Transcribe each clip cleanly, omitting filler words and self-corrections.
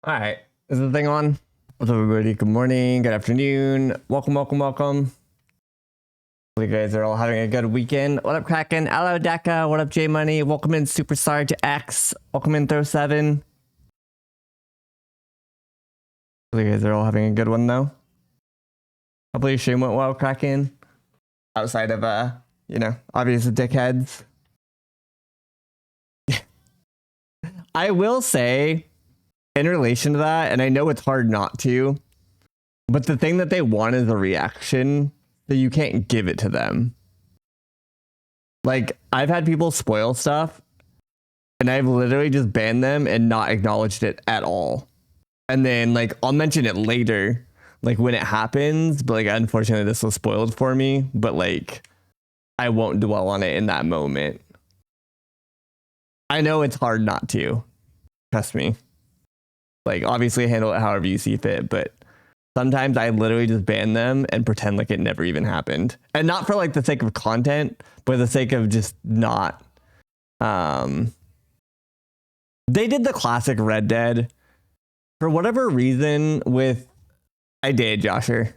All right, is the thing on? What's up, everybody? Good morning, good afternoon. Welcome. Hopefully you guys are all having a good weekend. What up, Kraken? Hello, Deca. What up, J Money? Welcome in, Superstar to X. Welcome in, Throw 7. Hopefully you guys are all having a good one, though. Hopefully your stream went well, Kraken. Outside of, obvious dickheads. I will say, in relation to that, and I know it's hard not to, but the thing that they want is a reaction, so you can't give it to them. Like, I've had people spoil stuff, and I've literally just banned them and not acknowledged it at all. And then, like, I'll mention it later, like, when it happens, but, like, unfortunately, this was spoiled for me, but, like, I won't dwell on it in that moment. I know it's hard not to. Trust me. Like, obviously, handle it however you see fit, but sometimes I literally just ban them and pretend like it never even happened. And not for, like, the sake of content, but the sake of just not. They did the classic Red Dead. For whatever reason with... I did, Josher.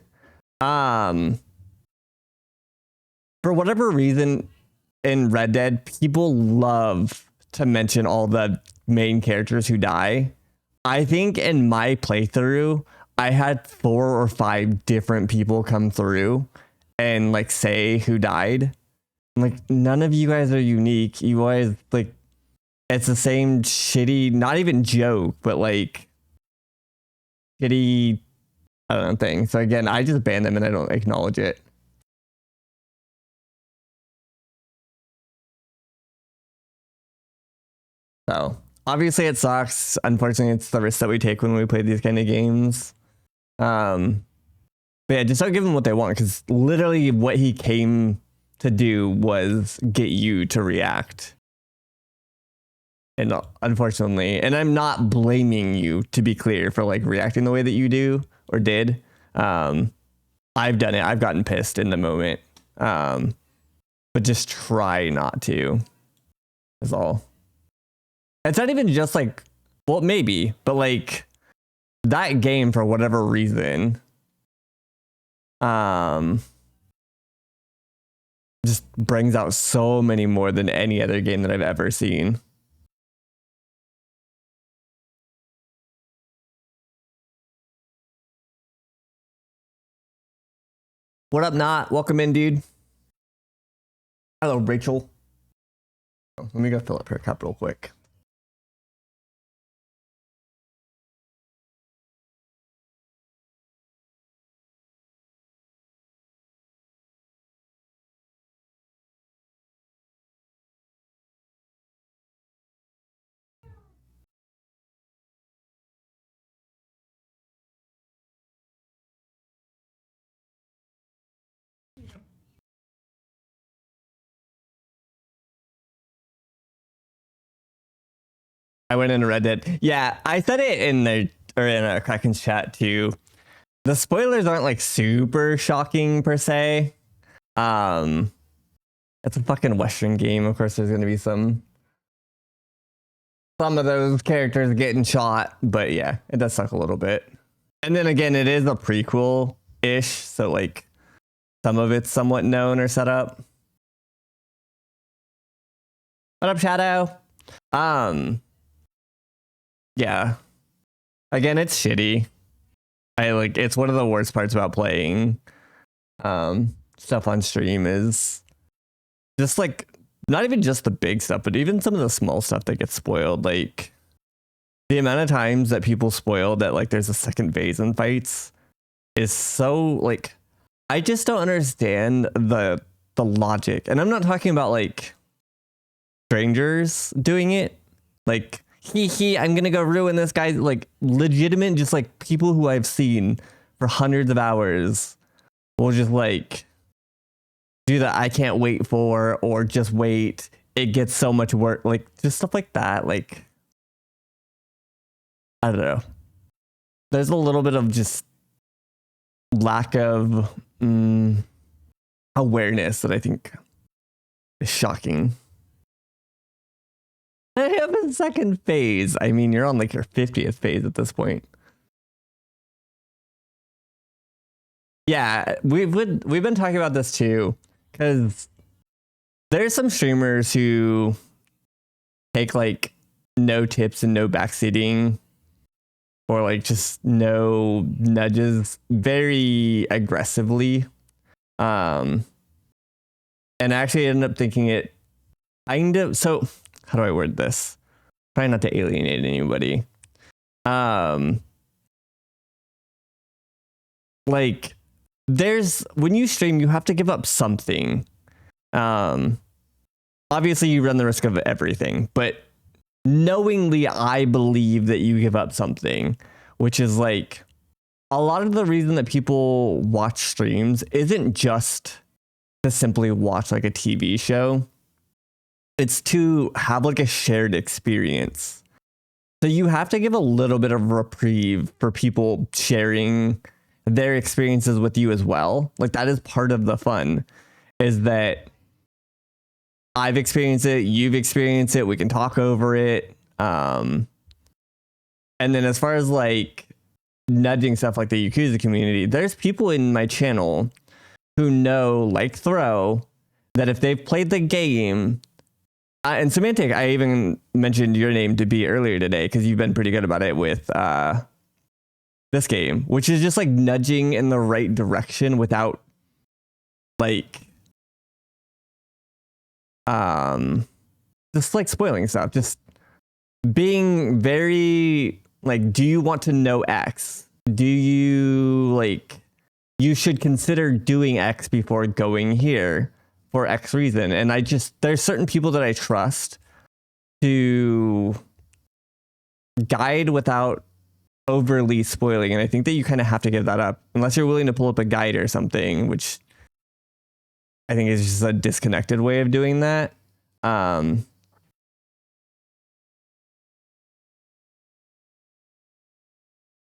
For whatever reason in Red Dead, people love to mention all the main characters who die. I think in my playthrough, I had 4 or 5 different people come through and, like, say who died. Like, none of you guys are unique. You guys, like, it's the same shitty, not even joke, but, like, shitty, I don't know, thing. So again, I just ban them and I don't acknowledge it. So obviously it sucks. Unfortunately, it's the risk that we take when we play these kind of games. But yeah, just don't give them what they want, because literally what he came to do was get you to react. And unfortunately, and I'm not blaming you, to be clear, for, like, reacting the way that you do or did. I've done it. I've gotten pissed in the moment. But just try not to. Is all. It's not even just, like, well, maybe, but, like, that game, for whatever reason, just brings out so many more than any other game that I've ever seen. What up, Not? Welcome in, dude. Hello, Rachel. Let me go fill up her cup real quick. I went into Red Dead. Yeah, I said it in the in a Kraken's chat too. The spoilers aren't, like, super shocking per se. It's a fucking Western game. Of course, there's gonna be some of those characters getting shot, but yeah, it does suck a little bit. And then again, it is a prequel-ish, so, like, some of it's somewhat known or set up. What up, Shadow? Yeah. Again, it's shitty. It's one of the worst parts about playing stuff on stream is just, like, not even just the big stuff, but even some of the small stuff that gets spoiled. Like, the amount of times that people spoil that, like, there's a second phase in fights is so, like, I just don't understand the logic. And I'm not talking about, like, strangers doing it. Like, I'm gonna go ruin this guy. Like, legitimate, just, like, people who I've seen for hundreds of hours will just, like, do that I can't wait for, or just wait. It gets so much work. Like, just stuff like that. Like, I don't know. There's a little bit of just lack of awareness that I think is shocking. I have a second phase. I mean, you're on like your 50th phase at this point. Yeah, we've been talking about this too, because there's some streamers who take like no tips and no backseating, or like just no nudges very aggressively. And I actually ended up thinking it kind of, so how do I word this? Trying not to alienate anybody. Like there's, when you stream, you have to give up something. Obviously you run the risk of everything, but knowingly, I believe that you give up something, which is like a lot of the reason that people watch streams isn't just to simply watch like a TV show. It's to have like a shared experience. So you have to give a little bit of reprieve for people sharing their experiences with you as well. Like that is part of the fun, is that I've experienced it, you've experienced it, we can talk over it. And then as far as like nudging stuff like the Yakuza community, there's people in my channel who know, like Throw, that if they've played the game, and Semantic, I even mentioned your name to be earlier today because you've been pretty good about it with this game, which is just like nudging in the right direction without like just like spoiling stuff, just being very like, do you want to know X? Do you like, you should consider doing X before going here for X reason. And I just, there's certain people that I trust to guide without overly spoiling. And I think that you kind of have to give that up unless you're willing to pull up a guide or something, which I think is just a disconnected way of doing that.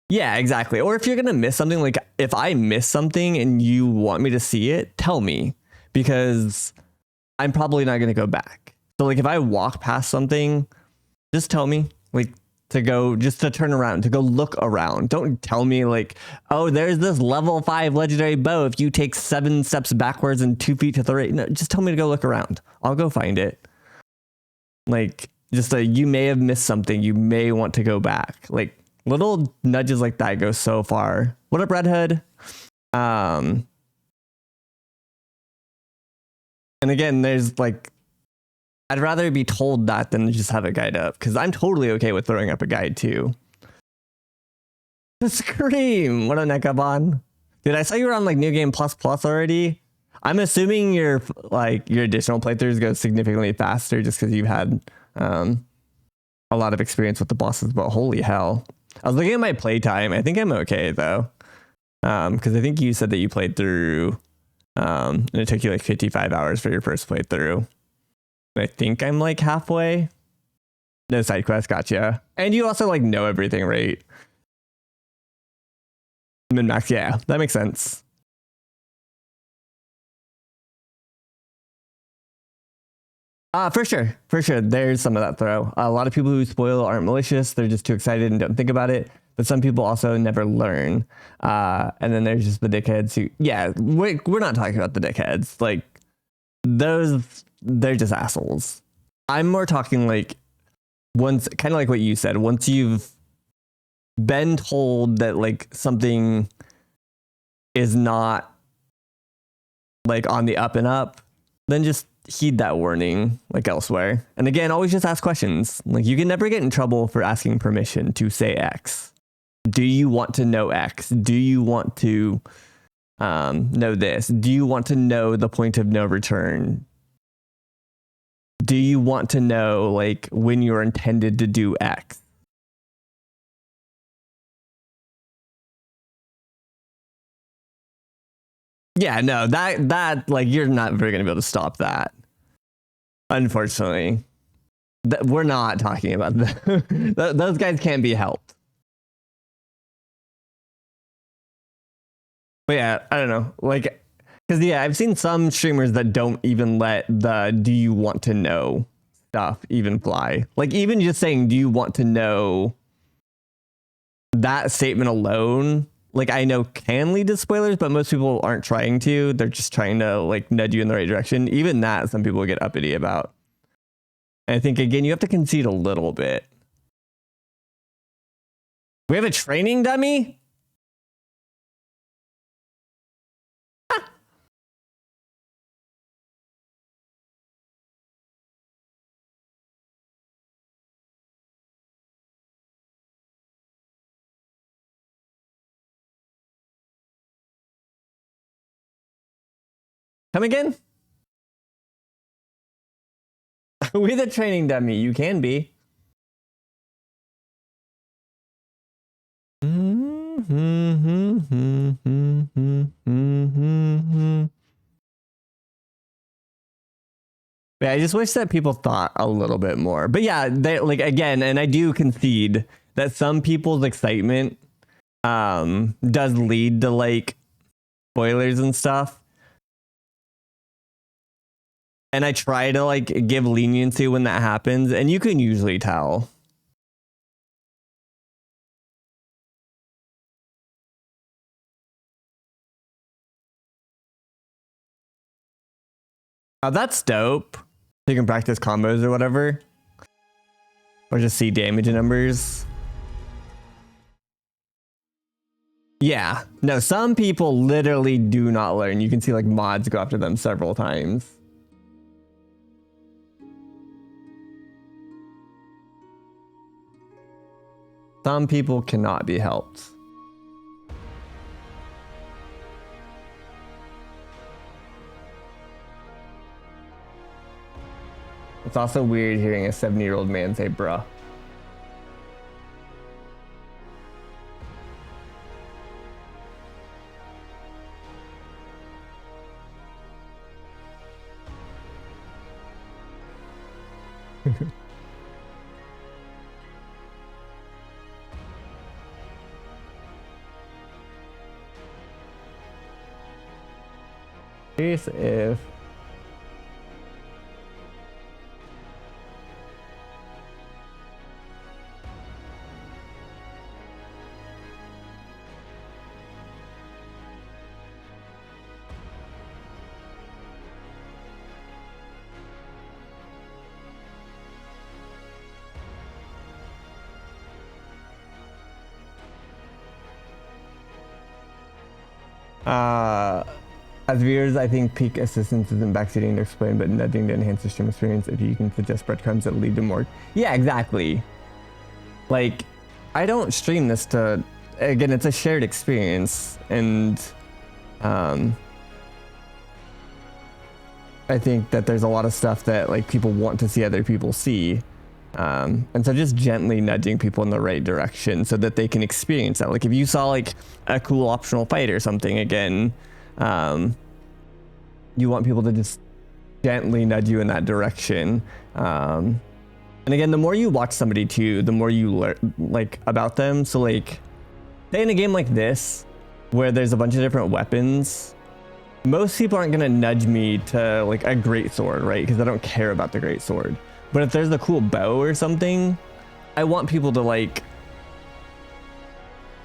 Yeah, exactly. Or if you're going to miss something, like if I miss something and you want me to see it, tell me, because I'm probably not going to go back. So like if I walk past something, just tell me, like to go, just to turn around, to go look around. Don't tell me like, oh, there's this level 5 legendary bow if you take 7 steps backwards and 2 feet to the right. No, just tell me to go look around. I'll go find it. Like just you may have missed something. You may want to go back. Like little nudges like that go so far. What up, Red Hood? And again, there's like, I'd rather be told that than just have a guide up, because I'm totally okay with throwing up a guide too. The Scream! What a Nekabon. Dude, I saw you were on like New Game Plus Plus already. I'm assuming your like your additional playthroughs go significantly faster just because you've had a lot of experience with the bosses, but holy hell. I was looking at my playtime. I think I'm okay though. Because I think you said that you played through and it took you like 55 hours for your first playthrough. I think I'm like halfway. No side quest, gotcha. And you also like know everything, right? Min max, yeah, that makes sense. For sure. There's some of that throw. A lot of people who spoil aren't malicious. They're just too excited and don't think about it. But some people also never learn. And then there's just the dickheads who, yeah, we're not talking about the dickheads. Like those, they're just assholes. I'm more talking like once, kind of like what you said, once you've been told that like something is not like on the up and up, then just heed that warning like elsewhere. And again, always just ask questions. Like you can never get in trouble for asking permission to say X. Do you want to know X? Do you want to know this? Do you want to know the point of no return? Do you want to know like when you're intended to do X? Yeah, no, that like you're not very gonna be able to stop that. Unfortunately, we're not talking about that. Those guys can't be helped. But yeah, I don't know, like, because yeah, I've seen some streamers that don't even let the "do you want to know" stuff even fly? Like, even just saying, do you want to know, that statement alone, like, I know can lead to spoilers, but most people aren't trying to. They're just trying to like nudge you in the right direction. Even that, some people get uppity about. And I think, again, you have to concede a little bit. We have a training dummy? Come again? We the training dummy. You can be. Yeah, I just wish that people thought a little bit more. But yeah, they, like, again, and I do concede that some people's excitement does lead to like spoilers and stuff. And I try to like give leniency when that happens, and you can usually tell. That's dope. You can practice combos or whatever. Or just see damage numbers. Yeah. No, some people literally do not learn. You can see like mods go after them several times. Some people cannot be helped. It's also weird hearing a 70-year-old man say bruh. Curious if as viewers, I think peak assistance isn't backseating to explain, but nudging to enhance the stream experience. If you can suggest breadcrumbs that lead to more. Yeah, exactly. Like, I don't stream this to, again, it's a shared experience, and I think that there's a lot of stuff that like people want to see other people see. And so just gently nudging people in the right direction so that they can experience that. Like if you saw like a cool optional fight or something, again, you want people to just gently nudge you in that direction. And again, the more you watch somebody too, the more you learn like about them. So like say in a game like this, where there's a bunch of different weapons, most people aren't gonna nudge me to like a great sword, right? Because I don't care about the great sword. But if there's a cool bow or something, I want people to like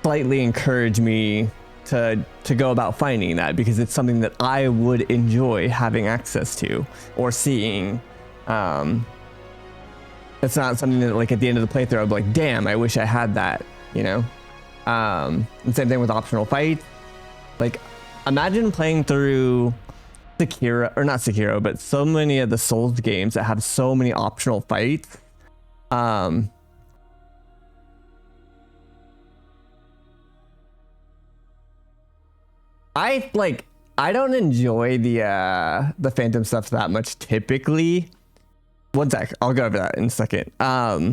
slightly encourage me to go about finding that, because it's something that I would enjoy having access to or seeing. It's not something that like at the end of the playthrough I'd be like, damn, I wish I had that, you know? And same thing with optional fights. Like imagine playing through Sekiro, or not Sekiro, but so many of the Souls games that have so many optional fights. I don't enjoy the Phantom stuff that much typically. One sec, I'll go over that in a second. But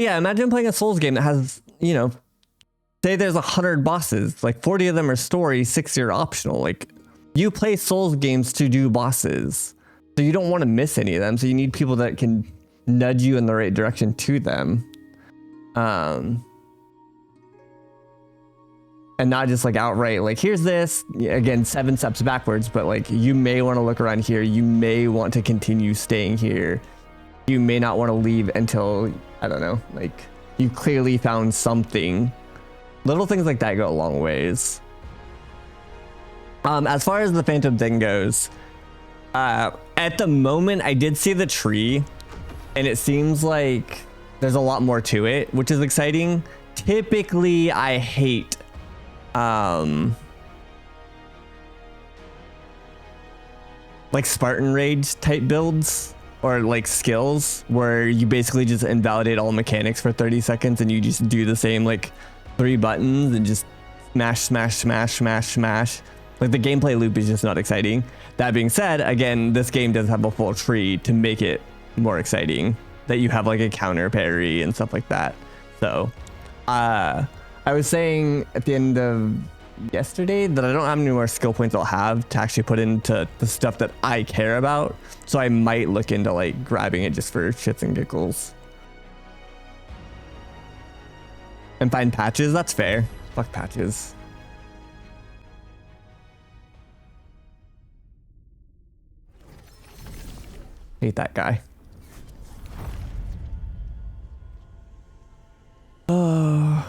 yeah, imagine playing a Souls game that has, you know, say there's 100 bosses, like 40 of them are story, 60 are optional. Like you play Souls games to do bosses, so you don't want to miss any of them. So you need people that can nudge you in the right direction to them. and not just like outright like here's this again 7 steps backwards, but like you may want to look around here, you may want to continue staying here, you may not want to leave until I don't know, like you clearly found something. Little things like that go a long ways. As far as the phantom thing goes, at the moment I did see the tree and it seems like there's a lot more to it, which is exciting. Typically I hate like Spartan Rage type builds or like skills where you basically just invalidate all mechanics for 30 seconds and you just do the same like 3 buttons and just smash, smash, smash, smash, smash. Like the gameplay loop is just not exciting. That being said, again, this game does have a full tree to make it more exciting, that you have like a counter parry and stuff like that. So I was saying at the end of yesterday that I don't have any more skill points I'll have to actually put into the stuff that I care about. So I might look into like grabbing it just for shits and giggles. And find patches, that's fair. Fuck patches. Hate that guy. Oh.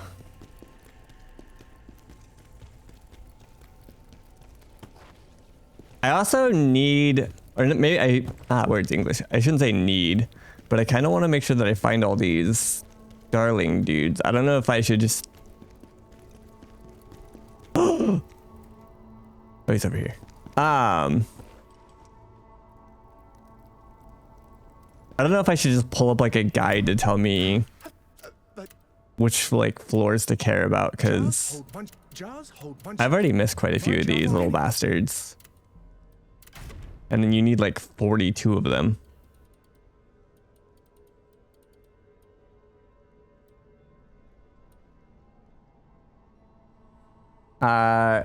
I also need, or maybe where's English? I shouldn't say need, but I kind of want to make sure that I find all these darling dudes. I don't know if I should just. Oh, he's over here. I don't know if I should just pull up like a guide to tell me which like floors to care about, because I've already missed quite a few of these little bastards. And then you need like 42 of them.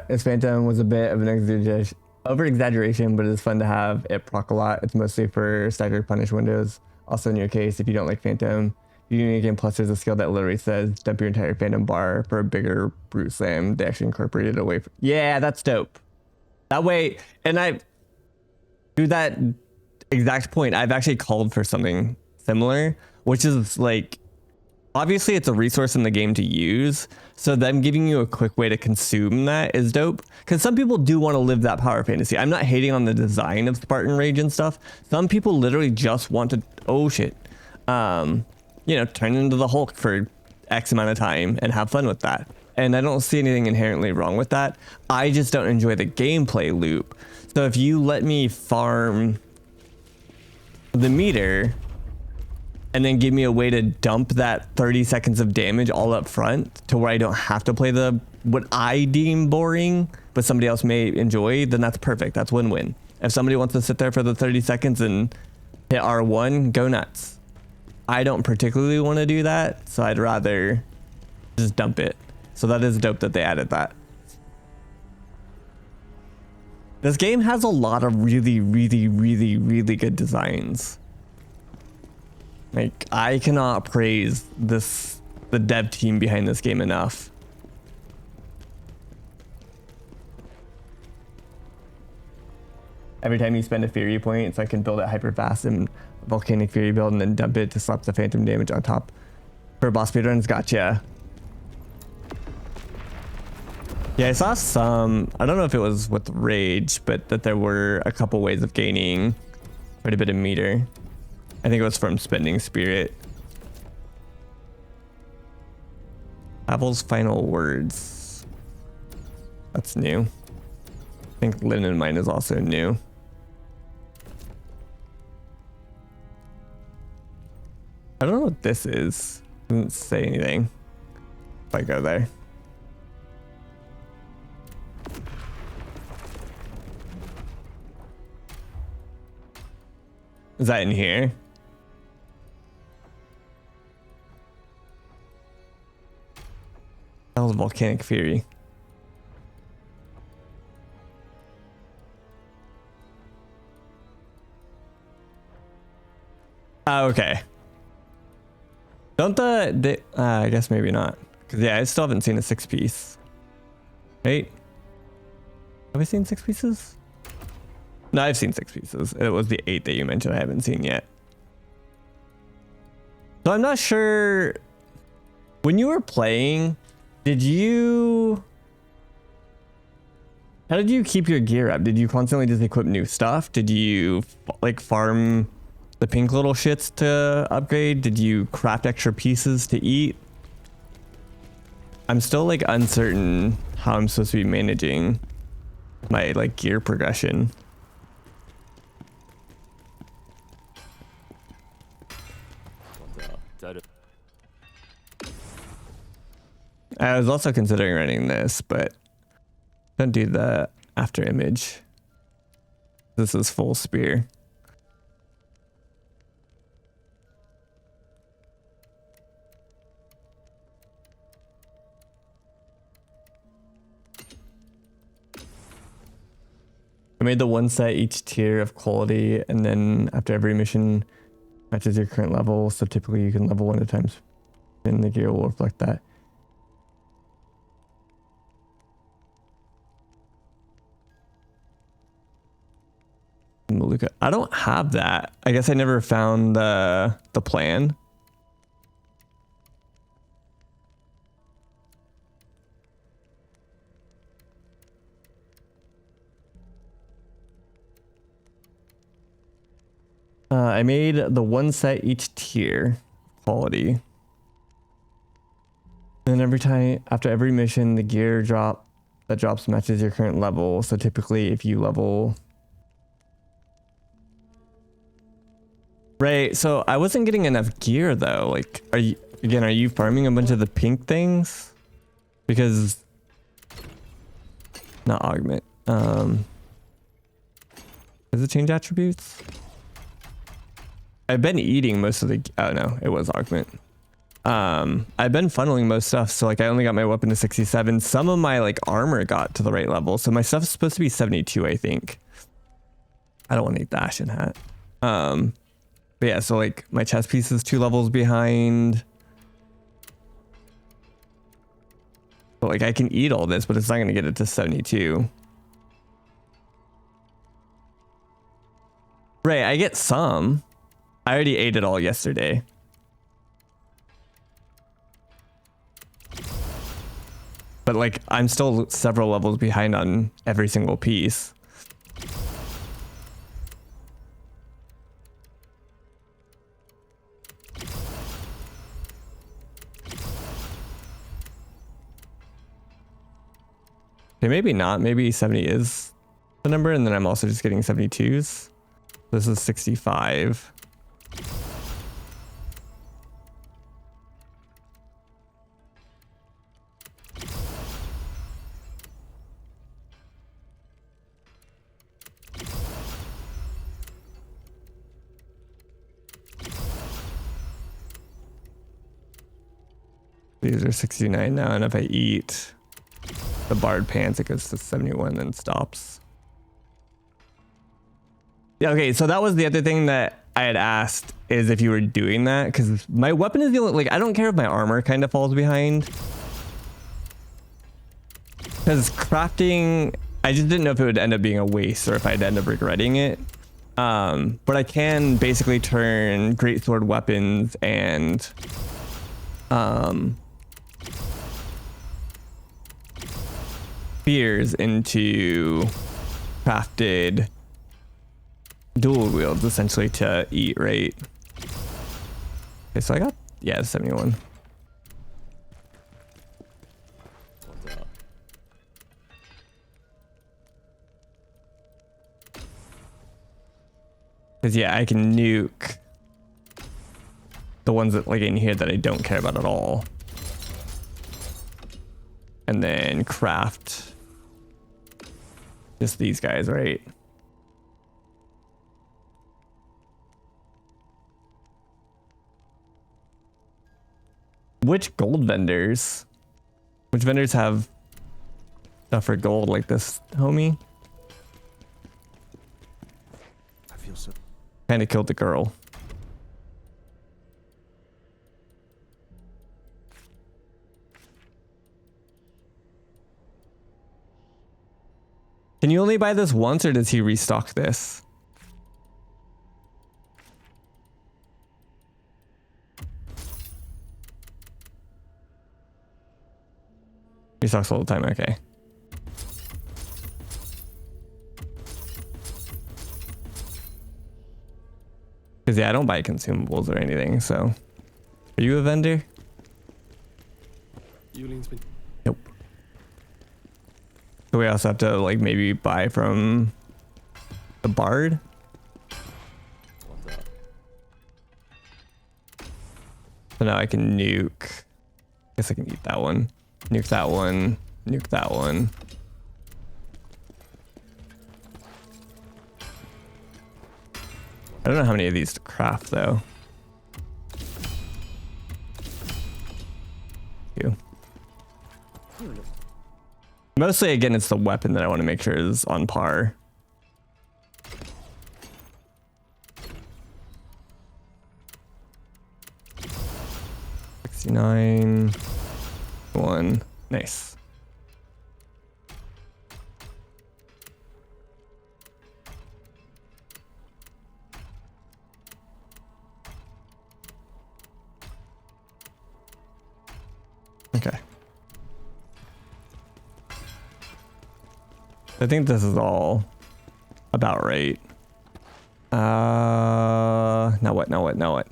This phantom was a bit of an over-exaggeration, but it's fun to have it proc a lot. It's mostly for staggered punish windows. Also in your case, if you don't like phantom, you need game plus there's a skill that literally says dump your entire phantom bar for a bigger brute slam. They actually incorporated it away from, yeah, that's dope. That way, and I to that exact point, I've actually called for something similar, which is like, obviously it's a resource in the game to use, so them giving you a quick way to consume that is dope, because some people do want to live that power fantasy. I'm not hating on the design of Spartan Rage and stuff. Some people literally just want to, oh shit, you know, turn into the Hulk for X amount of time and have fun with that. And I don't see anything inherently wrong with that. I just don't enjoy the gameplay loop. So if you let me farm the meter and then give me a way to dump that 30 seconds of damage all up front to where I don't have to play the what I deem boring, but somebody else may enjoy, then that's perfect. That's win-win. If somebody wants to sit there for the 30 seconds and hit R1, go nuts. I don't particularly want to do that, so I'd rather just dump it. So that is dope that they added that. This game has a lot of really, really, really, really good designs. Like, I cannot praise the dev team behind this game enough. Every time you spend a Fury point, so I can build it hyper fast and Volcanic Fury build and then dump it to slap the Phantom damage on top. For boss speedruns, gotcha. Yeah, I saw some, I don't know if it was with Rage, but that there were a couple ways of gaining quite a bit of meter. I think it was from spending Spirit. Pavel's final words. That's new. I think Linen Mine is also new. I don't know what this is. It doesn't say anything. If I go there. Is that in here? That was Volcanic Fury. Okay. Don't I guess maybe not. Because yeah, I still haven't seen a 6-piece. Right? Have I seen 6 pieces? No, I've seen 6 pieces. It was the 8 that you mentioned I haven't seen yet. So I'm not sure. When you were playing, how did you keep your gear up? Did you constantly just equip new stuff? Did you like farm the pink little shits to upgrade? Did you craft extra pieces to eat? I'm still like uncertain how I'm supposed to be managing my like gear progression. I was also considering running this, but don't do the after image. This is full spear. I made the one set each tier of quality, and then after every mission matches your current level, so typically you can level 1 at a time, and the gear will reflect that. I don't have that. I guess I never found the plan. I made the one set each tier quality. And every time after every mission, the gear that drops matches your current level. So typically if you level. Right, so I wasn't getting enough gear though. Like, are you farming a bunch of the pink things? Because not augment. Does it change attributes? I've been eating most of the, oh no, it was augment. I've been funneling most stuff, so like I only got my weapon to 67. Some of my like armor got to the right level, so my stuff's supposed to be 72, I think. I don't want to eat the Ashen hat. But yeah, so like my chest piece is 2 levels behind. But like I can eat all this, but it's not going to get it to 72. Right, I get some. I already ate it all yesterday. But like I'm still several levels behind on every single piece. Okay, maybe not. Maybe 70 is the number, and then I'm also just getting 72s. This is 65. These are 69 now, and if I eat the barred pants, it goes to 71 and then stops. Yeah, okay, so that was the other thing that I had asked, is if you were doing that, because my weapon is the only, like, I don't care if my armor kind of falls behind. Because crafting, I just didn't know if it would end up being a waste or if I'd end up regretting it. But I can basically turn greatsword weapons and spears into crafted dual wields essentially to eat, right? Okay, so I got, yeah, 71. Because yeah, I can nuke the ones that like in here that I don't care about at all, and then craft just these guys, right? Which gold vendors? Which vendors have stuff for gold like this, homie? I feel so. Kind of killed the girl. Can you only buy this once, or does he restock this? Restocks all the time, okay. Because yeah, I don't buy consumables or anything, so. Are you a vendor? Nope. So we also have to like maybe buy from the bard. So now I can nuke. Guess I can eat that one. Nuke that one. Nuke that one. I don't know how many of these to craft though. You. Mostly again, it's the weapon that I want to make sure is on par. $69. One. Nice. Okay. I think this is all about right. Now what? Now what? Now what?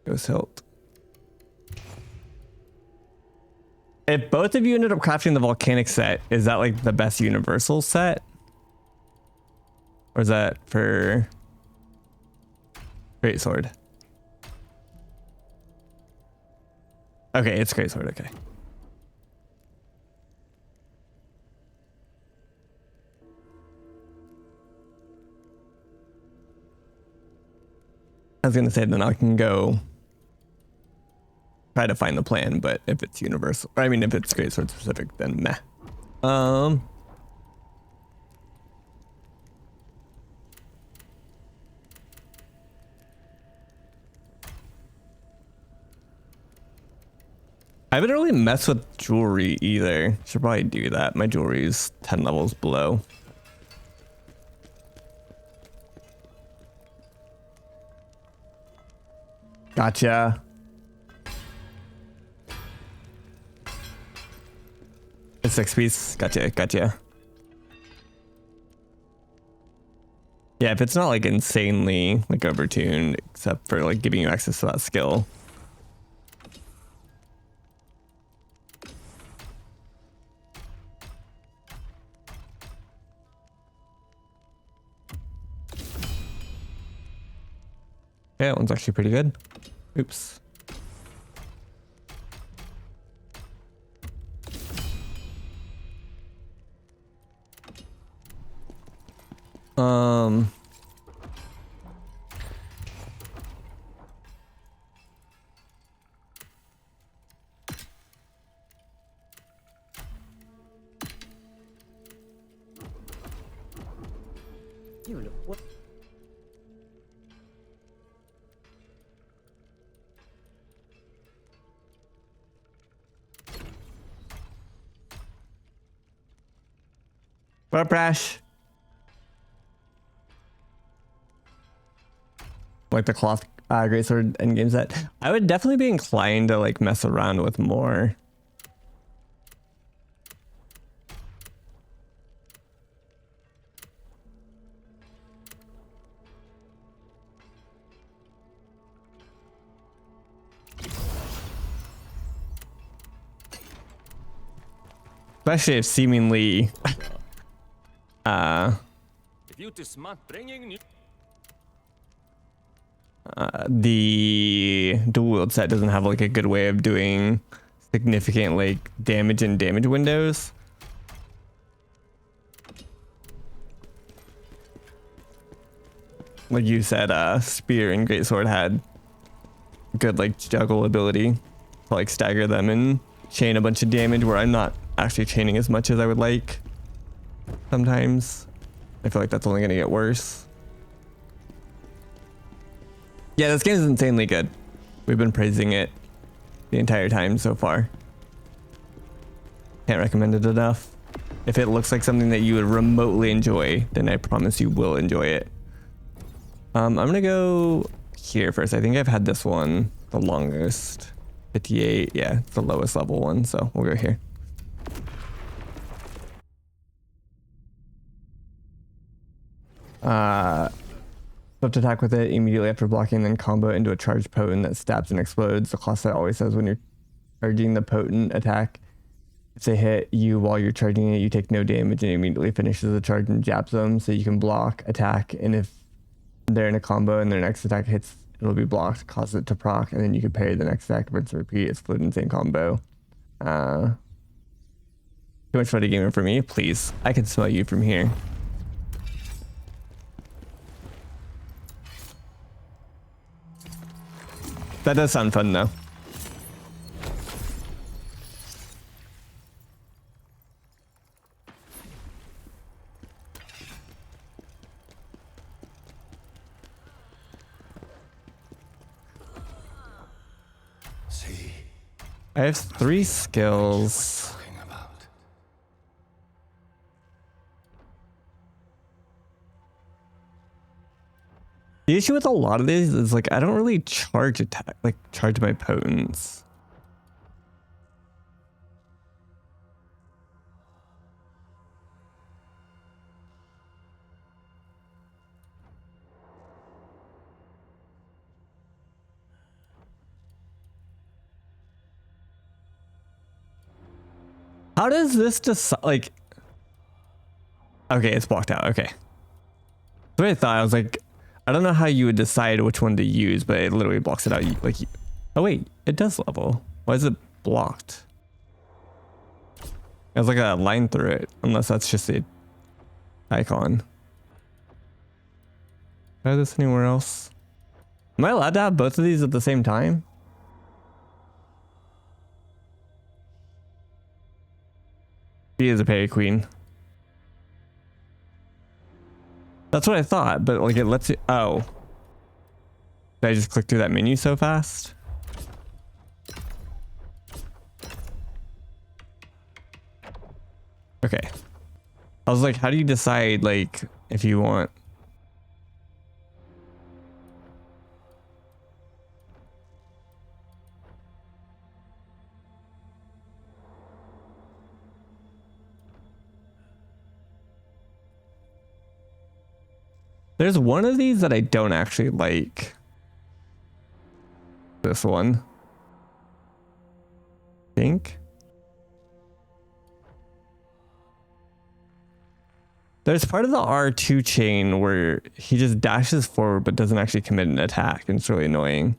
Ghost hilt. If both of you ended up crafting the volcanic set, is that like the best universal set? Or is that for greatsword? Okay, it's greatsword, okay. I was gonna say then I can go try to find the plan, but if it's universal, I mean if it's greatsword specific, then meh. I haven't really messed with jewelry either. Should probably do that. My jewelry is 10 levels below. Gotcha. It's 6 piece. Gotcha. Gotcha. Yeah, if it's not like insanely like overtuned, except for like giving you access to that skill. Yeah, that one's actually pretty good. Oops. You know what? What up, Brash? Like the cloth greatsword endgame set. I would definitely be inclined to like mess around with more. Especially if seemingly the dual wield set doesn't have like a good way of doing significant like damage and damage windows. Like you said, spear and greatsword had good like juggle ability to like stagger them and chain a bunch of damage, where I'm not actually chaining as much as I would like. Sometimes I feel like that's only gonna get worse. Yeah, this game is insanely good. We've been praising it the entire time so far. Can't recommend it enough. If it looks like something that you would remotely enjoy, then I promise you will enjoy it. I'm gonna go here first. I think I've had this one the longest. 58, yeah, it's the lowest level one, so we'll go here. Swift attack with it immediately after blocking, then combo into a charged potent that stabs and explodes. The class that always says when you're charging the potent attack, if they hit you while you're charging it, you take no damage and it immediately finishes the charge and jabs them, so you can block, attack, and if they're in a combo and their next attack hits, it'll be blocked, cause it to proc, and then you can parry the next attack, rinse and repeat, explode in the same combo. Too much Fighting Gamer for me, please. I can smell you from here. That does sound fun though. I have 3 skills. The issue with a lot of these is like I don't really charge attack, like charge my potents. How does this decide? Like, okay, it's blocked out. Okay. That's what I thought. I was like, I don't know how you would decide which one to use, but it literally blocks it out. Like, oh wait, it does level. Why is it blocked? There's like a line through it, unless that's just the icon. Try this anywhere else? Am I allowed to have both of these at the same time? She is a parry queen. That's what I thought, but like it lets you. Oh. Did I just click through that menu so fast? Okay. I was like, how do you decide like if you want? There's one of these that I don't actually like. This one. I think. There's part of the R2 chain where he just dashes forward but doesn't actually commit an attack, and it's really annoying.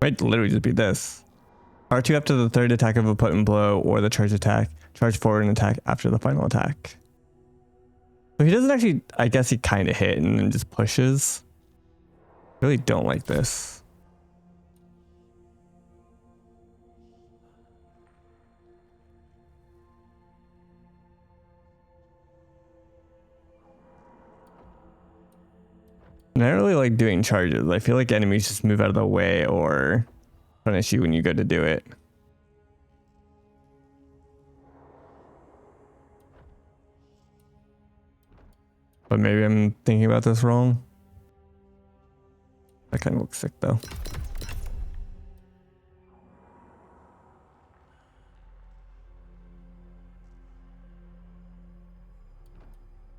Might literally just be this. R2 after the third attack of a potent blow or the charge attack. Charge forward and attack after the final attack. So he doesn't actually, I guess he kind of hit and then just pushes. Really don't like this. And I don't really like doing charges. I feel like enemies just move out of the way or punish you when you go to do it. But maybe I'm thinking about this wrong. That kind of looks sick though.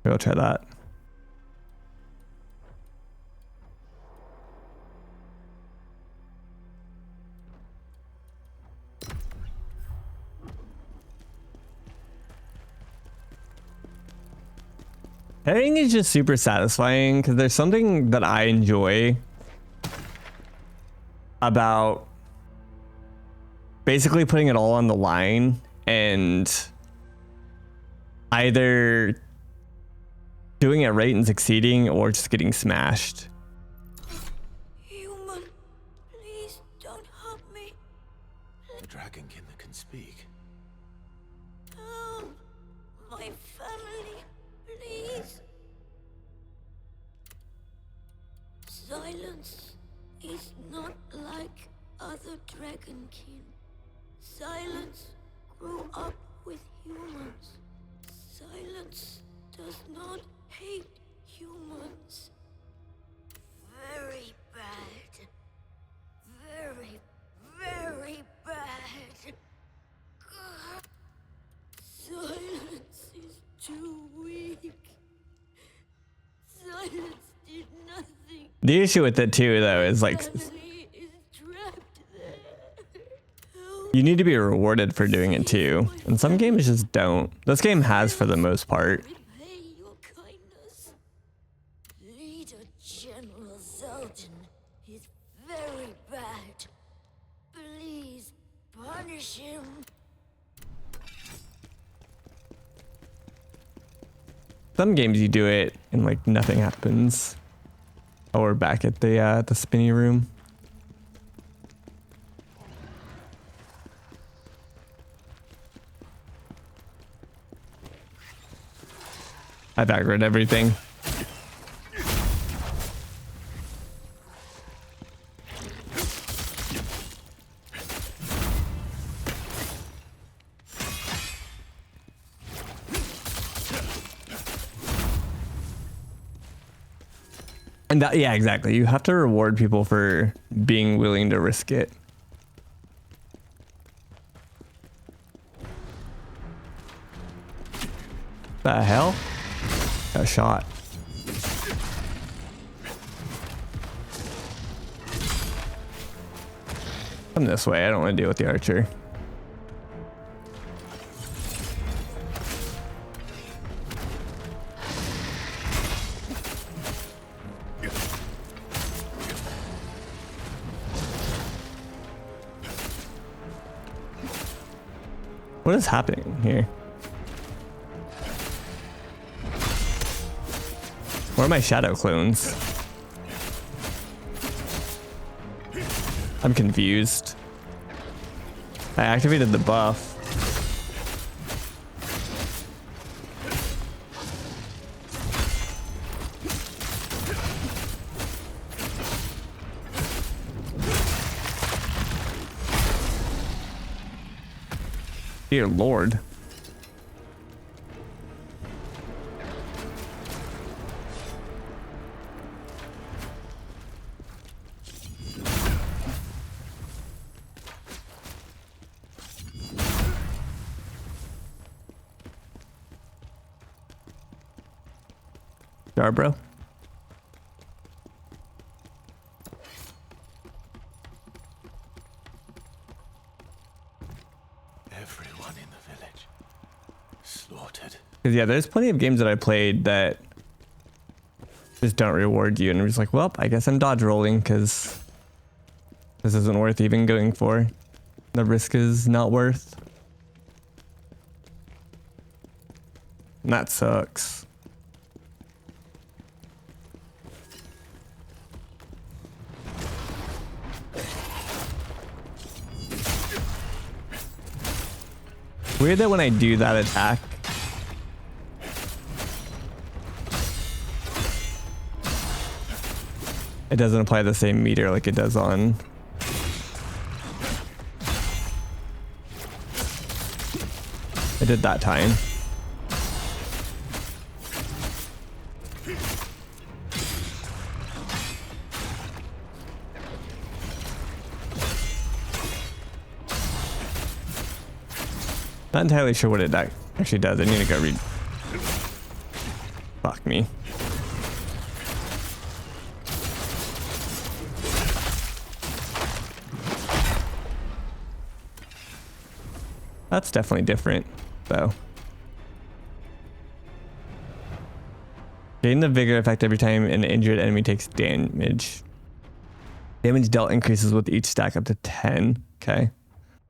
Maybe I'll try that. Parrying is just super satisfying because there's something that I enjoy about basically putting it all on the line and either doing it right and succeeding or just getting smashed. Human, please don't hurt me. The dragonkin that can speak. My family, please. Silence is not like other dragonkin. Silence grew up with humans. Silence does not hate humans. Very bad. Very, very bad. Silence is too weak. Silence did nothing. The issue with it too, though, is like Family is trapped there. Help. you need to be rewarded for doing it too, and some games just don't. This game has for the most part. Repay your kindness. Leader General Zeldin is very bad. Please punish him. Some games you do it and like nothing happens. Oh, we're back at the spinny room. I've aggroed everything. And that, yeah, exactly. You have to reward people for being willing to risk it. The hell? Got shot. Come this way. I don't want to deal with the archer. What is happening here? Where are my shadow clones? I'm confused. I activated the buff. Dear Lord. Bro. Everyone in the village slaughtered. Because yeah, there's plenty of games that I played that just don't reward you, and I'm just like, well, I guess I'm dodge rolling because this isn't worth even going for. The risk is not worth. And that sucks. Weird that when I do that attack, it doesn't apply the same meter like it does on. I did that time. Not entirely sure what it actually does. I need to go read. Fuck me. That's definitely different, though. Gain the vigor effect every time an injured enemy takes damage. Damage dealt increases with each stack up to 10. Okay.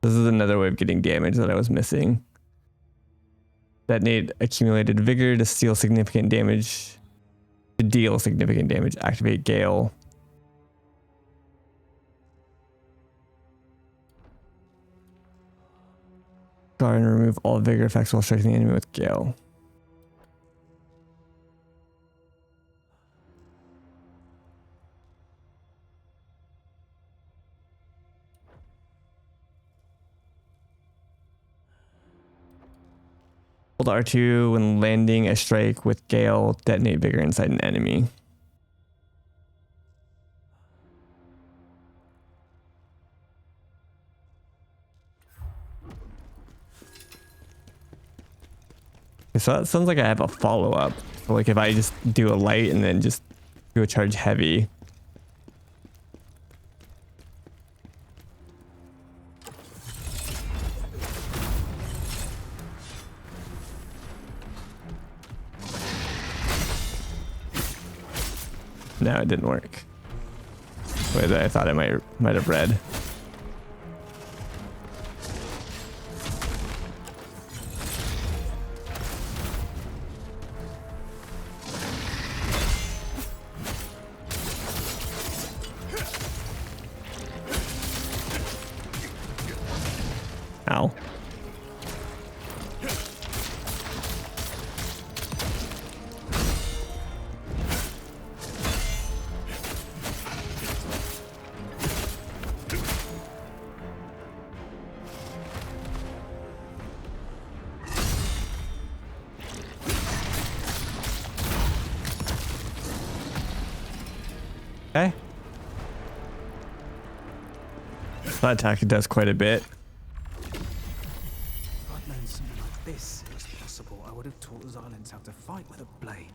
This is another way of getting damage that I was missing. Detonate accumulated vigor to deal significant damage. Activate Gale. Guard and remove all vigor effects while striking the enemy with Gale. hold R2 when landing a strike with Gale, detonate Vigor inside an enemy. So that sounds like I have a follow-up. So like if I just do a light and then just do a charge heavy. No, it didn't work. The way that I thought it might have read. Ow. Okay. That attack does quite a bit. If I'd known something like this was possible, I would have taught Xylens how to fight with a blade.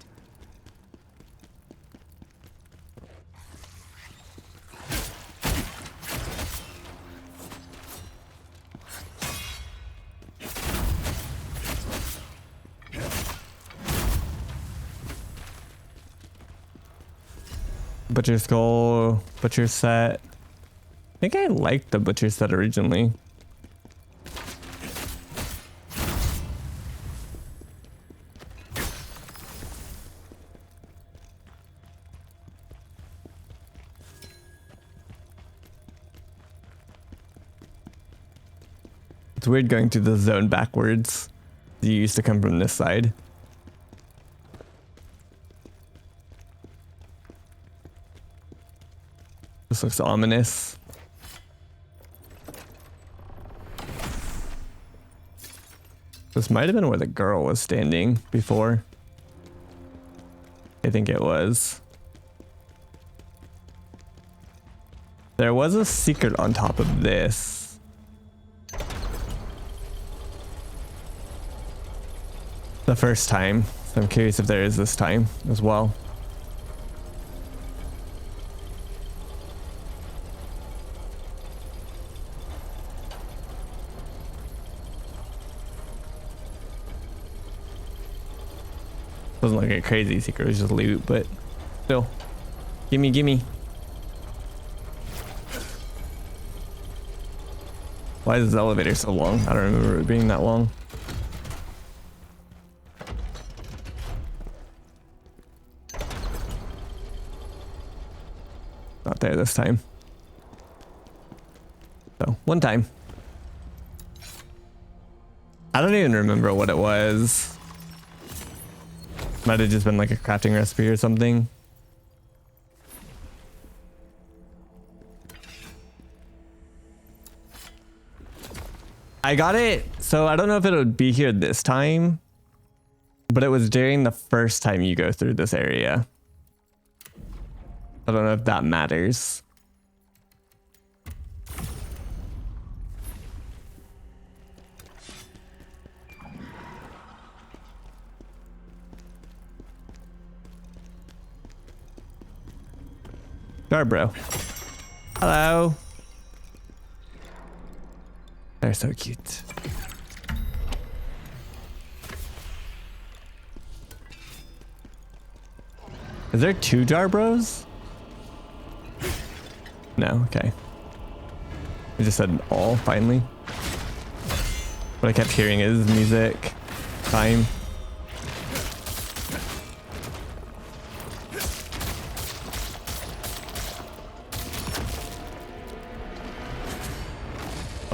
Butcher Skull, Butcher Set. I think I liked the Butcher Set originally. It's weird going through the zone backwards. You used to come from this side. This looks ominous. This might have been where the girl was standing before. I think it was. There was a secret on top of this. The first time. So I'm curious if there is this time as well. Wasn't like a crazy secret, it was just loot, but still. Gimme, gimme. Why is this elevator so long? I don't remember it being that long. Not there this time. So, one time. I don't even remember what it was. Might have just been like a crafting recipe or something. I got it. So I don't know if it would be here this time, but it was during the first time you go through this area. I don't know if that matters. Bro. Hello. They're so cute. Is there two Jarbros? No, okay. We just said all finally. What I kept hearing is music. Time.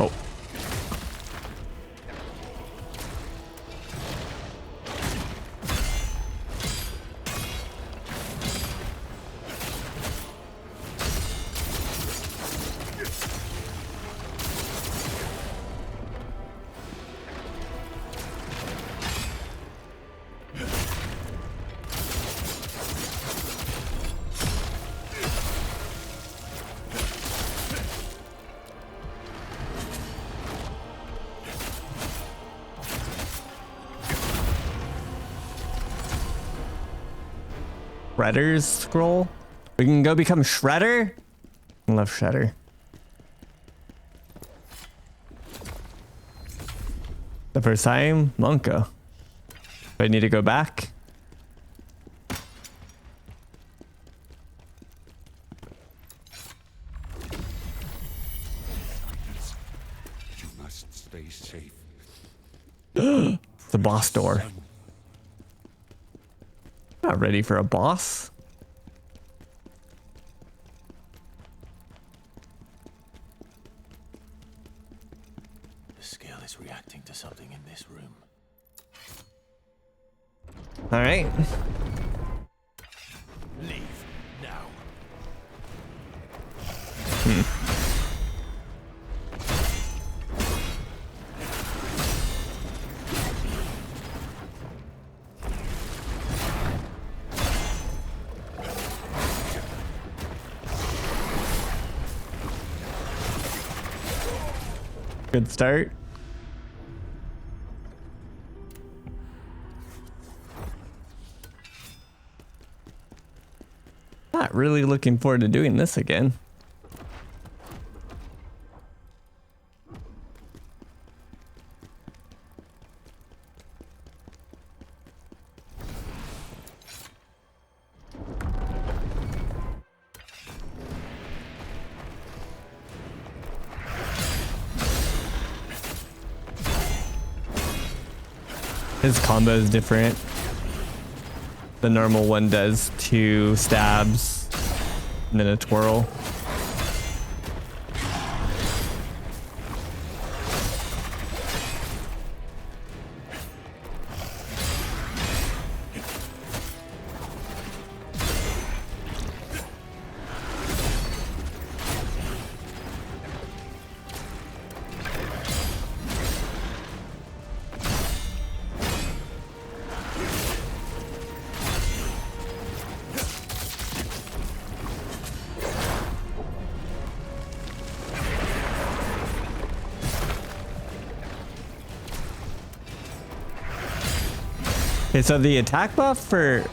Oh. Shredder's scroll. We can go become Shredder. I love Shredder. The first time, Monka. Do I need to go back? You must stay safe. The boss door. Not ready for a boss. The scale is reacting to something in this room. All right. Leave now. Good start. Not really looking forward to doing this again. His combo is different. The normal one does 2 stabs and then a twirl. Okay, so the attack buff for...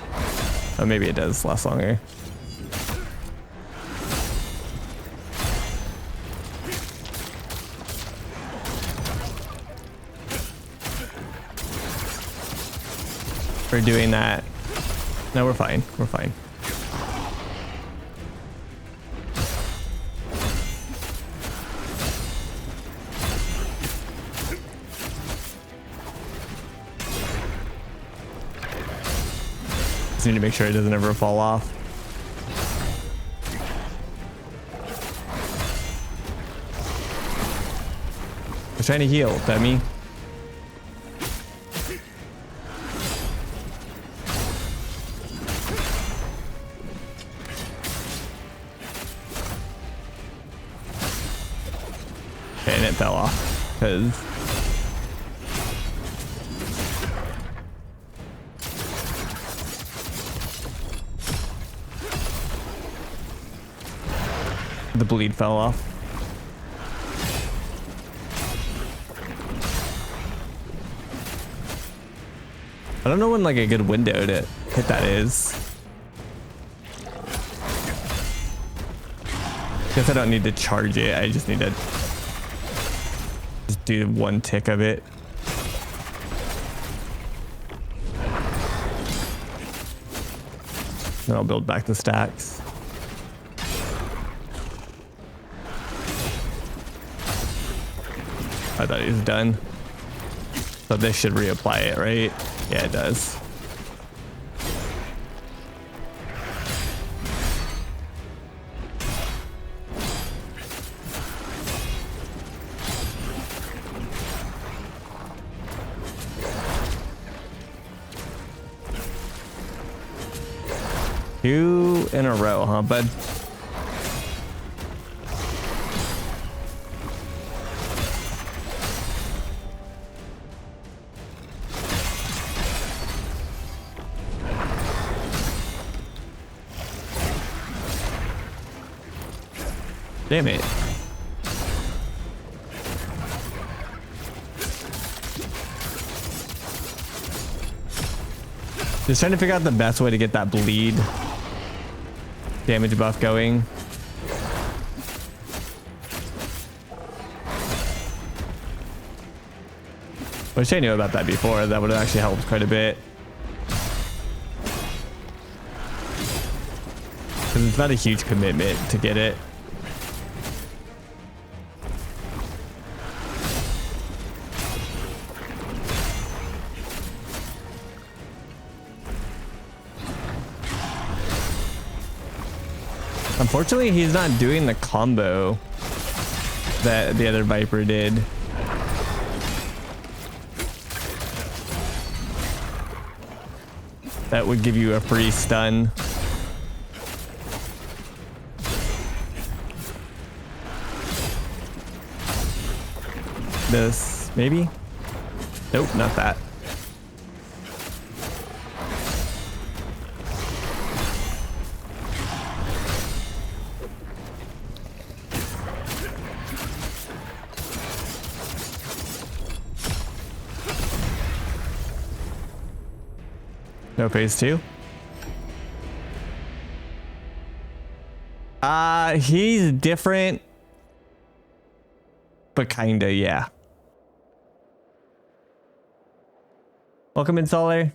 Oh, maybe it does last longer. We're doing that. No, we're fine. We're fine. Need to make sure it doesn't ever fall off. I was trying to heal, dummy. Okay, and it fell off because the bleed fell off. I don't know when like a good window to hit that is. Guess I don't need to charge it. I just need to just do 1 tick of it. Then I'll build back the stacks. I thought he was done. So this should reapply it, right? Yeah, it does. Two in a row, huh, bud? Damn it. Just trying to figure out the best way to get that bleed damage buff going. Wish I knew about that before. That would have actually helped quite a bit. Because it's not a huge commitment to get it. Unfortunately, he's not doing the combo that the other Viper did. That would give you a free stun. This, maybe? Nope, not that. No phase 2. He's different, but kinda, yeah. Welcome in, Solar.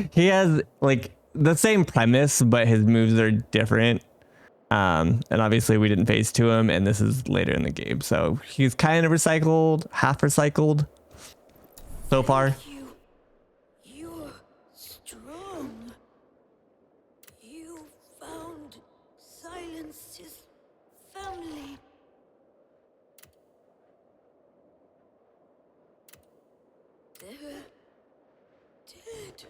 He has like the same premise, but his moves are different. And obviously we didn't phase 2 him, and this is later in the game, so he's kind of recycled, half recycled so far. You're strong. You found Silence's family. They're dead.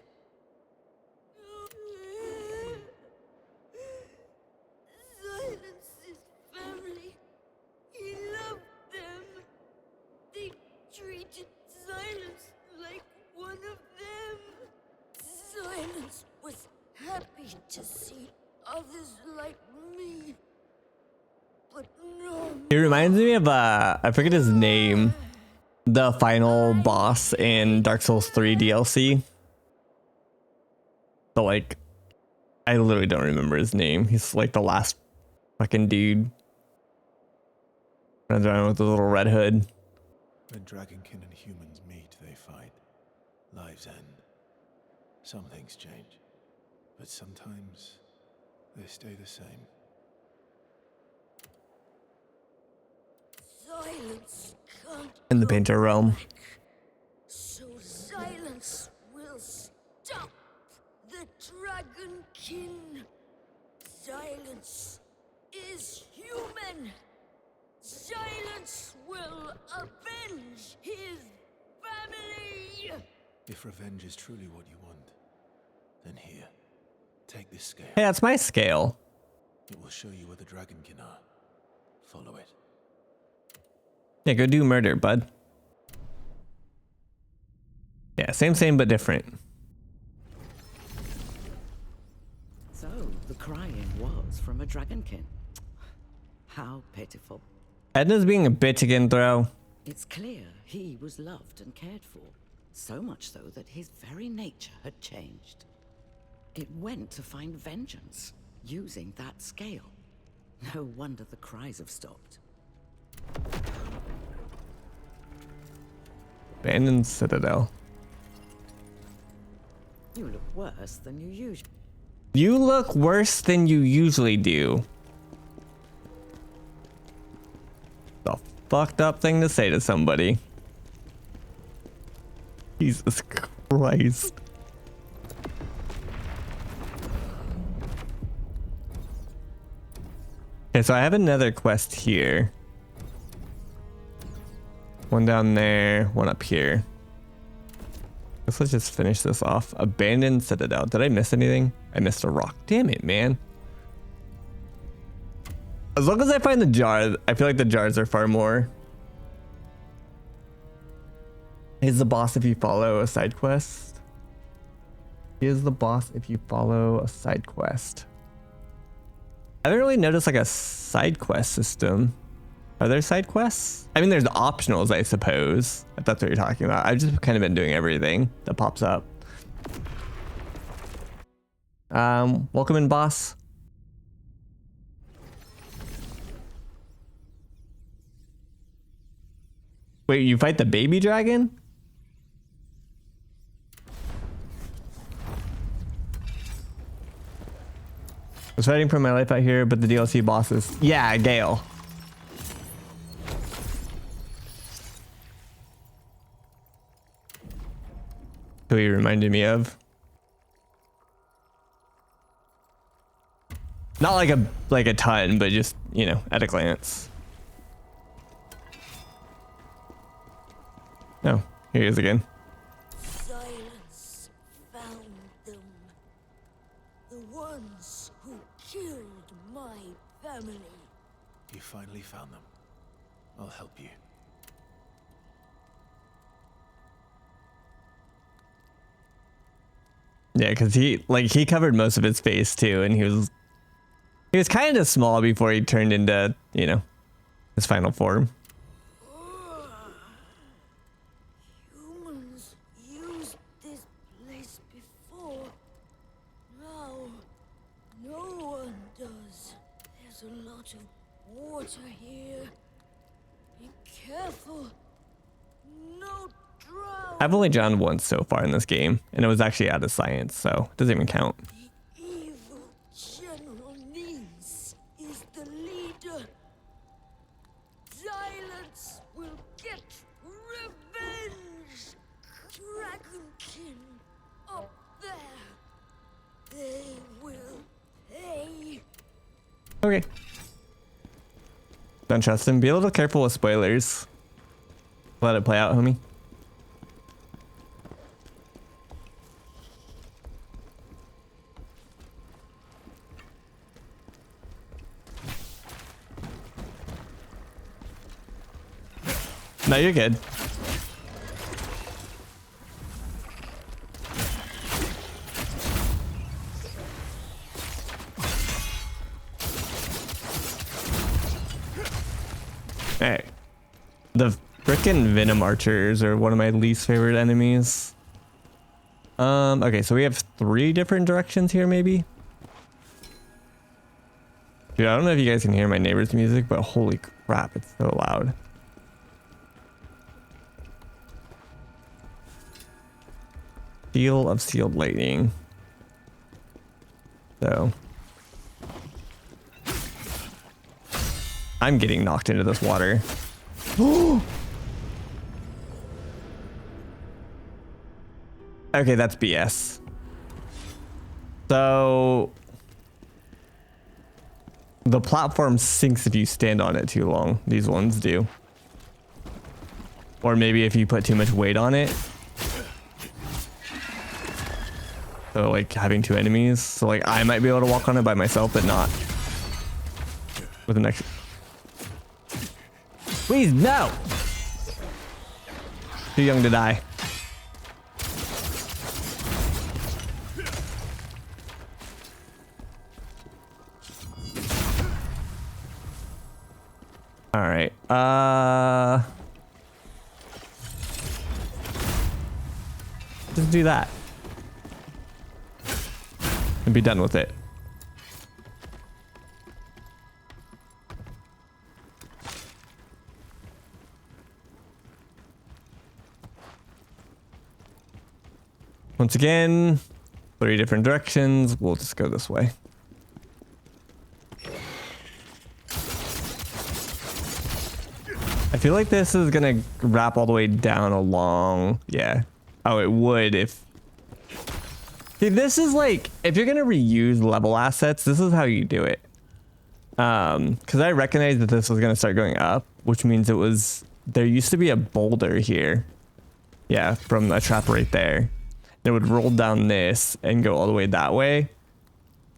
Silence's family. He loved them. They treated Silence like one of them. Silence was happy to see others like me. But no. He reminds me of I forget his name, the final boss in Dark Souls 3 DLC. So like, I literally don't remember his name. He's like the last fucking dude. Runs around with a little red hood. When Dragonkin and humans meet, they fight. Lives end. Some things change, but sometimes they stay the same. Silence can't In the go Painter realm. back. So Silence will stop the Dragonkin. Silence is human. Silence will avenge his family. If revenge is truly what you want, then here, take this scale. Hey, that's my scale. It will show you where the Dragonkin are. Follow it. Yeah, go do murder, bud. Yeah, same, but different. So, the crying was from a Dragonkin. How pitiful. Edna's being a bitch again, Throw. It's clear he was loved and cared for. So much so that his very nature had changed. It went to find vengeance, using that scale. No wonder the cries have stopped. Abandoned Citadel. You look worse than you usually. You look worse than you usually do. The fucked up thing to say to somebody. Jesus Christ. Okay, so I have another quest here. One down there, one up here. Guess let's just finish this off. Abandoned Citadel. Did I miss anything? I missed a rock. Damn it, man. As long as I find the jar, I feel like the jars are far more. Is the boss if you follow a side quest? Is the boss if you follow a side quest? I haven't really noticed like a side quest system. Are there side quests? I mean, there's optionals, I suppose, if that's what you're talking about. I've just kind of been doing everything that pops up. Welcome in, boss. Wait, you fight the baby dragon? I was fighting for my life out here, but the DLC bosses. Yeah, Gale. Who he reminded me of. Not like a ton, but just, you know, at a glance. Oh, here he is again. Silence found them. The ones who killed my family. You finally found them. I'll help you. Yeah, because he covered most of his face too, and he was kind of small before he turned into, you know, his final form. Humans used this place before. Now, no one does. There's a lot of water here. Be careful. No drown. I've only drowned once so far in this game, and it was actually out of science, so it doesn't even count. The evil General Nins is the leader. Silence will get revenge. Dragonkin up there. They will pay. Okay. Don't trust him. Be a little careful with spoilers. Let it play out, homie. No, you're good. Hey, the frickin' Venom Archers are one of my least favorite enemies. Okay, so we have 3 different directions here, maybe? Dude, I don't know if you guys can hear my neighbor's music, but holy crap, it's so loud. Seal of Sealed Lightning. So I'm getting knocked into this water. Okay, that's BS. So the platform sinks if you stand on it too long. These ones do. Or maybe if you put too much weight on it. So like having 2 enemies. So like I might be able to walk on it by myself, but not with an extra. Please, no! Too young to die. All right. Just do that. And be done with it. Once again, 3 different directions. We'll just go this way. I feel like this is gonna wrap all the way down along. Yeah. Oh, it would if. See, this is like, if you're gonna reuse level assets, this is how you do it. Because I recognized that this was gonna start going up, which means it was, there used to be a boulder here. Yeah, from a trap right there. It would roll down this and go all the way that way.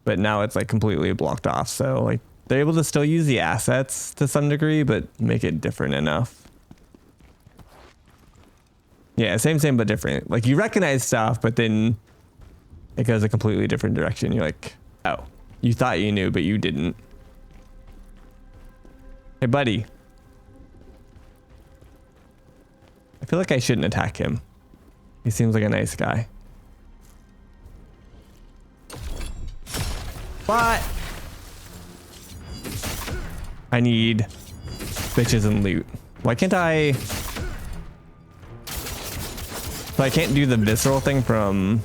But now it's like completely blocked off. So like they're able to still use the assets to some degree, but make it different enough. Yeah, same but different. Like you recognize stuff, but then it goes a completely different direction. You're like, oh, you thought you knew, but you didn't. Hey, buddy. I feel like I shouldn't attack him. He seems like a nice guy. But I need bitches and loot. Why can't I? So I can't do the visceral thing from.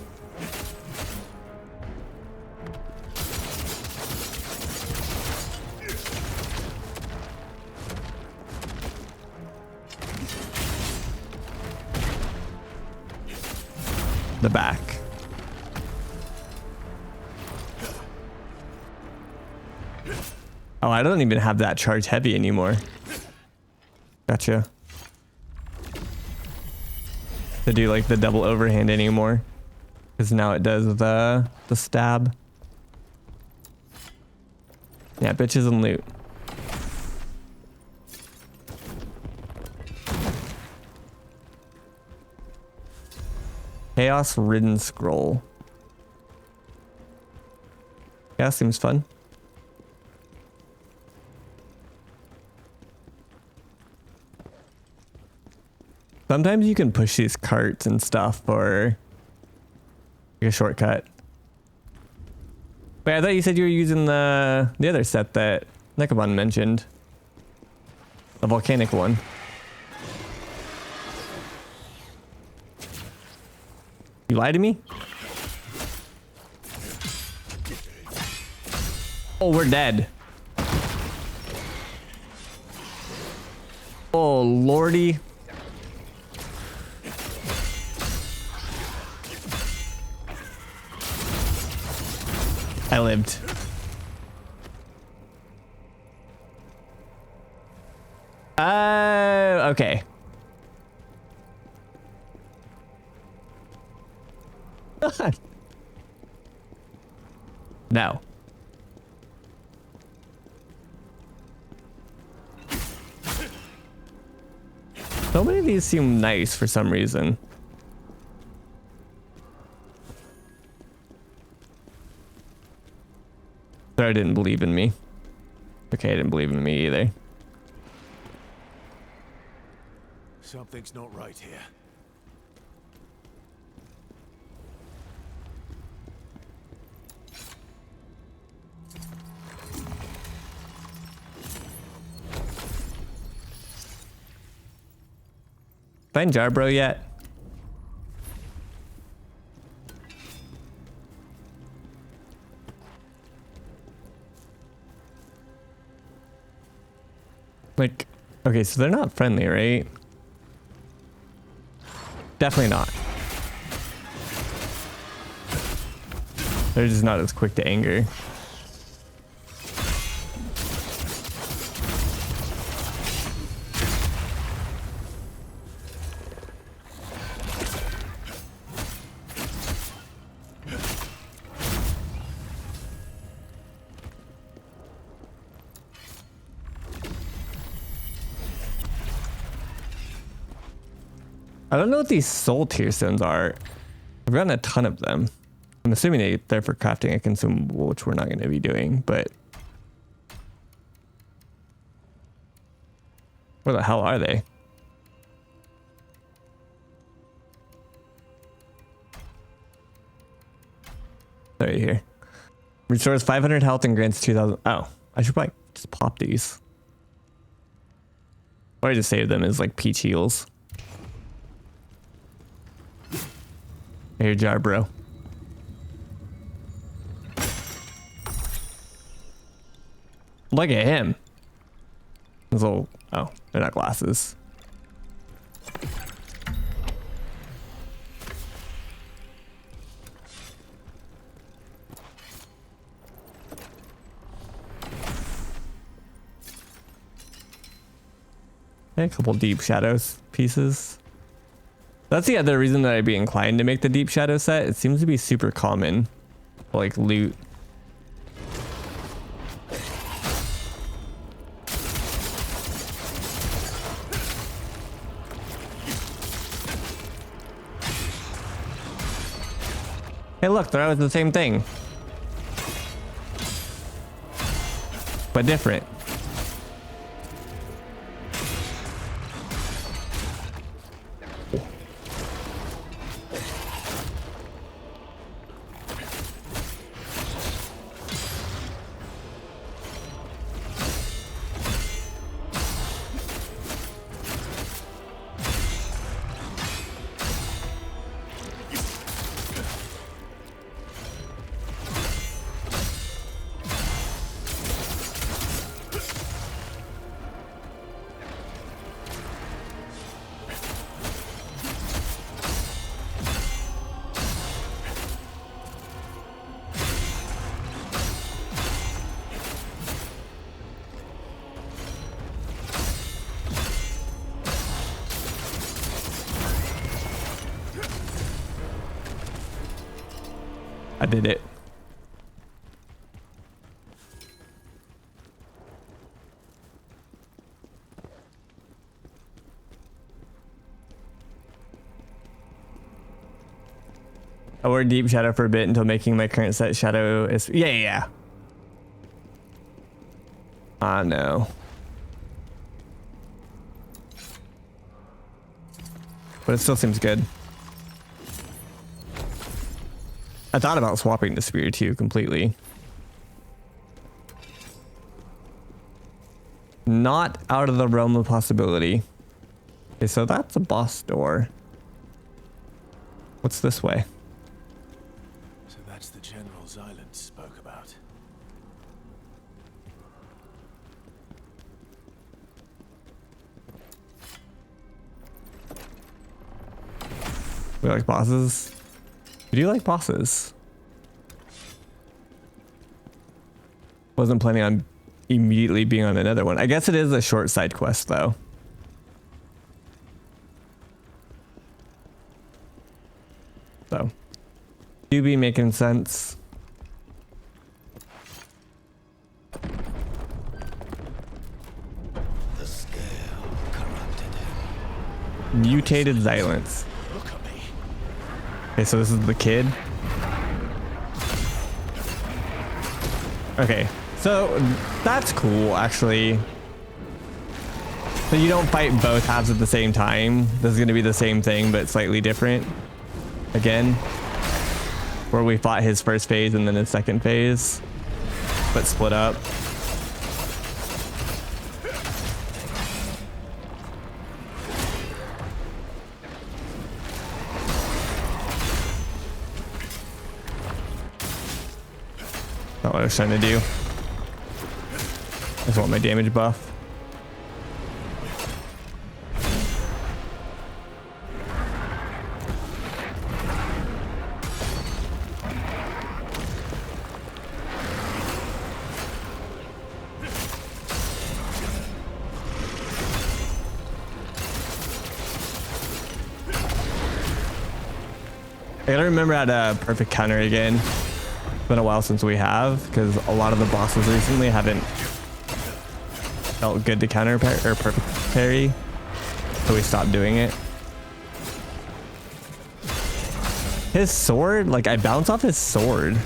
The back. Oh, I don't even have that charge heavy anymore. Gotcha. To do like the double overhand anymore. Because now it does the stab. Yeah, bitches and loot. Chaos Ridden Scroll. Yeah, seems fun. Sometimes you can push these carts and stuff for like a shortcut. Wait, I thought you said you were using the other set that Nekabon mentioned. The volcanic one. You lied to me? Oh, we're dead. Oh, lordy. I lived. Okay. No. So many of these seem nice for some reason. Sorry, I didn't believe in me. Okay, I didn't believe in me either. Something's not right here. Find Jarbro yet? Like, okay, so they're not friendly, right? Definitely not. They're just not as quick to anger. I don't know what these soul tear stones are. I've gotten a ton of them. I'm assuming they're for crafting a consumable, which we're not going to be doing, but... Where the hell are they? They're right here. Restores 500 health and grants 2,000... Oh, I should probably just pop these. Or I just save them as like peach heals. Here, jar, bro. Look at him. His little... Oh, they're not glasses. A couple deep shadows pieces. That's the other reason that I'd be inclined to make the deep shadow set. It seems to be super common, like loot. Hey, look, they're always the same thing, but different. I did it. I wore deep shadow for a bit until making my current set shadow is yeah. Ah no. But it still seems good. I thought about swapping the spear too completely. Not out of the realm of possibility. Okay, so that's a boss door. What's this way? So that's the General Xylent spoke about. We like bosses? We do like bosses. Wasn't planning on immediately being on another one. I guess it is a short side quest though. So, do be making sense. The scale corrupted him. Mutated Xylence. Look at me. Okay, so this is the kid. Okay, so that's cool actually. So you don't fight both halves at the same time. This is gonna be the same thing, but slightly different. Again, where we fought his first phase and then his second phase, but split up. Not what I was trying to do. I just want my damage buff. I gotta remember how to perfect counter again. It's been a while since we have, because a lot of the bosses recently haven't felt good to counter or perfect parry, so we stopped doing it. His sword, like I bounce off his sword.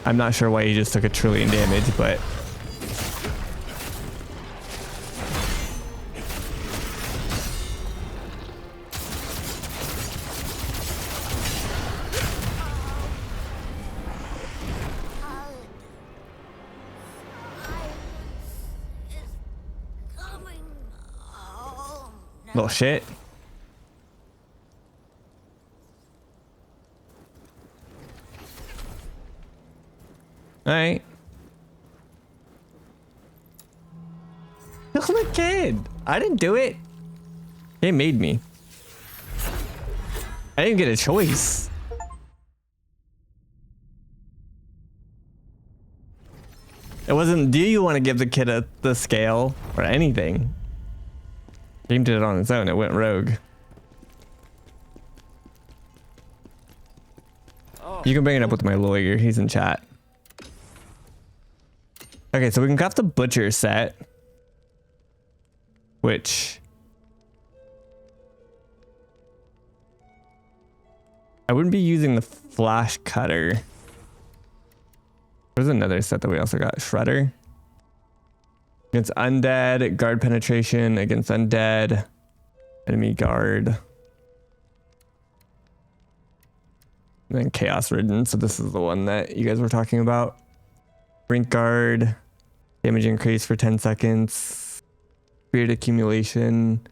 I'm not sure why he just took a trillion damage, but Coming home now. little shit. All right. Look at the kid. I didn't do it. They made me. I didn't get a choice. It wasn't, do you want to give the kid the scale or anything? Game did it on its own. It went rogue. You can bring it up with my lawyer. He's in chat. Okay, so we can craft the butcher set, which I wouldn't be using the flash cutter. There's another set that we also got, shredder. Against undead, guard penetration against undead, enemy guard. And then chaos ridden, so this is the one that you guys were talking about. Brink guard. Damage increase for 10 seconds. Spirit accumulation.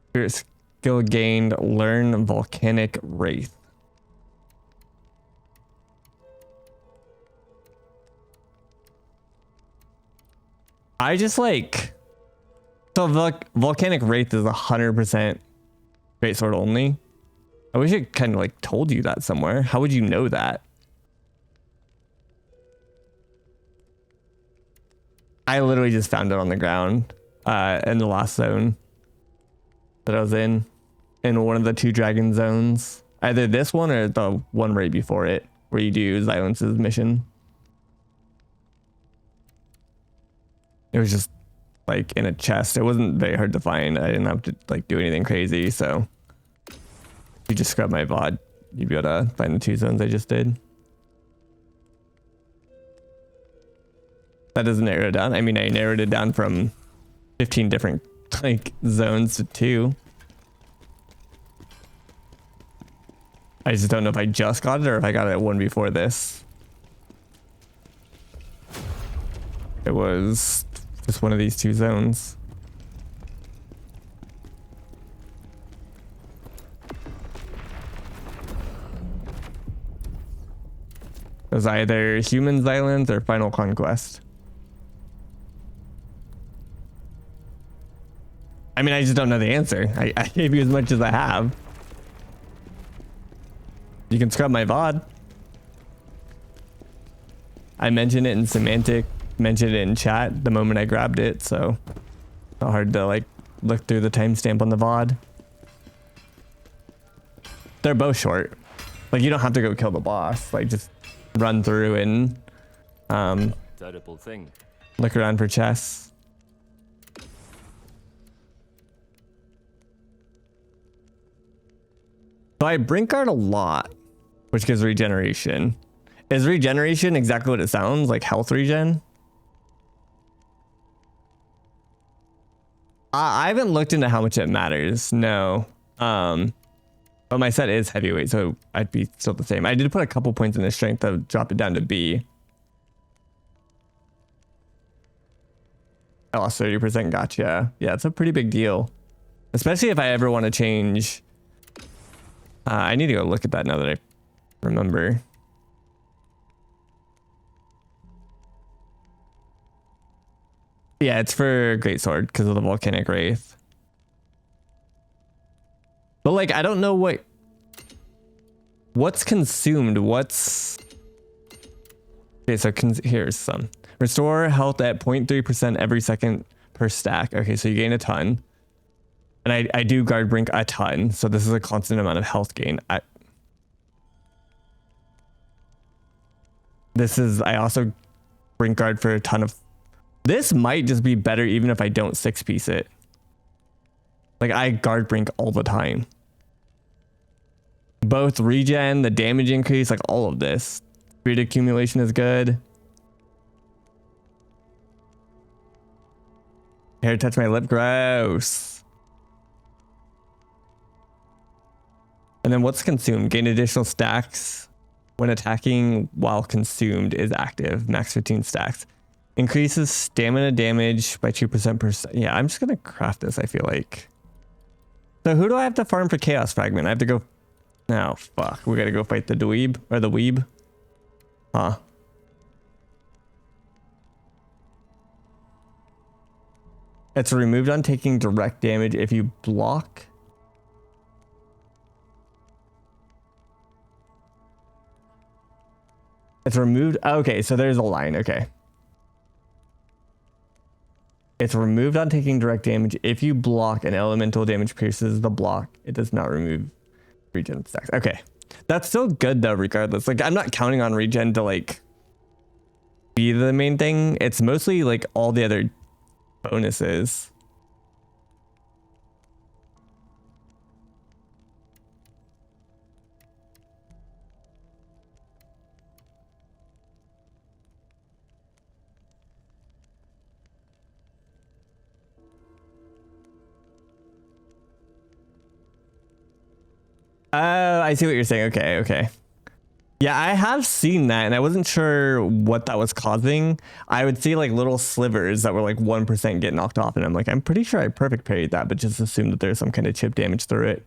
Spirit skill gained. Learn volcanic wraith. I just like... So volcanic wraith is 100% greatsword only. I wish it kind of like told you that somewhere. How would you know that? I literally just found it on the ground in the last zone that I was in one of the 2 dragon zones. Either this one or the one right before it, where you do Silence's mission. It was just like in a chest. It wasn't very hard to find. I didn't have to like do anything crazy, so if you just scrub my VOD, you'd be able to find the 2 zones I just did. That doesn't narrow it down. I mean, I narrowed it down from 15 different like zones to 2. I just don't know if I just got it or if I got it one before this. It was just one of these 2 zones. It was either Human Islands or Final Conquest. I mean, I just don't know the answer. I gave you as much as I have. You can scrub my VOD. I mentioned it in semantic, mentioned it in chat the moment I grabbed it, so not hard to like look through the timestamp on the VOD. They're both short. Like you don't have to go kill the boss. Like just run through and Terrible thing. look around for chests. So I brink guard a lot, which gives regeneration. Is regeneration exactly what it sounds like? Health regen? I haven't looked into how much it matters. No. But my set is heavyweight, so I'd be still the same. I did put a couple points in the strength to drop it down to B. I lost 30%. Gotcha. Yeah, it's a pretty big deal. Especially if I ever want to change. I need to go look at that now that I remember. Yeah, it's for Greatsword because of the Volcanic Wraith. But like, I don't know what's consumed. What's okay? So here's some. Restore health at 0.3% every second per stack. Okay, so you gain a ton. And I do guard brink a ton, so this is a constant amount of health gain. I also brink guard for a ton of. This might just be better even if I don't 6-piece it. Like I guard brink all the time. Both regen, the damage increase, like all of this. Speed accumulation is good. Hair touch my lip, gross. And then what's consumed? Gain additional stacks when attacking while consumed is active. Max 15 stacks. Increases stamina damage by 2% per second. Yeah, I'm just going to craft this, I feel like. So who do I have to farm for Chaos Fragment? I have to go... No, fuck. We got to go fight the dweeb or the weeb. Huh. It's removed on taking direct damage if you block... It's removed. Okay, so there's a line. Okay. It's removed on taking direct damage. If you block and elemental damage pierces the block, it does not remove regen stacks. Okay. That's still good though, regardless. Like, I'm not counting on regen to like be the main thing. It's mostly like all the other bonuses. Oh, I see what you're saying. Okay, okay. Yeah, I have seen that, and I wasn't sure what that was causing. I would see like little slivers that were like 1% get knocked off, and I'm like, I'm pretty sure I perfect parried that, but just assume that there's some kind of chip damage through it.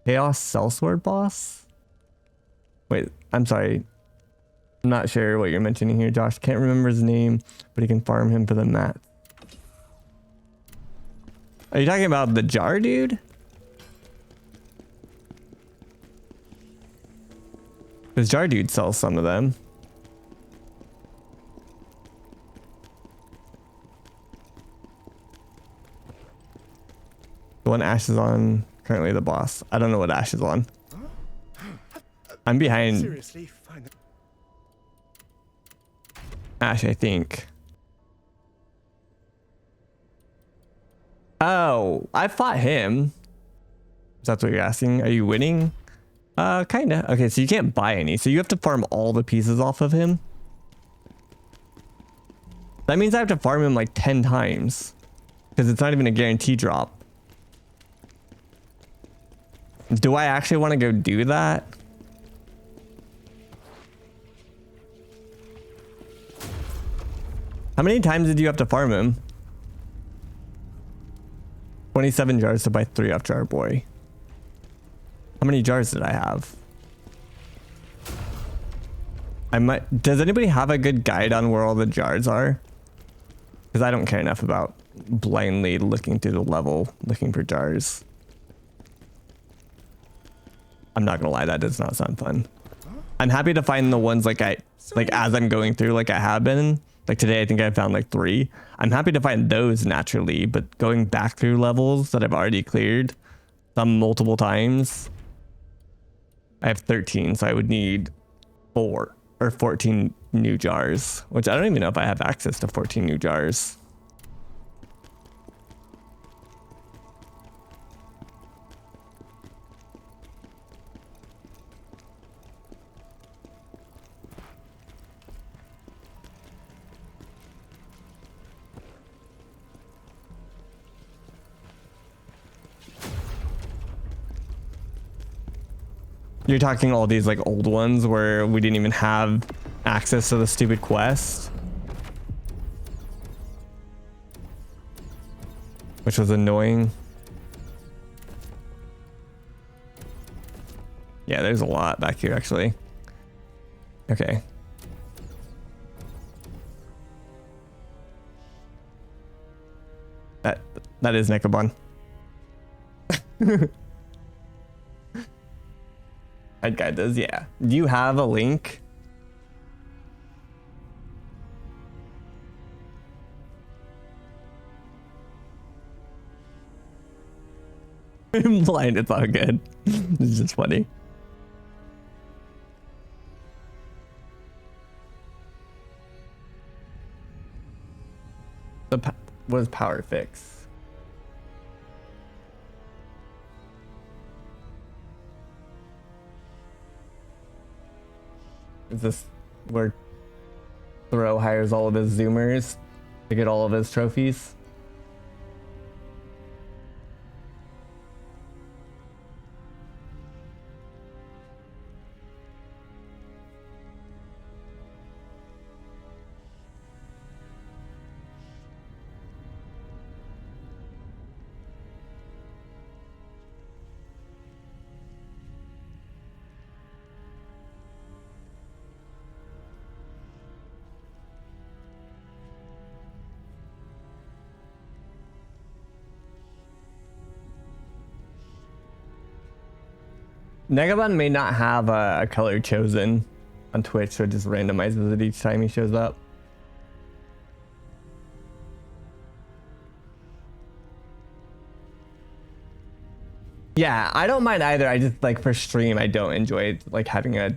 Chaos Sellsword boss? Wait, I'm sorry. I'm not sure what you're mentioning here, Josh. Can't remember his name, but he can farm him for the mat. Are you talking about the jar dude? Because Jar Dude sells some of them. The one Ash is on, currently the boss. I don't know what Ash is on. I'm behind Seriously, find it. Ash, I think. Oh, I fought him. If that's what you're asking. Are you winning? Kinda. Okay, so you can't buy any. So you have to farm all the pieces off of him. That means I have to farm him like 10 times. Because it's not even a guarantee drop. Do I actually want to go do that? How many times did you have to farm him? 27 jars to buy 3 off Jar Boy. How many jars did I have? I might. Does anybody have a good guide on where all the jars are? Because I don't care enough about blindly looking through the level, looking for jars. I'm not gonna lie, that does not sound fun. I'm happy to find the ones like as I'm going through, like I have been. Like today, I think I found like 3. I'm happy to find those naturally, but going back through levels that I've already cleared, some multiple times. I have 13, so I would need 4 or 14 new jars, which I don't even know if I have access to 14 new jars. You're talking all these like old ones where we didn't even have access to the stupid quest, which was annoying. Yeah, there's a lot back here actually. Okay. That is Nekabon. I'd guide those, yeah. Do you have a link? I'm blind, it's all good. It's just funny. What is power fix? Is this where Thoreau hires all of his zoomers to get all of his trophies? Negabon may not have a color chosen on Twitch, so it just randomizes it each time he shows up. Yeah, I don't mind either. I just like for stream, I don't enjoy like having a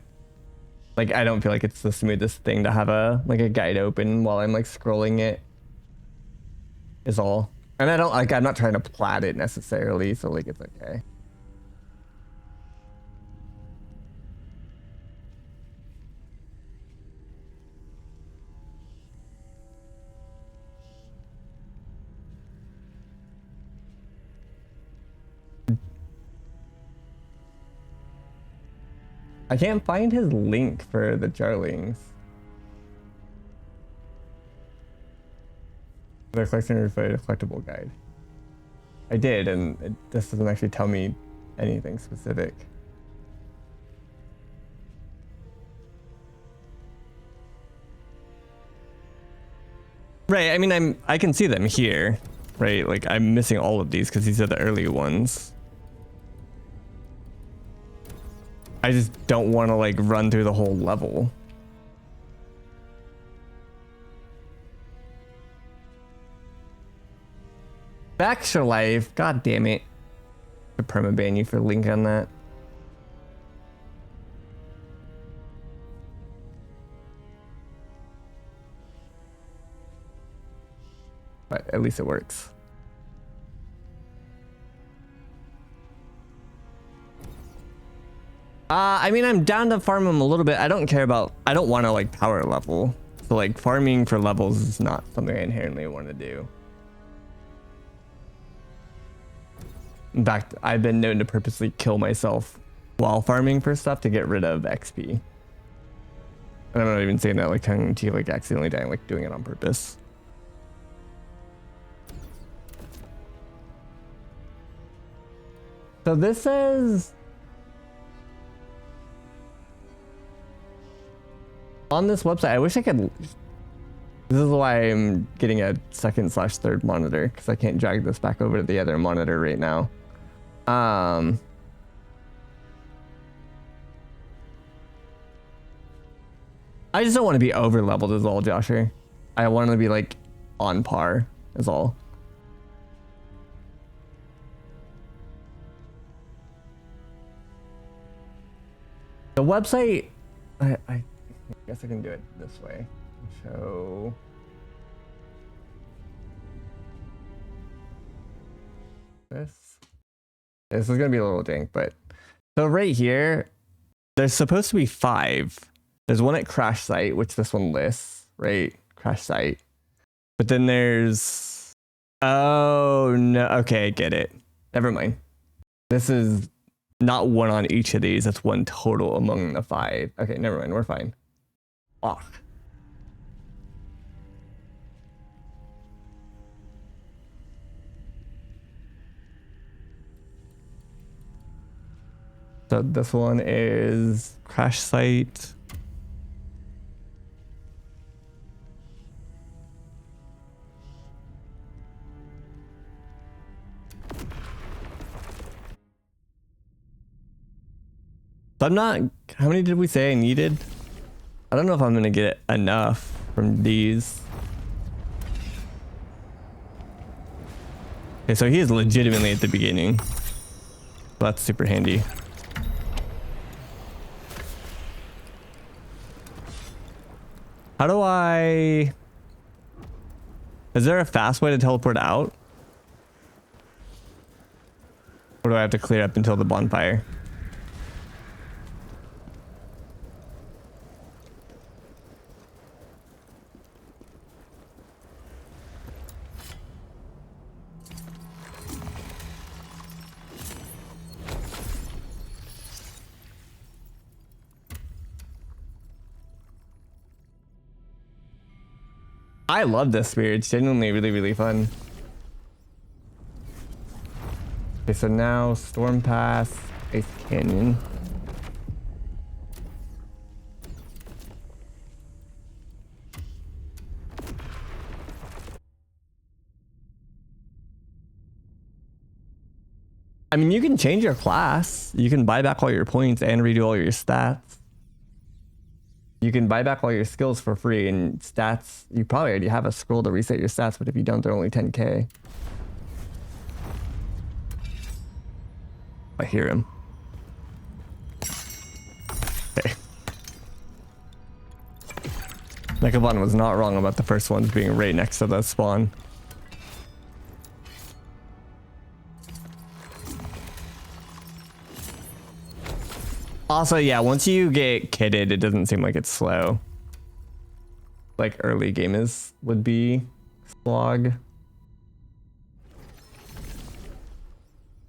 like I don't feel like it's the smoothest thing to have a like a guide open while I'm like scrolling it. Is all. And I don't like I'm not trying to plat it necessarily, so like it's okay. I can't find his link for the Jarlings. The collection referred to collectible guide. I did, and this doesn't actually tell me anything specific. Right, I mean, I can see them here, right? Like I'm missing all of these because these are the early ones. I just don't want to like run through the whole level. Extra life, god damn it. I permaban you for link on that. But at least it works. I mean, I'm down to farm them a little bit. I don't care about, I don't want to like power level. So like farming for levels is not something I inherently want to do. In fact, I've been known to purposely kill myself while farming for stuff to get rid of XP. And I'm not even saying that like tongue in cheek, like accidentally dying, like doing it on purpose. So this says on this website, I wish I could. This is why I'm getting a second/third monitor, because I can't drag this back over to the other monitor right now. I just don't want to be over leveled is all, Josher. I want to be like on par is all. The website, I guess I can do it this way. So this is gonna be a little jank, but so right here, there's supposed to be 5. There's one at crash site, which this one lists, right? Crash site. But then there's, oh no, okay, get it. Never mind. This is not one on each of these. That's one total among the 5. Okay, never mind. We're fine. Oh. So this one is crash site. So I'm not, how many did we say I needed? I don't know if I'm gonna get enough from these. Okay, so he is legitimately at the beginning. That's super handy. How do I... Is there a fast way to teleport out? Or do I have to clear up until the bonfire? I love this spear. It's genuinely really, really fun. Okay, so now Storm Pass, Ice Canyon. I mean, you can change your class. You can buy back all your points and redo all your stats. You can buy back all your skills for free, and stats, you probably already have a scroll to reset your stats, but if you don't, they're only 10k. I hear him. Okay. Nekabon was not wrong about the first ones being right next to the spawn. Also, yeah, once you get kitted, it doesn't seem like it's slow. Like early gamers would be slog.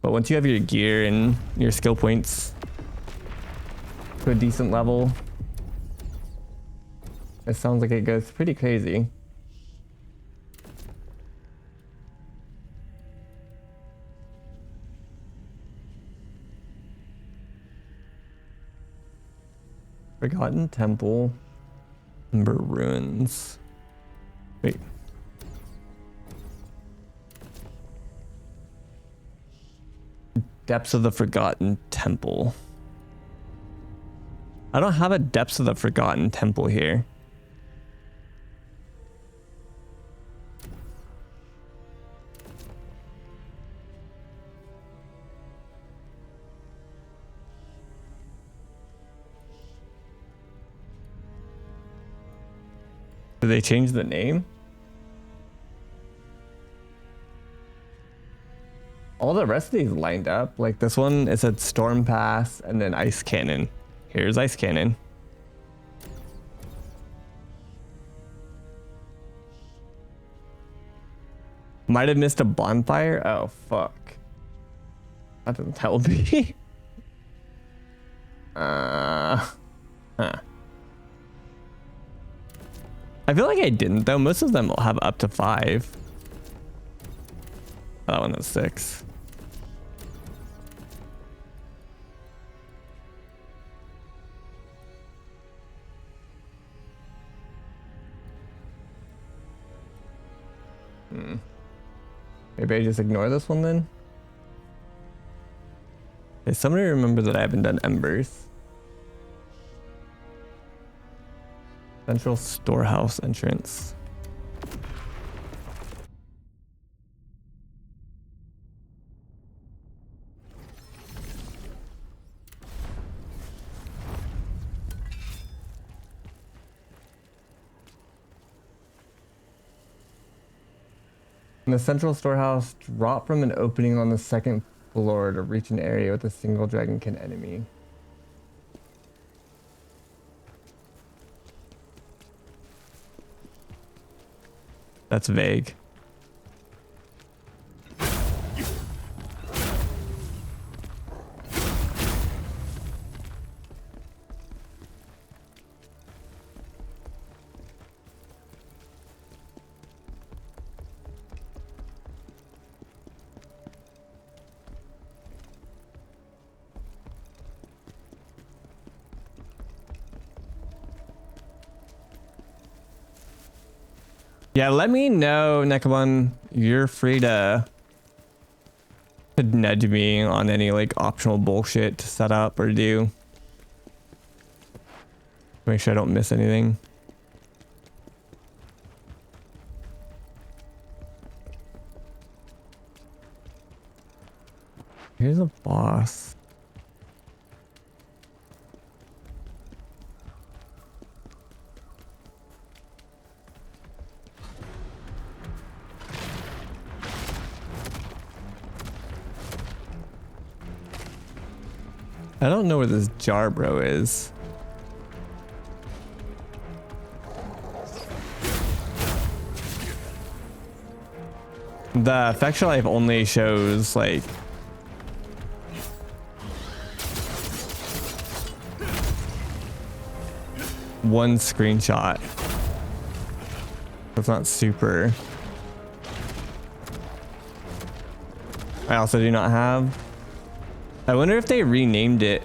But once you have your gear and your skill points to a decent level, it sounds like it goes pretty crazy. Forgotten Temple, Ember Ruins. Wait. Depths of the Forgotten Temple. I don't have a Depths of the Forgotten Temple here. Did they change the name? All the rest of these lined up. Like this one, it said Storm Pass and then Ice Cannon. Here's Ice Cannon. Might have missed a bonfire. Oh, fuck. That doesn't help me. Huh. I feel like I didn't though. Most of them will have up to 5. That one has 6. Maybe I just ignore this one then? Okay, somebody remember that I haven't done Embers. Central Storehouse entrance. In the central storehouse, drop from an opening on the 2nd floor to reach an area with a single dragonkin enemy. That's vague. Yeah, let me know, Nekabun. You're free to nudge me on any like optional bullshit to set up or do. Make sure I don't miss anything. Here's a boss. I don't know where this Jarbro is. The Affection Life only shows like one screenshot. That's not super. I also do not have. I wonder if they renamed it.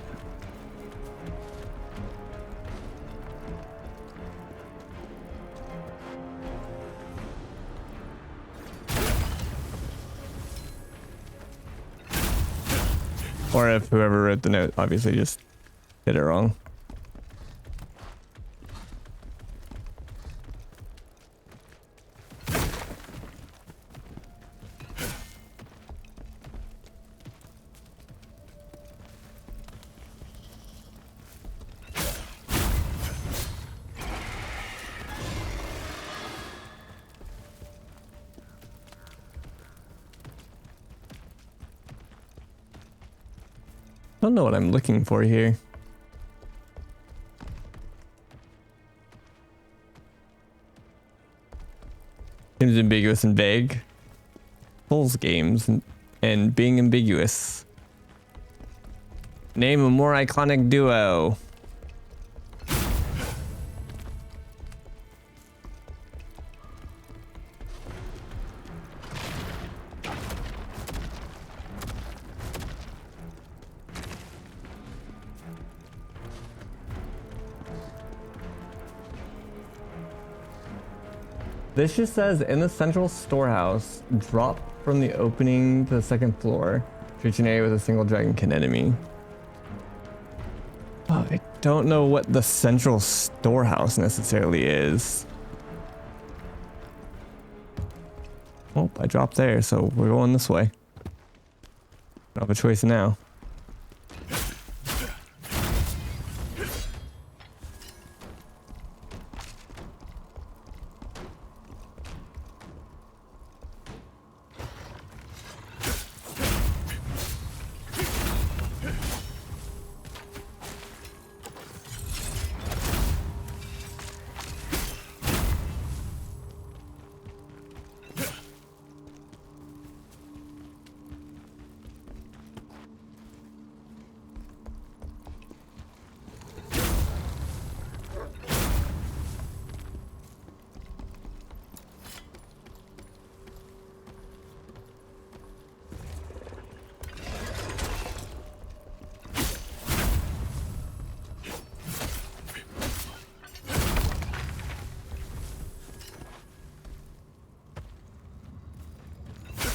Or if whoever wrote the note obviously just did it wrong. I don't know what I'm looking for here. Seems ambiguous and vague. Souls games and being ambiguous. Name a more iconic duo. This just says, in the central storehouse, drop from the opening to the 2nd floor to reach an area with a single dragonkin enemy. Oh, I don't know what the central storehouse necessarily is. Oh, I dropped there, so we're going this way. Don't have a choice now.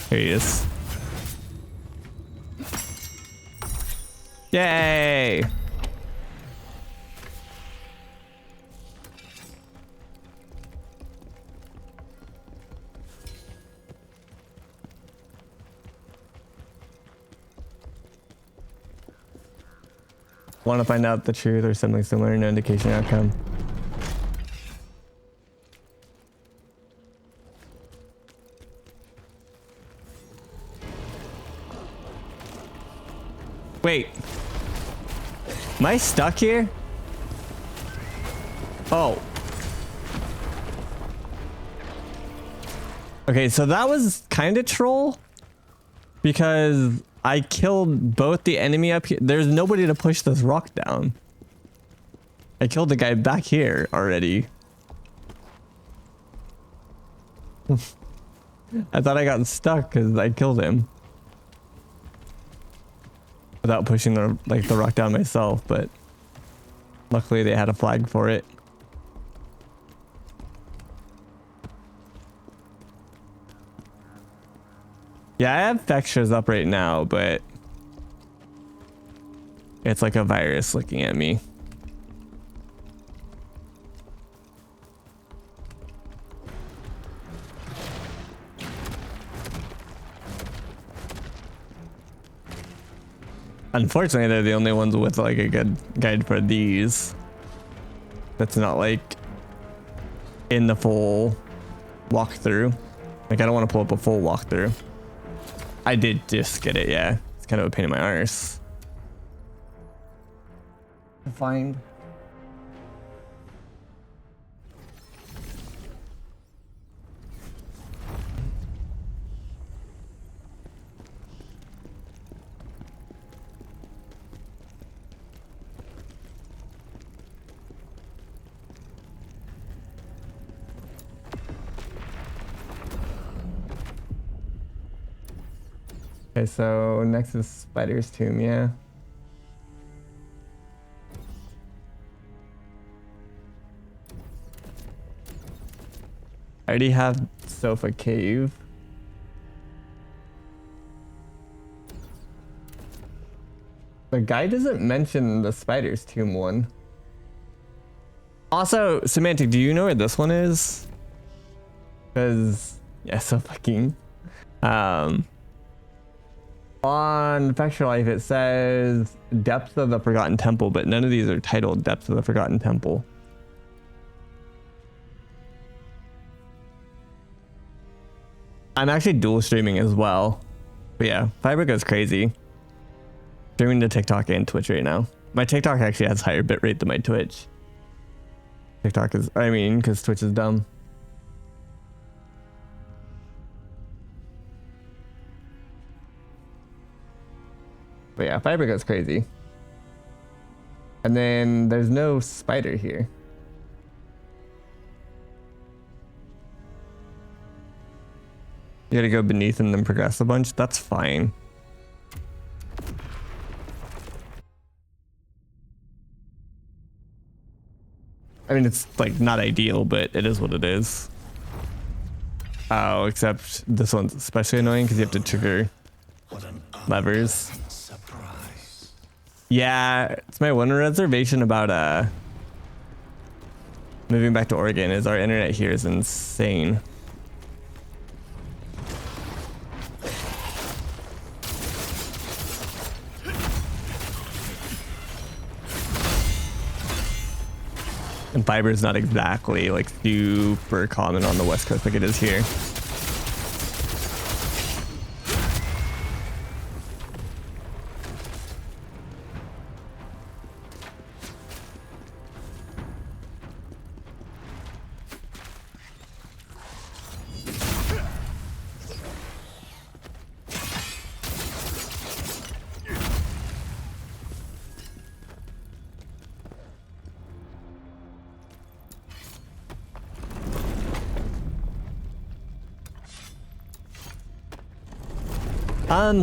Here he is. Yay! Want to find out the truth or something similar, no indication outcome. Wait. Am I stuck here? Oh. Okay, so that was kind of troll. Because I killed both the enemy up here. There's nobody to push this rock down. I killed the guy back here already. I thought I got stuck because I killed him. Without pushing the rock down myself, but luckily they had a flag for it. Yeah, I have textures up right now, but it's like a virus looking at me. Unfortunately, they're the only ones with like a good guide for these. That's not like in the full walkthrough. Like I don't want to pull up a full walkthrough. I did just get it, yeah. It's kind of a pain in my arse to find. Okay, so next is Spider's Tomb, yeah. I already have Sofa Cave. The guy doesn't mention the Spider's Tomb one. Also, Semantic, do you know where this one is? Because, yeah, so fucking... On Factor Life, it says Depths of the Forgotten Temple, but none of these are titled Depths of the Forgotten Temple. I'm actually dual streaming as well. But yeah, Fiber goes crazy. Streaming to TikTok and Twitch right now. My TikTok actually has higher bitrate than my Twitch. TikTok is, I mean, because Twitch is dumb. But yeah, Fiber goes crazy. And then there's no spider here. You gotta go beneath and then progress a bunch. That's fine. I mean, it's like not ideal, but it is what it is. Oh, except this one's especially annoying because you have to trigger levers. Surprise. Yeah, it's my one reservation about moving back to Oregon is our internet here is insane. And fiber is not exactly like super common on the West Coast like it is here.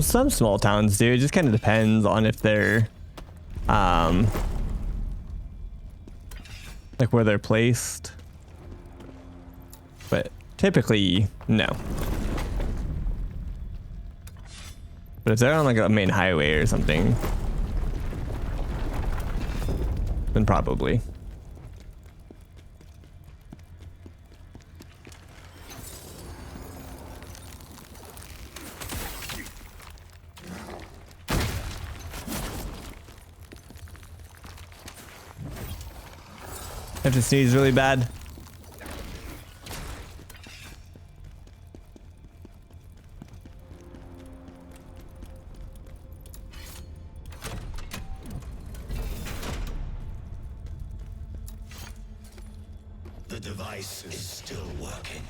Some small towns do. It just kind of depends on if they're, like where they're placed. But typically, no. But if they're on like a main highway or something, then probably. I have to sneeze really bad. The device is still working.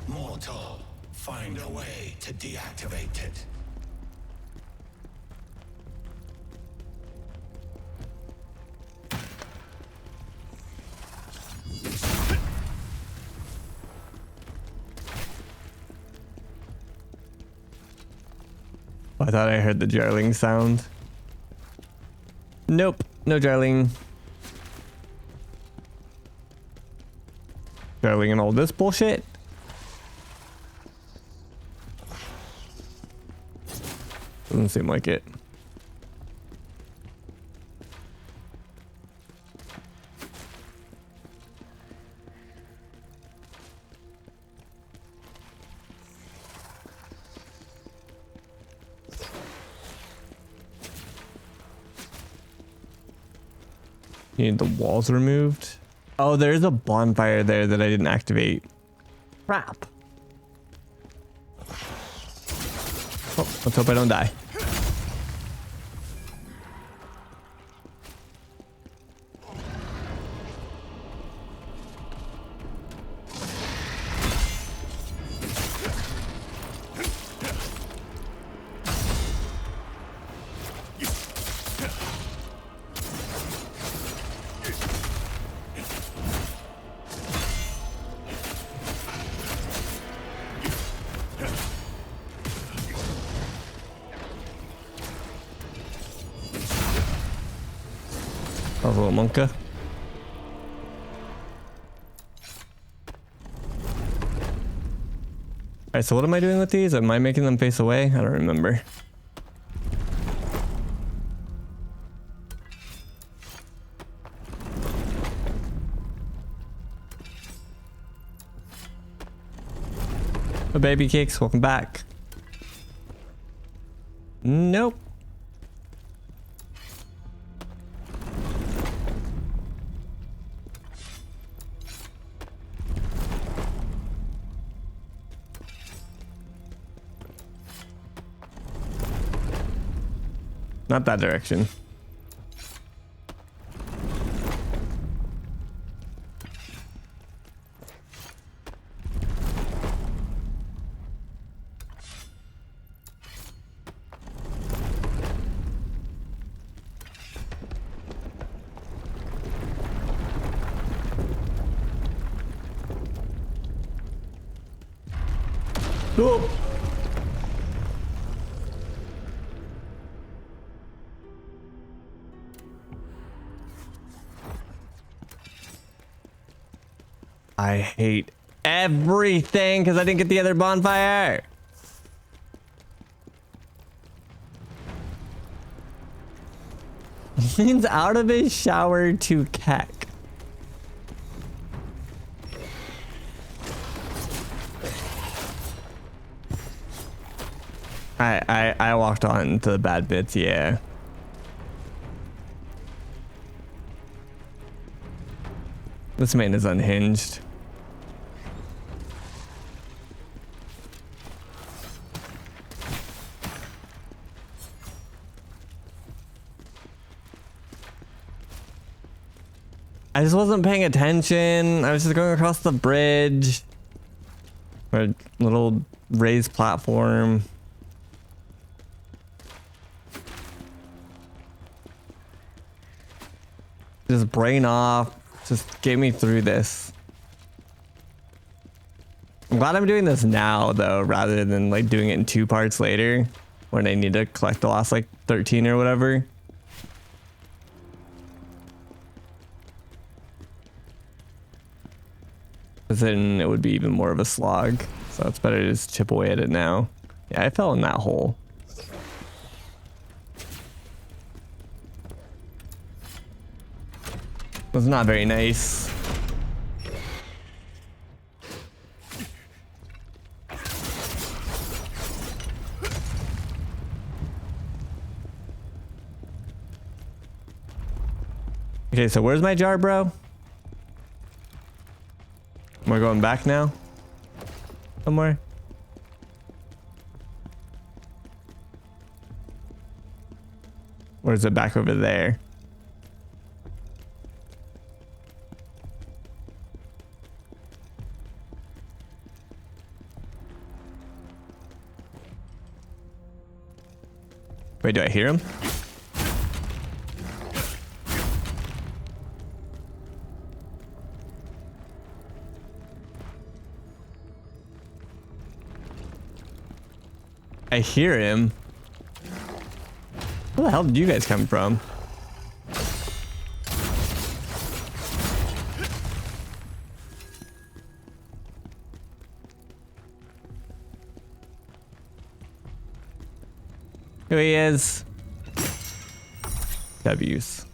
Mortal, find a way to deactivate it. I thought I heard the jarling sound. Nope, no jarling. Jarling and all this bullshit. Doesn't seem like it. You need the walls removed. Oh, there's a bonfire there that I didn't activate. Crap. Oh, let's hope I don't die. A little monka. Alright, so what am I doing with these? Am I making them face away? I don't remember. Oh, baby cakes, welcome back. Nope. Not that direction. Oh. I hate everything because I didn't get the other bonfire. Leans out of his shower to Keck. I walked on to the bad bits, yeah. This man is unhinged. I just wasn't paying attention. I was just going across the bridge. A little raised platform. Just brain off. Just get me through this. I'm glad I'm doing this now though, rather than like doing it in 2 parts later when I need to collect the last like 13 or whatever. Because then it would be even more of a slog. So it's better to just chip away at it now. Yeah, I fell in that hole. It was not very nice. Okay, so where's my jar, bro? Am I going back now? Somewhere? Or is it back over there? Wait, do I hear him? I hear him. Where the hell did you guys come from? Here he is. W's.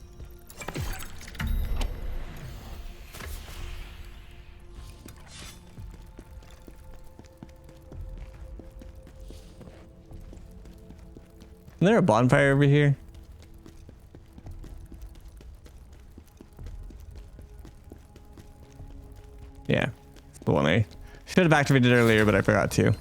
Isn't there a bonfire over here? Yeah, it's the one I should have activated earlier, but I forgot to.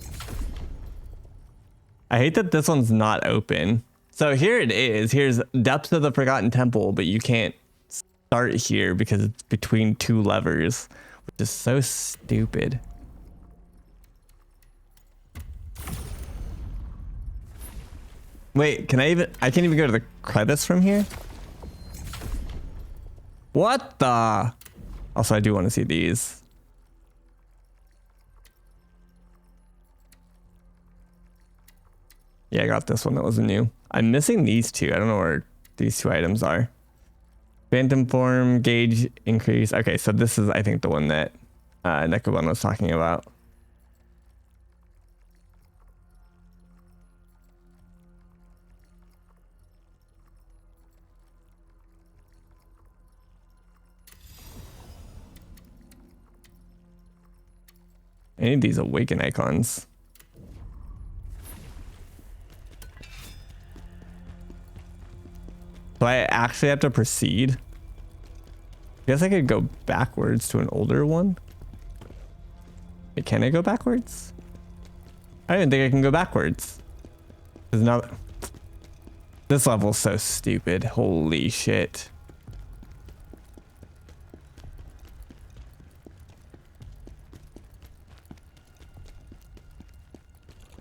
I hate that this one's not open. So here it is. Here's Depths of the Forgotten Temple, but you can't start here because it's between 2 levers, which is so stupid. Wait, I can't even go to the crevice from here? What the? Also, I do want to see these. Yeah, I got this one that was new. I'm missing these 2. I don't know where these 2 items are. Phantom form, gauge increase. Okay, so this is, I think, the one that Nekobun was talking about. I need these awaken icons. So I actually have to proceed. I guess I could go backwards to an older one. Wait, can I go backwards? I didn't think I can go backwards. There's not. This level's so stupid. Holy shit.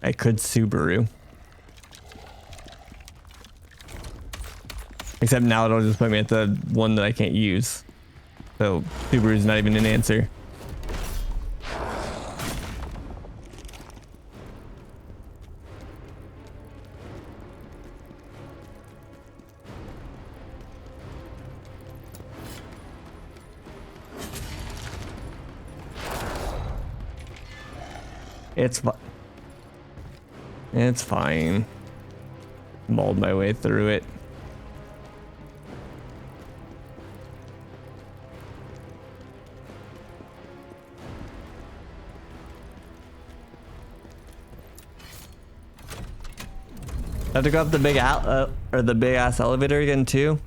I could Subaru. Except now it'll just put me at the one that I can't use. So Subaru's not even an answer. It's fine. Mauled my way through it. Have to go up the big or the big ass elevator again too.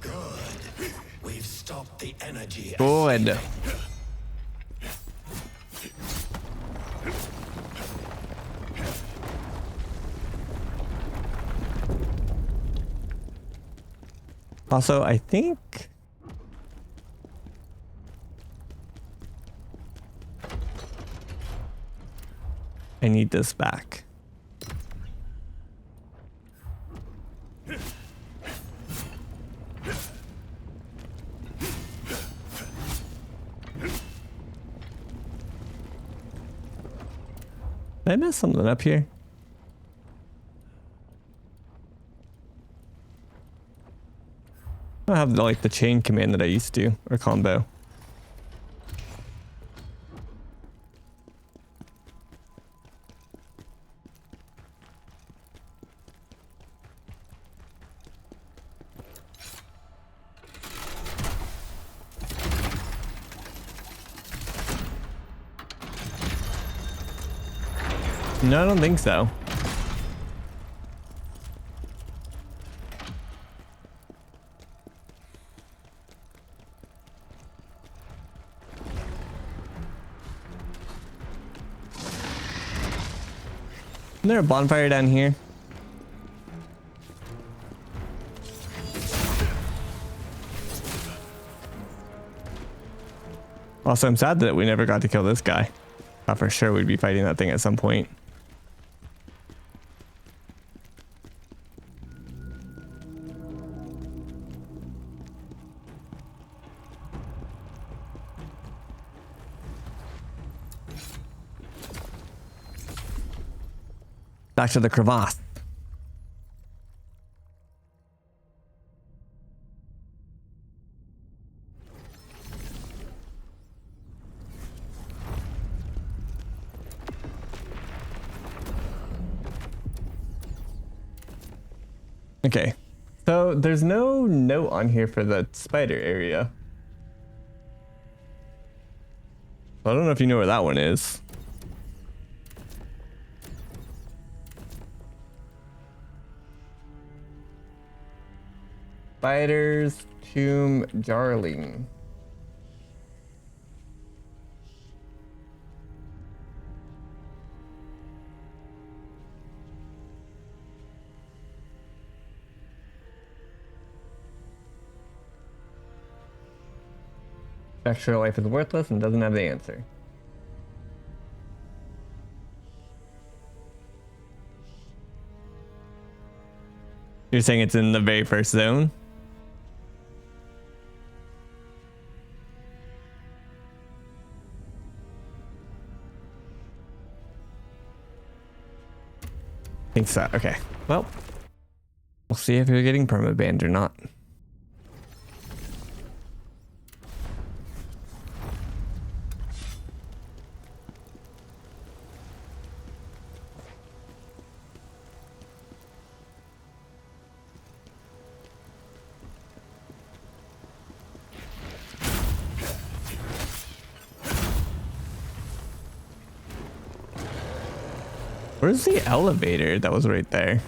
Good. We've stopped the energy. Good. Also, I think I need this back. Did I mess something up here? I don't have like the chain command that I used to, or combo. No, I don't think so. Isn't there a bonfire down here? Also, I'm sad that we never got to kill this guy. Thought for sure we'd be fighting that thing at some point. Back to the crevasse. Okay, so there's no note on here for the spider area. I don't know if you know where that one is. Spider's Tomb Jarling. Extra life is worthless and doesn't have the answer. You're saying it's in the very first zone? Think so. Okay. Well, we'll see if you're getting permabanned or not. Where's the elevator that was right there?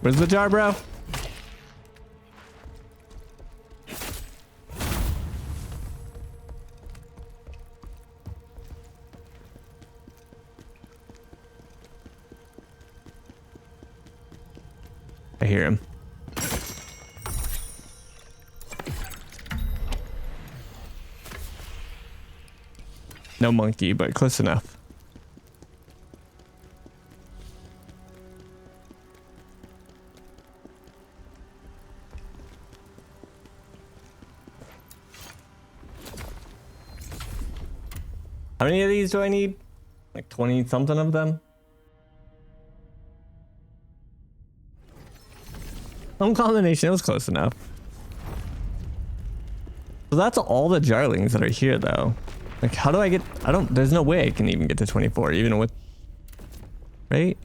Where's the jar, bro? I hear him. No monkey, but close enough. How many of these do I need? Like 20 something of them? Some combination, it was close enough. So that's all the Jarlings that are here though. Like how do I get, there's no way I can even get to 24 even with, right?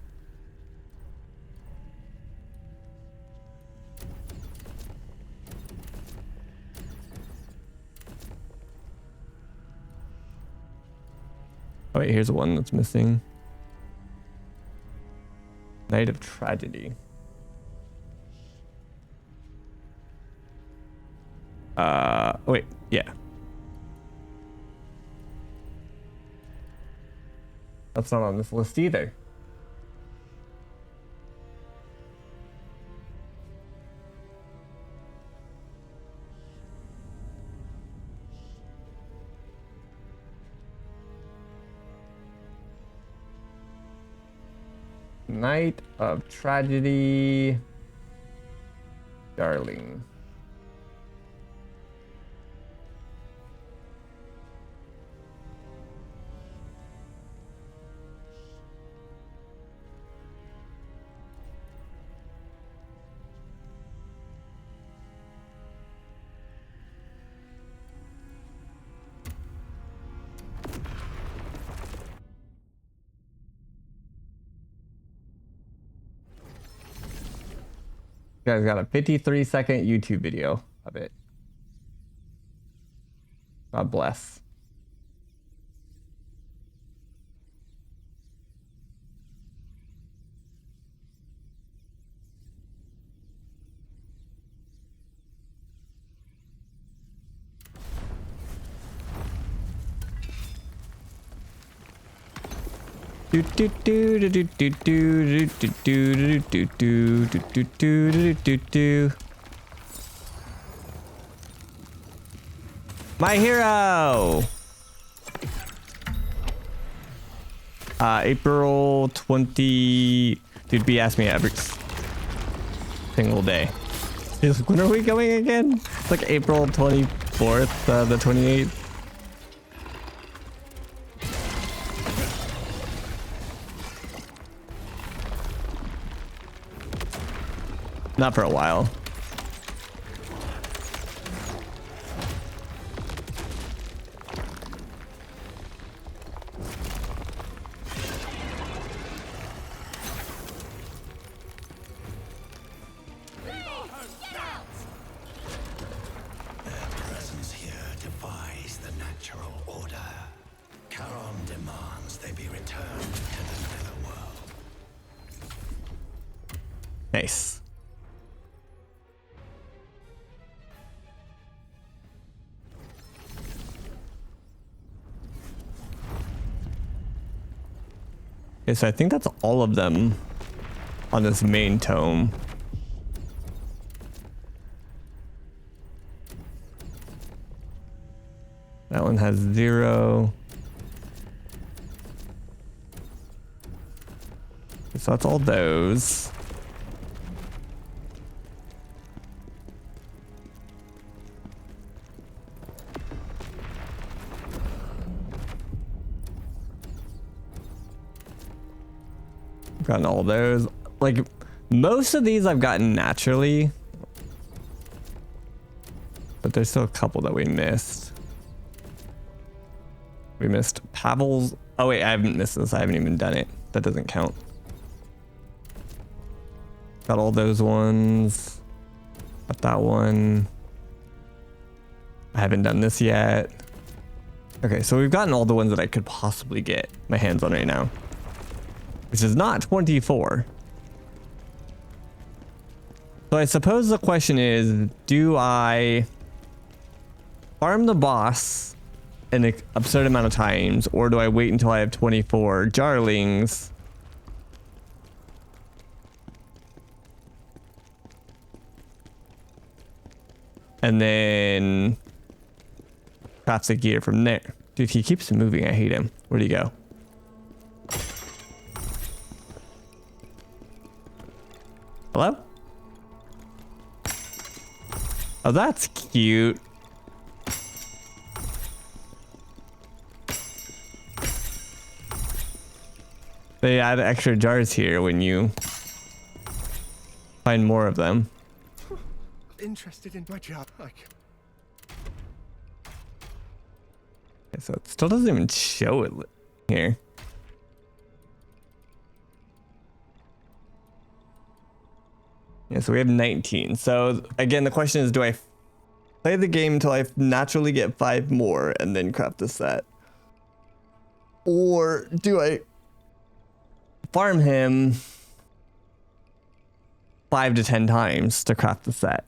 Oh wait, here's one that's missing. Night of Tragedy. Wait, yeah. That's not on this list either. Night of Tragedy. Darling. You guys got a 53-second YouTube video of it. God bless. Do do do do do do do do do do do do do do do. My hero. April 20. Dude, B asked me every single day. When are we going again? It's like April 24th, the 28th. Not for a while. Presence here defies the natural order. Khazan demands they be returned to the netherworld. Nice. Okay, so I think that's all of them on this main tome. That one has 0. Okay, so that's all those. Gotten all those. Like most of these I've gotten naturally, but there's still a couple that we missed. We missed Pavel's. Oh wait, I haven't missed this. I haven't even done it. That doesn't count. Got all those ones. Got that one. I haven't done this yet. Okay, so we've gotten all the ones that I could possibly get my hands on right now, which is not 24. So I suppose the question is, do I farm the boss an absurd amount of times, or do I wait until I have 24 Jarlings and then craft the gear from there? Dude, he keeps moving. I hate him. Where'd he go? Hello? Oh, that's cute. They add extra jars here when you find more of them. Interested in my job, like. Okay, so it still doesn't even show it here. Yeah, so we have 19. So again, the question is, do I play the game until I naturally get 5 more and then craft the set? Or do I farm him 5 to 10 times to craft the set?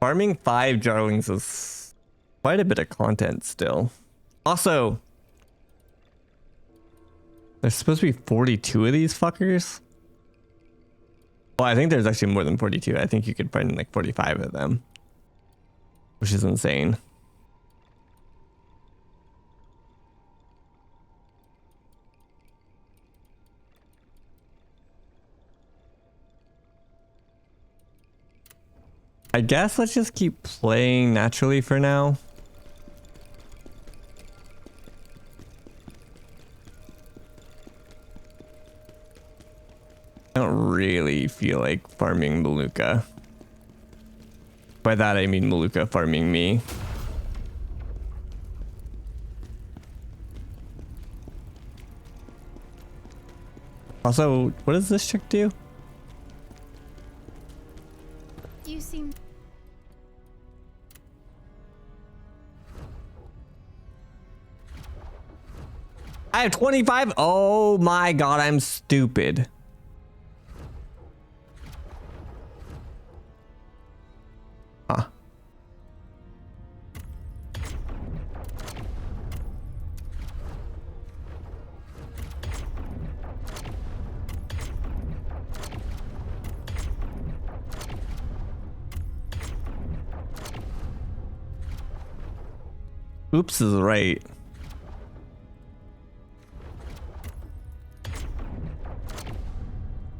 Farming 5 jarlings is quite a bit of content still. Also, there's supposed to be 42 of these fuckers. Well, I think there's actually more than 42. I think you could find like 45 of them, which is insane. I guess let's just keep playing naturally for now. I don't really feel like farming Maluka. By that I mean Maluka farming me. Also, what does this chick do? You seem... I have 25. Oh my god, I'm stupid. Huh. Oops is right.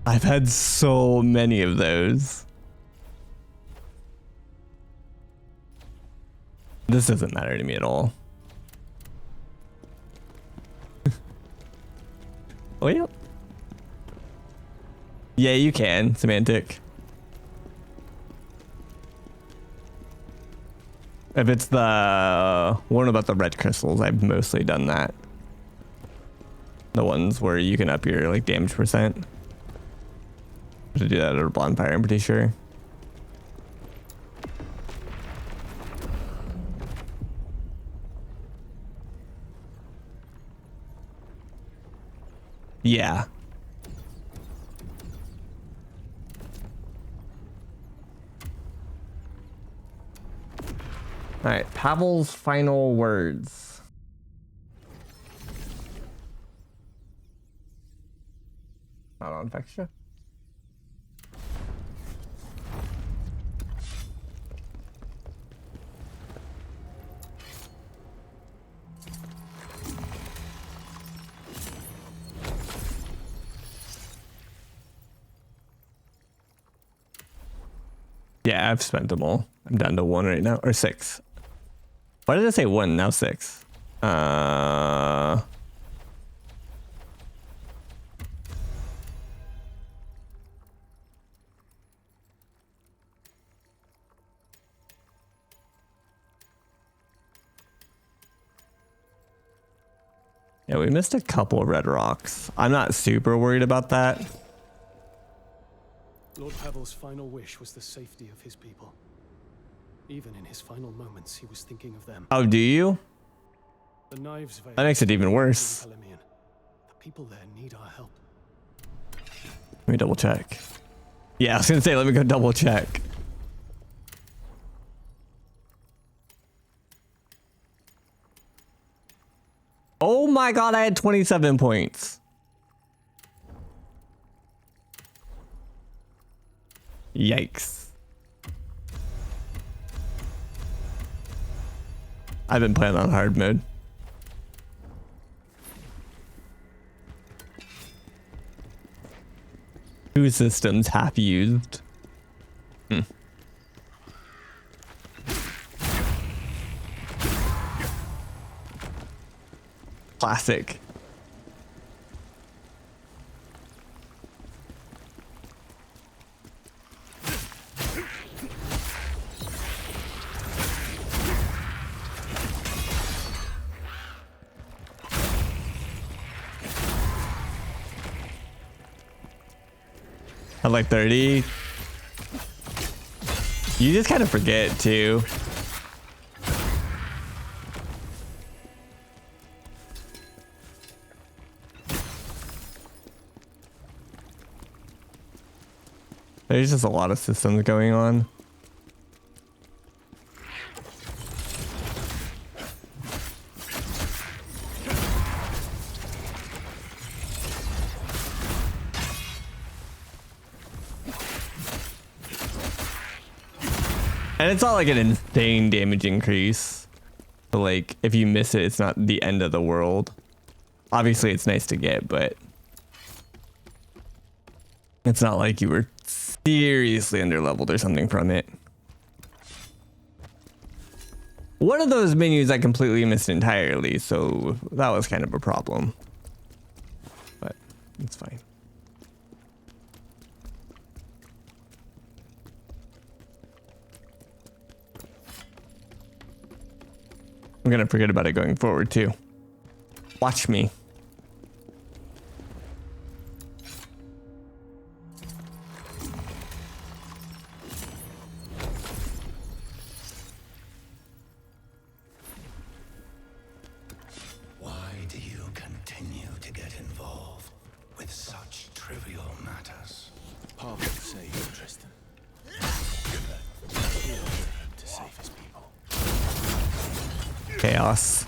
I've had so many of those. This doesn't matter to me at all. Oh yeah. Yeah, you can, Semantic. If it's the one about the red crystals, I've mostly done that. The ones where you can up your like damage percent. To do that at a bonfire, I'm pretty sure. Yeah. All right, Pavel's final words. Not on Vextra. Yeah, I've spent them all. I'm down to 1 right now, or 6. Why did I say 1? Now 6. Yeah, we missed a couple of red rocks. I'm not super worried about that. Lord Pavel's final wish was the safety of his people. Even in his final moments, he was thinking of them. Oh, do you? The knives That makes it even worse. The people there need our help. Let me double check. Yeah, I was gonna say, let me go double check. Oh my god, I had 27 points. Yikes. I've been playing on hard mode. Two systems half used. Classic. At like 30. You just kind of forget too. There's just a lot of systems going on. And it's not like an insane damage increase. So like if you miss it, it's not the end of the world. Obviously it's nice to get, but it's not like you were seriously underleveled or something from it. One of those menus I completely missed entirely, so that was kind of a problem. But it's fine. I'm gonna forget about it going forward too. Watch me. Why do you continue to get involved with such trivial matters? Paul would say you're Tristan. Here to save his people. Chaos.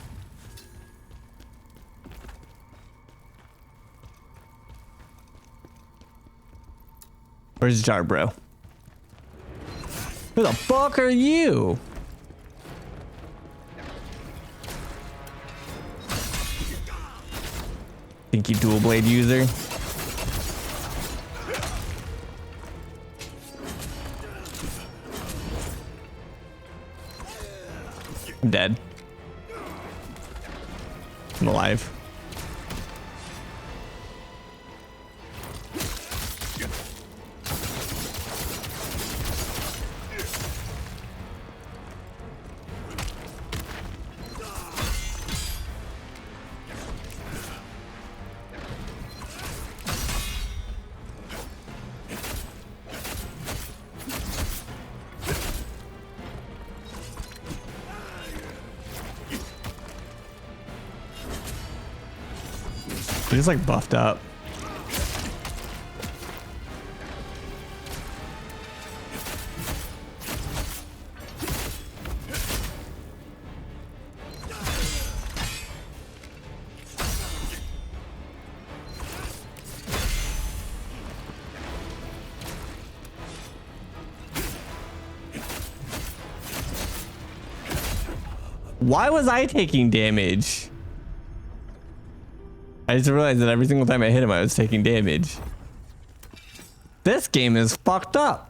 Where's Jar, bro? Who the fuck are you? Stinky dual blade user. I'm dead. I'm alive. He's like buffed up. Why was I taking damage? I just realized that every single time I hit him, I was taking damage. This game is fucked up.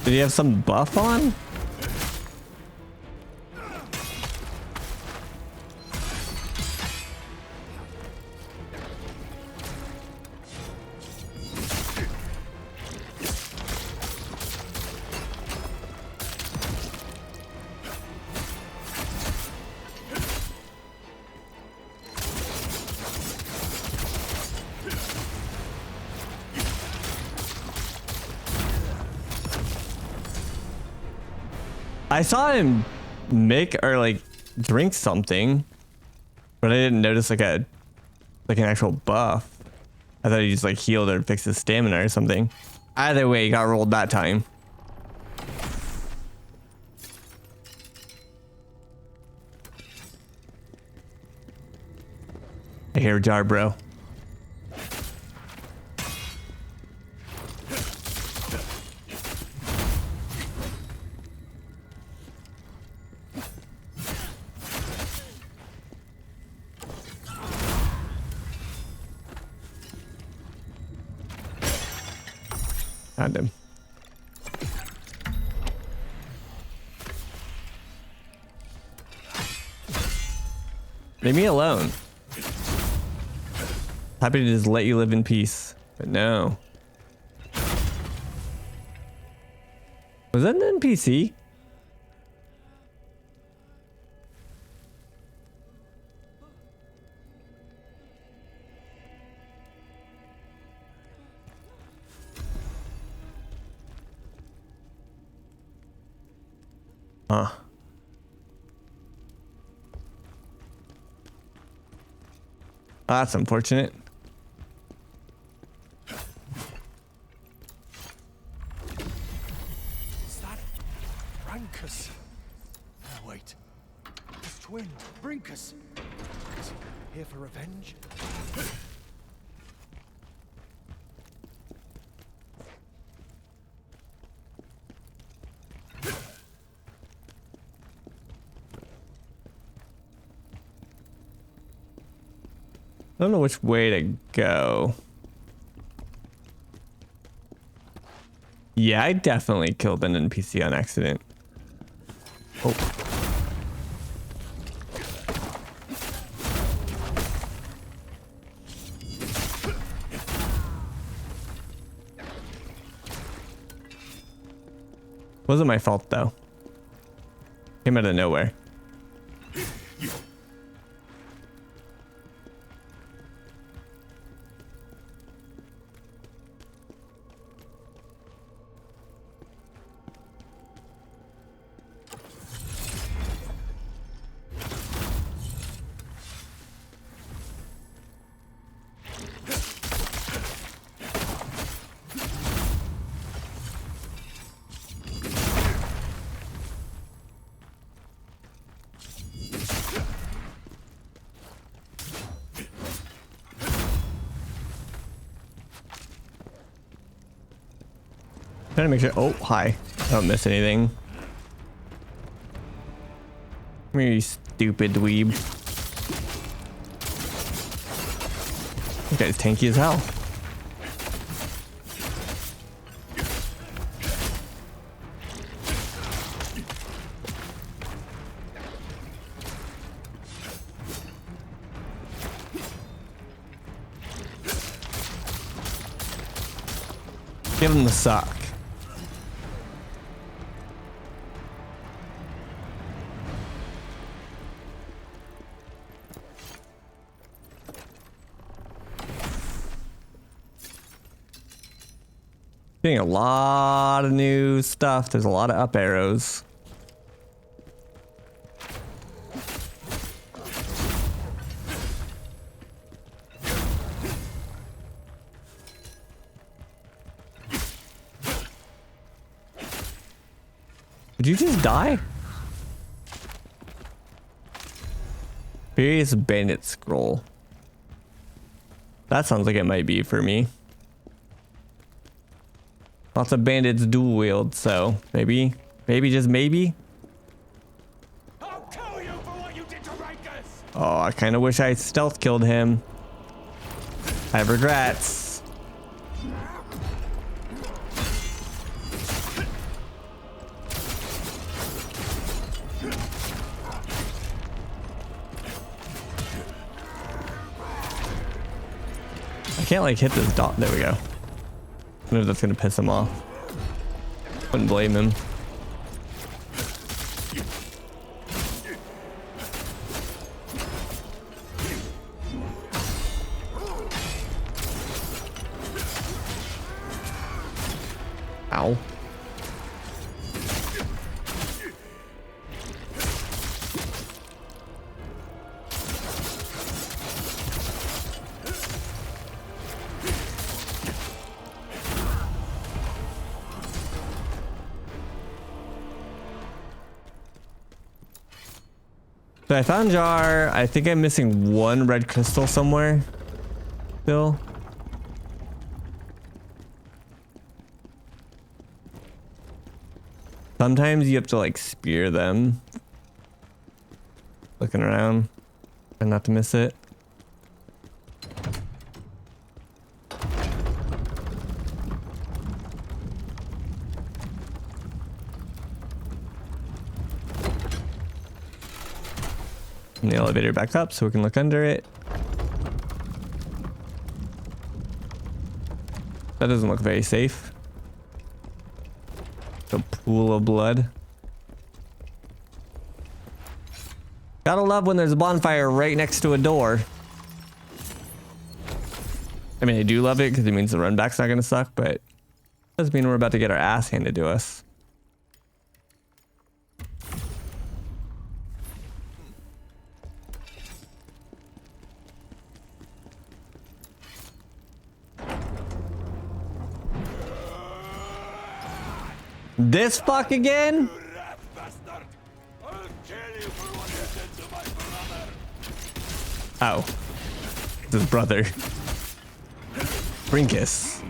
Did he have some buff on? I saw him make or like drink something, but I didn't notice like an actual buff. I thought he just like healed or fixed his stamina or something. Either way, he got rolled that time. I hear jar, bro. Found him. Leave me alone. Happy to just let you live in peace, but no. Was that an NPC? Huh. That's unfortunate. Is that Brankus? Oh, wait. His twin, Brinkus. Is he here for revenge? I don't know which way to go. Yeah, I definitely killed an NPC on accident. Oh. Wasn't my fault though. Came out of nowhere. Trying to make sure. Oh, hi. I don't miss anything. Come here, you stupid dweeb. This guy's tanky as hell. Give him the sock. Getting a lot of new stuff. There's a lot of up arrows. Did you just die? Various bandit scroll. That sounds like it might be for me. Lots of bandits dual wield, so maybe, just maybe. I'll kill you for what you did to Rankus! Oh, I kind of wish I stealth killed him. I have regrets. I can't like hit this dot. There we go. I wonder if that's gonna piss him off. Wouldn't blame him. Ow. So I found jar. I think I'm missing one red crystal somewhere still. Sometimes you have to like spear them. Looking around and not to miss it. And the elevator back up so we can look under it. That doesn't look very safe. A pool of blood. Gotta love when there's a bonfire right next to a door. I mean, I do love it because it means the run back's not gonna suck, but doesn't mean we're about to get our ass handed to us. This fuck again? Oh. It's his brother. Brinkus.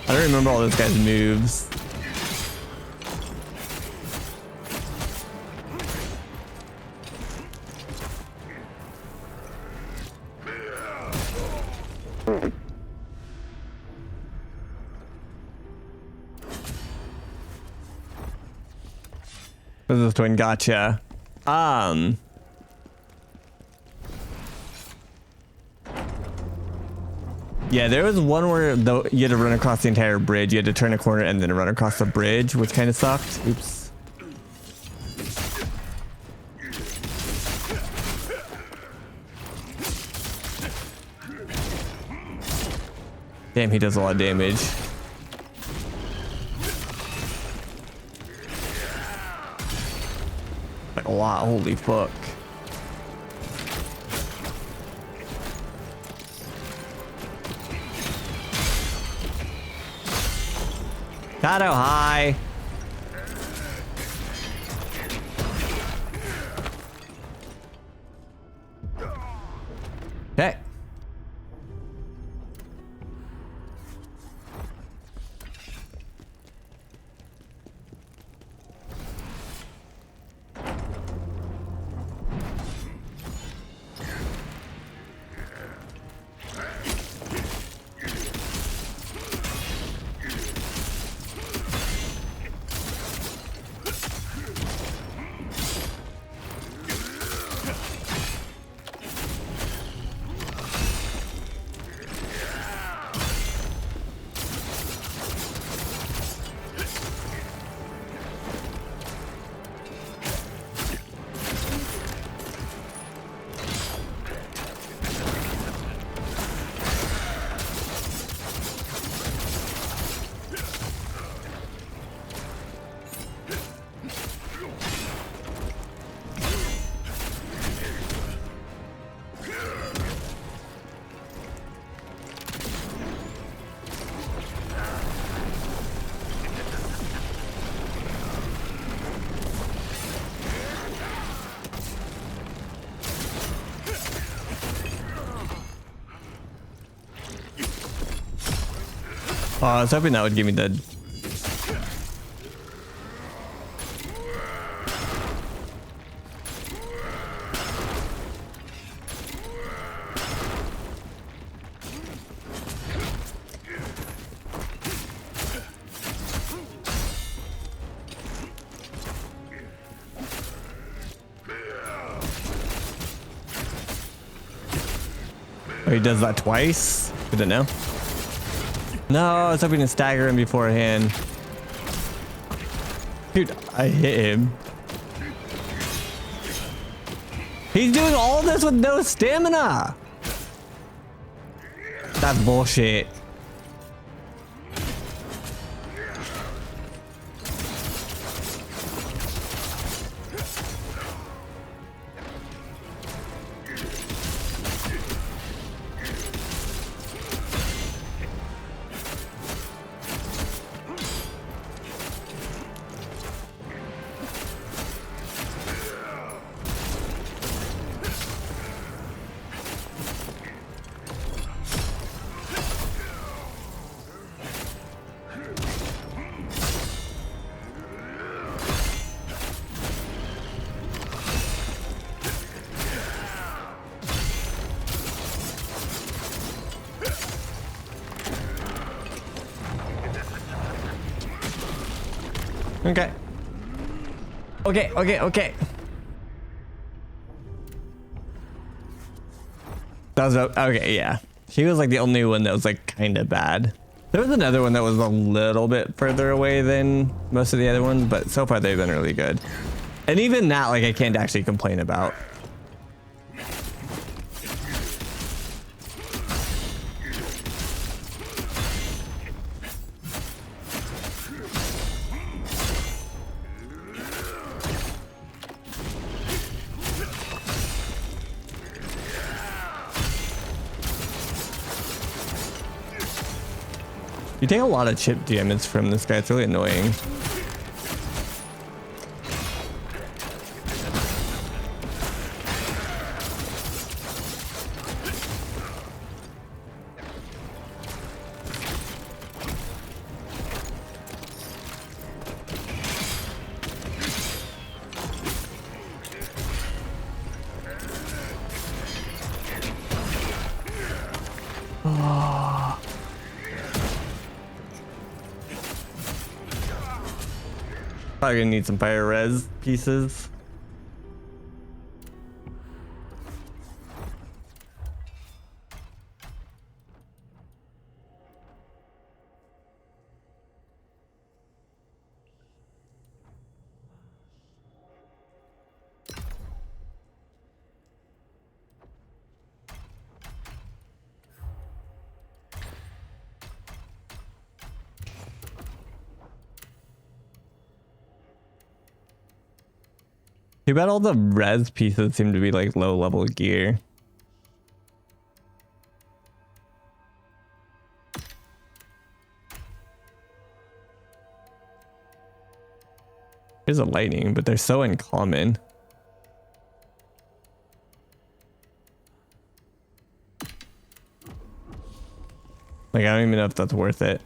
I don't remember all this guy's moves. This is twin, gotcha. Yeah, there was one where you had to run across the entire bridge. You had to turn a corner and then run across the bridge, which kind of sucked. Oops. Damn, he does a lot of damage. Like a lot, holy fuck. Shadow, hi. Okay. Oh, I was hoping that would give me the... Oh, he does that twice? Good to know. No, I was hoping to stagger him beforehand. Dude, I hit him. He's doing all this with no stamina. That's bullshit. Okay. Okay, okay, okay. That was okay, yeah. She was like the only one that was like kind of bad. There was another one that was a little bit further away than most of the other ones, but so far they've been really good. And even that, like, I can't actually complain about. You take a lot of chip damage from this guy. It's really annoying. Probably gonna need some fire res pieces. Too bad all the res pieces seem to be like low level gear. Here's a lightning, but they're so uncommon. Like, I don't even know if that's worth it.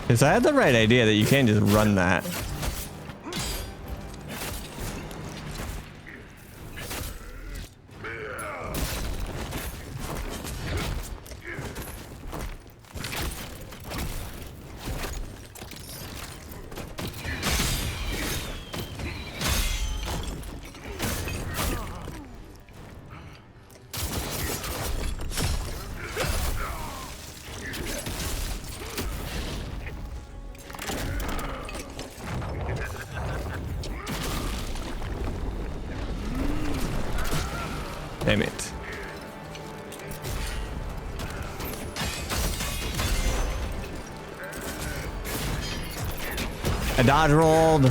Because I had the right idea that you can't just run that. Damn it. I dodge rolled.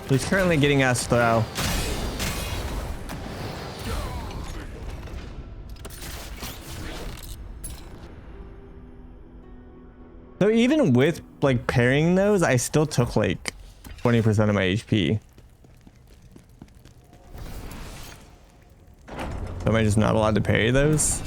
who's currently getting us through. So even with like parrying those, I still took like 20% of my HP. So am I just not allowed to parry those?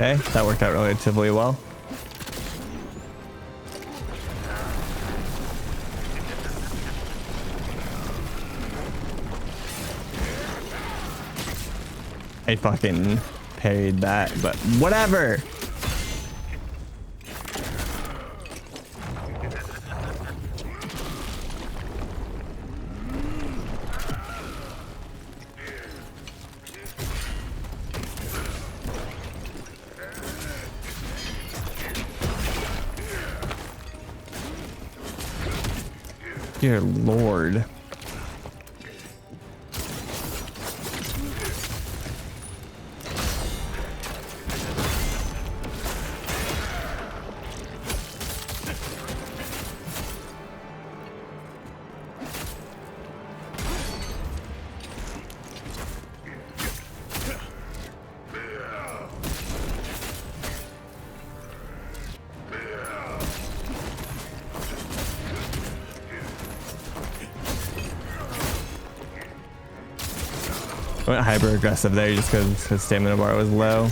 Okay, that worked out relatively well. I fucking parried that, but whatever. Dear Lord. I went hyper aggressive there just because his stamina bar was low.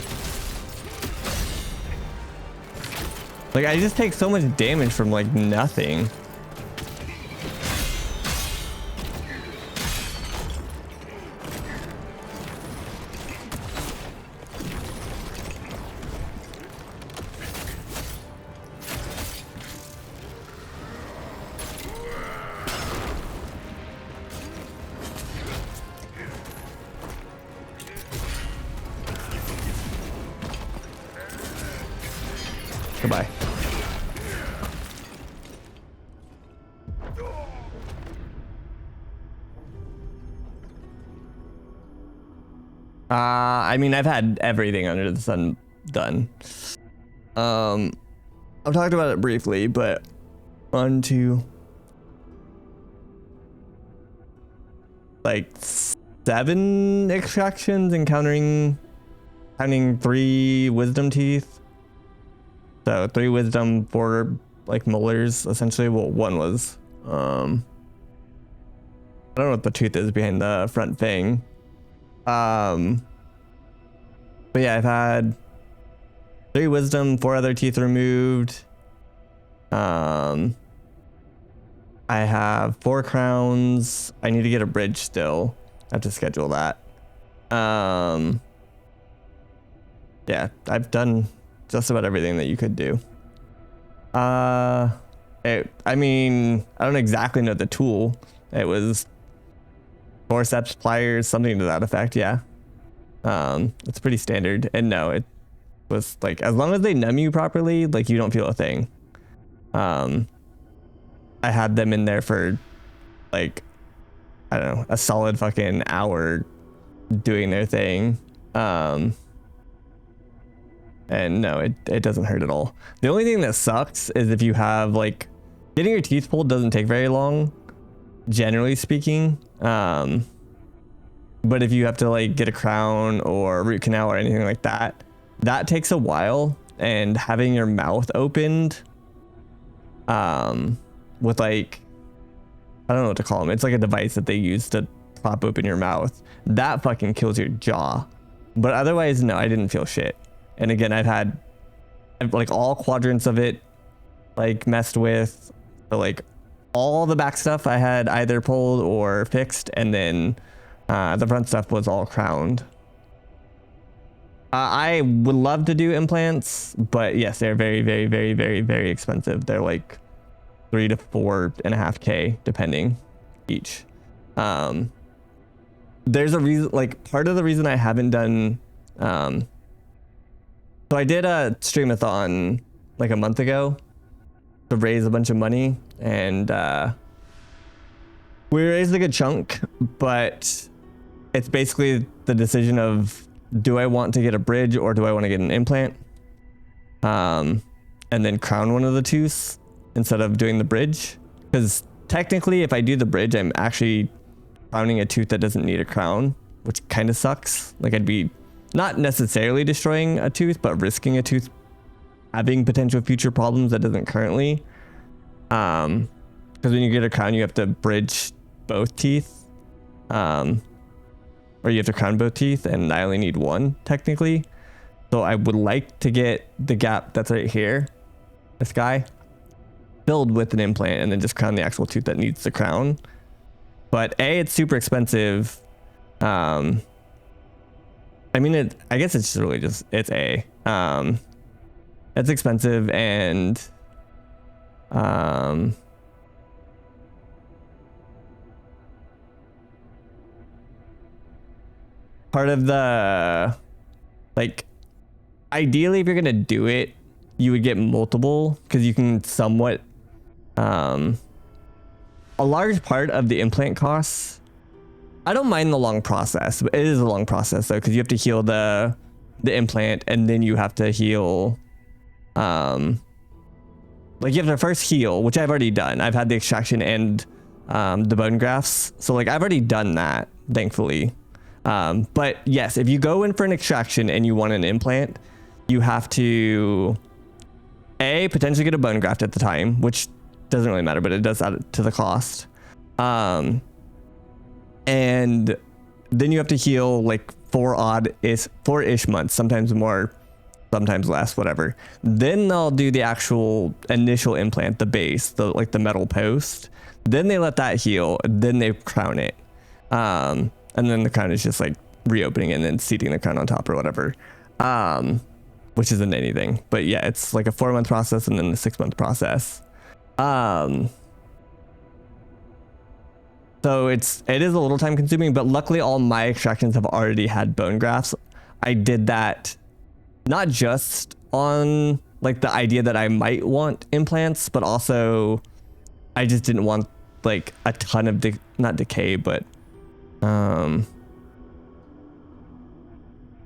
Like I just take so much damage from like nothing. Goodbye. I mean, I've had everything under the sun done. I've talked about it briefly, but on to like 7 extractions, counting 3 wisdom teeth. So 3 wisdom, 4 like molars, essentially. Well, 1 was. I don't know what the tooth is behind the front thing. But yeah, I've had 3 wisdom, 4 other teeth removed. I have 4 crowns. I need to get a bridge still. I have to schedule that. Yeah, I've done just about everything that you could do. I mean, I don't exactly know the tool. It was forceps, pliers, something to that effect. Yeah. It's pretty standard. And no, it was like, as long as they numb you properly, like you don't feel a thing. I had them in there for like, I don't know, a solid fucking hour doing their thing. And no, it doesn't hurt at all. The only thing that sucks is if you have like, getting your teeth pulled doesn't take very long, generally speaking. But if you have to like get a crown or root canal or anything like that, that takes a while. And having your mouth opened, with like, I don't know what to call them. It's like a device that they use to pop open your mouth. That fucking kills your jaw. But otherwise, no, I didn't feel shit. And again, I've had like all quadrants of it like messed with. So like all the back stuff I had either pulled or fixed, and then the front stuff was all crowned. I would love to do implants, but yes, they're very, very, very, very, very expensive. They're like 3 to 4.5K depending each. There's a reason, like part of the reason I haven't done, so I did a streamathon like a month ago to raise a bunch of money, and we raised a good chunk, but it's basically the decision of, do I want to get a bridge or do I want to get an implant? And then crown one of the tooths instead of doing the bridge. Because technically if I do the bridge, I'm actually crowning a tooth that doesn't need a crown, which kind of sucks. Like I'd be not necessarily destroying a tooth, but risking a tooth having potential future problems that doesn't currently. Because when you get a crown, you have to bridge both teeth. Or you have to crown both teeth, and I only need one technically. So I would like to get the gap that's right here, this guy, filled with an implant, and then just crown the actual tooth that needs the crown. But A, it's super expensive. I mean, I guess it's just really just, it's A. It's expensive, and part of the, like, ideally if you're gonna do it, you would get multiple, because you can somewhat a large part of the implant costs, I don't mind the long process, but it is a long process though, because you have to heal the implant, and then you have to heal like you have to first heal, which I've already done. I've had the extraction and the bone grafts, so like I've already done that, thankfully. But yes, if you go in for an extraction and you want an implant, you have to A, potentially get a bone graft at the time, which doesn't really matter, but it does add to the cost. And then you have to heal like 4-ish months, sometimes more, sometimes less, whatever. Then they'll do the actual initial implant, the base, like the metal post. Then they let that heal, then they crown it. And then the crown is just like reopening and then seating the crown on top or whatever, which isn't anything. But yeah, it's like a 4-month process and then a 6-month process. So it is a little time consuming, but luckily all my extractions have already had bone grafts. I did that not just on like the idea that I might want implants, but also I just didn't want like a ton of not decay, but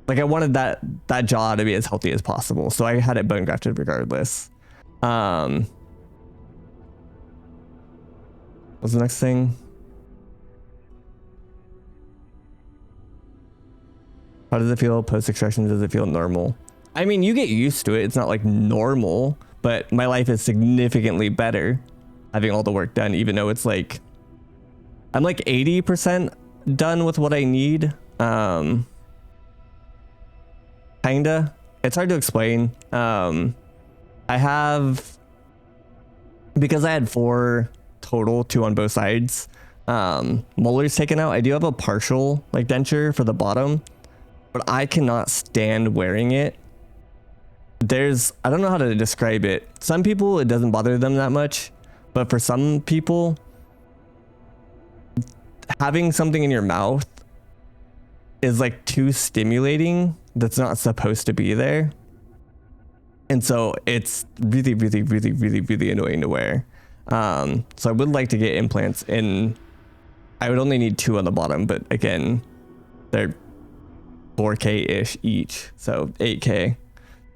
like I wanted that jaw to be as healthy as possible, so I had it bone grafted regardless. What's the next thing? How does it feel post extraction? Does it feel normal? I mean, you get used to it. It's not like normal, but my life is significantly better having all the work done, even though it's like I'm like 80% done with what I need. Kinda. It's hard to explain. I have, because I had 4 total, 2 on both sides, molars taken out. I do have a partial like denture for the bottom, but I cannot stand wearing it. I don't know how to describe it. Some people, it doesn't bother them that much, but for some people, having something in your mouth is like too stimulating. That's not supposed to be there. And so it's really, really, really, really, really annoying to wear. So I would like to get implants in. I would only need 2 on the bottom, but again, they're 4K-ish each, so 8K.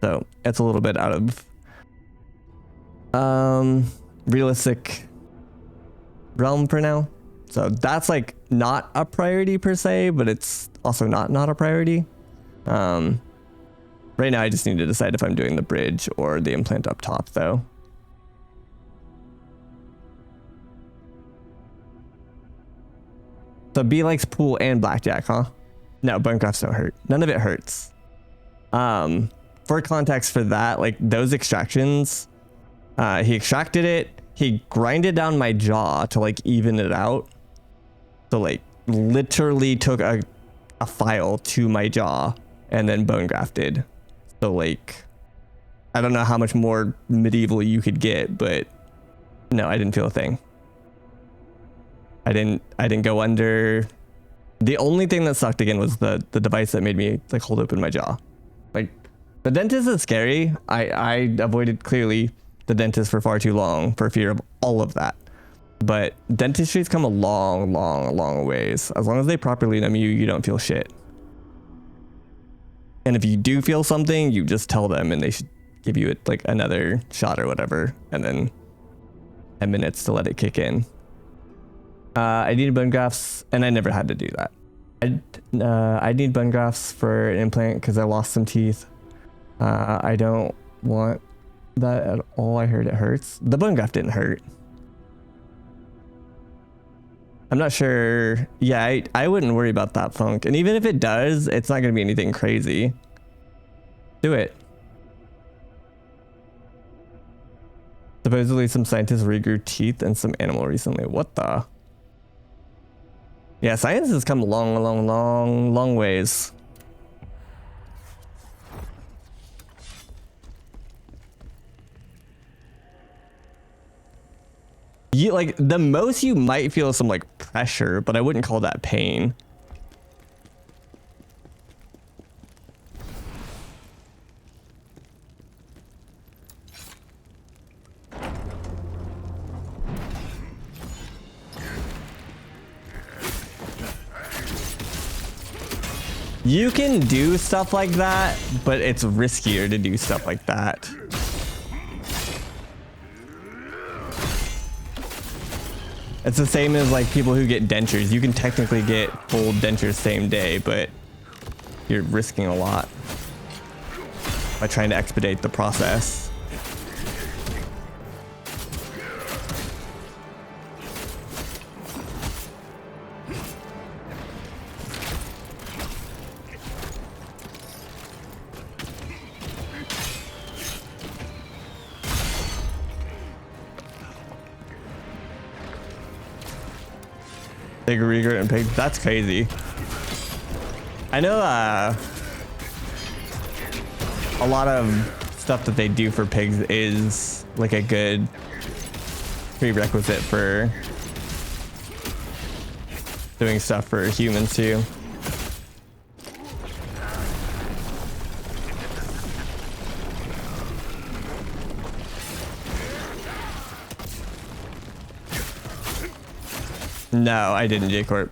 So it's a little bit out of realistic realm for now. So that's like not a priority per se, but it's also not a priority. Right now I just need to decide if I'm doing the bridge or the implant up top though. So B likes pool and blackjack, huh? No, bone grafts don't hurt. None of it hurts. For context for that, like those extractions, He extracted it. He grinded down my jaw to like even it out. So like literally took a file to my jaw and then bone grafted. So like, I don't know how much more medieval you could get, but no, I didn't feel a thing. I didn't go under. The only thing that sucked again was the device that made me like hold open my jaw. Like the dentist is scary. I avoided clearly the dentist for far too long for fear of all of that. But dentistry's come a long ways. As long as they properly numb you, you don't feel shit. And if you do feel something, you just tell them and they should give you it like another shot or whatever, and then 10 minutes to let it kick in. I needed bone grafts, and I never had to do that. I need bone grafts for an implant because I lost some teeth. I don't want that at all. I heard it hurts. The bone graft didn't hurt. I'm not sure. Yeah, I wouldn't worry about that funk. And even if it does, it's not going to be anything crazy. Do it. Supposedly some scientists regrew teeth in some animal recently. What the? Yeah, science has come a long ways. You like the most you might feel some like pressure, but I wouldn't call that pain. You can do stuff like that, but it's riskier to do stuff like that. It's the same as like people who get dentures. You can technically get full dentures same day, but you're risking a lot by trying to expedite the process. Big regret and pig. That's crazy. I know a lot of stuff that they do for pigs is like a good prerequisite for doing stuff for humans too. No, I didn't, J-Corp.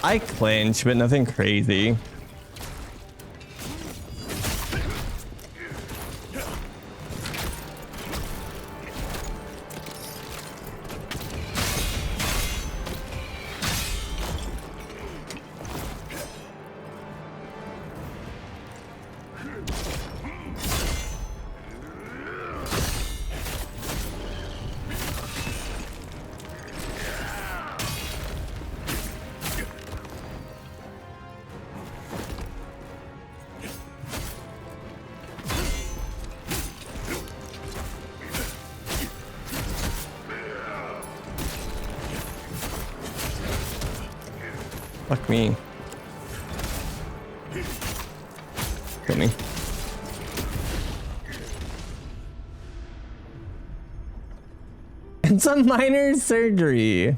I clinch, but nothing crazy. Fuck me. Kill me. And some minor surgery.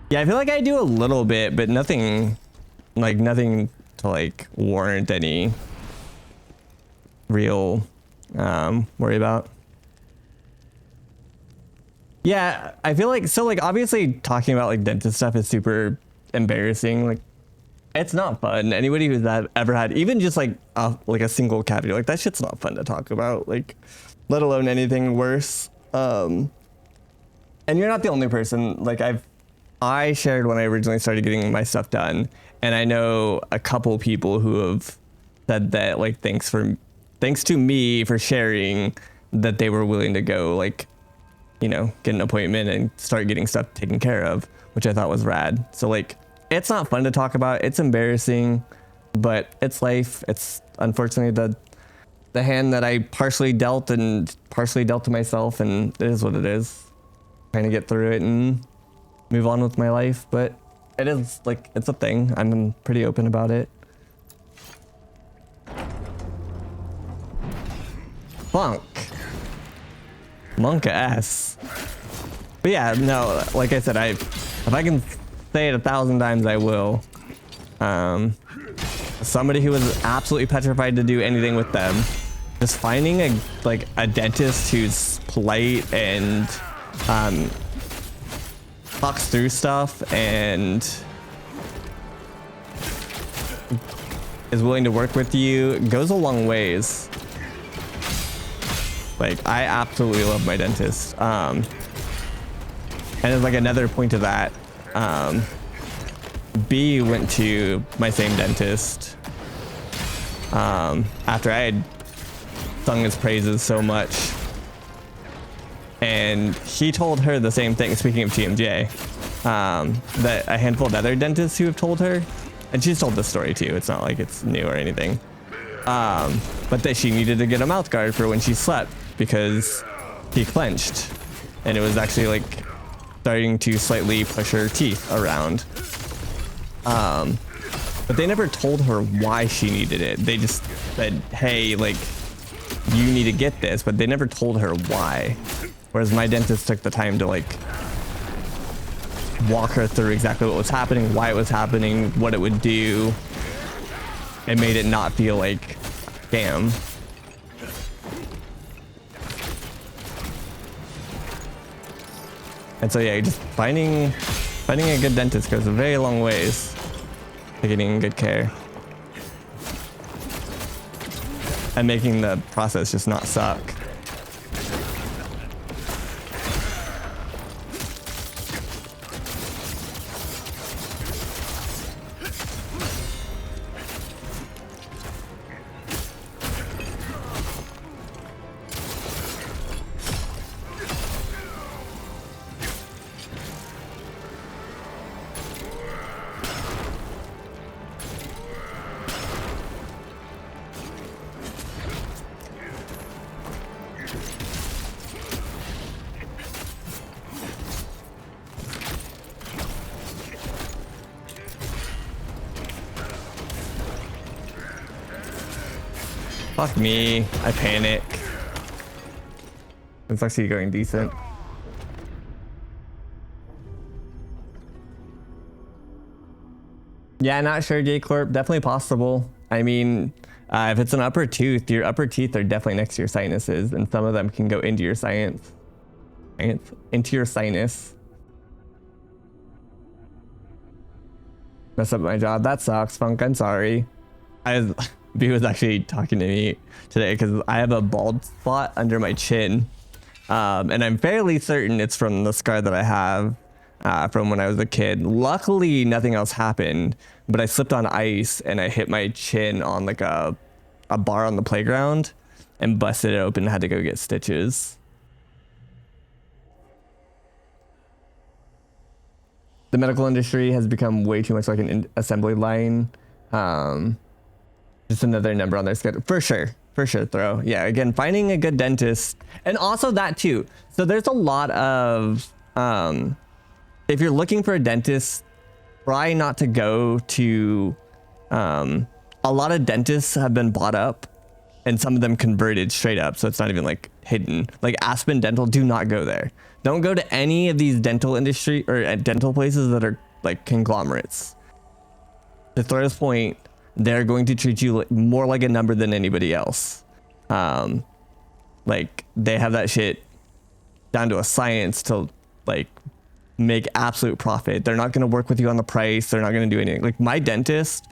Yeah, I feel like I do a little bit, but nothing to like warrant any real worry about. Yeah, I feel like, so like obviously talking about like dentist stuff is super embarrassing. Like it's not fun. Anybody who's ever had even just like a single cavity, like that shit's not fun to talk about, like let alone anything worse. And you're not the only person. Like I shared when I originally started getting my stuff done, and I know a couple people who have said that like thanks to me for sharing, that they were willing to go like, you know, get an appointment and start getting stuff taken care of, which I thought was rad. So like it's not fun to talk about. It's embarrassing, but it's life. It's unfortunately the hand that I partially dealt and partially dealt to myself, and it is what it is. Trying to get through it and move on with my life, but it is like, it's a thing. I'm pretty open about it. Funk. Monk ass. But yeah, no, like I said, if I can say it 1,000 times, I will. Somebody who was absolutely petrified to do anything with them, just finding a dentist who's polite and talks through stuff and is willing to work with you goes a long ways. Like, I absolutely love my dentist. And as like another point to that, B went to my same dentist after I had sung his praises so much, and he told her the same thing. Speaking of TMJ, that a handful of other dentists who have told her, and she's told this story too, it's not like it's new or anything, but that she needed to get a mouth guard for when she slept because he clenched, and it was actually like starting to slightly push her teeth around. But they never told her why she needed it. They just said, hey, like, you need to get this, but they never told her why. Whereas my dentist took the time to like walk her through exactly what was happening, why it was happening, what it would do, and made it not feel like scam. And so yeah, just finding a good dentist goes a very long ways to getting good care and making the process just not suck. Fuck me, I panic. It's actually going decent. Yeah, not sure, J-Corp. Definitely possible. I mean, if it's an upper tooth, your upper teeth are definitely next to your sinuses, and some of them can go into your into your sinus. Mess up my job. That sucks, Funk. I'm sorry. B was actually talking to me today because I have a bald spot under my chin, and I'm fairly certain it's from the scar that I have from when I was a kid. Luckily, nothing else happened, but I slipped on ice and I hit my chin on like a bar on the playground and busted it open and had to go get stitches. The medical industry has become way too much like an assembly line. Just another number on their schedule. For sure, Throw. Yeah, again, finding a good dentist. And also that too. So there's a lot of, if you're looking for a dentist, try not to go to, a lot of dentists have been bought up and some of them converted straight up. So it's not even like hidden. Like Aspen Dental, do not go there. Don't go to any of these dental industry or dental places that are like conglomerates. To Throw's point, they're going to treat you more like a number than anybody else. Like they have that shit down to a science to like make absolute profit. They're not going to work with you on the price. They're not going to do anything. Like my dentist,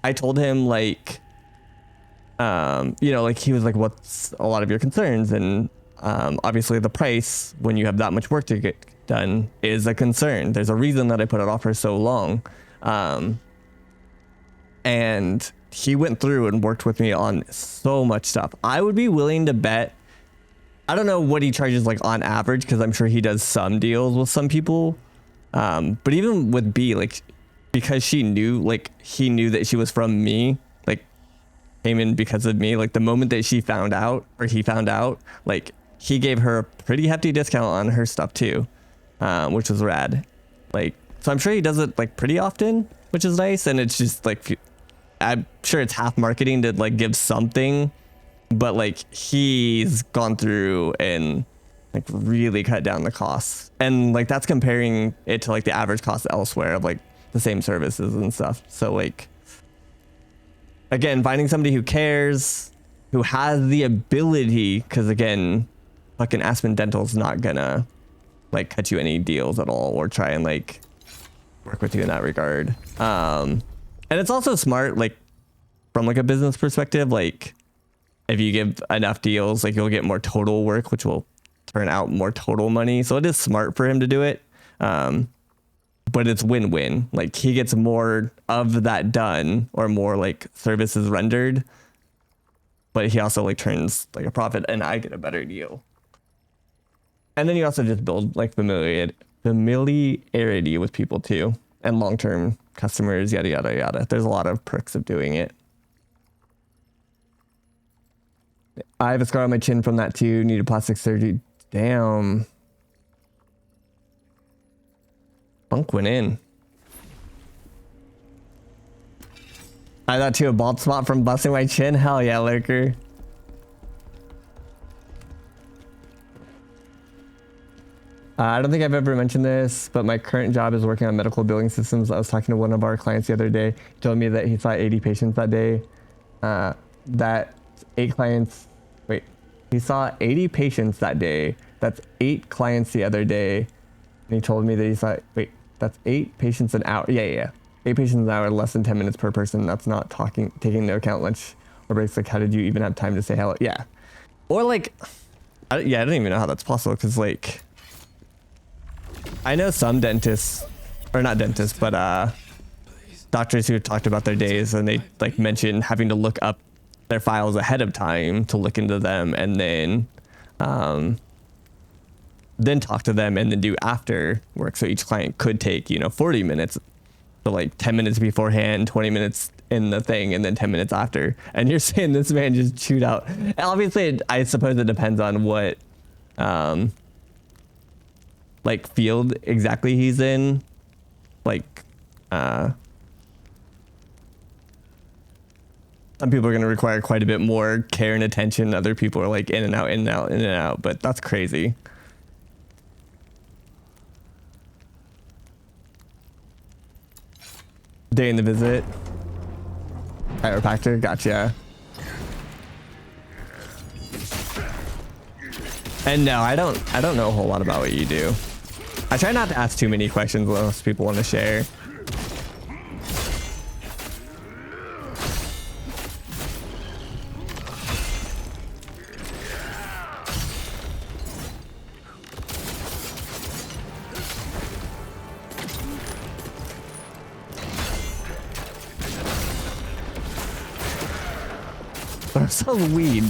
I told him like, you know, like he was like, what's a lot of your concerns? And obviously the price when you have that much work to get done is a concern. There's a reason that I put it off for so long. And he went through and worked with me on so much stuff. I would be willing to bet, I don't know what he charges like on average, because I'm sure he does some deals with some people. But even with B, like because she knew, like, he knew that she was from me, like, came in because of me. Like, the moment that she found out, or he found out, like, he gave her a pretty hefty discount on her stuff too, which was rad. Like, so I'm sure he does it like pretty often, which is nice. And it's just like, I'm sure it's half marketing to like give something, but like he's gone through and like really cut down the costs. And like that's comparing it to like the average cost elsewhere of like the same services and stuff. So like, again, finding somebody who cares, who has the ability, because again, fucking Aspen Dental's not gonna like cut you any deals at all or try and like work with you in that regard. And it's also smart, like from like a business perspective, like if you give enough deals, like you'll get more total work, which will turn out more total money. So it is smart for him to do it. But it's win-win. Like he gets more of that done or more like services rendered, but he also like turns like a profit and I get a better deal. And then you also just build like familiarity with people too, and long-term customers, yada, yada, yada. There's a lot of perks of doing it. I have a scar on my chin from that too. Needed plastic surgery. Damn. Bunk went in. I thought too, a bald spot from busting my chin. Hell yeah, Lurker. I don't think I've ever mentioned this, but my current job is working on medical billing systems. I was talking to one of our clients the other day. He told me that he saw 80 patients that day. That 8 clients, wait, he saw 80 patients that day. That's 8 clients the other day. And he told me that he saw, wait, that's 8 patients an hour. Yeah. 8 patients an hour, less than 10 minutes per person. That's not taking into account lunch or breaks. Like, how did you even have time to say hello? Yeah. Or like, I don't even know how that's possible. Cause like, I know some dentists, or not dentists, but doctors who talked about their days and they like mentioned having to look up their files ahead of time to look into them and then talk to them and then do after work. So each client could take, 40 minutes. So like 10 minutes beforehand, 20 minutes in the thing, and then 10 minutes after. And you're saying this man just chewed out. Obviously, I suppose it depends on what like field exactly he's in. Like some people are going to require quite a bit more care and attention. Other people are like in and out, in and out, in and out. But that's crazy. Day in the visit. Chiropractor, gotcha. And no, I don't know a whole lot about what you do. I try not to ask too many questions unless people want to share. So weed.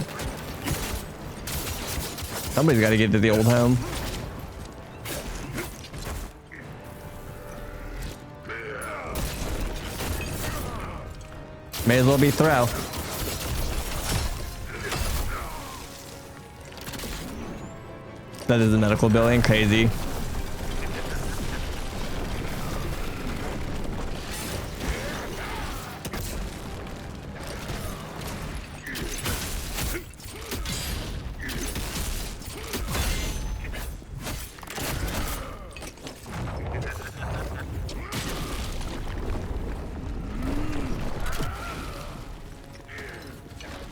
Somebody's got to get to the old home. May as well be throw. That is a medical billing, crazy.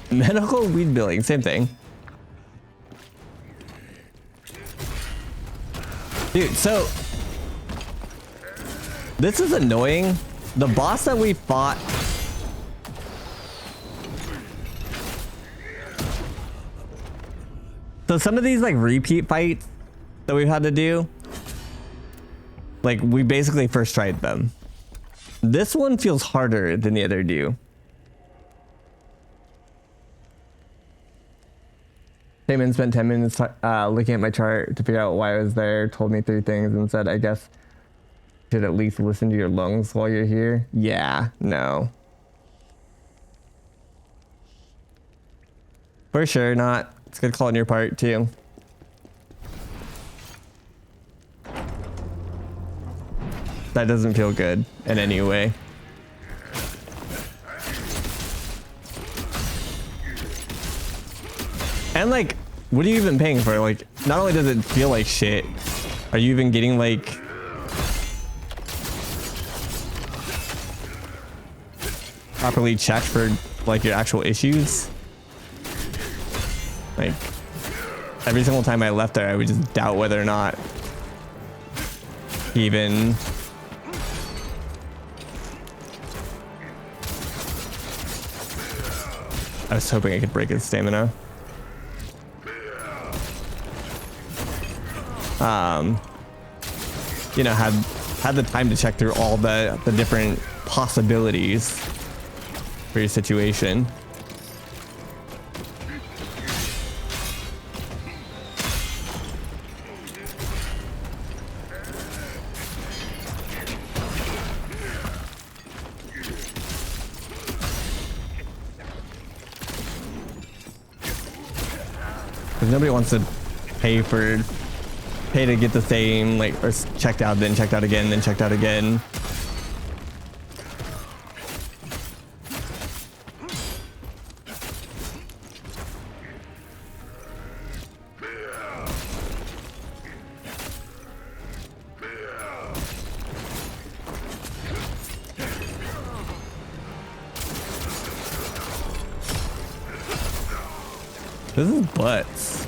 Medical weed billing, same thing. Dude, so this is annoying. The boss that we fought, so some of these like repeat fights that we've had to do, like we basically first tried them. This one feels harder than the other do. Came in, spent 10 minutes looking at my chart to figure out why I was there, told me 3 things and said, I guess Should at least listen to your lungs while you're here. Yeah, no. For sure not. It's a good call on your part too. That doesn't feel good in any way. And like, what are you even paying for? Like, not only does it feel like shit, are you even getting like properly checked for like your actual issues? Like, every single time I left there, I would just doubt whether or not even I was hoping I could break his stamina. You know, had the time to check through all the different possibilities for your situation. Because nobody wants to pay to get the same, like, or checked out, then checked out again, then checked out again. This is butts.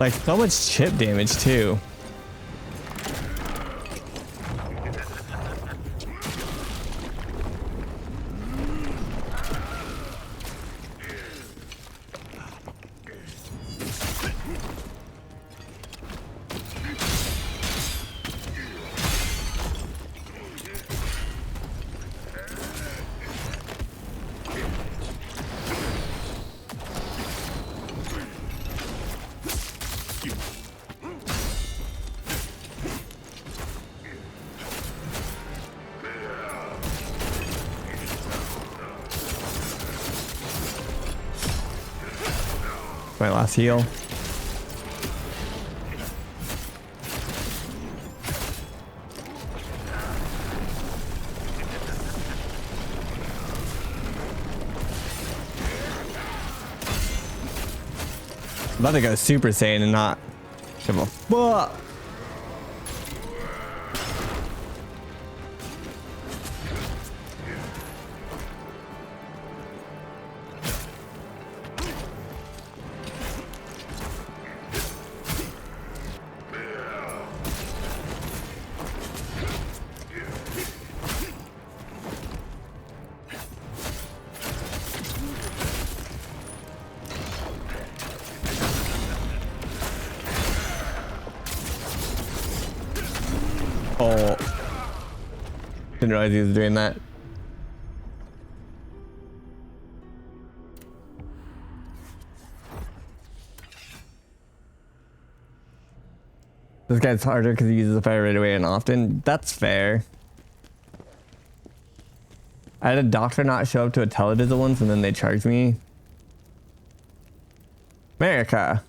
Like, so much chip damage too. My last heal. I'm about to go Super Saiyan and not give a fuck. Oh, didn't realize he was doing that. This guy's harder because he uses the fire right away and often. That's fair. I had a doctor not show up to a televisit once and then they charged me. America.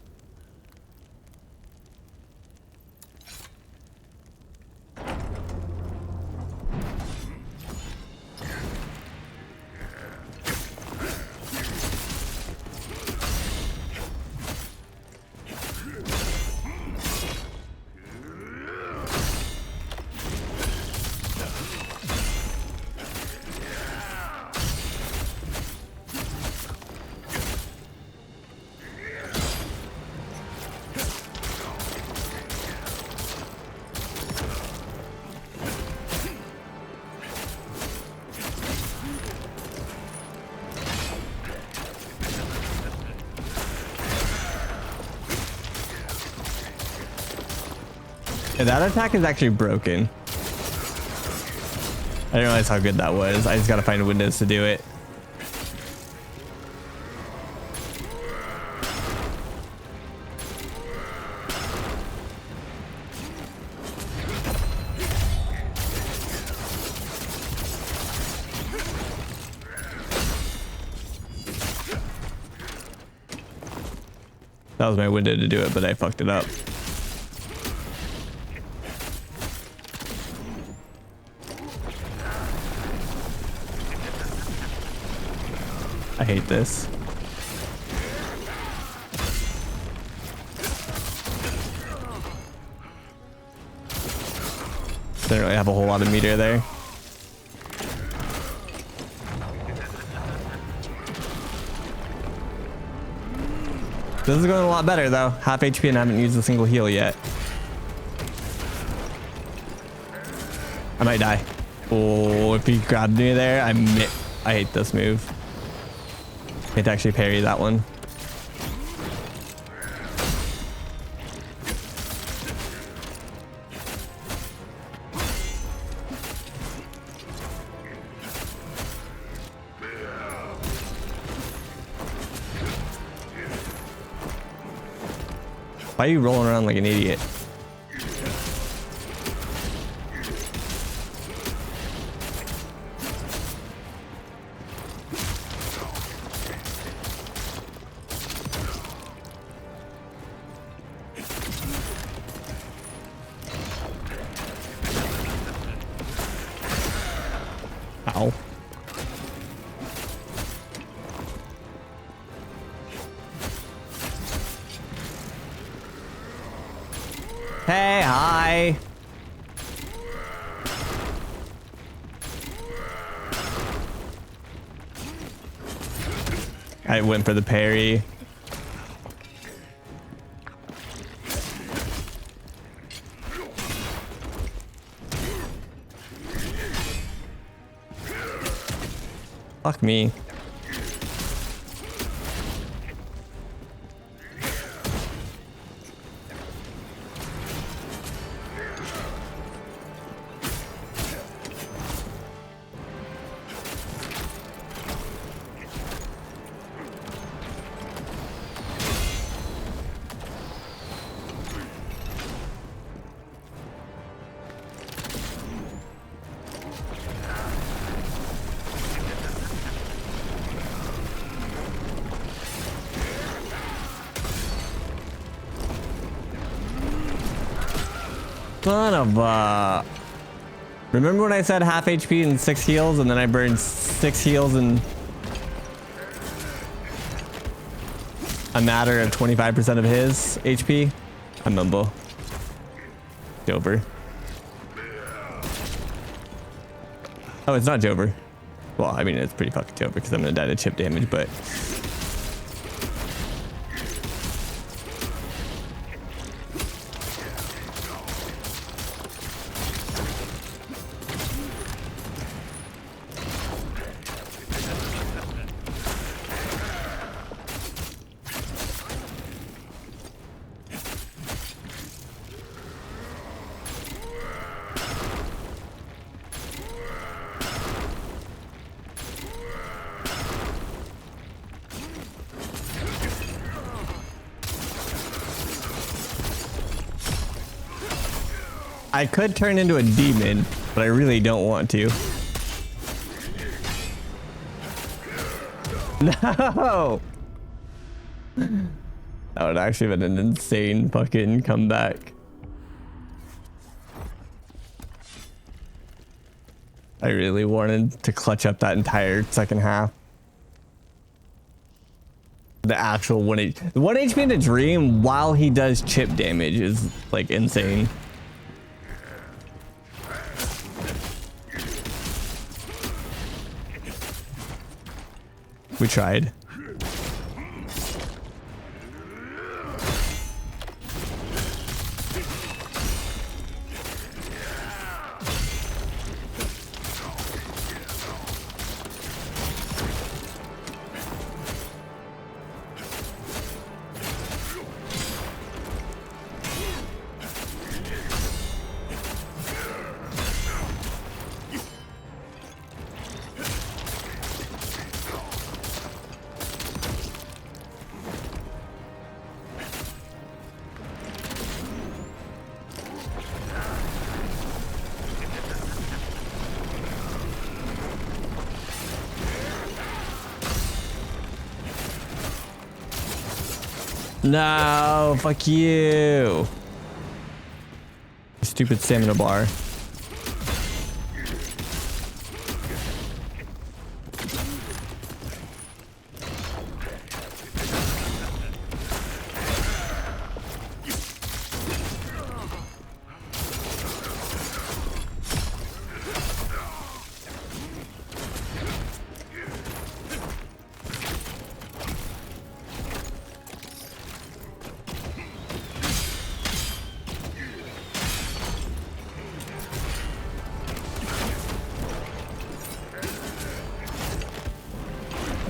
Yeah, that attack is actually broken. I didn't realize how good that was. I just gotta find windows to do it. That was my window to do it, but I fucked it up. I hate this. Didn't really have a whole lot of meter there. This is going a lot better though. Half HP and I haven't used a single heal yet. I might die. Oh, if he grabbed me there, I hate this move. I hate to actually parry that one. Why are you rolling around like an idiot? Ow. Hey, hi. I went for the parry. Fuck me. Son of a... Remember when I said half HP and 6 heals and then I burned 6 heals in a matter of 25% of his HP? I mumble. Jover. Oh, it's not Jover. Well, I mean, it's pretty fucking Jover because I'm gonna die to chip damage, but... I could turn into a demon, but I really don't want to. No! That would actually have been an insane fucking comeback. I really wanted to clutch up that entire second half. The actual 1 HP in a dream while he does chip damage is like insane. We tried. No, fuck you. Stupid stamina bar.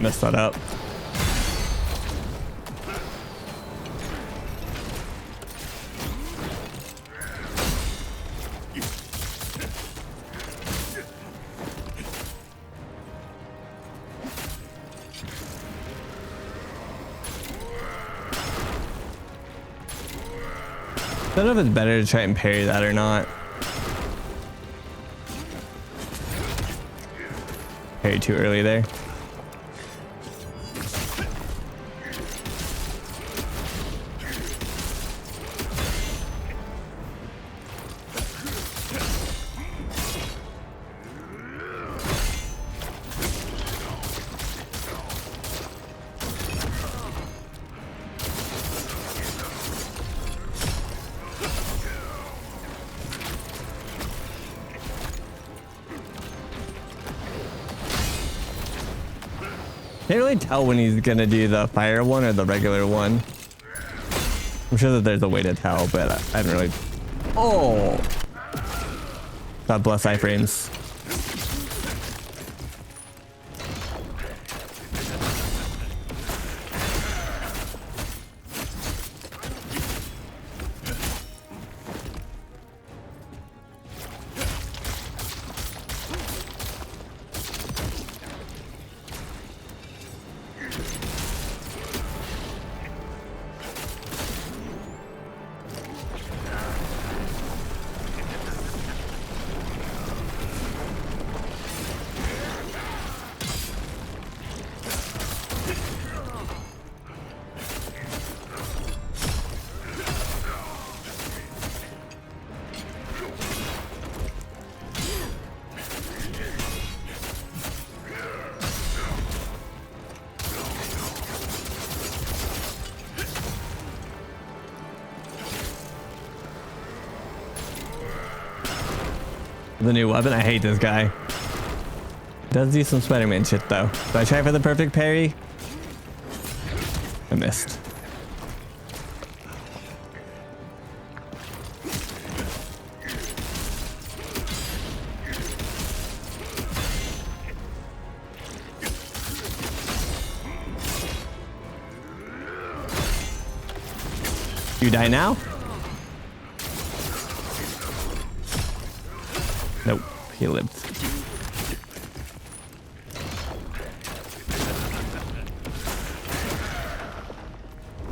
Messed that up. I don't know if it's better to try and parry that or not. Parry too early there. Can't really tell when he's gonna do the fire one or the regular one. I'm sure that there's a way to tell, but I haven't really. Oh! God bless iframes. The new weapon. I hate this guy. Does do some Spider-Man shit though. Did I try for the perfect parry? I missed. You die now? Nope, he lived.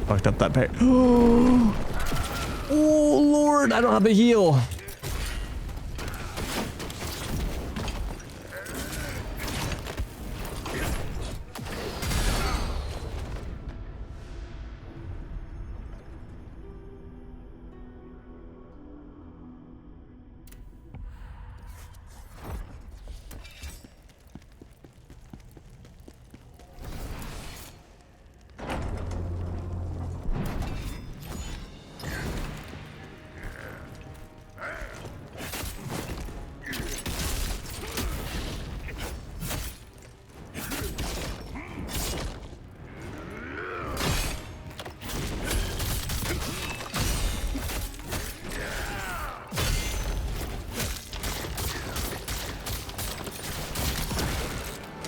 Fucked up that pair. Oh Lord, I don't have a heal.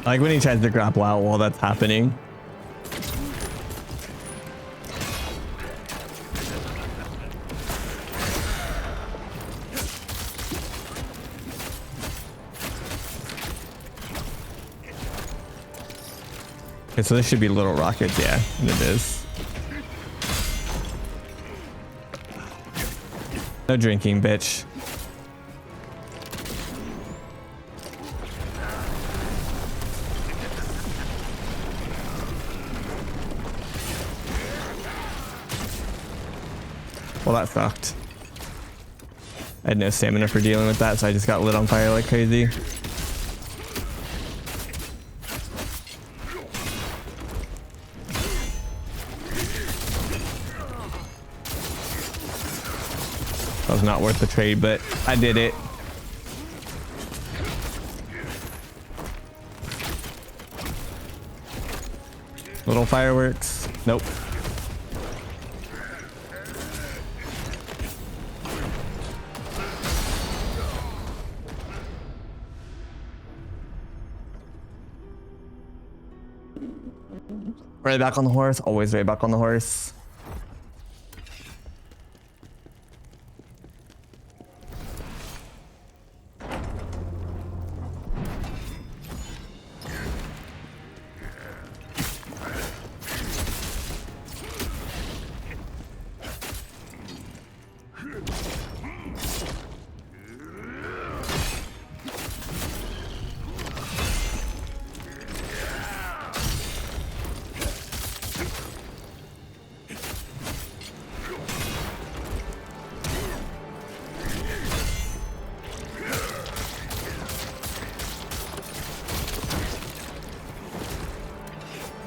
I like when he tries to grapple out while that's happening. Okay, so this should be little rockets, yeah, and it is. No drinking, bitch. Well, that sucked. I had no stamina for dealing with that, so I just got lit on fire like crazy. That was not worth the trade, but I did it. Little fireworks. Nope. Right back on the horse. Always right back on the horse.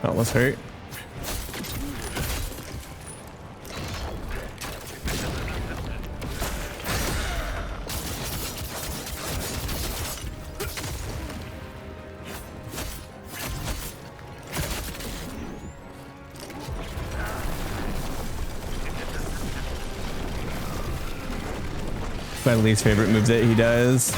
That was hurt. My least favorite move that he does.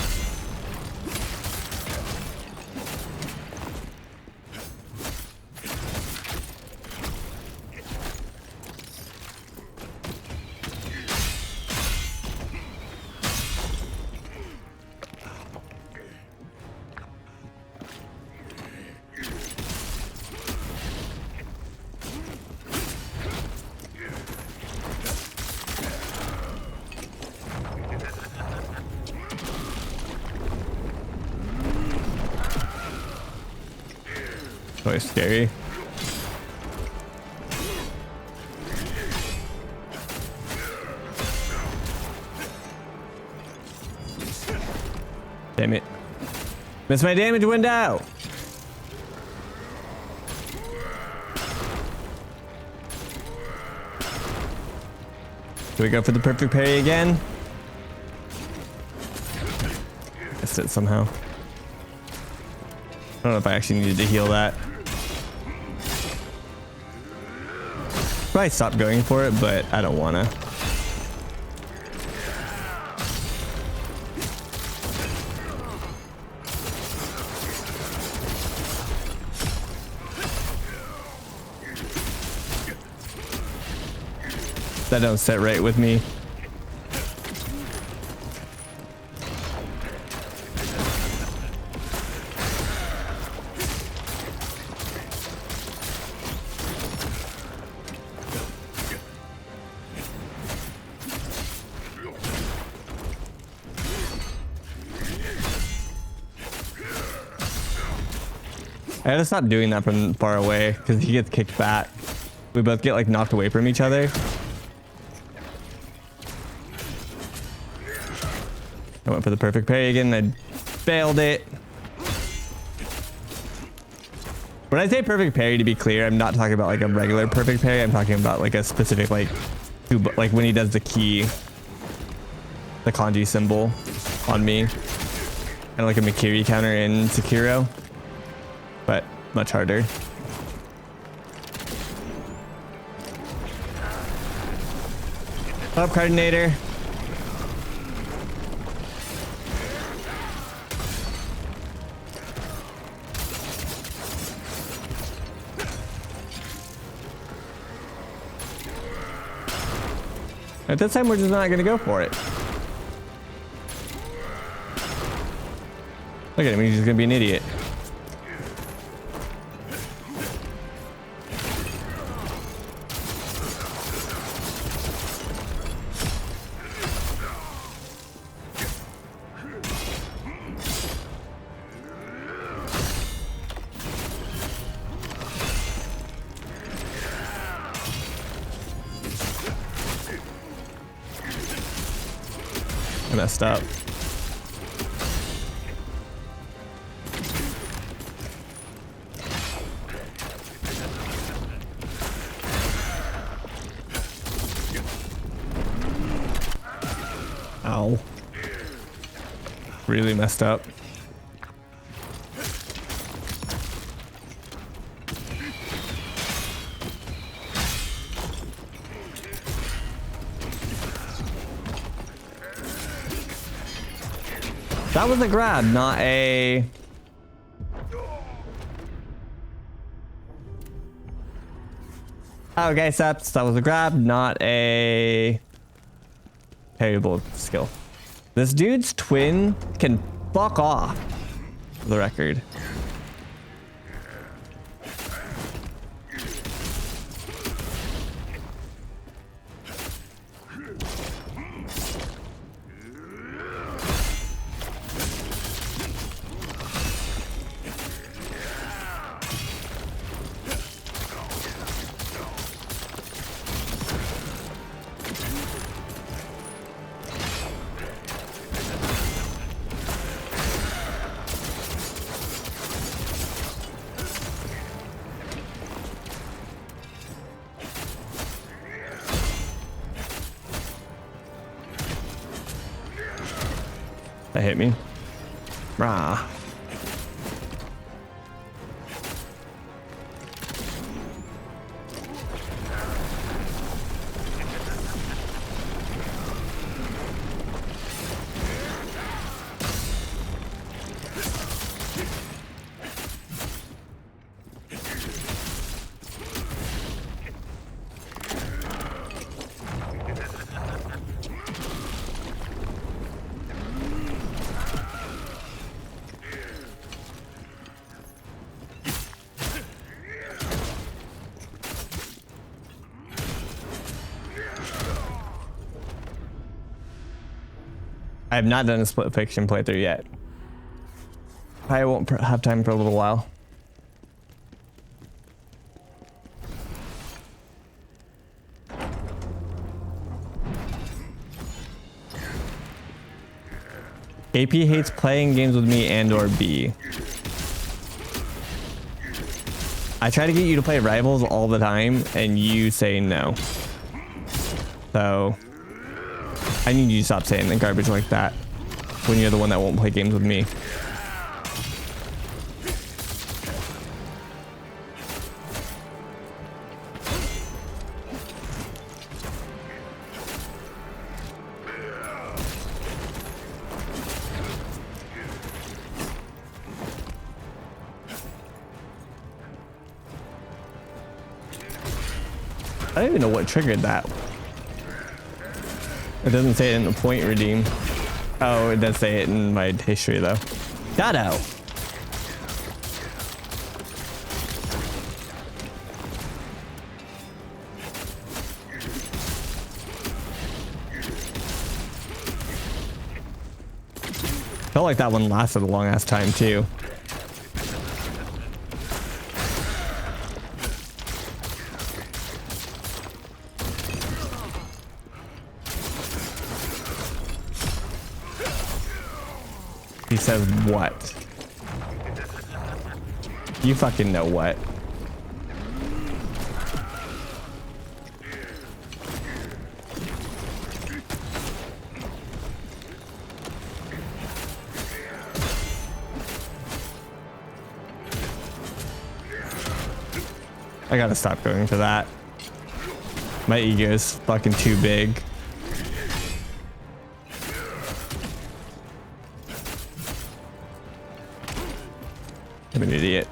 Always scary. Damn it. Missed my damage window. Do we go for the perfect parry again? Missed it somehow. I don't know if I actually needed to heal that. Probably stop going for it, but I don't wanna. That don't sit right with me. I gotta stop doing that from far away because he gets kicked back. We both get like knocked away from each other. I went for the perfect parry again. I failed it. When I say perfect parry, to be clear, I'm not talking about like a regular perfect parry. I'm talking about like a specific like when he does the key, the kanji symbol on me, and like a Mikiri counter in Sekiro, but much harder. Up, Cardinator. At this time, we're just not going to go for it. Look at him, he's just going to be an idiot. I messed up. Ow. Really messed up. That was a grab, not a... Okay, Seps, that was a grab, not a... parryable skill. This dude's twin can fuck off, for the record. That hit me. Rah. I have not done a split fiction playthrough yet. I won't have time for a little while. AP hates playing games with me and or B. I try to get you to play Rivals all the time and you say no. So I need you to stop saying the garbage like that when you're the one that won't play games with me. I don't even know what triggered that. It doesn't say it in the point redeem. Oh, it does say it in my history though. Dado. Felt like that one lasted a long ass time too. He says what? You fucking know what. I gotta stop going for that. My ego is fucking too big. I'm an idiot.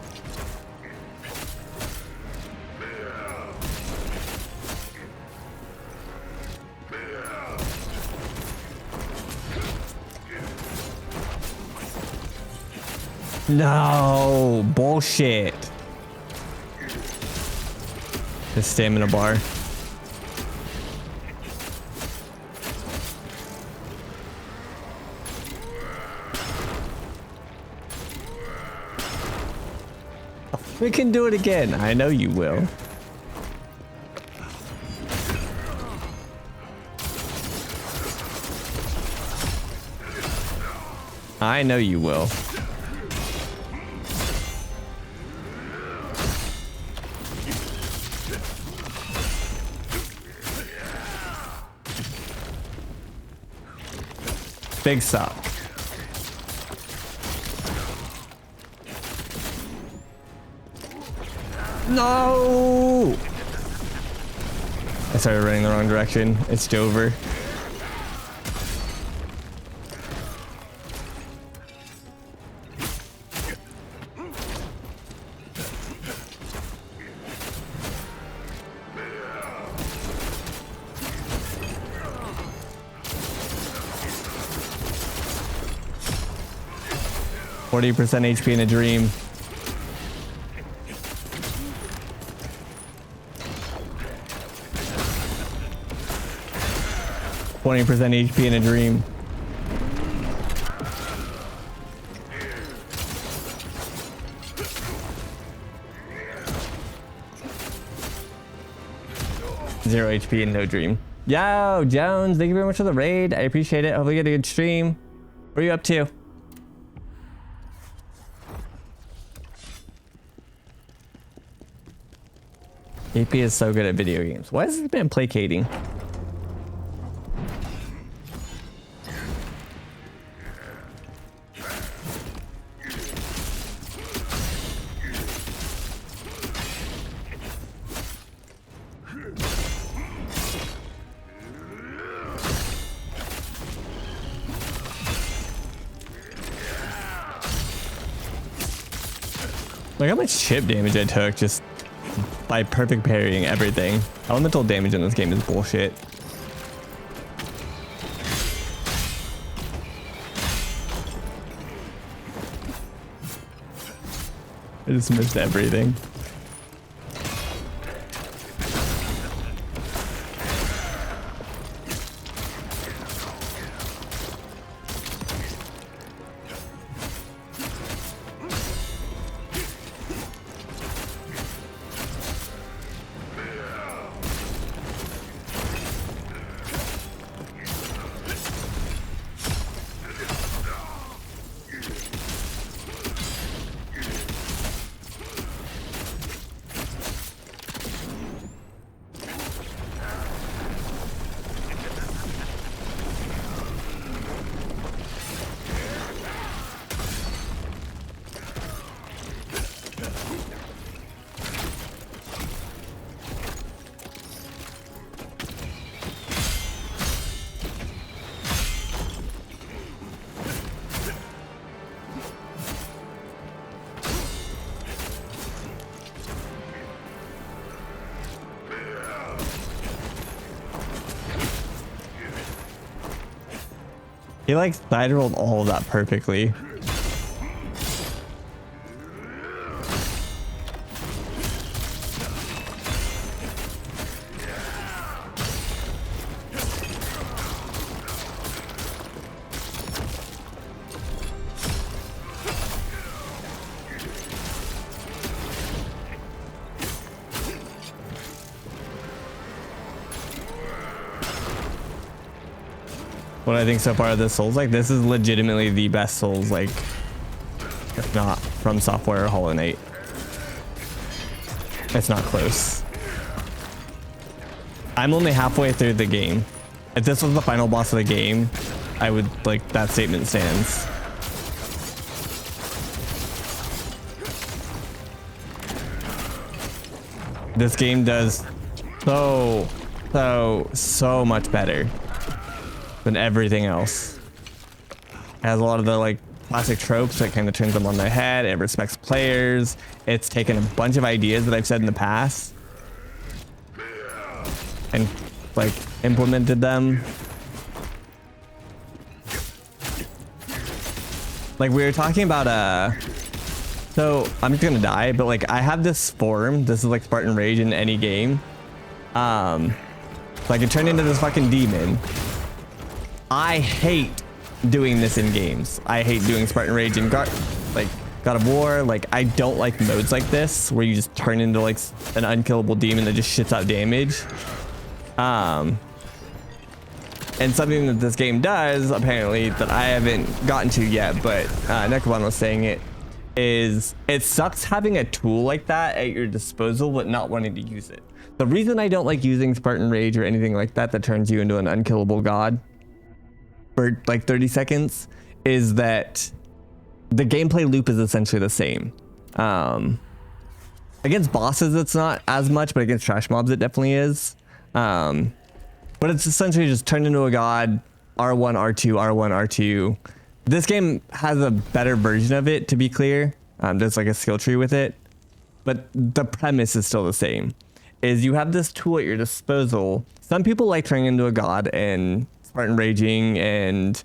No, bullshit. The stamina bar. We can do it again. I know you will. I know you will. Big suck. No! I started running the wrong direction. It's Dover. %40 HP in a dream. %20 HP in a dream. Zero HP and no dream. Yo, Jones, thank you very much for the raid. I appreciate it. Hopefully you get a good stream. What are you up to? AP is so good at video games. Why has this been placating? Look how much chip damage I took just by perfect parrying everything. Elemental damage in this game is bullshit. I just missed everything. He like side rolled all of that perfectly. What I think so far of this Souls, like this is legitimately the best Souls, like if not from Software or Hollow Knight. It's not close. I'm only halfway through the game. If this was the final boss of the game, I would like that statement stands. This game does so much better than everything else. It has a lot of the like classic tropes that kind of turns them on their head. It respects players. It's taken a bunch of ideas that I've said in the past and like implemented them. Like we were talking about so I'm just gonna die, but like I have this form. This is like Spartan Rage in any game. So I can turn into this fucking demon. I hate doing this in games. I hate doing Spartan Rage in God of War. Like I don't like modes like this where you just turn into like an unkillable demon that just shits out damage. And something that this game does, apparently, that I haven't gotten to yet, but Nekabon was saying it, is it sucks having a tool like that at your disposal but not wanting to use it. The reason I don't like using Spartan Rage or anything like that that turns you into an unkillable god for like 30 seconds is that the gameplay loop is essentially the same. Against bosses it's not as much, but against trash mobs it definitely is. But it's essentially just turn into a god, R1, R2, R1, R2. This game has a better version of it, to be clear. There's like a skill tree with it. But the premise is still the same. Is you have this tool at your disposal. Some people like turning into a god and Spartan Raging and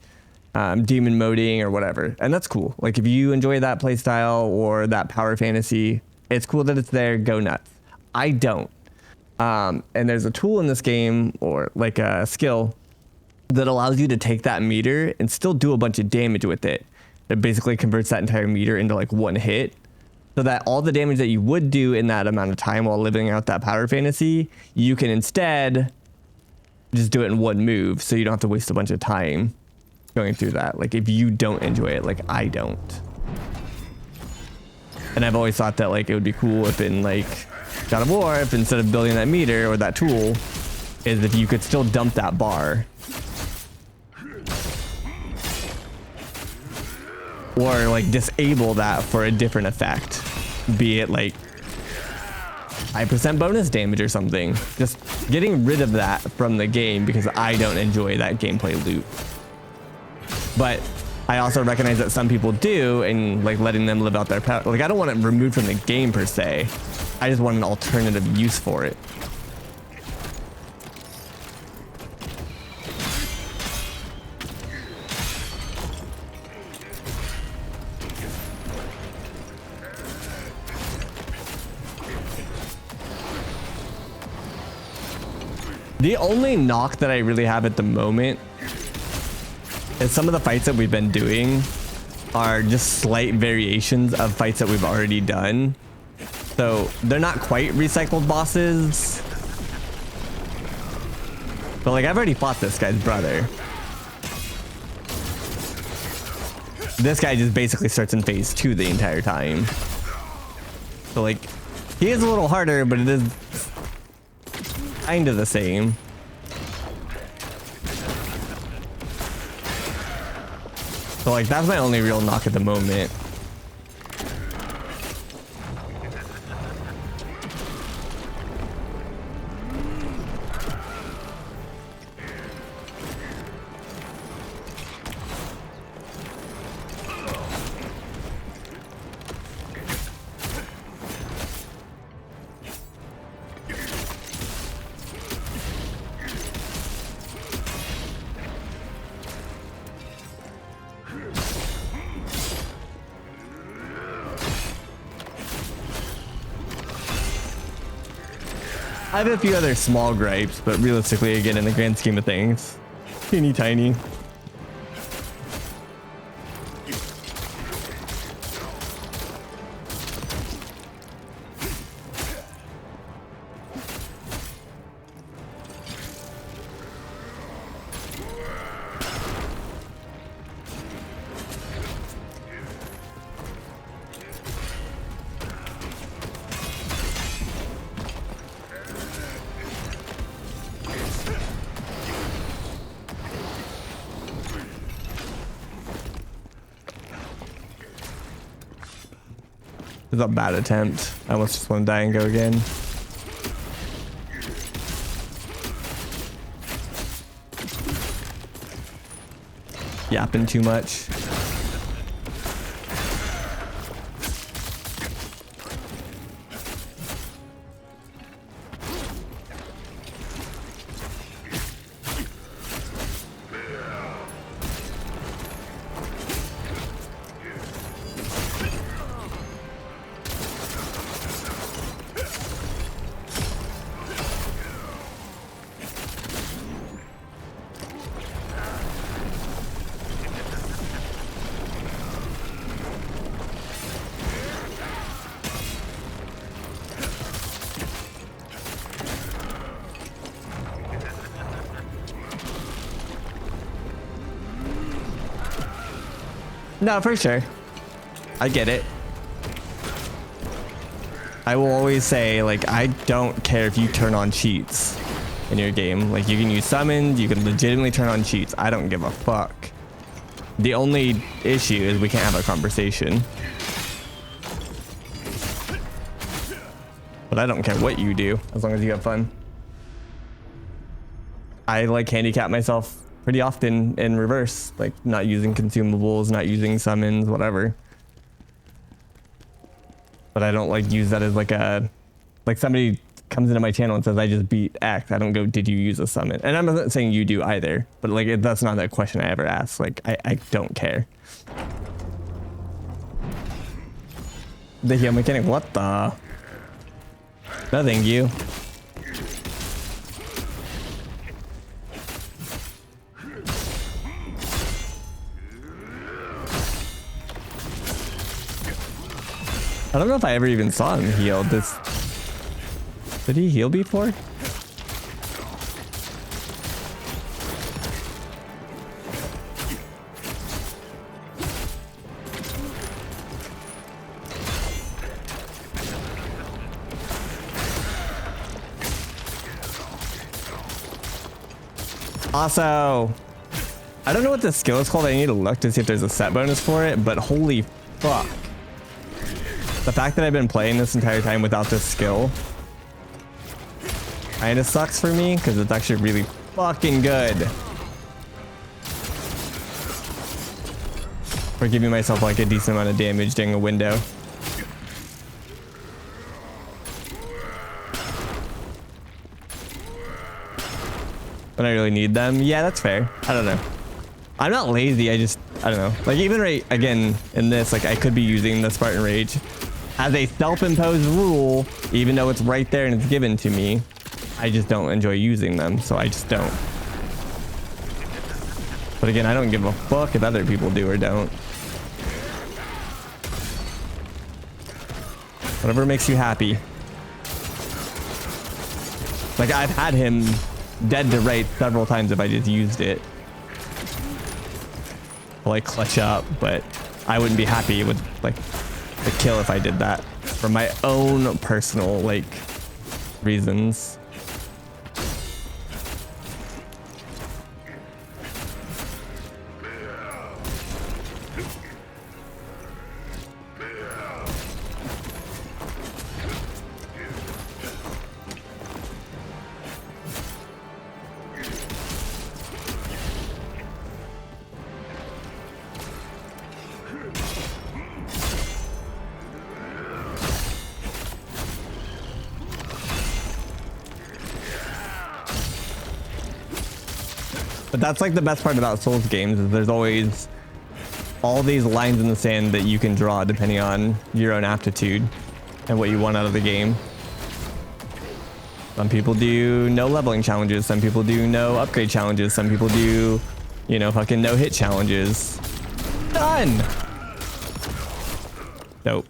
demon moding or whatever. And that's cool. Like if you enjoy that playstyle or that power fantasy, it's cool that it's there, go nuts. I don't. And there's a tool in this game, or like a skill, that allows you to take that meter and still do a bunch of damage with it. It basically converts that entire meter into like one hit, so that all the damage that you would do in that amount of time while living out that power fantasy, you can instead just do it in one move, so you don't have to waste a bunch of time going through that. Like if you don't enjoy it, like I don't. And I've always thought that like it would be cool if in like God of War, if instead of building that meter or that tool, is if you could still dump that bar. Or like disable that for a different effect. Be it like 5% bonus damage or something. Just getting rid of that from the game because I don't enjoy that gameplay loop. But I also recognize that some people do, and like letting them live out their power. Like I don't want it removed from the game per se. I just want an alternative use for it. The only knock that I really have at the moment is some of the fights that we've been doing are just slight variations of fights that we've already done. So they're not quite recycled bosses. But like I've already fought this guy's brother. This guy just basically starts in phase 2 the entire time. So like he is a little harder, but it is kind of the same. So like that's my only real knock at the moment. I have a few other small gripes, but realistically, again, in the grand scheme of things, teeny tiny. This is a bad attempt. I almost just want to die and go again. Yapping too much. No, for sure. I get it. I will always say, like, I don't care if you turn on cheats in your game. Like, you can use summons, you can legitimately turn on cheats. I don't give a fuck. The only issue is we can't have a conversation. But I don't care what you do, as long as you have fun. I like handicap myself pretty often in reverse, like not using consumables, not using summons, whatever. But I don't like use that as like a, like somebody comes into my channel and says I just beat X. I don't go, did you use a summon? And I'm not saying you do either, but like that's not that question I ever ask. Like I don't care. The heal mechanic, what the? No, thank you. I don't know if I ever even saw him heal. Did he heal before? Also, I don't know what the skill is called. I need to look to see if there's a set bonus for it, but holy fuck. The fact that I've been playing this entire time without this skill kinda sucks for me, because it's actually really fucking good. For giving myself like a decent amount of damage during a window. When I really need them. Yeah, that's fair. I don't know. I'm not lazy, I don't know. Like even right again in this, like I could be using the Spartan Rage as a self-imposed rule, even though it's right there and it's given to me. I just don't enjoy using them, so I just don't. But again, I don't give a fuck if other people do or don't. Whatever makes you happy. Like I've had him dead to right several times if I just used it. Like clutch up, but I wouldn't be happy with like the kill if I did that for my own personal like reasons. But that's like the best part about Souls games is there's always all these lines in the sand that you can draw depending on your own aptitude and what you want out of the game. Some people do no leveling challenges, some people do no upgrade challenges, some people do, you know, fucking no hit challenges. Done! Nope.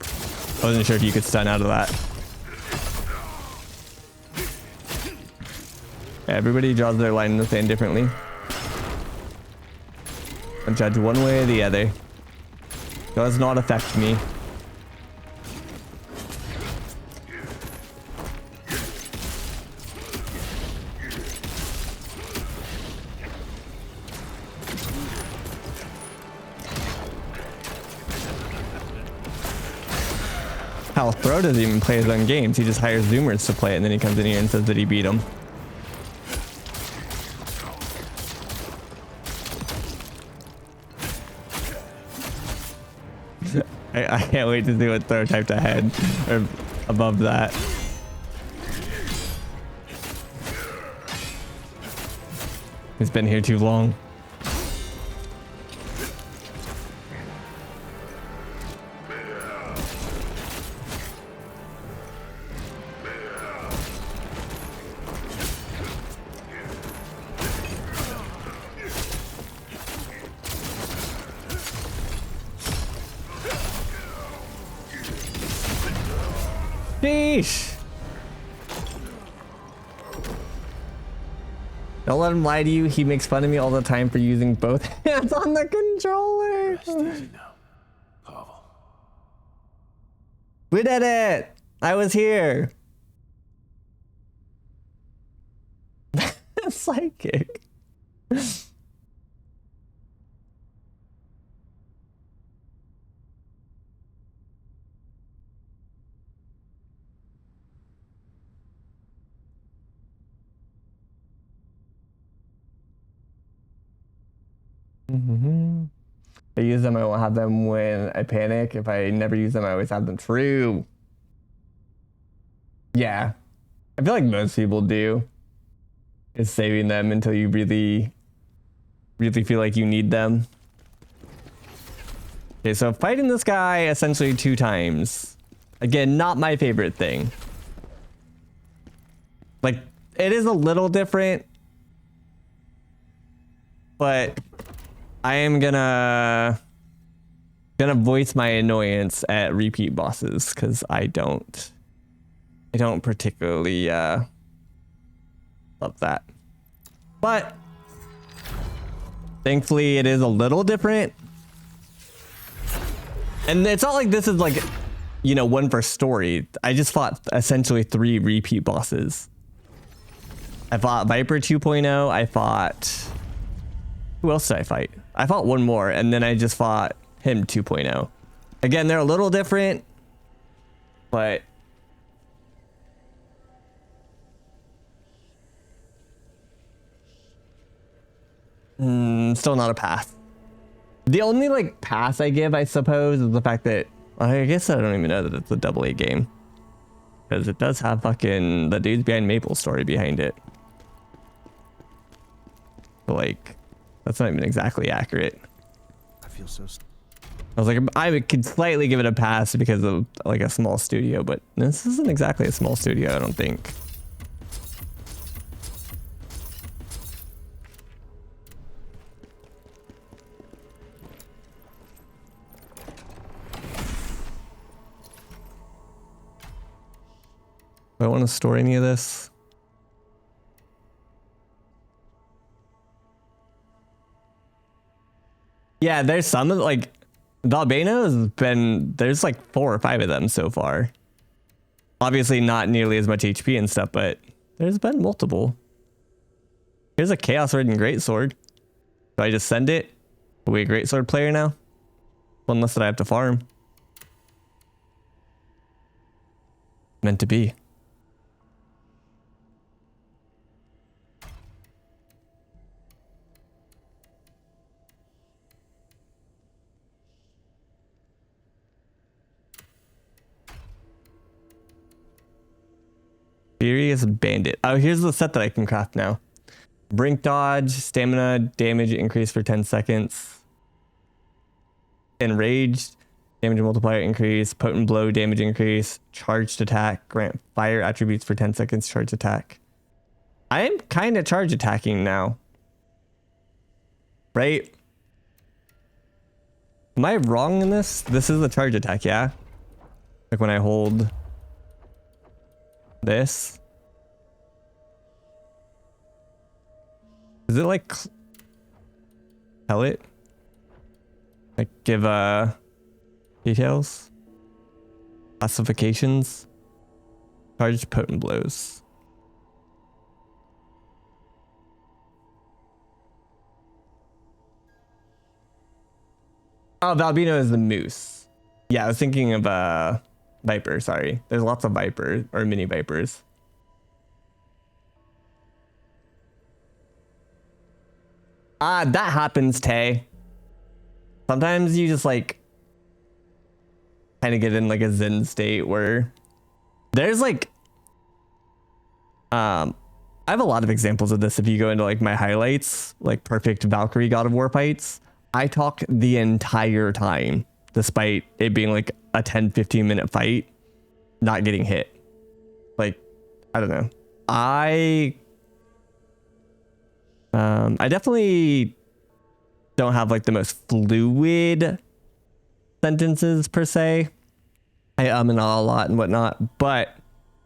I wasn't sure if you could stun out of that. Everybody draws their line in the sand differently. And judge one way or the other. Does not affect me. Hell, Throw doesn't even play his own games. He just hires Zoomers to play it, and then he comes in here and says that he beat them. I can't wait to see what Throw typed ahead or above that. He's been here too long. Sheesh. Don't let him lie to you. He makes fun of me all the time for using both hands on the controller. Rest easy now. We did it! I was here. Psychic. If I use them, I won't have them when I panic. If I never use them, I always have them. True. Yeah. I feel like most people do. Is saving them until you really feel like you need them. Okay, so fighting this guy essentially 2 times. Again, not my favorite thing. Like, it is a little different. But I am gonna voice my annoyance at repeat bosses because I don't particularly love that. But thankfully it is a little different. And it's not like this is like, you know, one for story. I just fought essentially 3 repeat bosses. I fought Viper 2.0. I fought... Who else did I fight? I fought one more, and then I just fought him 2.0. Again, they're a little different, but... still not a pass. The only, like, pass I give, I suppose, is the fact that... I guess I don't even know that it's a AA game. Because it does have fucking the Dudes Behind Maple story behind it. But, like... That's not even exactly accurate. I feel so. I was like, I could slightly give it a pass because of like a small studio, but this isn't exactly a small studio, I don't think. Do I want to store any of this? Yeah, there's some of like the Albino has been, there's like 4 or 5 of them so far. Obviously not nearly as much HP and stuff, but there's been multiple. Here's a Chaos Ridden Greatsword. Do I just send it? Are we a Greatsword player now? One less that I have to farm. Meant to be. Furious Bandit. Oh, here's the set that I can craft now. Brink dodge, stamina, damage increase for 10 seconds. Enraged, damage multiplier increase, potent blow, damage increase, charged attack, grant fire attributes for 10 seconds, charged attack. I am kind of charge attacking now. Right? Am I wrong in this? This is a charge attack, yeah? Like when I hold... this. Is it like pellet? Like give details? Classifications? Charged potent blows. Oh, the Albino is the moose. Yeah, I was thinking of Viper, sorry. There's lots of Viper or mini Vipers. That happens, Tay. Sometimes you just like kind of get in like a zen state where there's like I have a lot of examples of this. If you go into like my highlights, like perfect Valkyrie God of War fights, I talk the entire time despite it being like a 10-15 minute fight, not getting hit. Like, I don't know. I definitely don't have like the most fluid sentences per se. I and all a lot and whatnot, but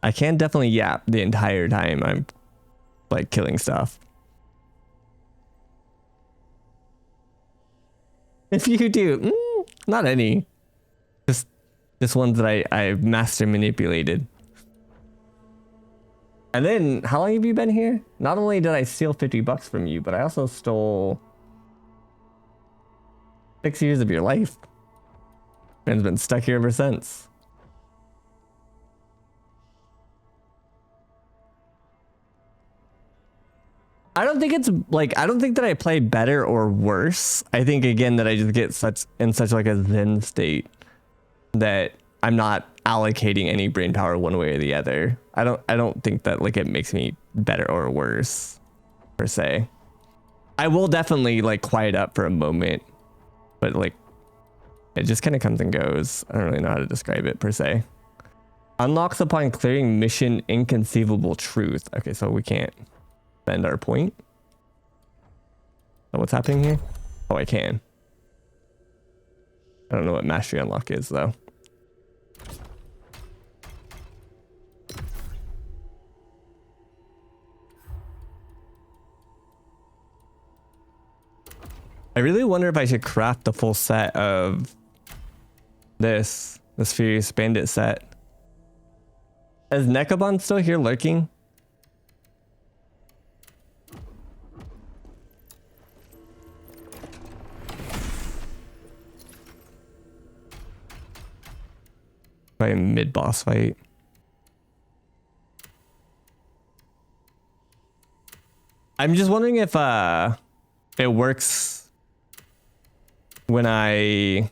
I can definitely yap the entire time I'm like killing stuff. If you do, not any. Just Just ones that I master manipulated. And then, how long have you been here? Not only did I steal $50 from you, but I also stole 6 years of your life. And has been stuck here ever since. I don't think it's like, I don't think that I play better or worse. I think again that I just get in such like a zen state that I'm not allocating any brain power one way or the other. I don't think that like it makes me better or worse per se. I will definitely like quiet up for a moment, but like it just kind of comes and goes. I don't really know how to describe it per se. Unlocks upon clearing mission inconceivable truth. Okay, so we can't spend our point. So what's happening here? Oh, I can. I don't know what mastery unlock is though. I really wonder if I should craft the full set of this Furious Bandit set. Is Nekabon still here lurking? Probably a mid-boss fight. I'm just wondering if it works when I'm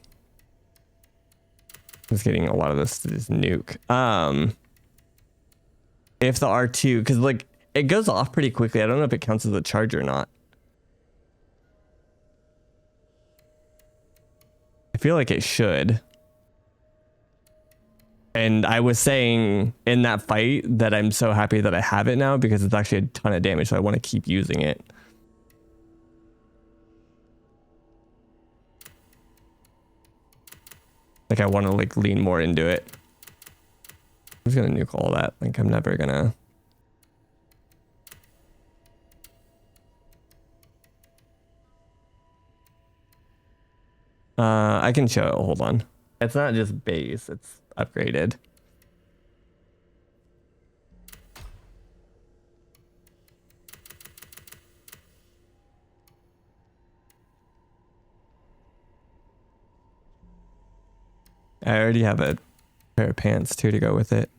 just getting a lot of this nuke. If the R2, because like it goes off pretty quickly. I don't know if it counts as a charge or not. I feel like it should. And I was saying in that fight that I'm so happy that I have it now because it's actually a ton of damage. So I want to keep using it. Like I want to like lean more into it. I'm just gonna nuke all that. Like I'm never gonna. I can show it. Hold on. It's not just base. It's upgraded. I already have a pair of pants too to go with it.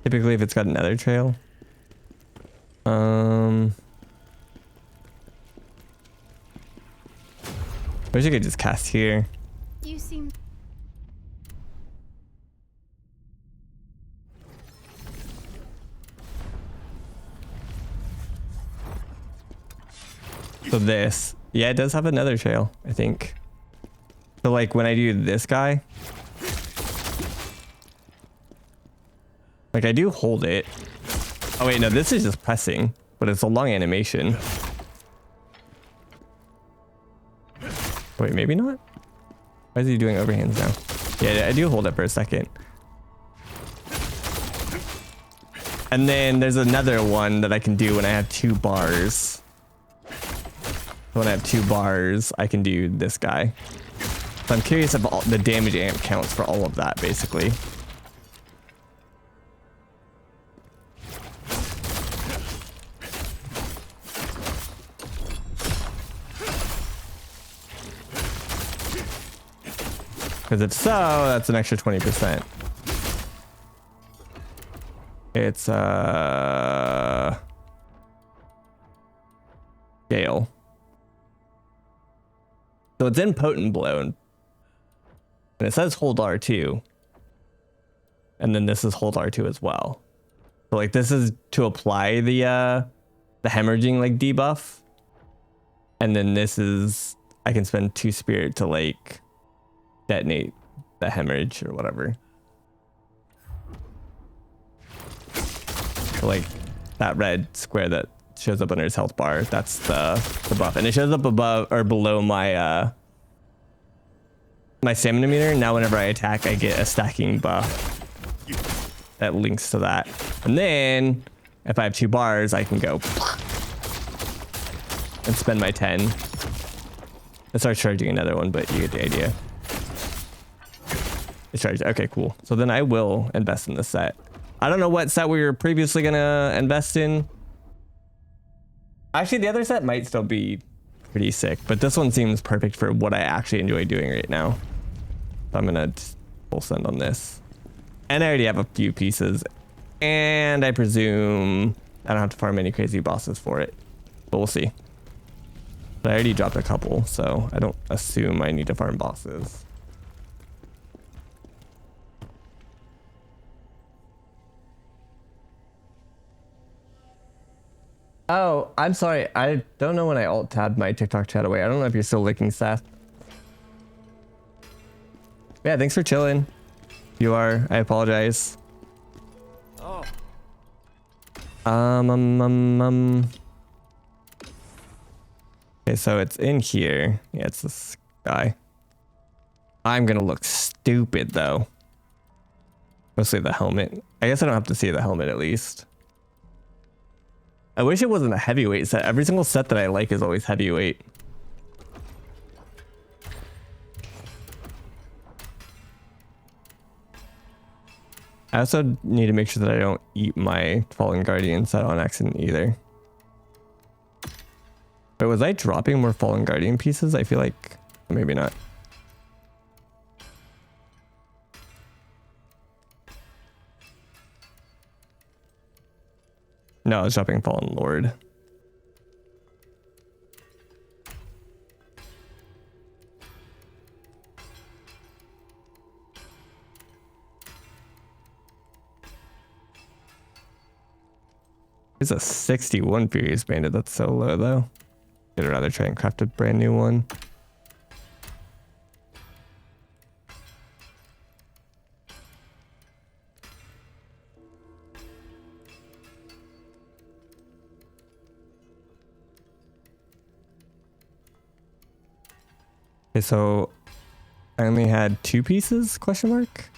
Typically if it's got another trail. I wish I could just cast here. You seem... So this, yeah, it does have another trail, I think. So like when I do this guy, like I do hold it. Oh wait, no, this is just pressing, but it's a long animation. Wait, maybe not? Why is he doing overhands now? Yeah, I do hold it for a second. And then there's another one that I can do when I have 2 bars. When I have 2 bars, I can do this guy. So I'm curious if the damage amp counts for all of that, basically. Because if so, that's an extra 20%. It's Gale. So it's in Potent Blow. And it says hold R2. And then this is hold R2 as well. So like this is to apply the hemorrhaging like debuff. And then this is I can spend 2 spirit to like detonate the hemorrhage or whatever. So like that red square that shows up under his health bar, that's the buff, and it shows up above or below my my stamina meter. Now whenever I attack, I get a stacking buff that links to that. And then if I have 2 bars, I can go and spend my 10 and start charging another one, but you get the idea. It's charged. Okay, cool. So then I will invest in this set. I don't know what set we were previously gonna invest in. Actually, the other set might still be pretty sick, but this one seems perfect for what I actually enjoy doing right now. So I'm gonna just full send on this. And I already have a few pieces, and I presume I don't have to farm any crazy bosses for it, but we'll see. But I already dropped a couple, so I don't assume I need to farm bosses. Oh, I'm sorry. I don't know when I alt-tabbed my TikTok chat away. I don't know if you're still licking, Seth. Yeah, thanks for chilling. You are. I apologize. Oh. Okay, so it's in here. Yeah, it's this guy. I'm gonna look stupid though. Mostly the helmet. I guess I don't have to see the helmet at least. I wish it wasn't a heavyweight set. Every single set that I like is always heavyweight. I also need to make sure that I don't eat my Fallen Guardian set on accident either. But was I dropping more Fallen Guardian pieces? I feel like maybe not. No, I was dropping Fallen Lord. There's a 61 Furious Bandit. That's so low though. I'd rather try and craft a brand new one. Okay, so I only had 2 pieces, question mark?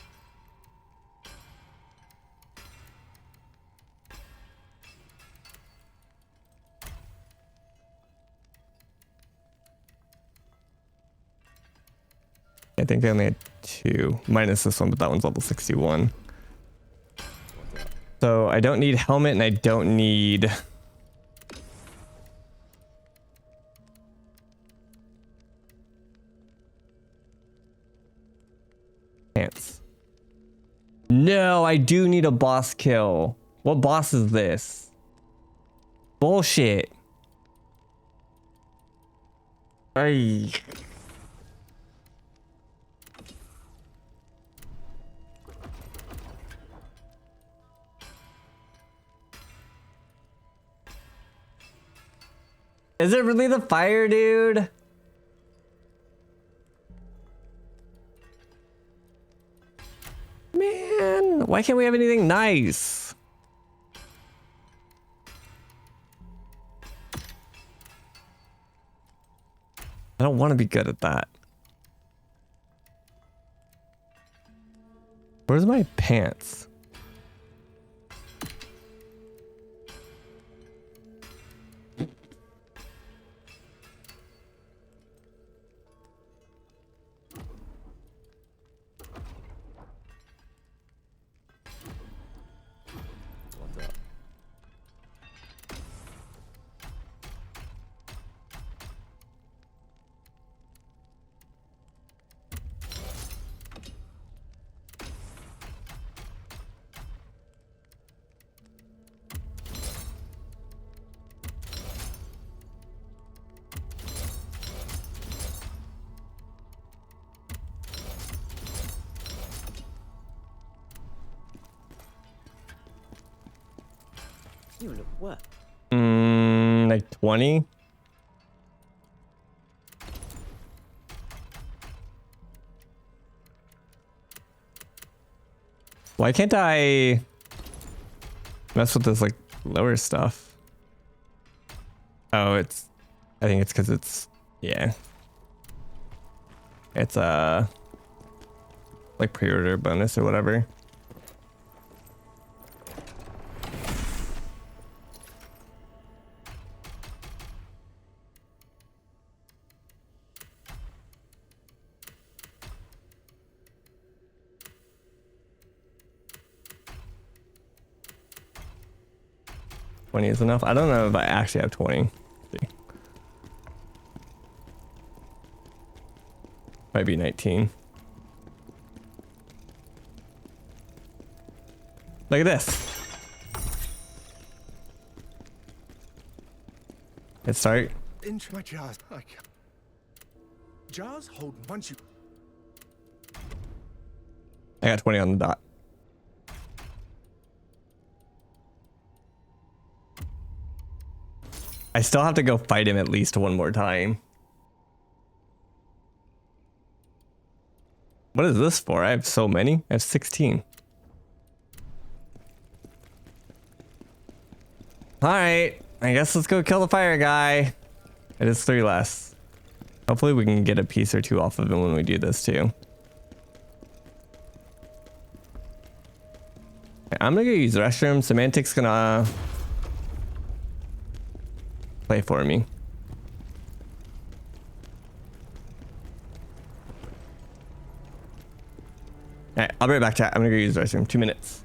I think I only had 2, minus this one, but that one's level 61. So I don't need helmet and I don't need... pants. No, I do need a boss kill. What boss is this? Bullshit. Ay. Is it really the fire dude? Man, why can't we have anything nice? I don't want to be good at that. Where's my pants? You look what? Like 20? Why can't I mess with this like lower stuff? Oh, I think it's because it's, yeah. It's like pre-order bonus or whatever. $20 is enough. I don't know if I actually have 20. Let's see. Might be 19. Look at this. Let's start. Into my jars. Jars hold once you. I got 20 on the dot. I still have to go fight him at least one more time. What is this for? I have so many. I have 16. Alright. I guess let's go kill the fire guy. It is 3 less. Hopefully we can get a piece or two off of him when we do this too. Okay, I'm gonna go use the restroom. Semantic's gonna play for me. Alright, I'll be right back, chat. I'm gonna go use the restroom. 2 minutes.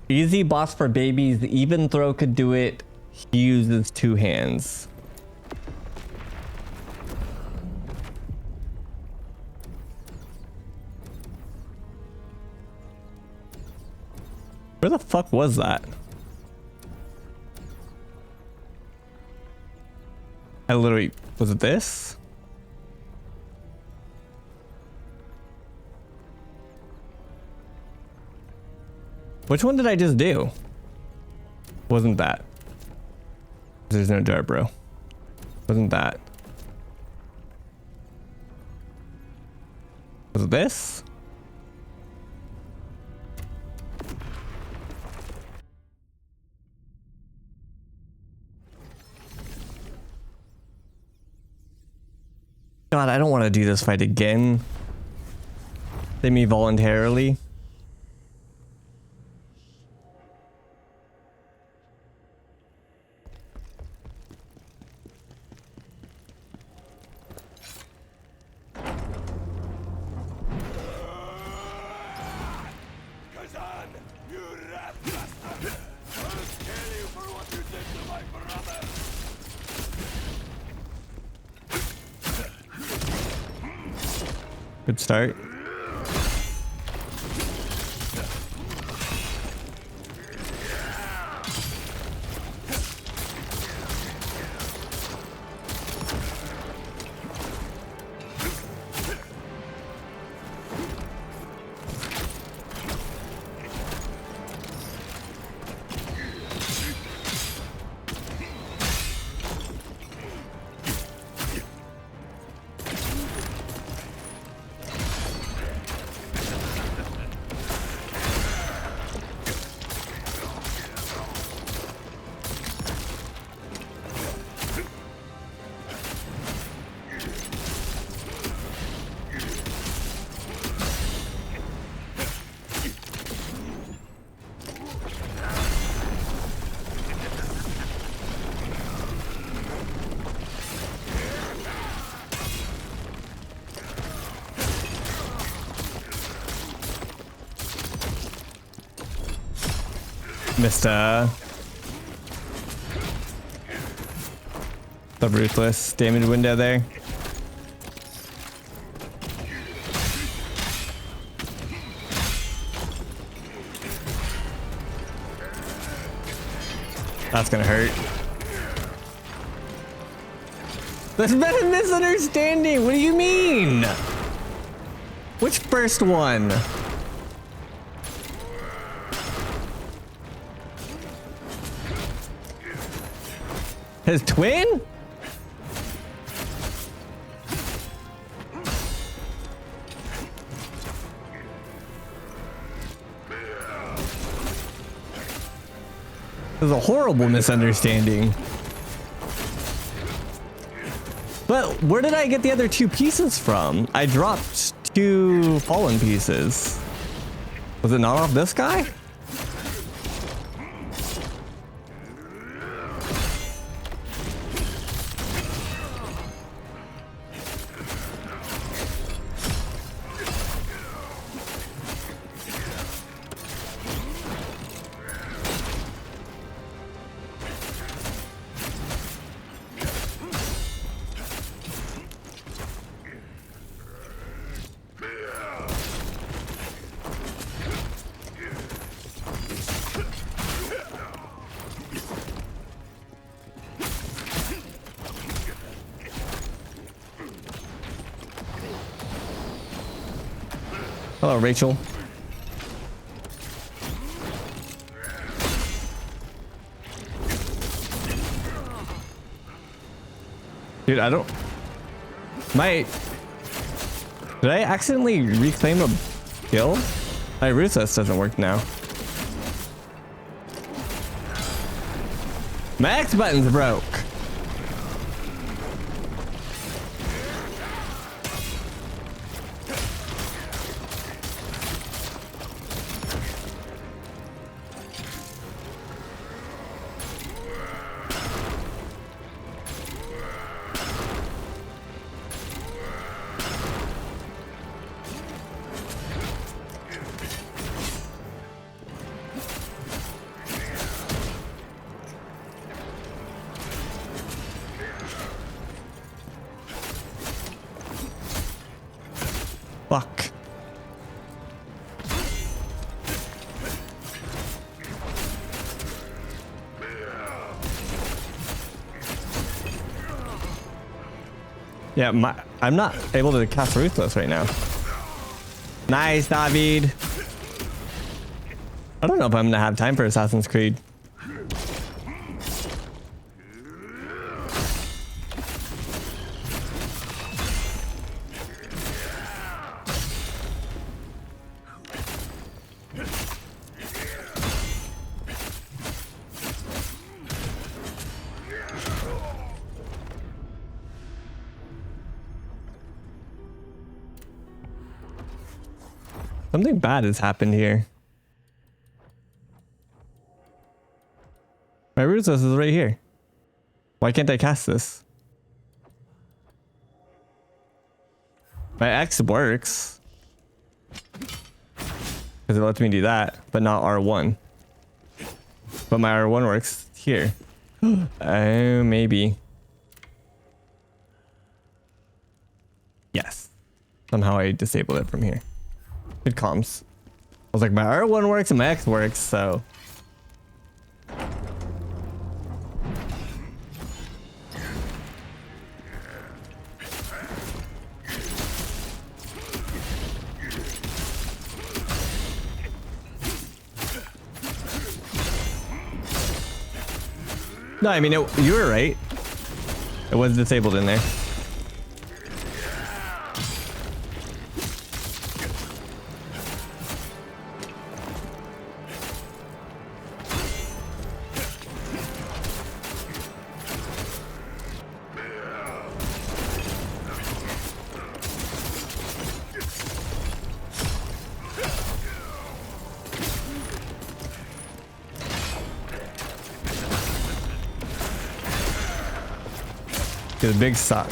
Easy boss for babies. Even throw could do it. He uses 2 hands. Where the fuck was that? I literally, was it this? Which one did I just do? Wasn't that? There's no jar, bro. Wasn't that? Was it this? God, I don't want to do this fight again. They me voluntarily. Khazan, you rat bastard! I'll kill you for what you did to my brother! Good start. Mr. The ruthless damage window there. That's gonna hurt. There's been a misunderstanding. What do you mean? Which first one? His twin? There's a horrible misunderstanding. But where did I get the other two pieces from? I dropped two fallen pieces. Was it not off this guy? Hello, Rachel. Dude, I don't... Did I accidentally reclaim a kill? My recess doesn't work now. My X button's broke. Yeah, I'm not able to cast Ruthless right now. Nice, David. I don't know if I'm gonna have time for Assassin's Creed. Something bad has happened here. My Ruthless is right here. Why can't I cast this? My X works. Because it lets me do that, but not R1. But my R1 works here. Oh, maybe. Yes. Somehow I disabled it from here. Good comms. I was like, my R1 works and my X works, so. No, I mean, you were right. It was disabled in there. It's a big suck.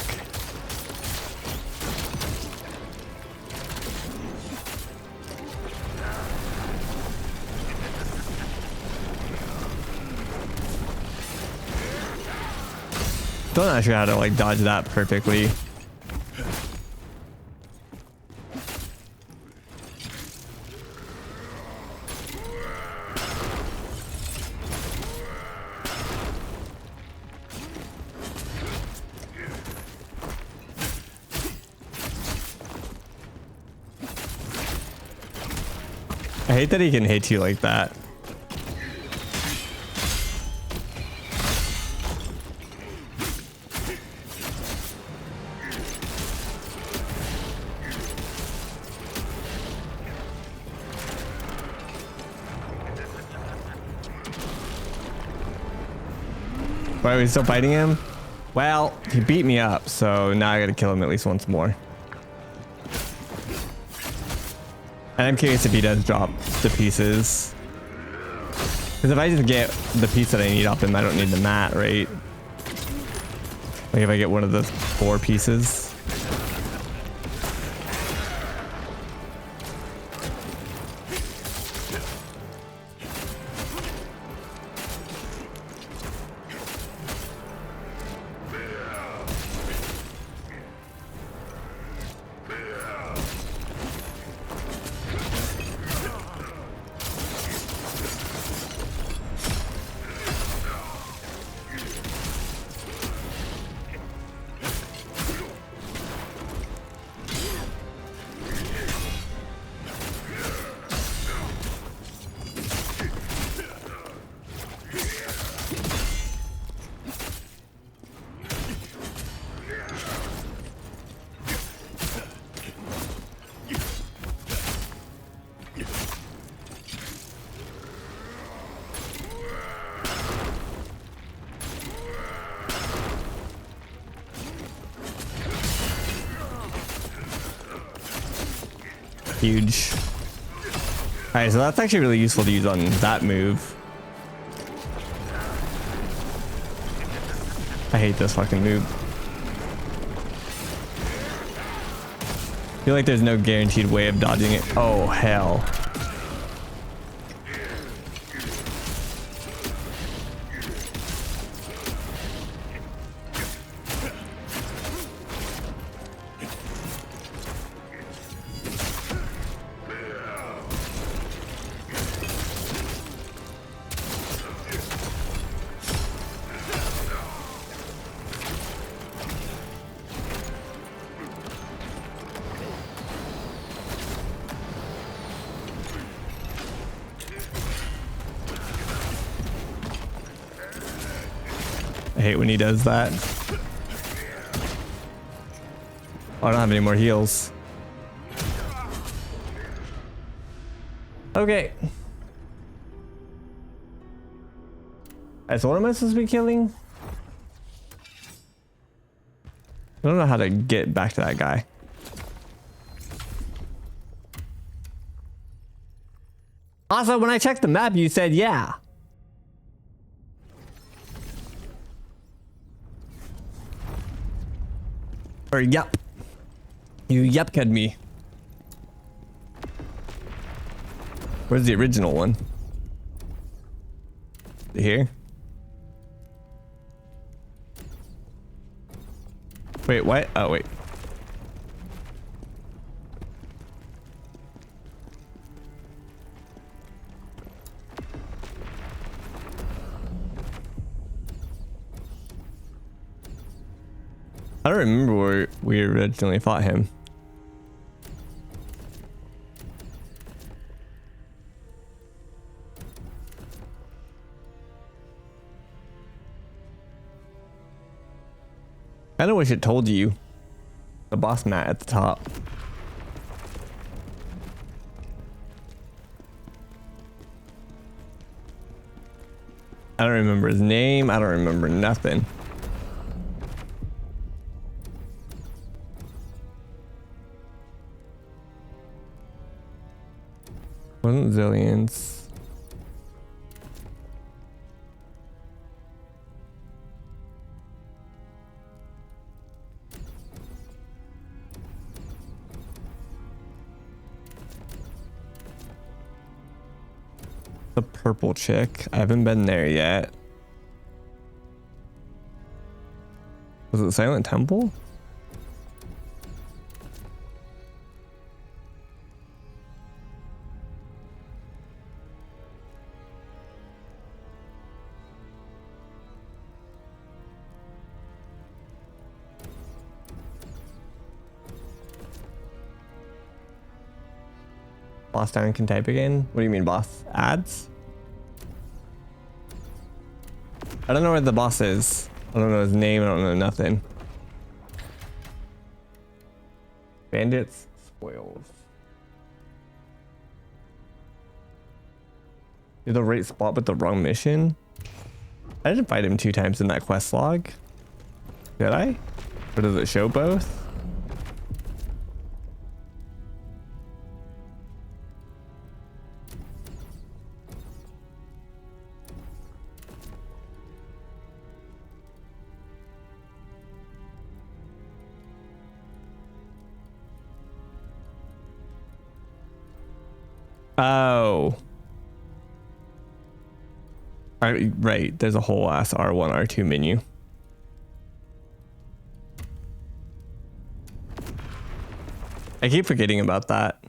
Don't know how to like dodge that perfectly. I hate that he can hit you like that. Why are we still fighting him? Well, he beat me up, so now I gotta kill him at least once more. And I'm curious if he does drop the pieces. Because if I just get the piece that I need off him, I don't need the mat, right? Like if I get one of the 4 pieces. Huge. Alright, so that's actually really useful to use on that move. I hate this fucking move. I feel like there's no guaranteed way of dodging it. Oh, hell. I hate when he does that. Oh, I don't have any more heals. Okay. Alright, so what am I supposed to be killing? I don't know how to get back to that guy. Also, when I checked the map, you said yeah. Or yup. You yupked me. Where's the original one? Here? Wait, what? Oh, wait. I don't remember where we originally fought him. I don't wish it told you. The boss mat at the top. I don't remember his name. I don't remember nothing. Wasn't Zillions. The purple chick. I haven't been there yet. Was it Silent Temple? Boss down can type again? What do you mean, boss? Ads? I don't know where the boss is. I don't know his name. I don't know nothing. Bandits, spoils. You're the right spot but the wrong mission? I didn't fight him 2 times in that quest log. Did I? Or does it show both? Oh. Right. There's a whole ass R1, R2 menu. I keep forgetting about that.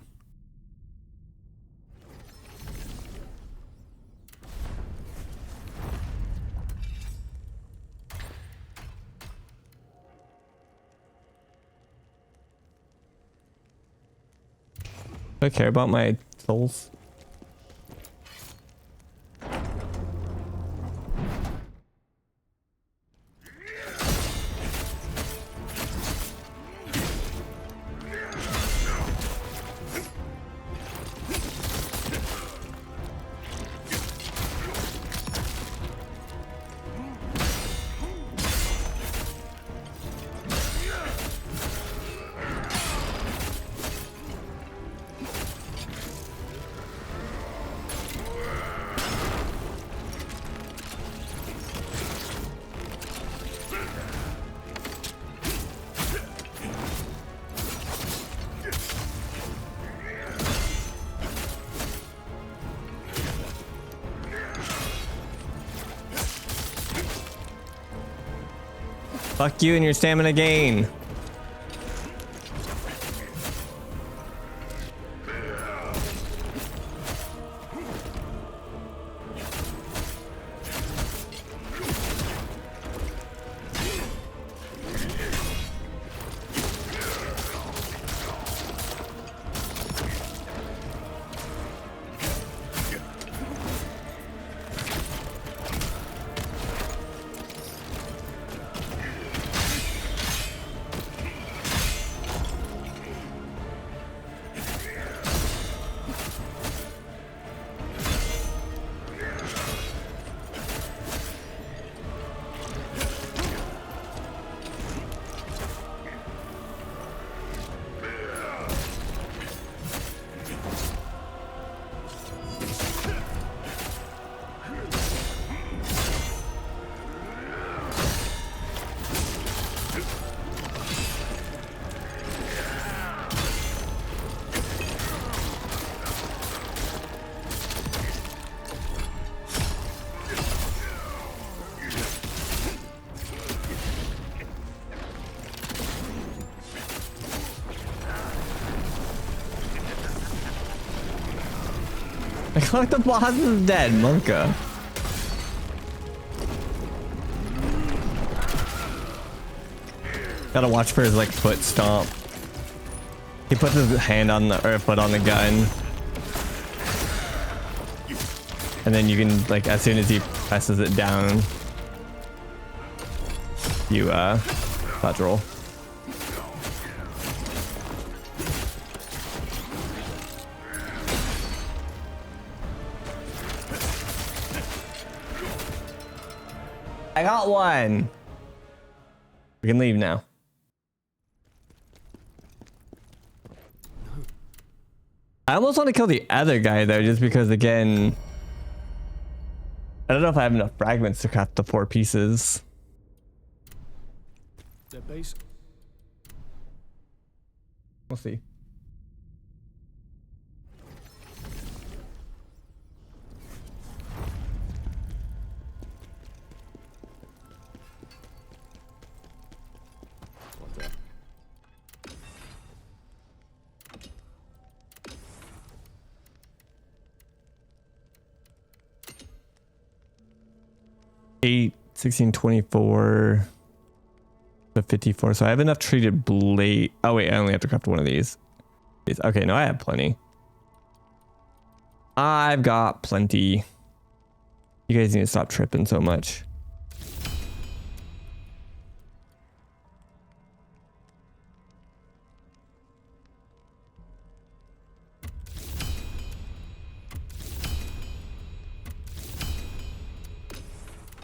I care about my souls. Fuck you and your stamina gain. I feel like the boss is dead, Monka. Gotta watch for his like foot stomp. He puts his hand on the or foot on the gun. And then you can like as soon as he presses it down, you dodge roll. I got one. We can leave now. I almost want to kill the other guy though, just because again, I don't know if I have enough fragments to craft the 4 pieces. Their base. We'll see. What the? Eight, 16, 24, the 54. So I have enough treated blade. Oh wait, I only have to craft one of these. Okay, no, I have plenty. I've got plenty. You guys need to stop tripping so much.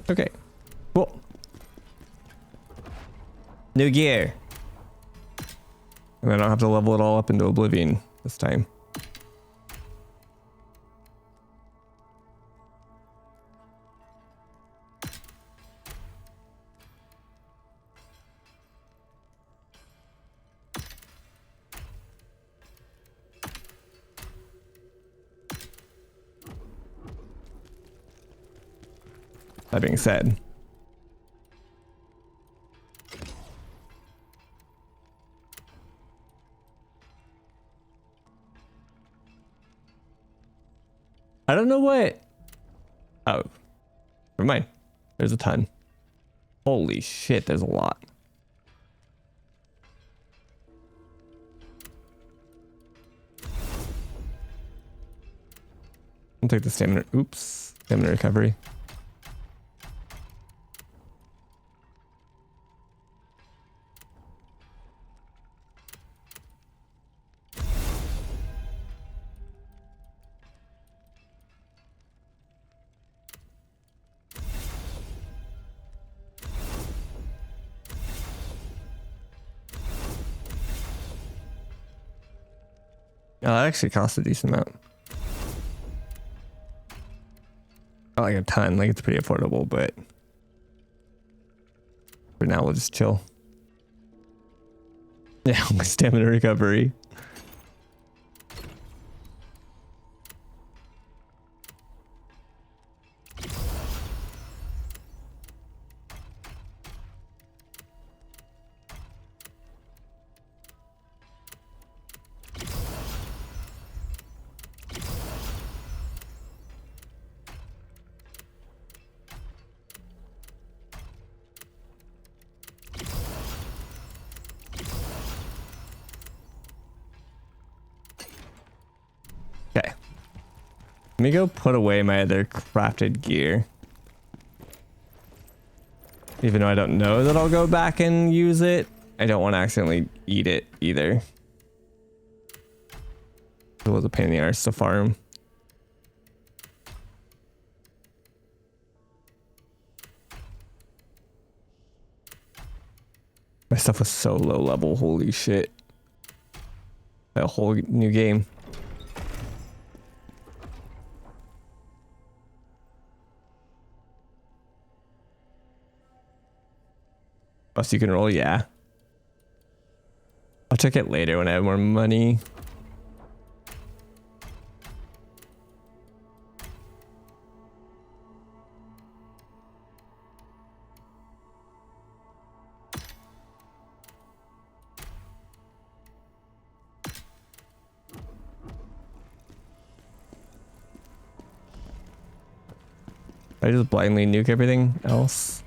Okay, cool. New gear. And I don't have to level it all up into oblivion this time. That being said, I don't know what. Oh, never mind. There's a ton. Holy shit, there's a lot. I'll take the stamina. Oops, stamina recovery. Oh, that actually costs a decent amount. Not like a ton, like it's pretty affordable, but for now we'll just chill. Yeah, stamina recovery. Okay. Let me go put away my other crafted gear. Even though I don't know that I'll go back and use it, I don't want to accidentally eat it either. It was a pain in the arse to farm. My stuff was so low level, holy shit. A whole new game. Oh, so you can roll? Yeah. I'll check it later when I have more money. I just blindly nuke everything else.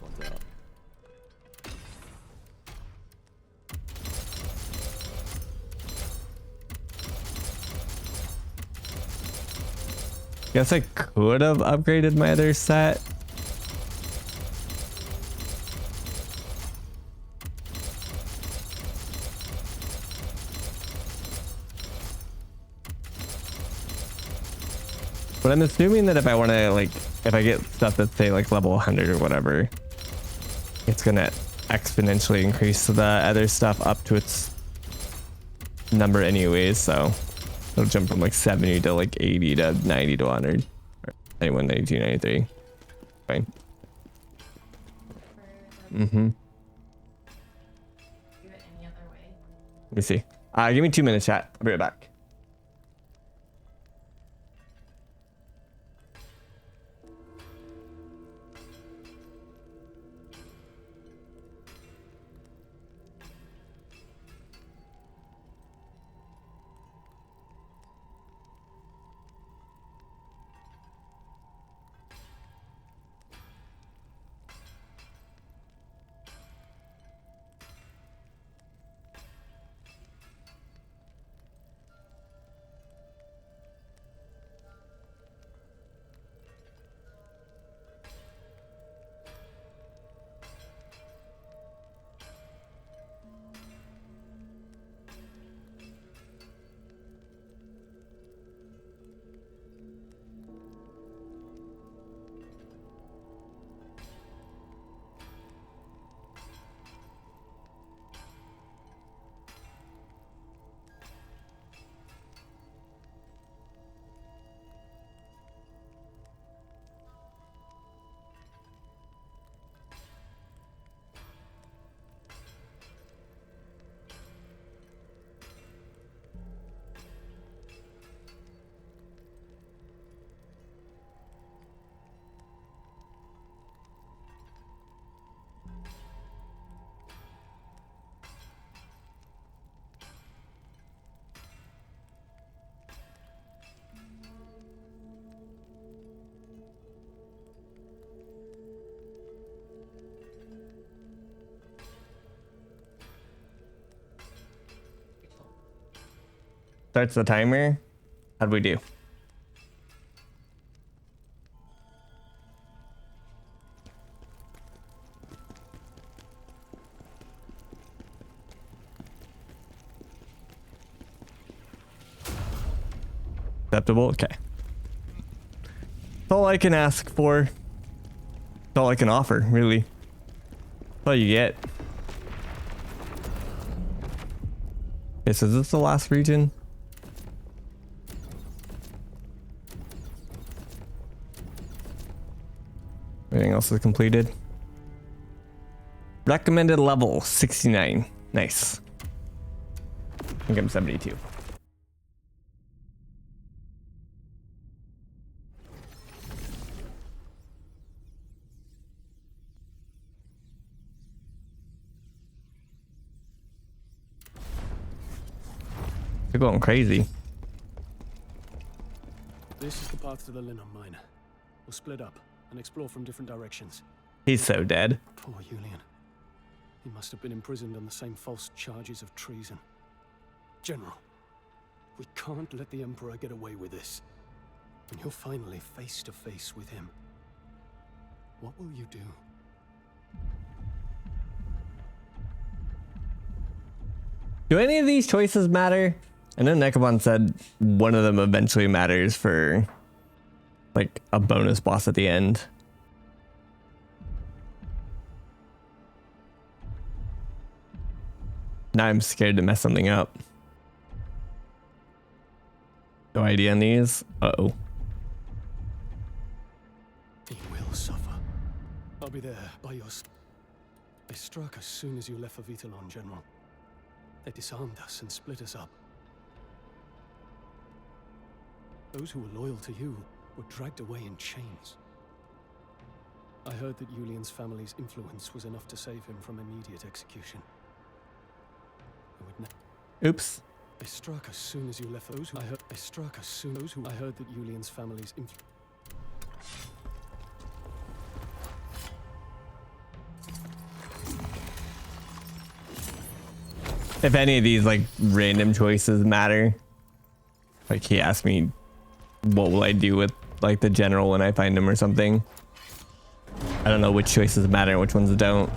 What's up? Guess I could have upgraded my other set. But I'm assuming that if I want to, like, if I get stuff that's say like level 100 or whatever, it's gonna exponentially increase the other stuff up to its number anyways, so it'll jump from like 70 to like 80 to 90 to 100. 91, 92, 93. Fine. Mm-hmm. Let me see. Give me 2 minutes, chat. I'll be right back. Starts the timer. How'd we do? Acceptable? Okay. That's all I can ask for. That's all I can offer, really. That's all you get. Okay, so is this the last region? Everything else is completed. Recommended level 69. Nice. I think I'm 72. They're going crazy. This is the path to the Linham mine. We'll split up and explore from different directions. He's so dead. Poor Julian. He must have been imprisoned on the same false charges of treason. General, we can't let the Emperor get away with this. When you're finally face to face with him, what will you do? Do any of these choices matter? I know Nekabon said one of them eventually matters for like a bonus boss at the end. Now I'm scared to mess something up. No idea on these. Uh-oh. He will suffer. I'll be there by your side. They struck as soon as you left for Vitalon, General. They disarmed us and split us up. Those who were loyal to you were dragged away in chains. I heard that Julian's family's influence was enough to save him from immediate execution. Oops. They struck as soon as you left. Those who I heard. They struck as soon. Those who I heard that Julian's family's influence. if any of these like random choices matter. Like he asked me, what will I do with like the general when I find him or something. I don't know which choices matter and which ones don't.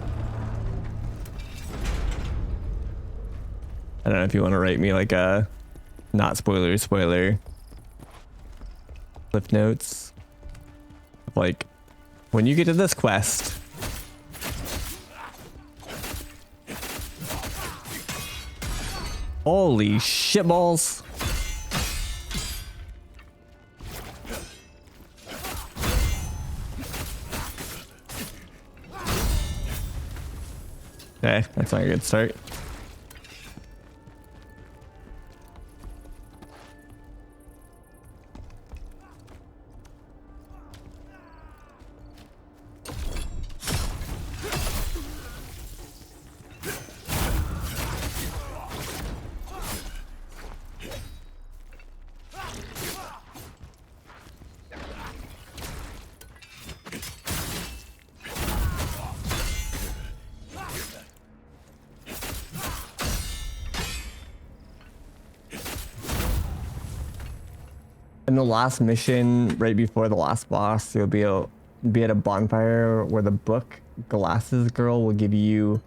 I don't know if you want to write me like a not spoiler cliff notes. Like when you get to this quest, holy shitballs. Okay, that's not a good start. In the last mission, right before the last boss, you'll be at a bonfire where the book Glasses Girl will give you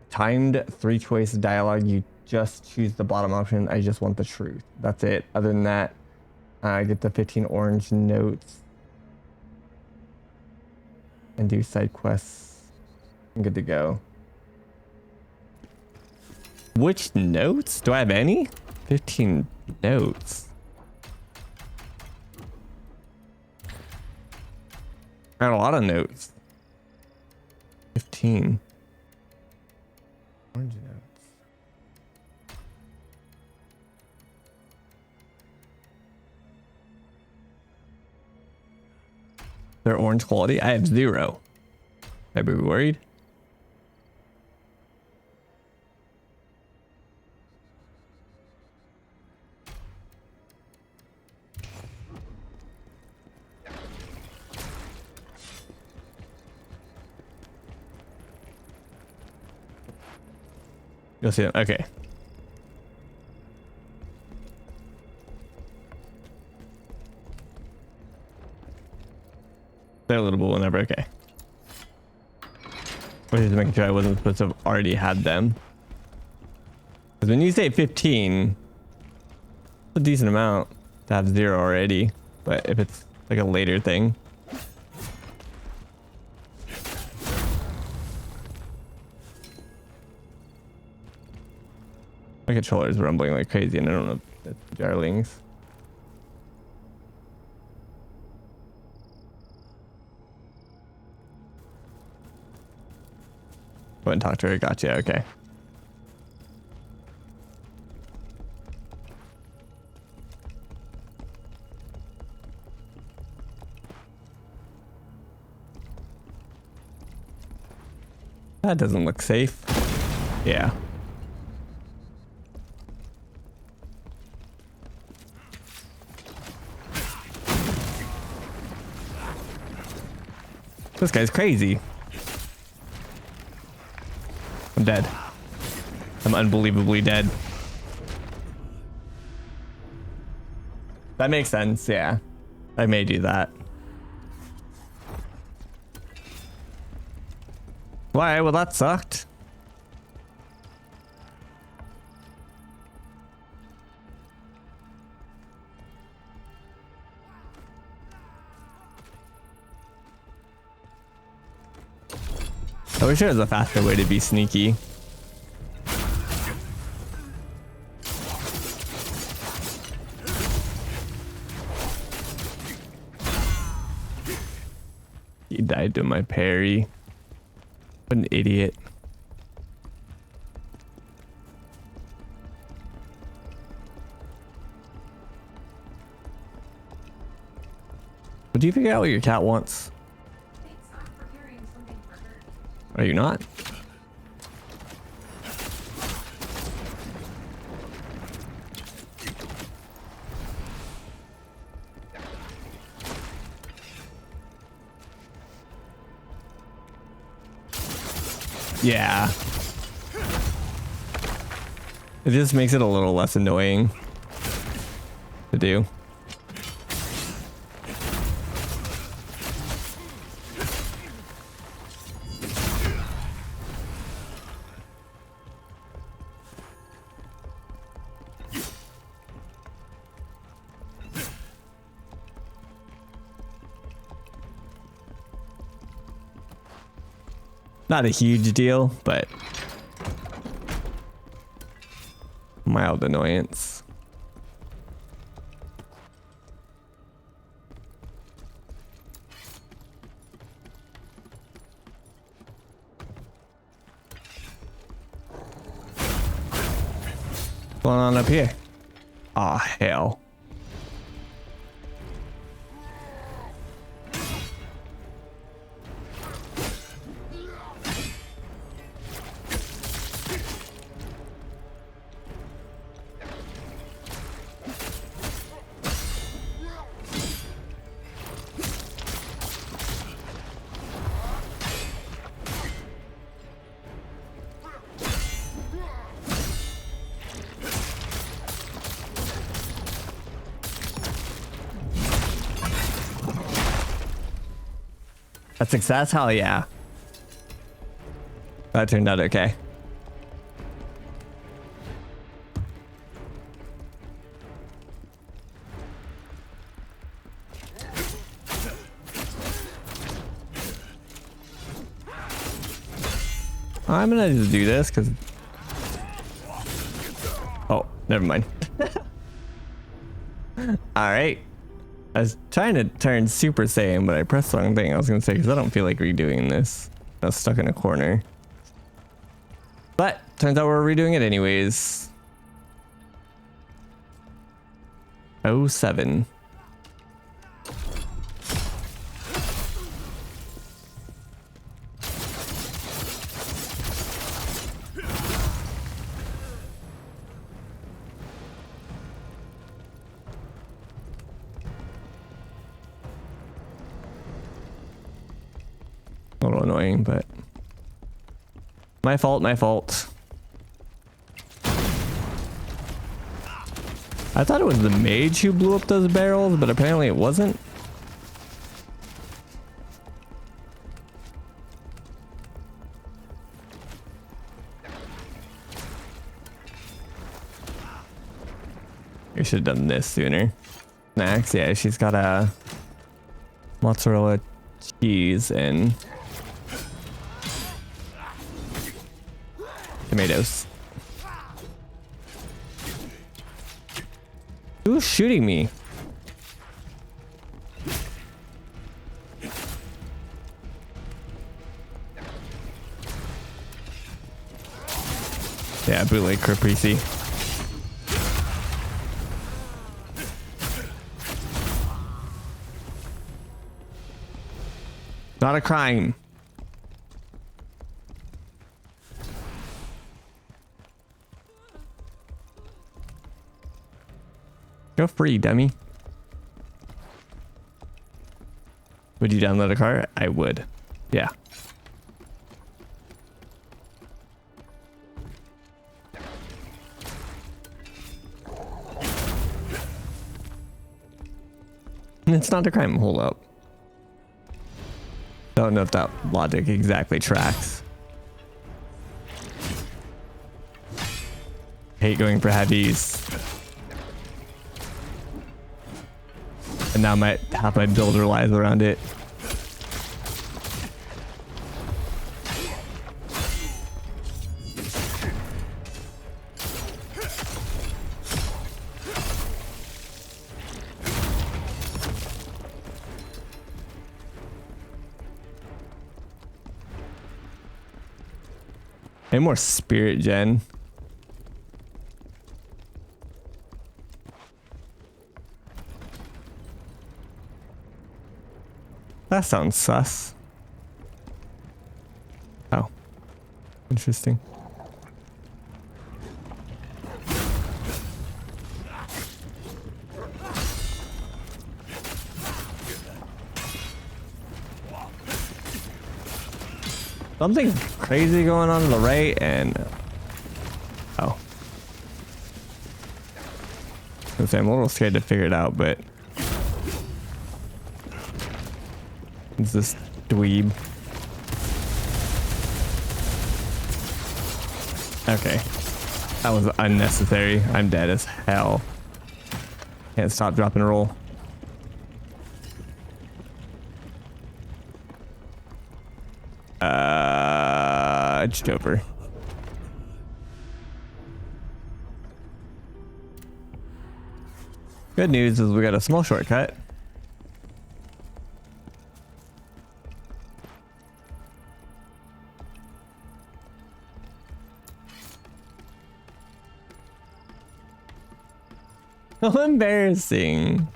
timed 3-choice dialogue. You just choose the bottom option. I just want the truth. That's it. Other than that, I get the 15 orange notes and do side quests. I'm good to go. Which notes? Do I have any? 15 notes. I got a lot of notes. 15. Orange notes. They're orange quality. I have 0. I'd be worried. You'll see them. Okay. They're lootable whenever. Okay. I was just making sure I wasn't supposed to have already had them. Because when you say 15, it's a decent amount to have 0 already. But if it's like a later thing. My controller is rumbling like crazy, and I don't know if it's Jarlings. Go ahead and talk to her. Gotcha. Okay. That doesn't look safe. Yeah. This guy's crazy. I'm dead. I'm unbelievably dead. That makes sense, yeah. I may do that. Why? Well, that sucked. I wish there was a faster way to be sneaky. He died to my parry. What an idiot. But do you figure out what your cat wants? Are you not? Yeah. It just makes it a little less annoying to do. Not a huge deal, but mild annoyance. What's going on up here? Aw, hell. A success? Hell yeah. That turned out okay. I'm gonna just do this because... Oh, never mind. Alright. I was trying to turn Super Saiyan, but I pressed the wrong thing. I was going to say, because I don't feel like redoing this. I was stuck in a corner. But, turns out we're redoing it anyways. 07. A little annoying, but my fault, my fault. I thought it was the mage who blew up those barrels, but apparently it wasn't. We should have done this sooner. Snacks, yeah, she's got a mozzarella cheese and tomatoes. Who's shooting me? Yeah, bootleg Caprese. Not a crime. Go free, dummy. Would you download a car? I would. Yeah. It's not a crime. Hold up. Don't know if that logic exactly tracks. Hate going for heavies. And now half my build relies around it. Any more spirit gen? That sounds sus. Oh. Interesting. Something crazy going on to the right and... Oh. I'm a little scared to figure it out, but it's this dweeb. Okay, that was unnecessary. I'm dead as hell. Can't stop, drop, and roll. It's over. Good news is we got a small shortcut. So embarrassing.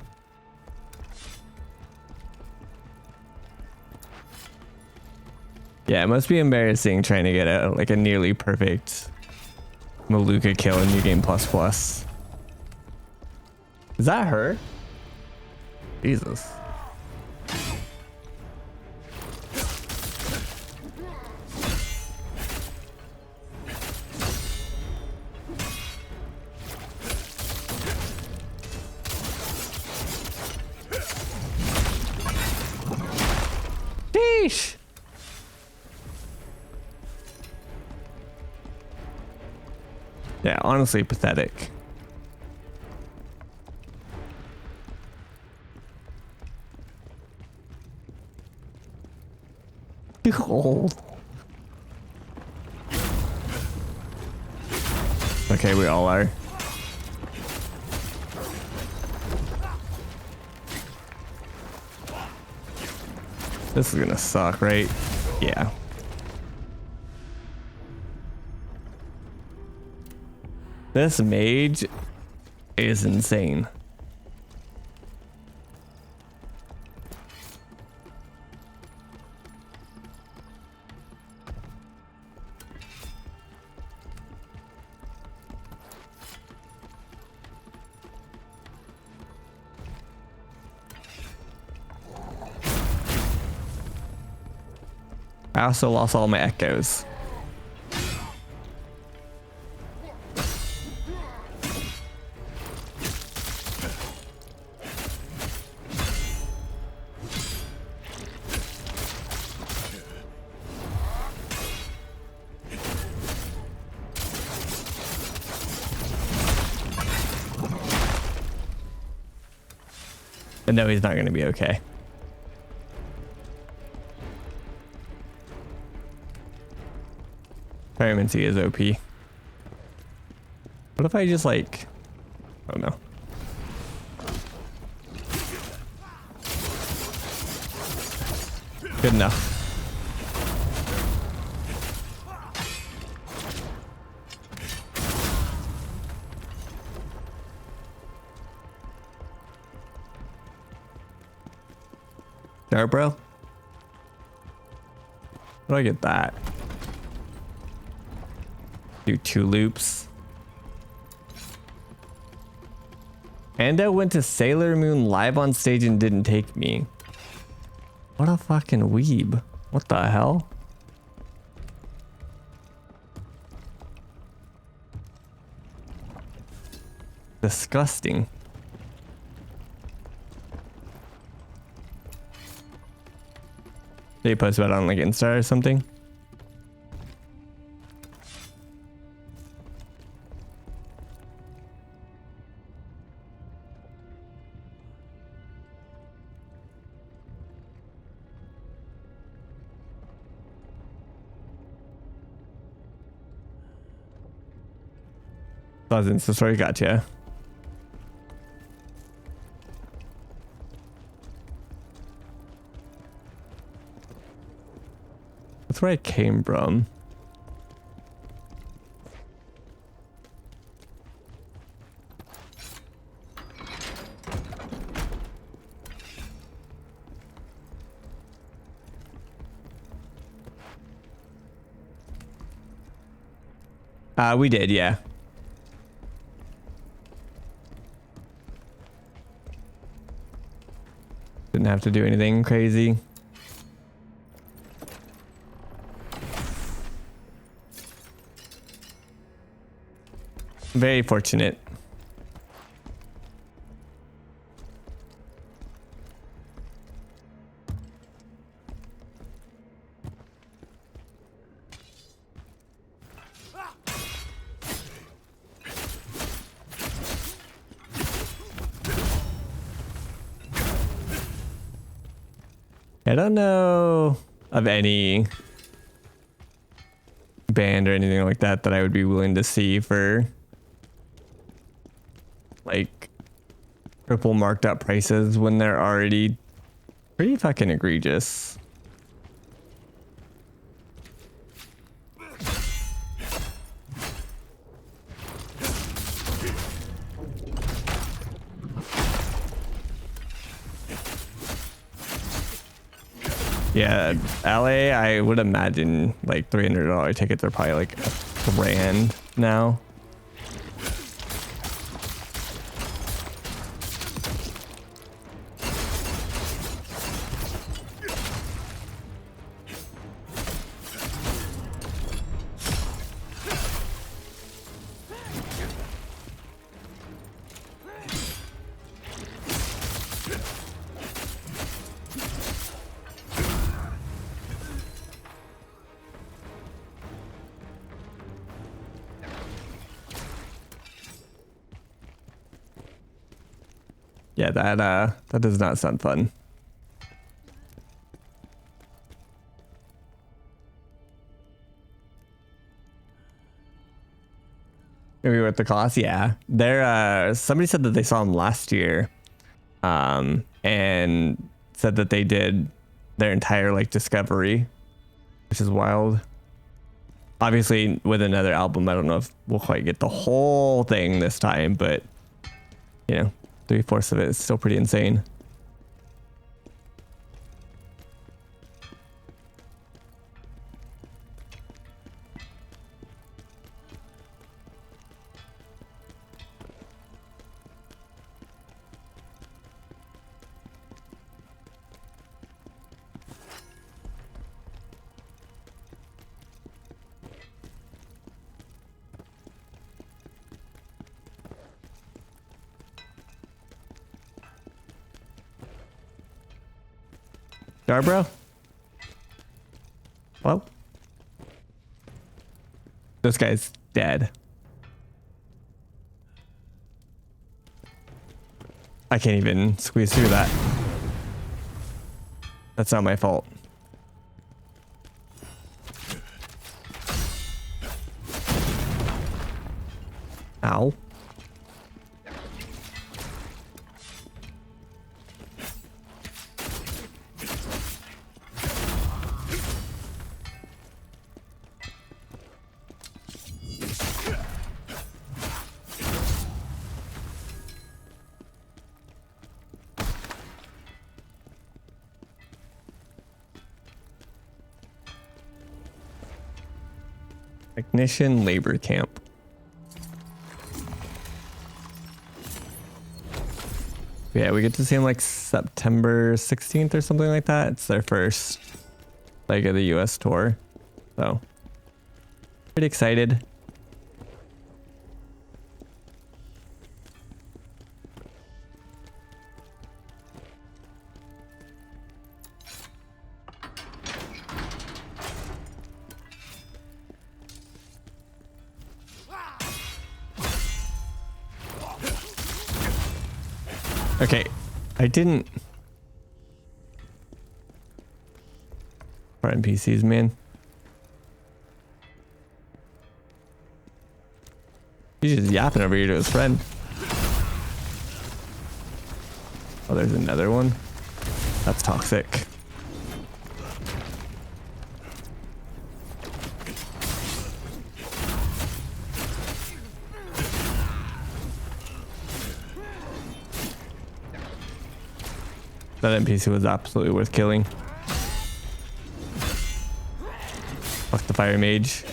Yeah, it must be embarrassing trying to get a like a nearly perfect Maluka kill in New Game Plus Plus. Is that her? Jesus. Sheesh. Yeah, honestly pathetic. Old. Okay, we all are. This is gonna suck, right? Yeah. This mage is insane. I also lost all my echoes. But no, he's not going to be okay. Pyromancy is OP. What if I just like... Oh no. Good enough. Sure, bro. How do I get that? Do 2 loops. Ando went to Sailor Moon live on stage and didn't take me. What a fucking weeb. What the hell? Disgusting. Did he post about it on like Insta or something? Khazan, so sorry, gotcha. That's where I came from. We did, yeah. Didn't have to do anything crazy. Very fortunate. I don't know of any band or anything like that that I would be willing to see for like triple marked up prices when they're already pretty fucking egregious. Yeah, LA, I would imagine like $300 tickets are probably like $1,000 now. Yeah, that does not sound fun. Maybe with the cost, yeah. There somebody said that they saw them last year. And said that they did their entire like discovery, which is wild. Obviously with another album, I don't know if we'll quite get the whole thing this time, but you know, 3/4 of it is still pretty insane. Darbro? Well, this guy's dead. I can't even squeeze through that. That's not my fault. Ow. Technician labor camp. Yeah, we get to see him like September 16th or something like that. It's their first leg of the US tour. So, pretty excited. Okay, I didn't. For NPCs, man. He's just yapping over here to his friend. Oh, there's another one. That's toxic. That NPC was absolutely worth killing. Fuck the fire mage.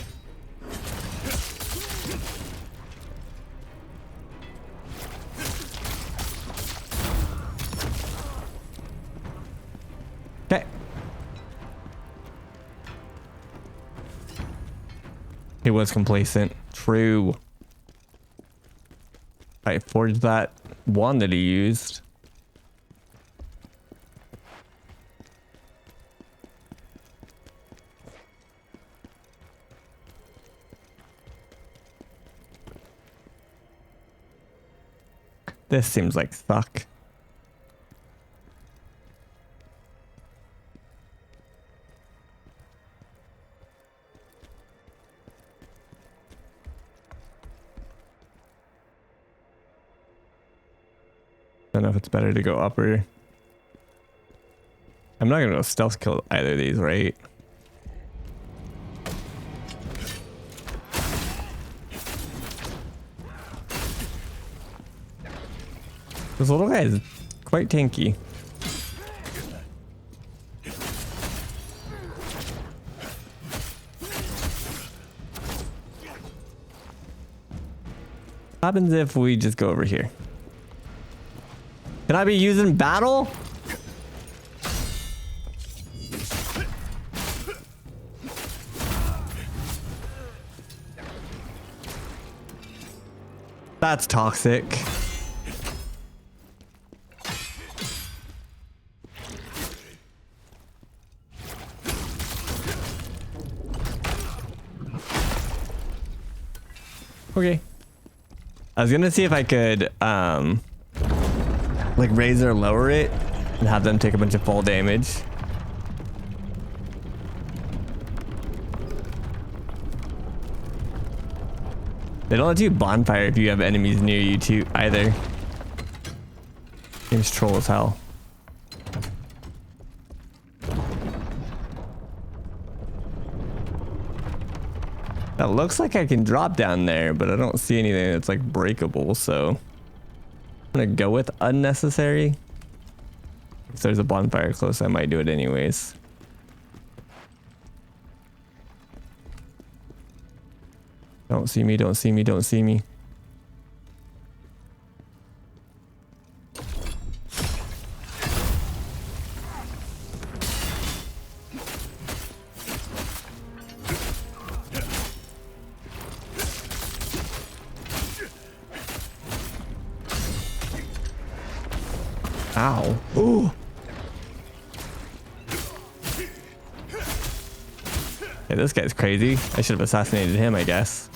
Okay. He was complacent. True. I forged that one that he used. This seems like suck. Don't know if it's better to go up or... I'm not gonna go stealth kill either of these, right? This little guy is quite tanky. What happens if we just go over here? Can I be using battle? That's toxic. Okay. I was gonna see if I could like raise or lower it and have them take a bunch of fall damage. They don't let you bonfire if you have enemies near you too either. Game's troll as hell. That looks like I can drop down there, but I don't see anything that's like breakable, so I'm gonna go with unnecessary. If there's a bonfire close, I might do it anyways. Don't see me, don't see me, don't see me. Ow. Ooh. Hey, this guy's crazy. I should have assassinated him, I guess.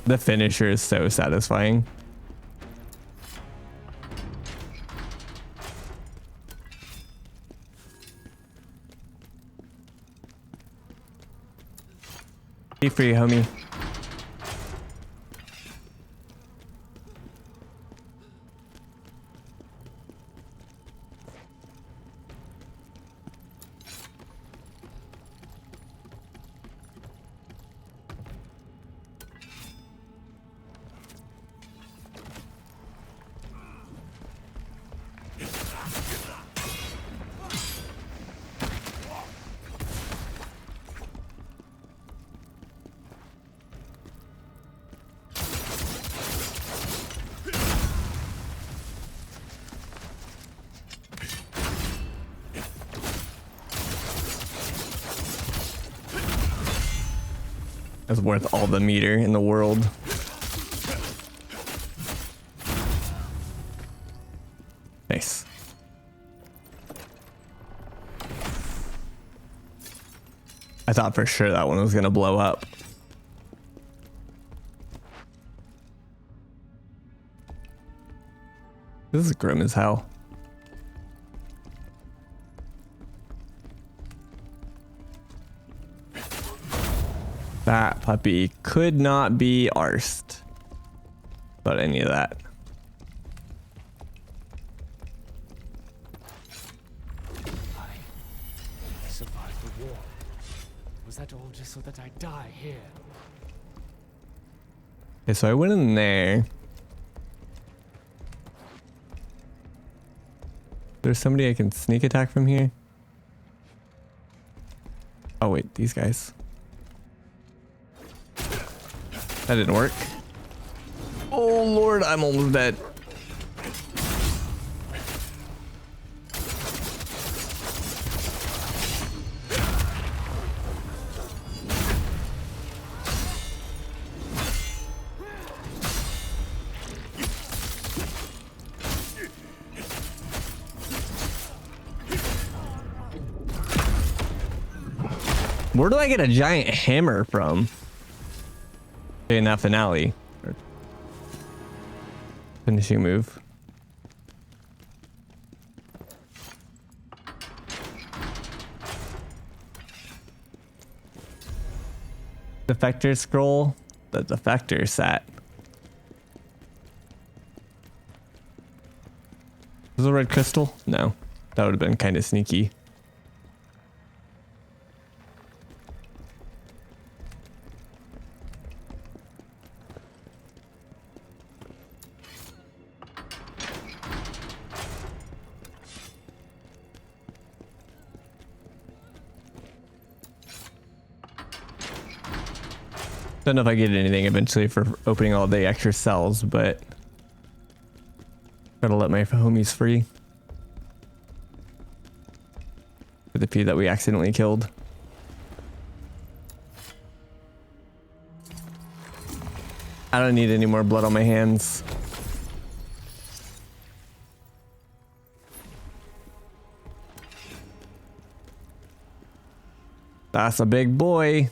The finisher is so satisfying. Be free, homie. That's worth all the meter in the world. Nice. I thought for sure that one was gonna blow up. This is grim as hell. That puppy could not be arsed about any of that. I survived the war. Was that all just so that I die here? Okay, so I went in there. There's somebody I can sneak attack from here. Oh wait, these guys. That didn't work. Oh Lord, I'm almost dead. Where do I get a giant hammer from? In that finale. Finishing move. Defector scroll. the defector set. Was it a red crystal? No. That would have been kind of sneaky. Don't know if I get anything eventually for opening all the extra cells, but gotta let my homies free. For the few that we accidentally killed. I don't need any more blood on my hands. That's a big boy.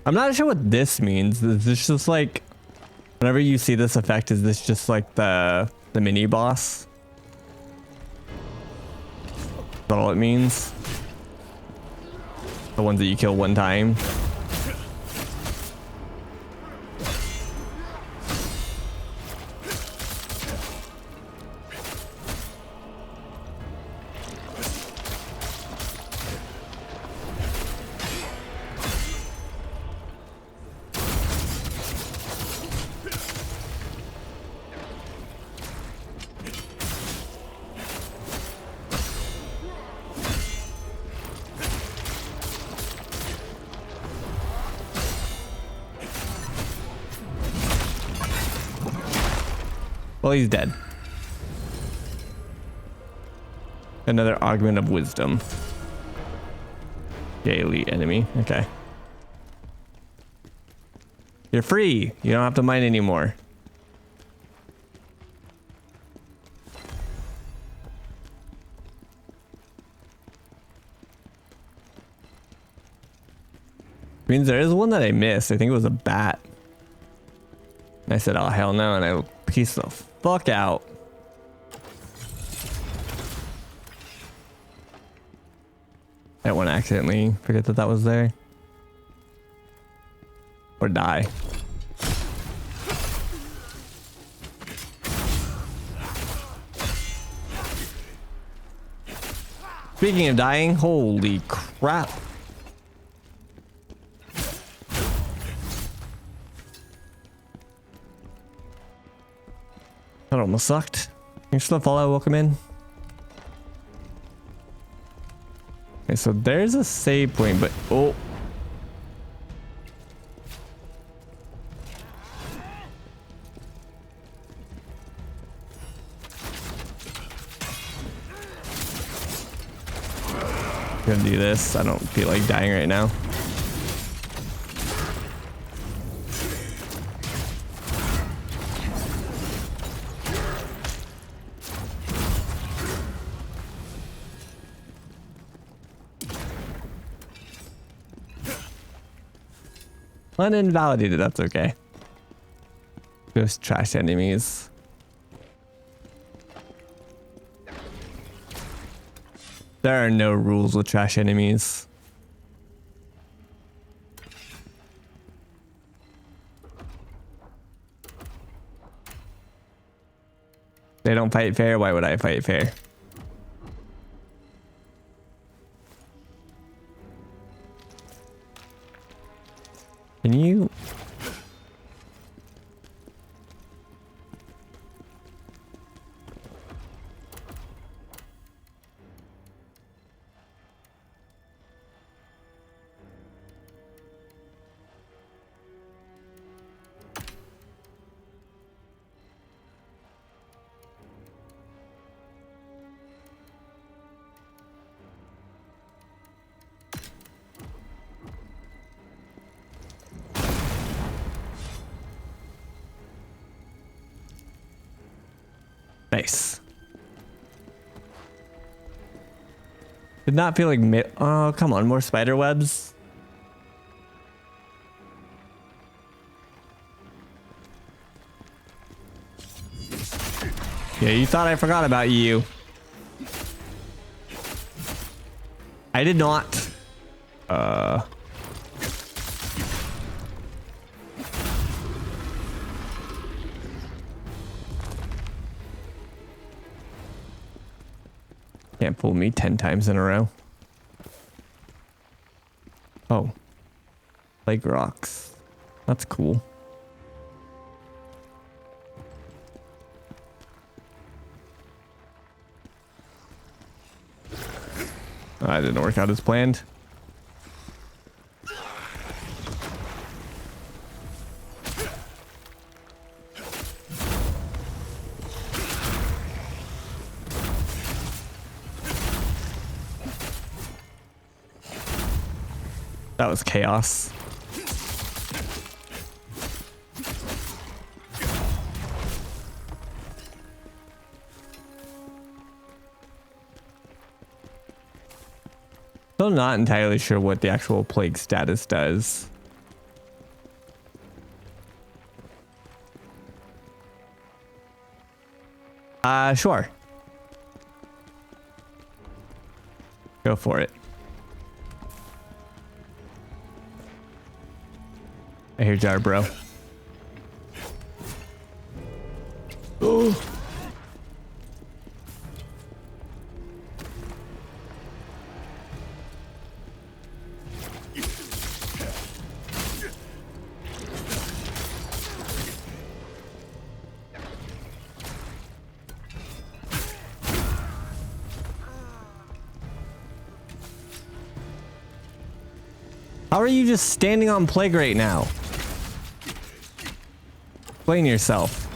I'm not sure what this means. Is this just like, whenever you see this effect, is this just like the mini boss? Is that all it means? The ones that you kill one time? Well, he's dead. Another augment of wisdom. Yeah, elite enemy. Okay. You're free. You don't have to mine anymore. Means there is one that I missed. I think it was a bat. And I said, oh, hell no. And I pieced the fuck out. That one accidentally forget that was there. Or die. Speaking of dying, holy crap. That almost sucked. Thanks for the follow. Welcome in. Okay, so there's a save point, but oh. Gonna do this. I don't feel like dying right now. Uninvalidated, that's okay. Just trash enemies. There are no rules with trash enemies. They don't fight fair, why would I fight fair? Can you? Nice. Did not feel like oh, come on, more spider webs. Yeah, you thought I forgot about you. I did not. Can't fool me 10 times in a row. Oh. Plague rocks. That's cool. That didn't work out as planned. That was chaos. Still not entirely sure what the actual plague status does. Sure. Go for it. I hear Jar, bro. Oh. How are you just standing on plague right now? Explain yourself.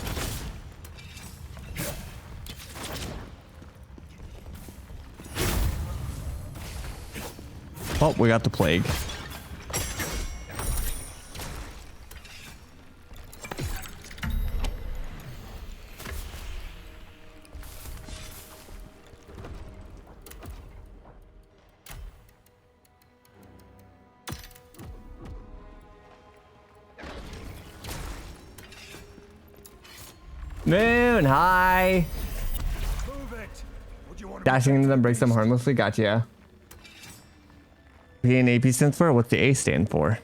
Oh, we got the plague. Moon, hi. Dashing into them breaks them harmlessly. Gotcha. P and AP stands for? What's the A stand for?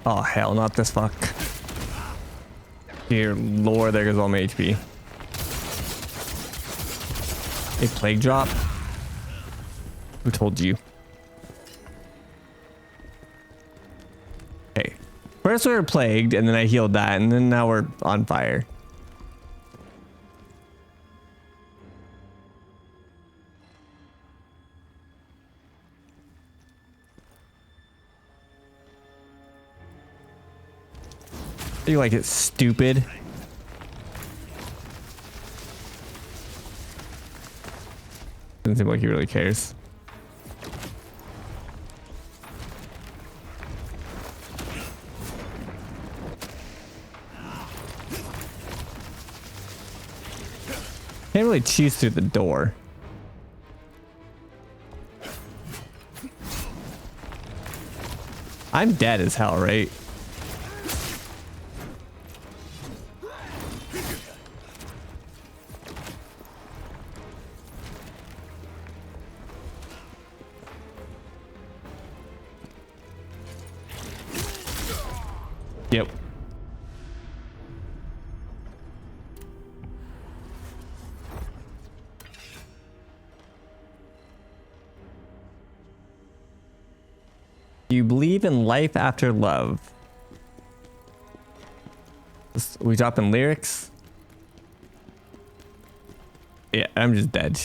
Oh hell, not this fuck. Dear lord, there goes all my HP. A plague drop? Who told you? Okay. First we were plagued, and then I healed that, and then now we're on fire. You like it, stupid? Doesn't seem like he really cares. Can't really choose through the door. I'm dead as hell, right? Yep. Do you believe in life after love? We dropping lyrics? Yeah, I'm just dead.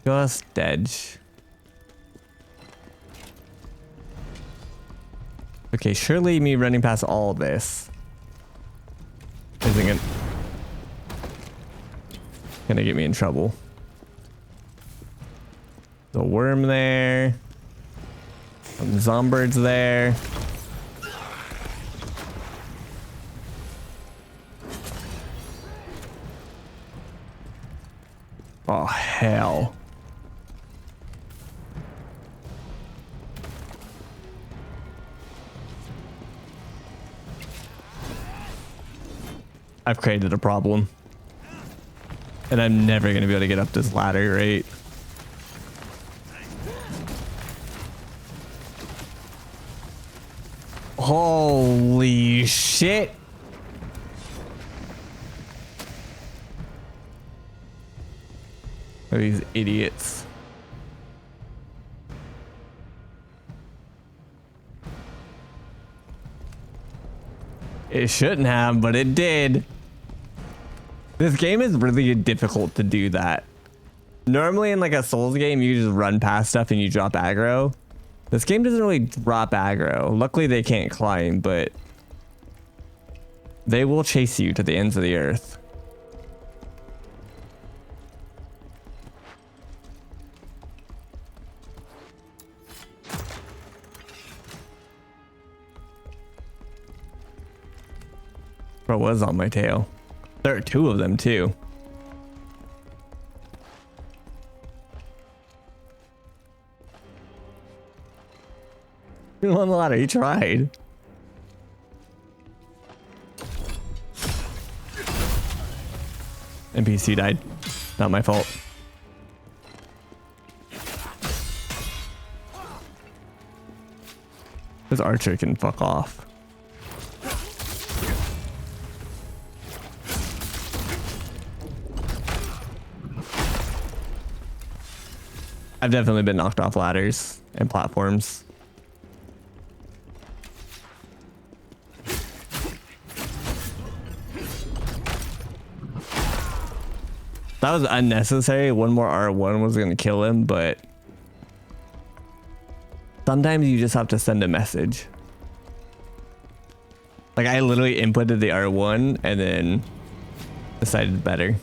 Just dead. Okay, surely me running past all of this isn't gonna get me in trouble. The worm there. Some zombies there. Oh, hell. I've created a problem. And I'm never going to be able to get up this ladder, right? Holy shit. Look at these idiots. It shouldn't have, but it did. This game is really difficult to do that. Normally in like a Souls game, you just run past stuff and you drop aggro. This game doesn't really drop aggro. Luckily they can't climb, but they will chase you to the ends of the earth. Bro was on my tail. There are two of them too. He won the ladder. He tried. NPC died. Not my fault. This archer can fuck off. I've definitely been knocked off ladders and platforms. That was unnecessary. One more R1 was going to kill him, but sometimes you just have to send a message. Like I literally inputted the R1 and then decided better.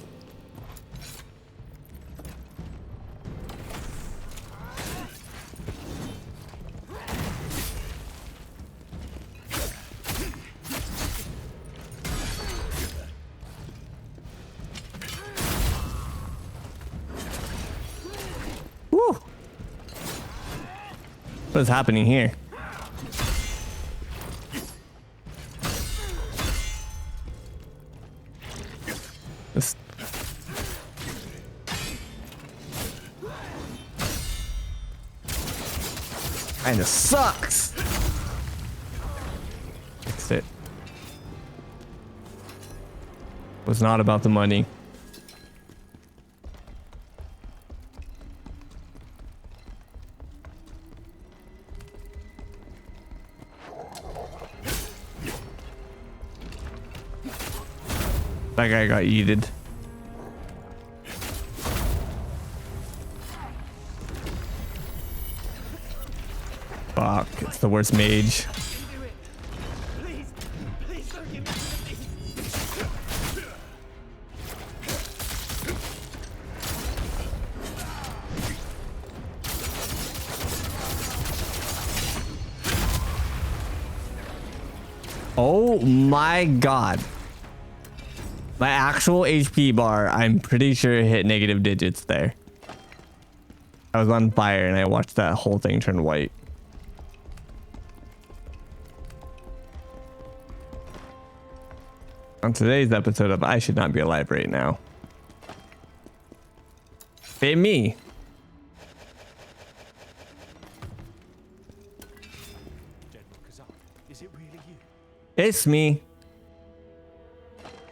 What is happening here? This kinda sucks. Fixed it. Was not about the money. That guy got yeeted. Fuck, it's the worst mage. Oh my god. My actual HP bar, I'm pretty sure hit negative digits there. I was on fire and I watched that whole thing turn white. On today's episode of I Should Not Be Alive Right Now. Hey, me. General Khazan, is it really you? It's me.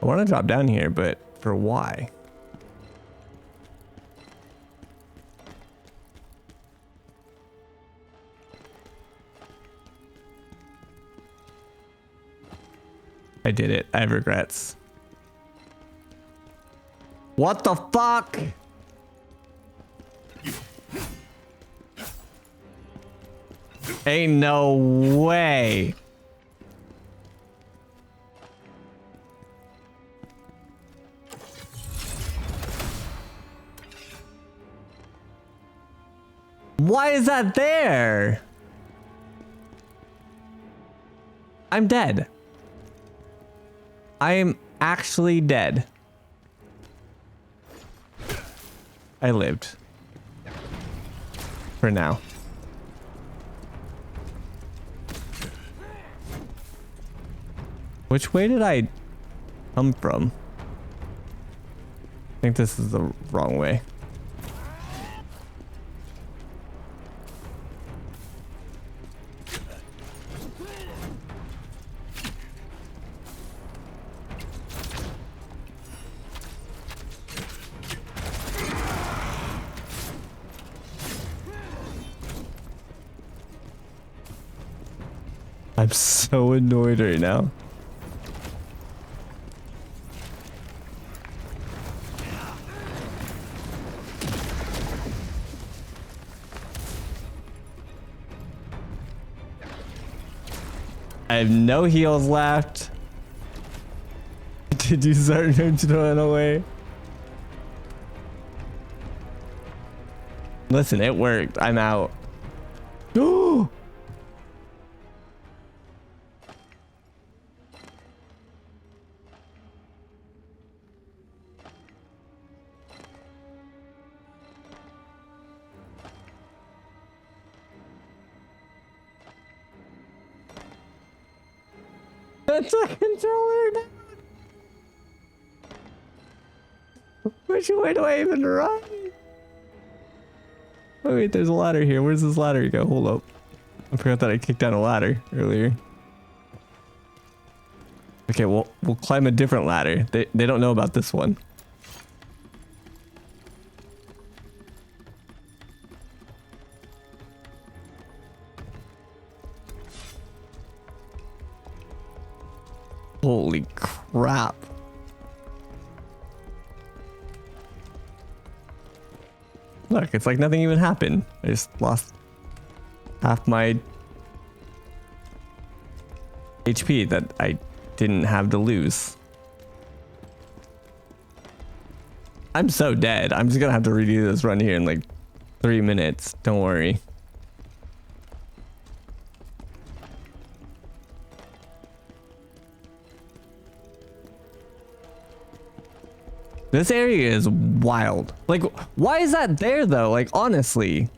I want to drop down here, but for why? I did it. I have regrets. What the fuck? Ain't no way. Why is that there? I'm dead. I am actually dead. I lived. For now. Which way did I come from? I think this is the wrong way. I'm so annoyed right now. I have no heals left. Did you start to run away? Listen, it worked. I'm out. Oh! That's a controller down. Which way do I even run? Oh wait, there's a ladder here. Where's this ladder go? Hold up. I forgot that I kicked down a ladder earlier. Okay, we'll climb a different ladder. They don't know about this one. Holy crap. Look, it's like nothing even happened. I just lost half my HP that I didn't have to lose. I'm so dead. I'm just gonna have to redo this run here in like 3 minutes. Don't worry. This area is wild. Like, why is that there though? Like, honestly.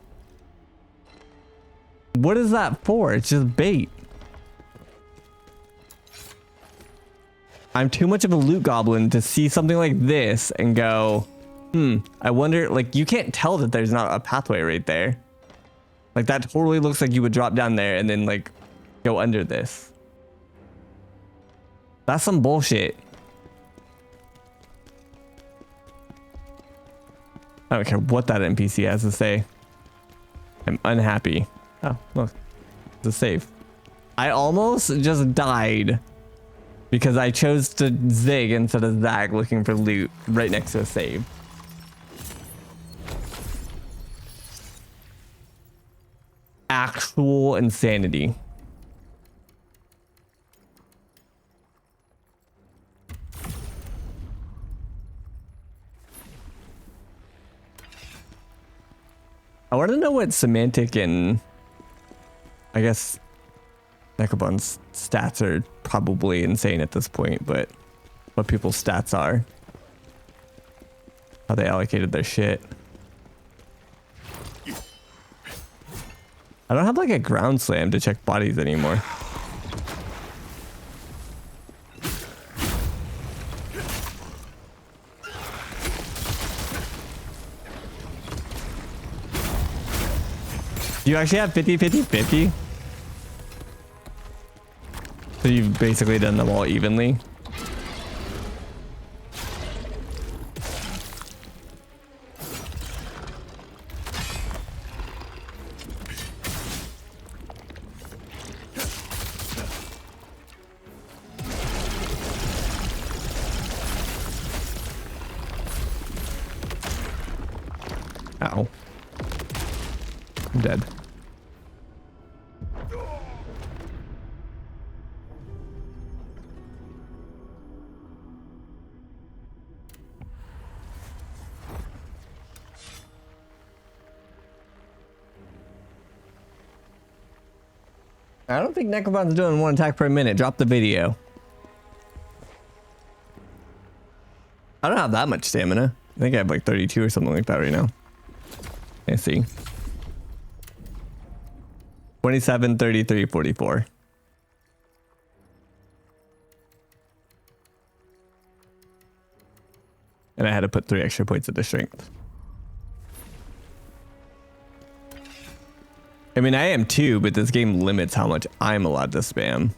What is that for? It's just bait. I'm too much of a loot goblin to see something like this and go, I wonder, like, you can't tell that there's not a pathway right there. Like, that totally looks like you would drop down there and then, like, go under this. That's some bullshit. I don't care what that NPC has to say. I'm unhappy. Oh, look. It's a save. I almost just died because I chose to zig instead of zag looking for loot right next to a save. Actual insanity. I want to know what Semantic and I guess Nekabon's stats are probably insane at this point, but what people's stats are. How they allocated their shit. I don't have like a ground slam to check bodies anymore. Do you actually have 50, 50, 50? So you've basically done them all evenly? Ow. I'm dead. I don't think Necrobot's doing one attack per minute. Drop the video. I don't have that much stamina. I think I have like 32 or something like that right now. Let's see. 27, 33, 44. And I had to put 3 extra points of the strength. I mean, I am too, but this game limits how much I'm allowed to spam.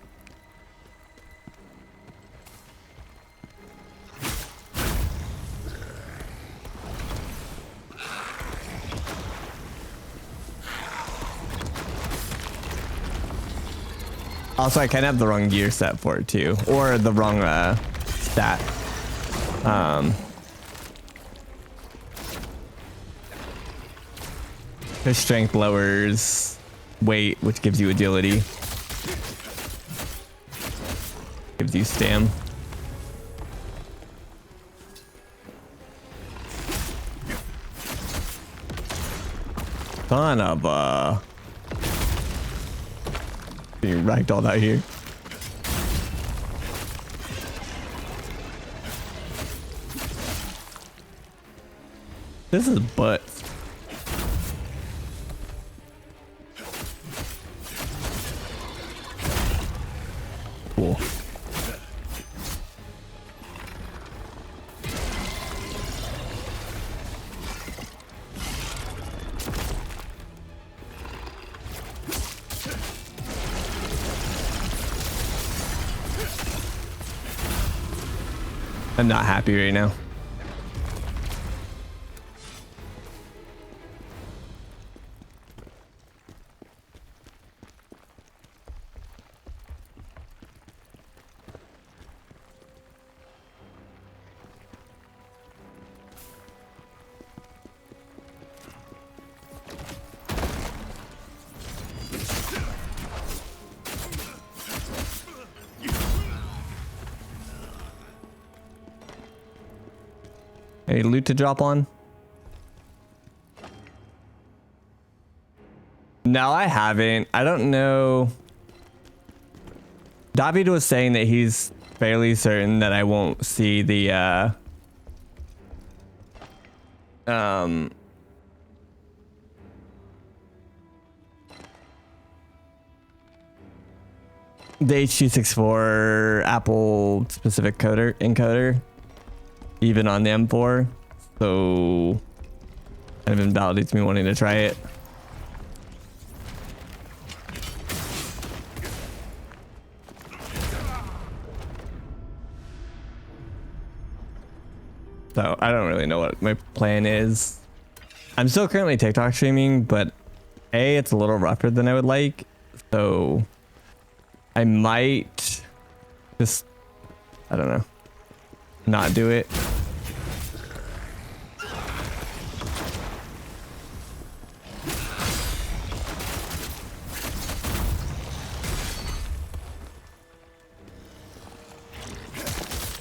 Also, I kind of have the wrong gear set for it too, or the wrong stat. His strength lowers weight, which gives you agility. Gives you stam. Son of a... You ragdolled out here. This is butts. Cool. I'm not happy right now. Any loot to drop on? No, I haven't. I don't know. David was saying that he's fairly certain that I won't see the the H.264 Apple specific encoder even on the M4, so kind of invalidates me wanting to try it. So I don't really know what my plan is. I'm still currently TikTok streaming, but A, it's a little rougher than I would like, so I might just, I don't know, not do it.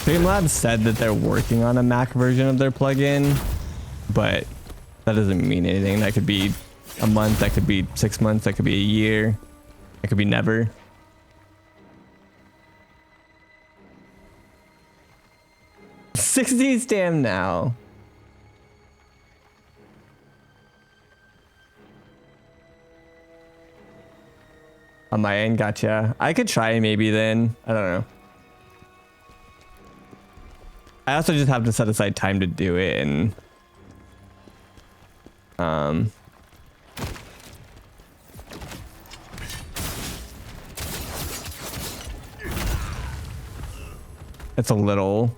Streamlabs said that they're working on a Mac version of their plugin, but that doesn't mean anything. That could be a month, that could be 6 months, that could be a year, that could be never. $60 stam now. On my end, gotcha. I could try maybe then. I don't know. I also just have to set aside time to do it, and it's a little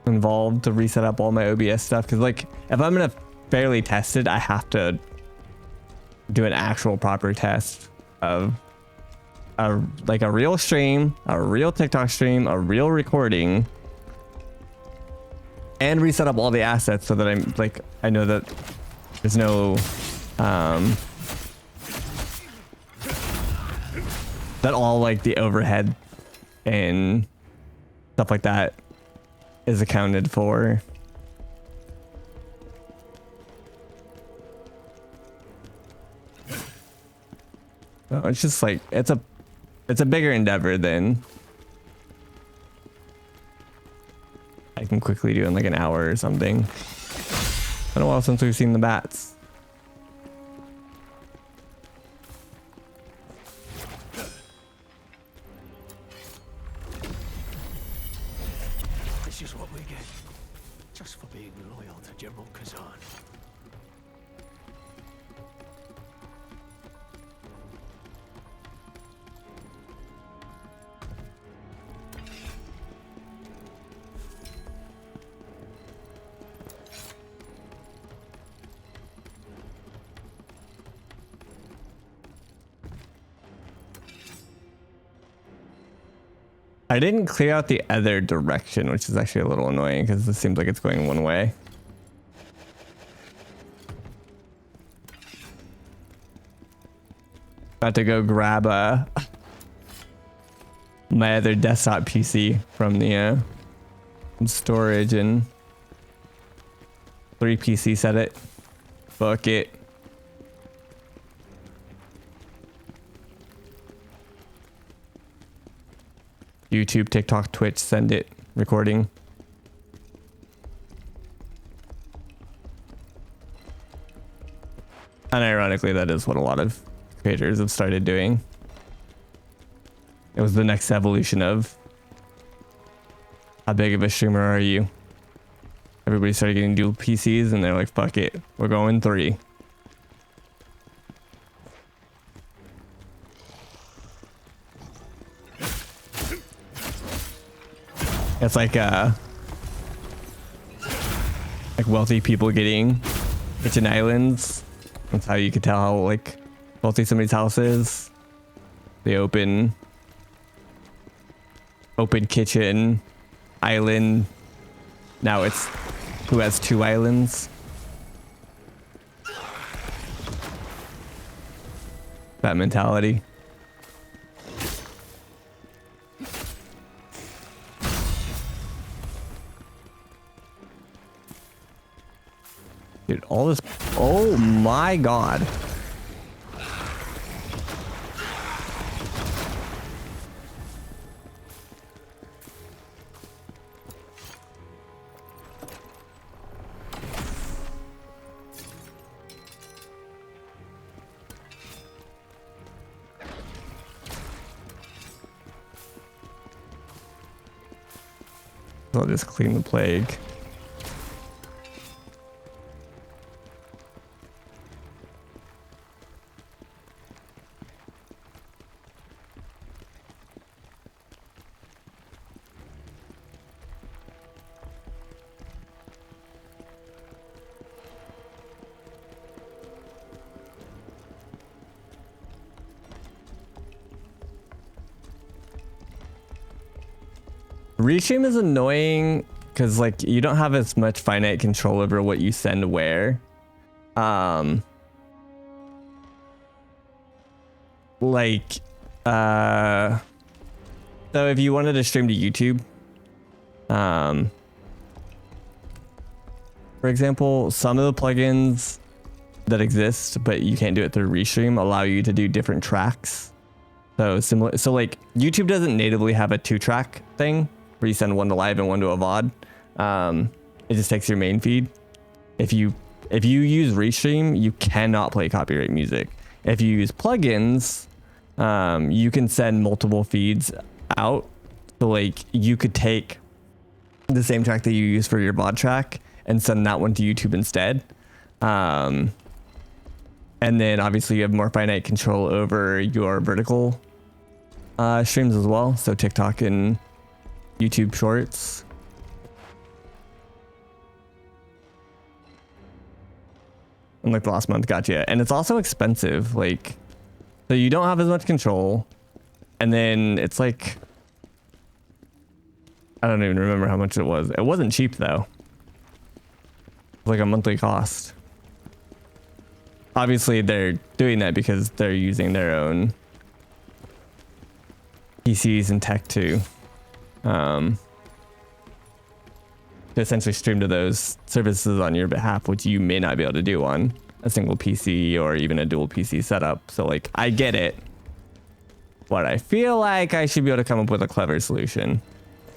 involved to reset up all my OBS stuff, because like if I'm gonna fairly test it, I have to do an actual proper test of a real stream, a real TikTok stream, a real recording, and reset up all the assets so that I'm like, I know that there's no that all like the overhead and stuff like that is accounted for. So it's just like it's a bigger endeavor than I can quickly do in like an hour or something. It's been a while since we've seen the bats. This is what we get. Just for being loyal to General Khazan. I didn't clear out the other direction, which is actually a little annoying because this seems like it's going one way. About to go grab my other desktop PC from the storage and 3 PC set it. Fuck it. YouTube, TikTok, Twitch, send it. Recording. And ironically, that is what a lot of creators have started doing. It was the next evolution of how big of a streamer are you? Everybody started getting dual PCs and they're like, fuck it, we're going 3. It's like wealthy people getting kitchen islands. That's how you could tell how like wealthy somebody's house is. The open kitchen island. Now it's who has 2 islands. That mentality. Dude, all this, oh my god. I'll just clean the plague. Restream is annoying because like you don't have as much finite control over what you send where. So if you wanted to stream to YouTube, for example, some of the plugins that exist, but you can't do it through Restream, allow you to do different tracks. So similar, so like YouTube doesn't natively have a 2-track thing where you send one to live and one to a VOD. It just takes your main feed. If you use Restream, you cannot play copyright music. If you use plugins, you can send multiple feeds out. So like you could take the same track that you use for your VOD track and send that one to YouTube instead. And then obviously you have more finite control over your vertical streams as well. So TikTok and YouTube Shorts. And like the last month got you. And it's also expensive. Like, so you don't have as much control. And then it's like, I don't even remember how much it was. It wasn't cheap though. It was like a monthly cost. Obviously they're doing that because they're using their own PCs and tech to essentially stream to those services on your behalf, which you may not be able to do on a single PC or even a dual PC setup. So like, I get it, but I feel like I should be able to come up with a clever solution.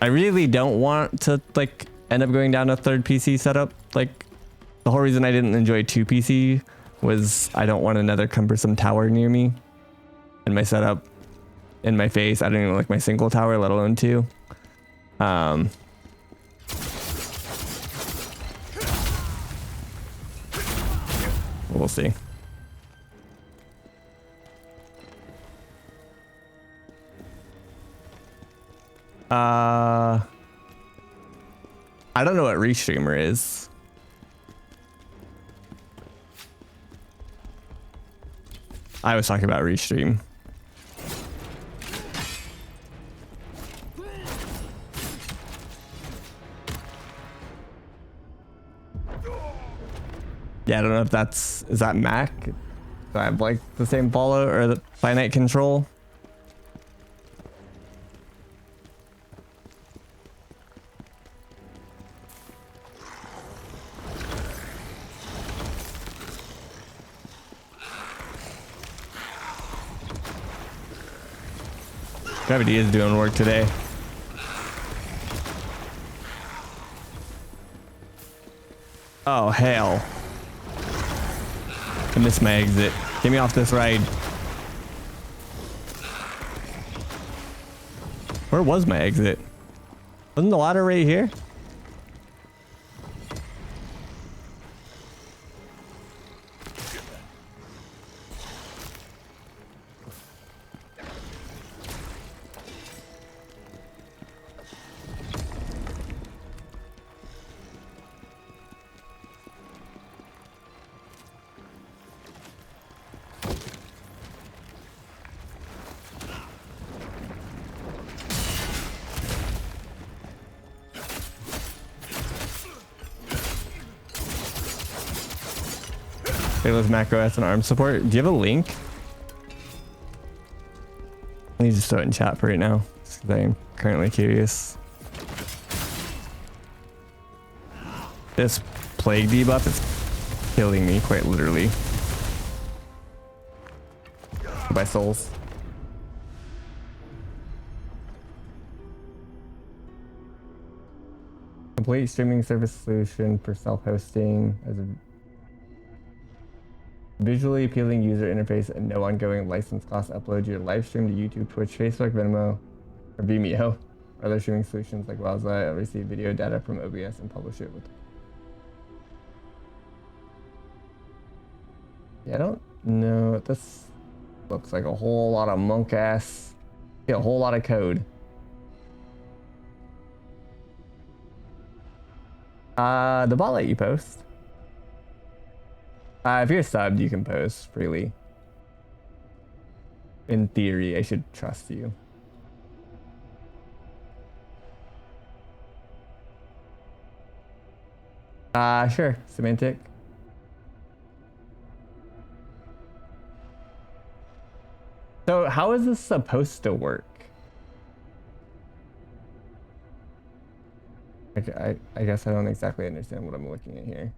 I really don't want to like end up going down a third PC setup. Like, the whole reason I didn't enjoy 2 PC was I don't want another cumbersome tower near me in my setup, in my face. I don't even like my single tower, let alone 2. We'll see. I don't know what Restreamer is. I was talking about Restream. Yeah, I don't know if is that Mac? Do I have like the same follow or the finite control? Gravity is doing work today. Oh, hell. I missed my exit. Get me off this ride. Where was my exit? Wasn't the ladder right here? Halo's macro S and ARM support. Do you have a link? I need to just throw it in chat for right now, because I'm currently curious. This plague debuff is killing me, quite literally. Goodbye, souls. Complete streaming service solution for self-hosting as a visually appealing user interface and no ongoing license cost. Upload your live stream to YouTube, Twitch, Facebook, Venmo, or Vimeo. Other streaming solutions like Wowza receive video data from OBS and publish it with. Yeah, I don't know. This looks like a whole lot of monk ass. Yeah, a whole lot of code. The bot let you post. If you're subbed, you can post freely. In theory, I should trust you. Sure, semantic. So how is this supposed to work? I guess I don't exactly understand what I'm looking at here.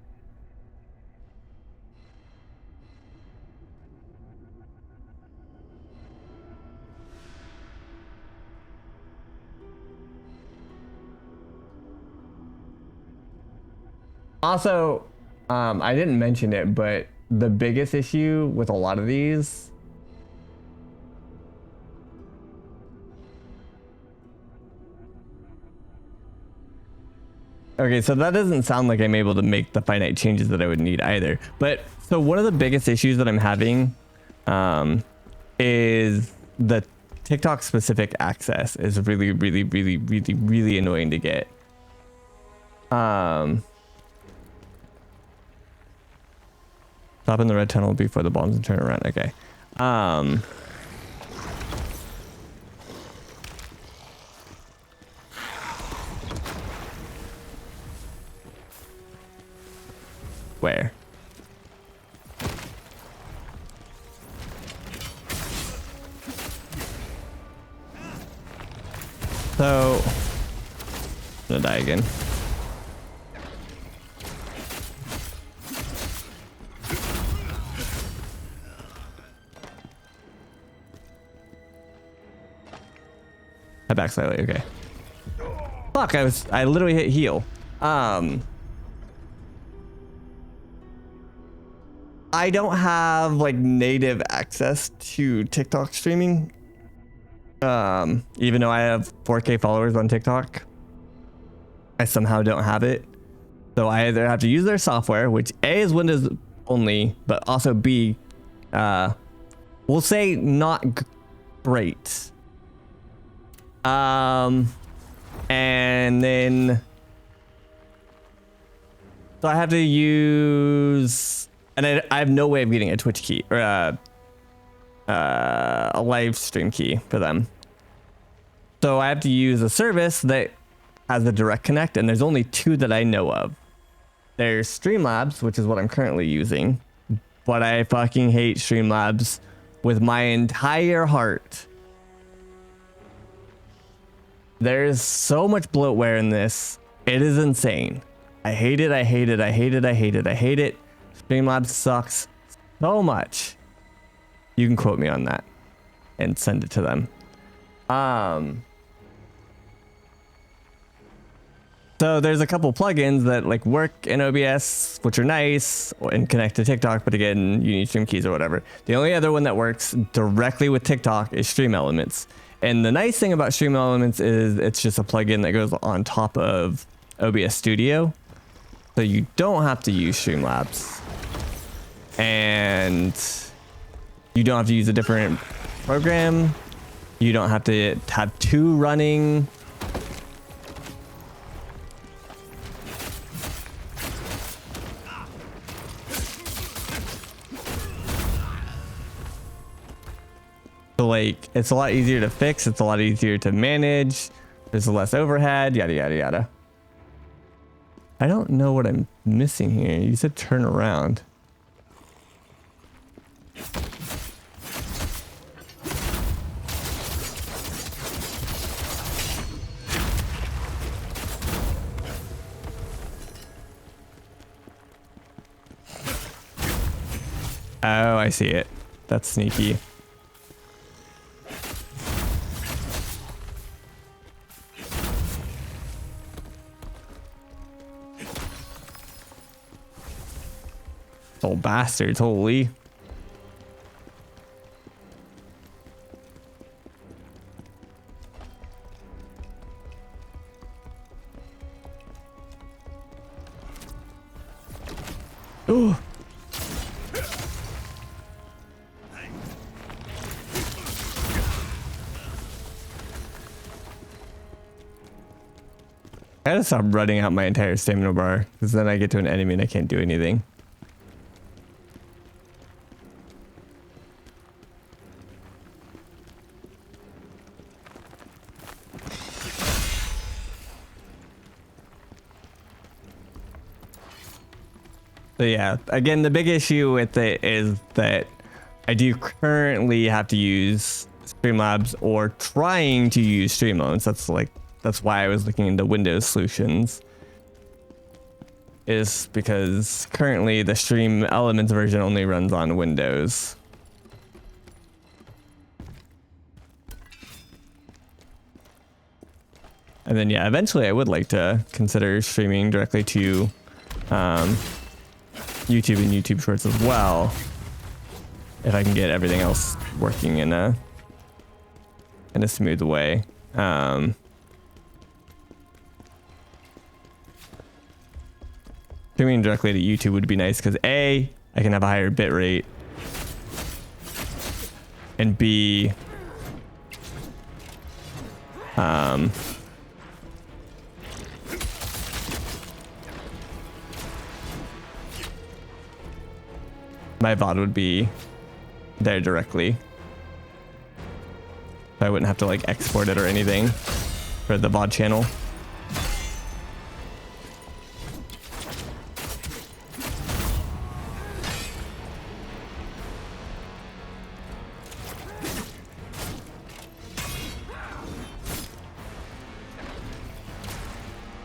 Also, I didn't mention it, but the biggest issue with a lot of these okay, so that doesn't sound like I'm able to make the finite changes that I would need either. But so one of the biggest issues that I'm having is the TikTok specific access is really annoying to get. Stop in the red tunnel before the bombs and turn around. Okay. Where? So, I'm gonna die again. I back slightly, okay. Fuck, I literally hit heal. I don't have like native access to TikTok streaming. Even though I have 4K followers on TikTok, I somehow don't have it. So I either have to use their software, which A is Windows only, but also B, we'll say not great. And then, so I have to use, and I have no way of getting a Twitch key or a live stream key for them. So I have to use a service that has a direct connect, and there's only 2 that I know of. There's Streamlabs, which is what I'm currently using, but I fucking hate Streamlabs with my entire heart. There's so much bloatware in this. It is insane. I hate it. I hate it. I hate it. I hate it. I hate it. Streamlabs sucks so much. You can quote me on that and send it to them. So there's a couple plugins that like work in OBS, which are nice, and connect to TikTok, but again, you need stream keys or whatever. The only other one that works directly with TikTok is Stream Elements. And the nice thing about Stream Elements is it's just a plugin that goes on top of OBS Studio. So you don't have to use Streamlabs. And you don't have to use a different program. You don't have to have 2 running. So like, it's a lot easier to fix. It's a lot easier to manage. There's less overhead, yada, yada, yada. I don't know what I'm missing here. You said turn around. Oh, I see it. That's sneaky. Oh, bastards, holy. Oh. I gotta stop running out my entire stamina bar, because then I get to an enemy and I can't do anything. So yeah, again, the big issue with it is that I do currently have to use Streamlabs or trying to use Streamlabs. That's why I was looking into Windows solutions. Is because currently the Stream Elements version only runs on Windows. And then yeah, eventually I would like to consider streaming directly to YouTube and YouTube Shorts as well, if I can get everything else working in a smooth way. Streaming directly to YouTube would be nice because A, I can have a higher bit rate, and B, my VOD would be there directly. I wouldn't have to like export it or anything for the VOD channel.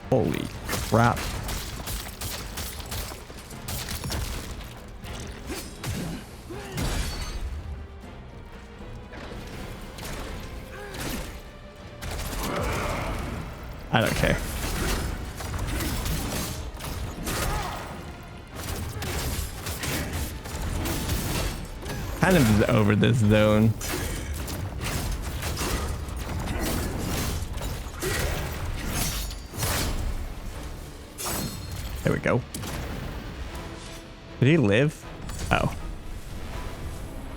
Holy crap. I don't care. kind of just over this zone. There we go. Did he live? Oh.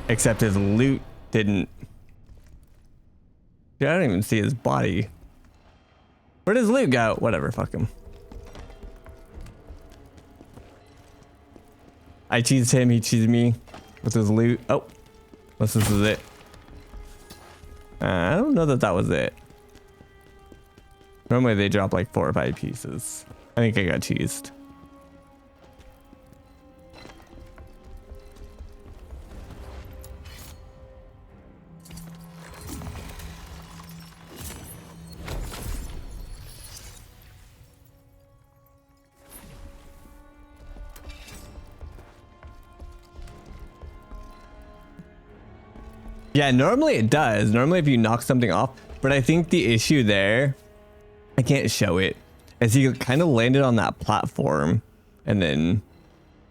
Except his loot didn't. Yeah, I don't even see his body. Where does loot go? Whatever, fuck him. I cheesed him, he cheesed me with his loot. Oh, unless this is it. I don't know that that was it. Normally they drop like 4 or 5 pieces. I think I got cheesed. Yeah, normally it does. Normally if you knock something off, but I think the issue there, I can't show it, is he kind of landed on that platform and then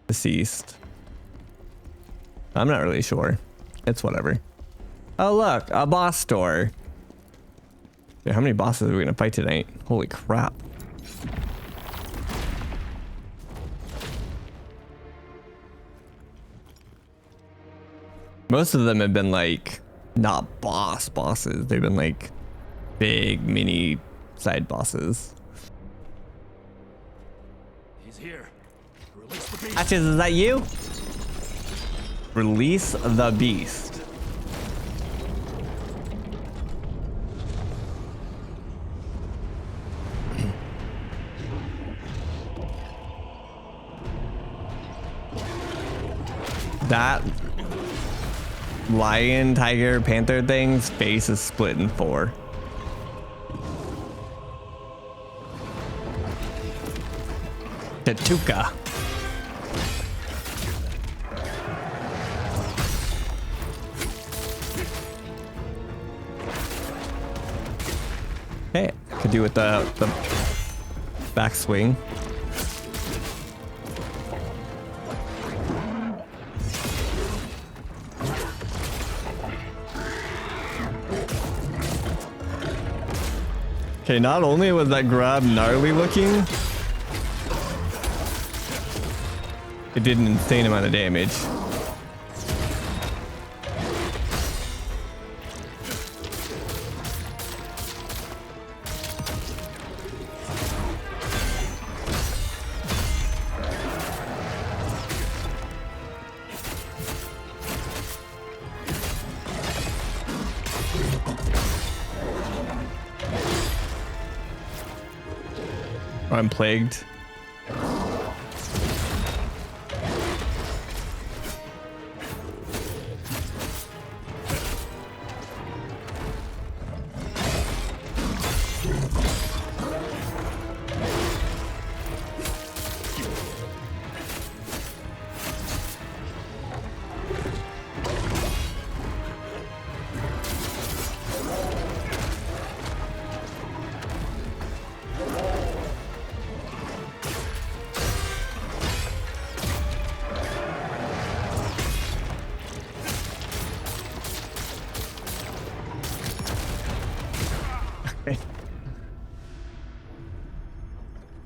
deceased. I'm not really sure. It's whatever. Oh look, a boss store. Dude, how many bosses are we gonna fight tonight? Holy crap. Most of them have been like not bosses. They've been like big mini side bosses. He's here. Release the beast. Patches, is that you? Release the beast. That lion, tiger, panther thing's face is split in 4. Tatuka. Hey, could do with the backswing. Okay, not only was that grab gnarly looking, it did an insane amount of damage. I'm plagued.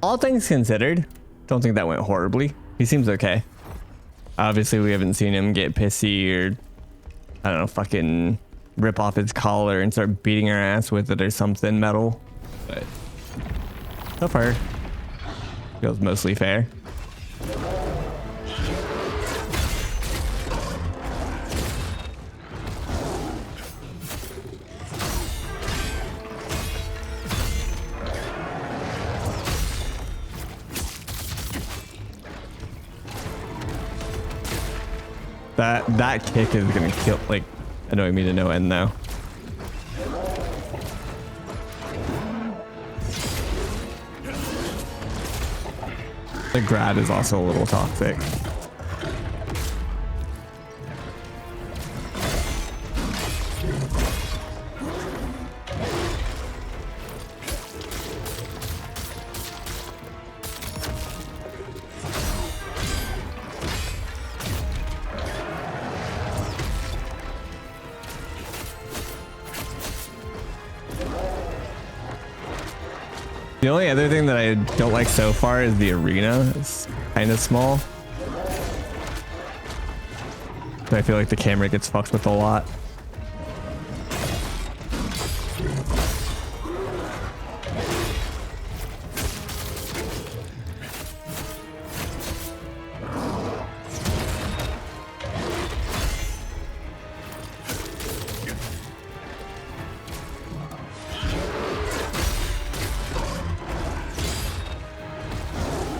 All things considered, don't think that went horribly. He seems okay. Obviously, we haven't seen him get pissy or, I don't know, fucking rip off his collar and start beating our ass with it or something metal. But so far, feels mostly fair. That kick is gonna kill, like, annoy me to no end now. The grab is also a little toxic. The only other thing that I don't like so far is the arena. It's kind of small. But I feel like the camera gets fucked with a lot.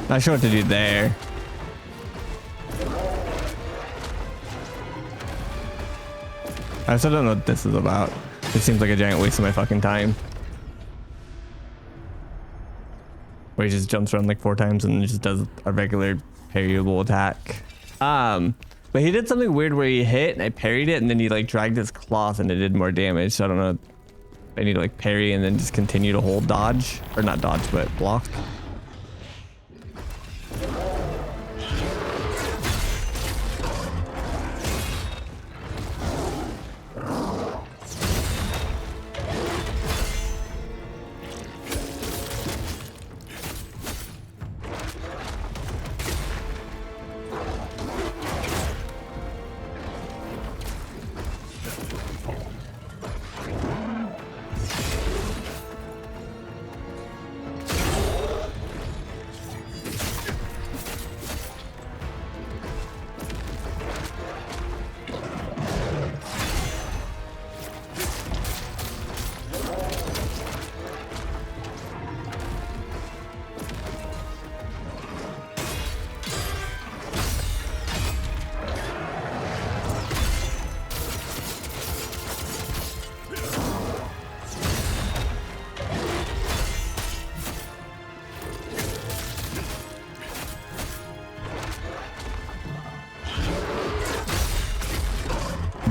Not sure what to do there. I still don't know what this is about. It seems like a giant waste of my fucking time. Where he just jumps around like 4 times and just does a regular parryable attack. But he did something weird where he hit and I parried it and then he like dragged his cloth and it did more damage. So I don't know if I need to like parry and then just continue to hold dodge. Or not dodge, but block.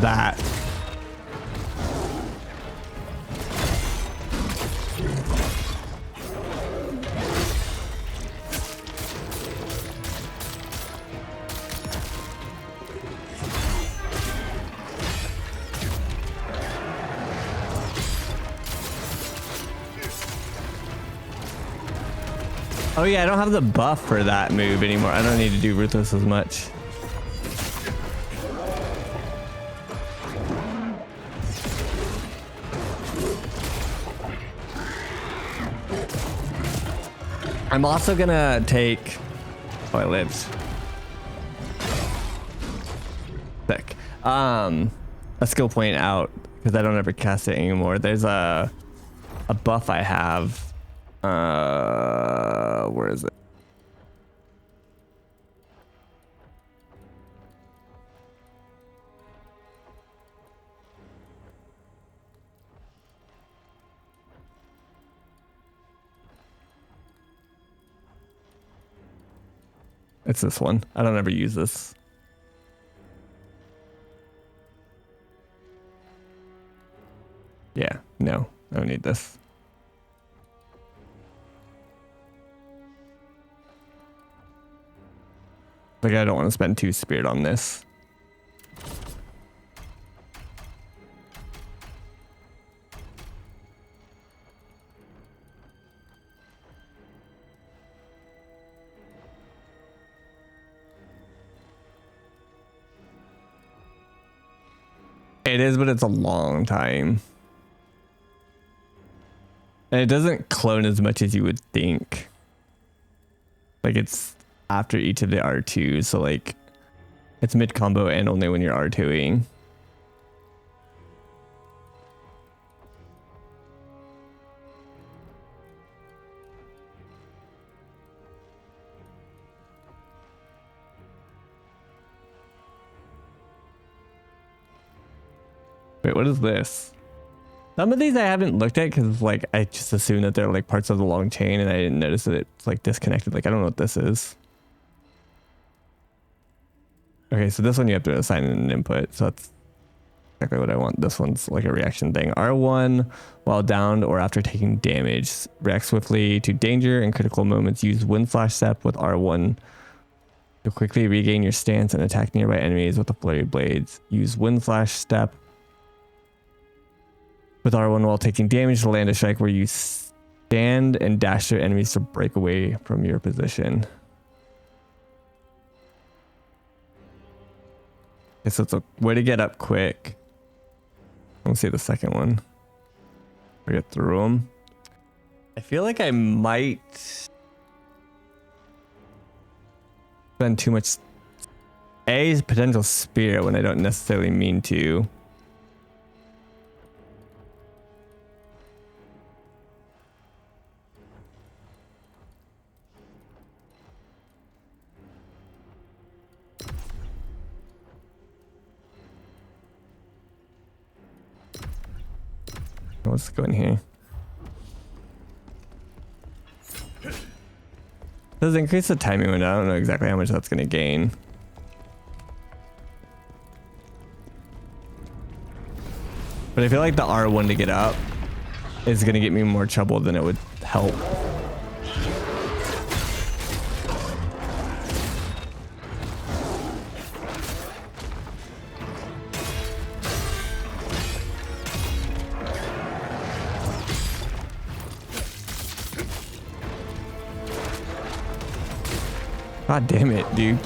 That. Oh yeah, I don't have the buff for that move anymore. I don't need to do Ruthless as much. I'm also gonna take... Oh, I lived. Sick. A skill point out, because I don't ever cast it anymore. There's a buff I have. Where is it? It's this one. I don't ever use this. Yeah, no, I don't need this. Like, I don't want to spend 2 spirit on this. It is, but it's a long time. And it doesn't clone as much as you would think. Like, it's after each of the R2s, so like it's mid combo and only when you're R2ing. Wait, what is this? Some of these I haven't looked at because like I just assume that they're like parts of the long chain and I didn't notice that it's like disconnected. Like I don't know what this is. Okay, so this one you have to assign an input, so that's exactly what I want. This one's like a reaction thing. R1 while downed or after taking damage. React swiftly to danger and critical moments. Use wind slash step with R1 to quickly regain your stance and attack nearby enemies with the flurry blades. Use wind slash step with R1 while taking damage to land a strike where you Stand and dash their enemies to break away from your position. Okay, so it's a way to get up quick. Let's see the second one. We get through them. I feel like I might spend too much potential spear when I don't necessarily mean to. Let's go in here. Does increase the timing window. I don't know exactly how much that's going to gain. But I feel like the R1 to get up is going to get me more trouble than it would help. God damn it, dude.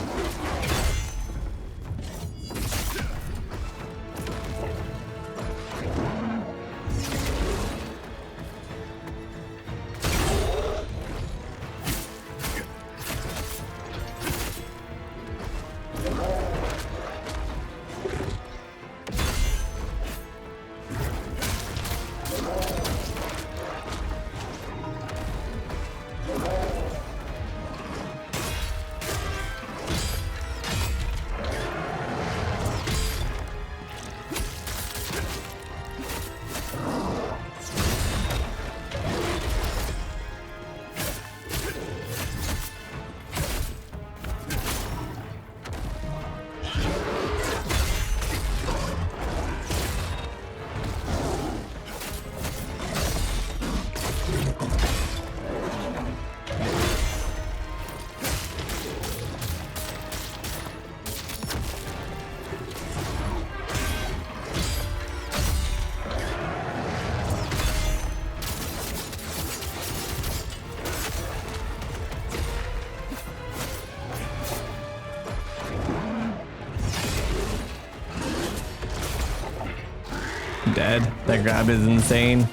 Dead. That grab is insane.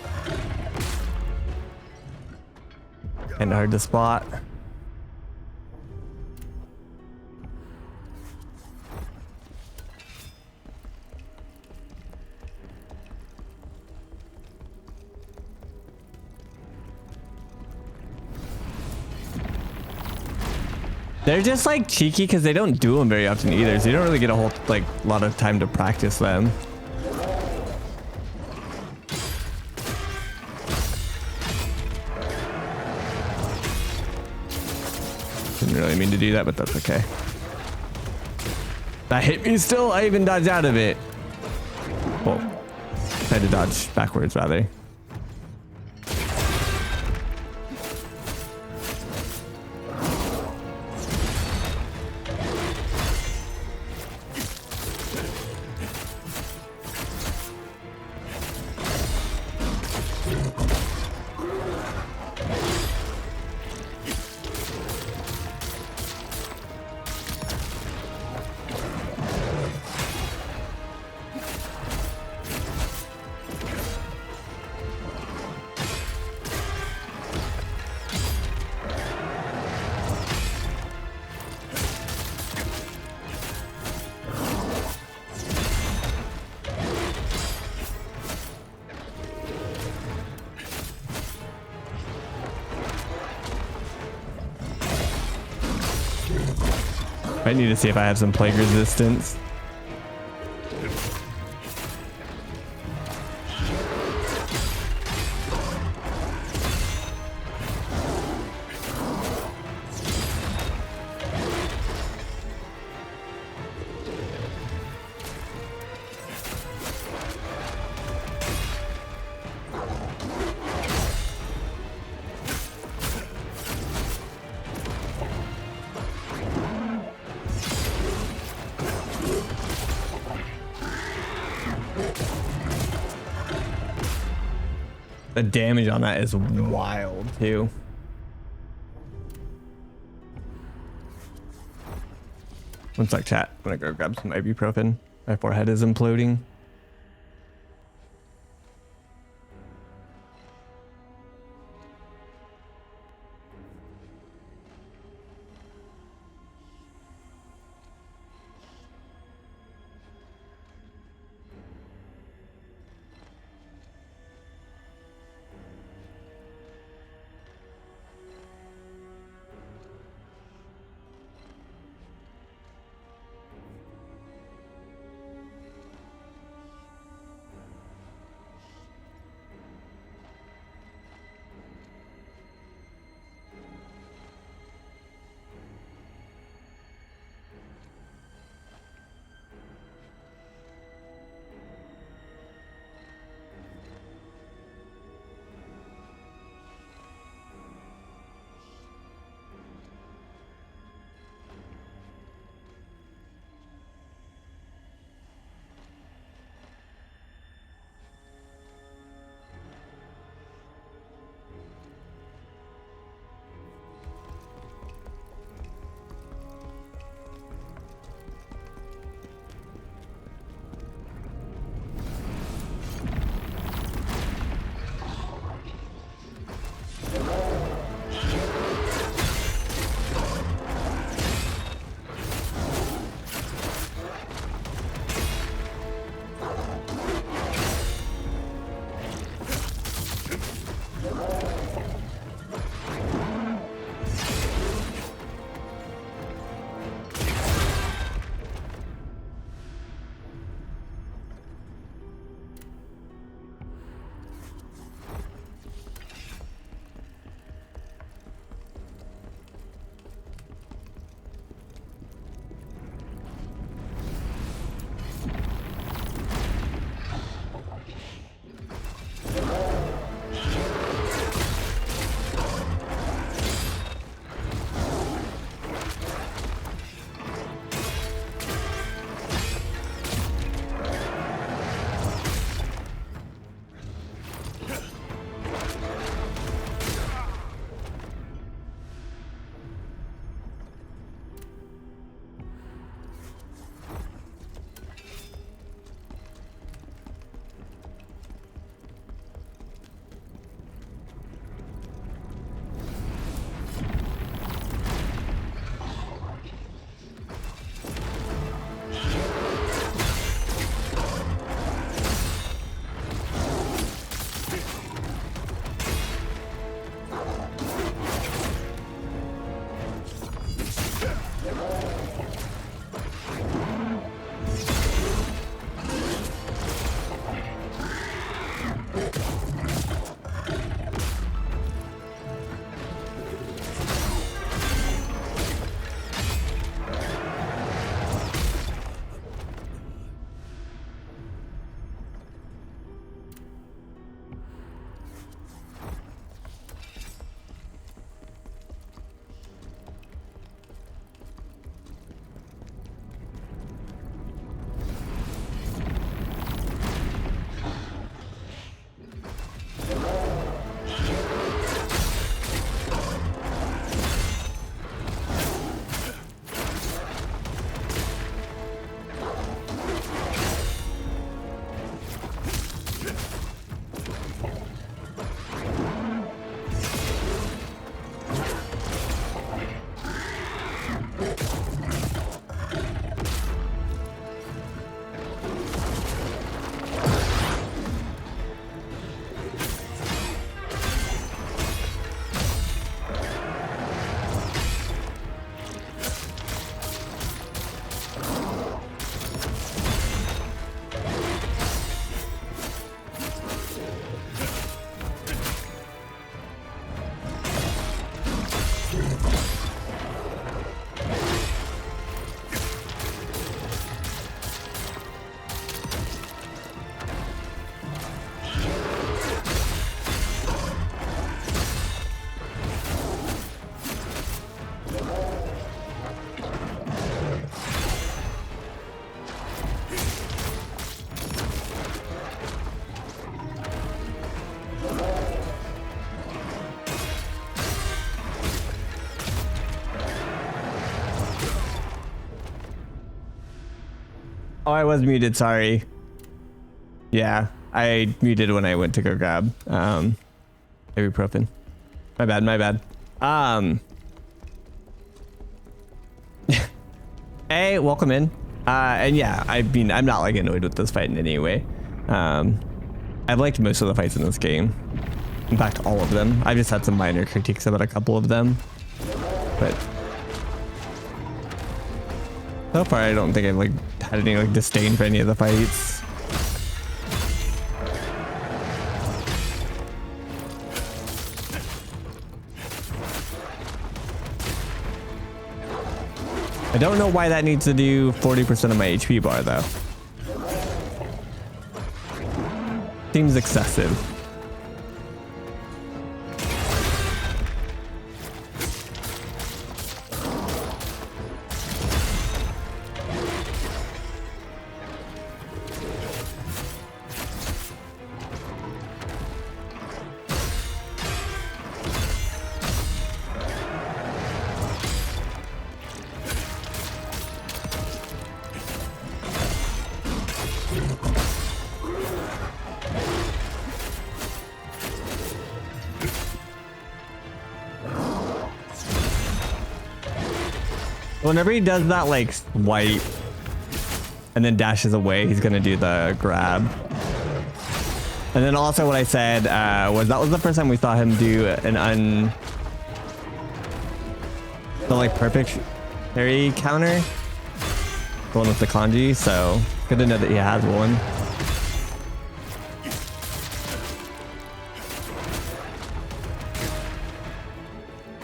And hard to spot. They're just like cheeky because they don't do them very often either, so you don't really get a whole like lot of time to practice them. Didn't really mean to do that, but that's okay. That hit me still. I even dodged out of it. Well, I had to dodge backwards rather. I need to see if I have some plague resistance. The damage on that is wild too. One sec, chat. I'm gonna go grab some ibuprofen. My forehead is imploding. Oh, I was muted. Sorry. Yeah, I muted when I went to go grab ibuprofen. My bad. My bad. Hey, welcome in. And yeah, I mean, I'm not like annoyed with this fight in any way. I've liked most of the fights in this game. In fact, all of them. I just had some minor critiques about a couple of them, but so far I don't think I've like had any like disdain for any of the fights. I don't know why that needs to do 40% of my HP bar though. Seems excessive. Whenever he does that like swipe and then dashes away, he's gonna do the grab. And then also what I said was that was the first time we saw him do an the like perfect parry counter, the one with the kanji. So good to know that he has one.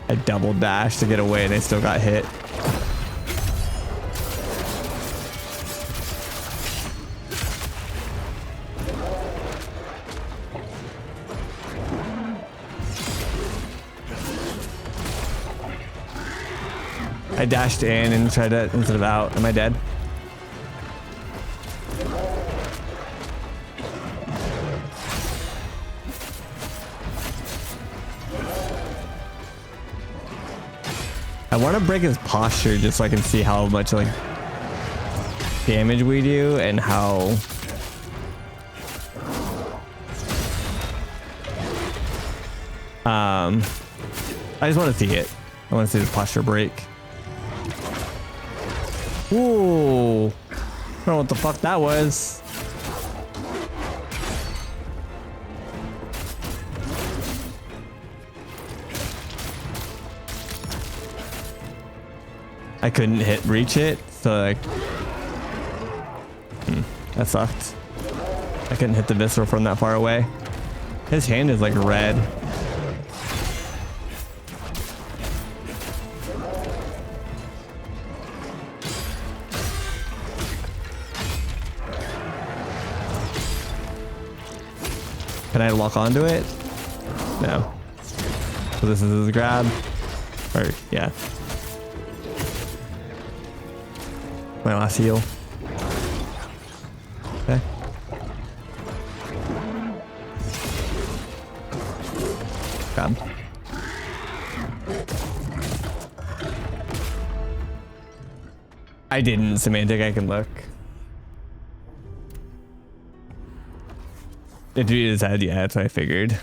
I double dashed to get away and I still got hit. I dashed in and tried to instead of out. Am I dead? I want to break his posture just so I can see how much like damage we do and how I just want to see it. I want to see his posture break. Ooh, I don't know what the fuck that was. I couldn't reach it, so like, that sucked. I couldn't hit the visceral from that far away. His hand is like red. Can I lock onto it? No. So this is his grab. Or, yeah. My last heal. Okay. Grab. I didn't, Semantic, I can look. It beat his head, yeah, that's what I figured.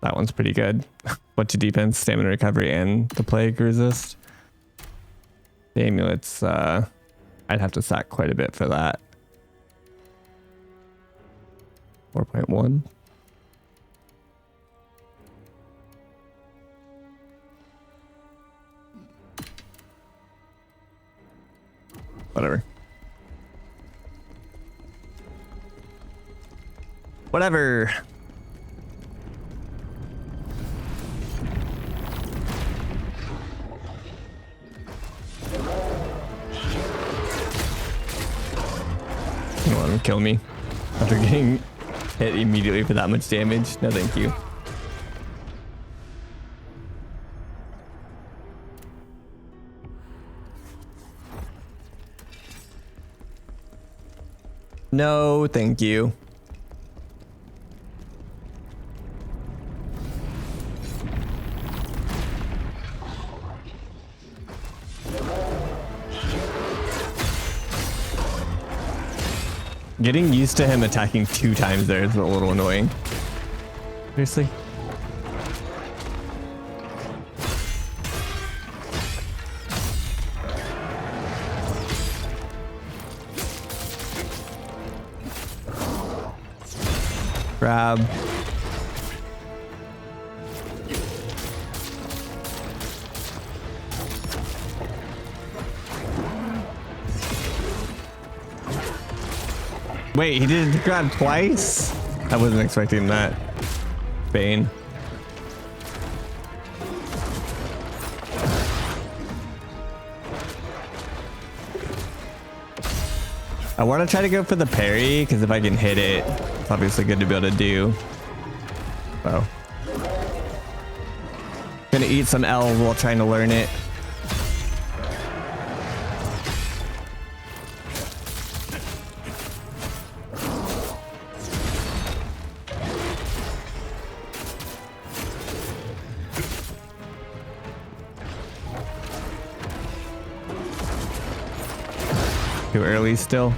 That one's pretty good. Bunch of defense, stamina recovery, and the plague resist. The amulets, I'd have to sack quite a bit for that. 4.1. Whatever. Whatever. You want to kill me after getting hit immediately for that much damage? No, thank you. No, thank you. Getting used to him attacking 2 times there is a little annoying. Seriously? Grab. Wait, he did grab twice? I wasn't expecting that. Bane. I want to try to go for the parry, because if I can hit it, it's obviously good to be able to do. Oh. Gonna eat some L while trying to learn it. Too early still.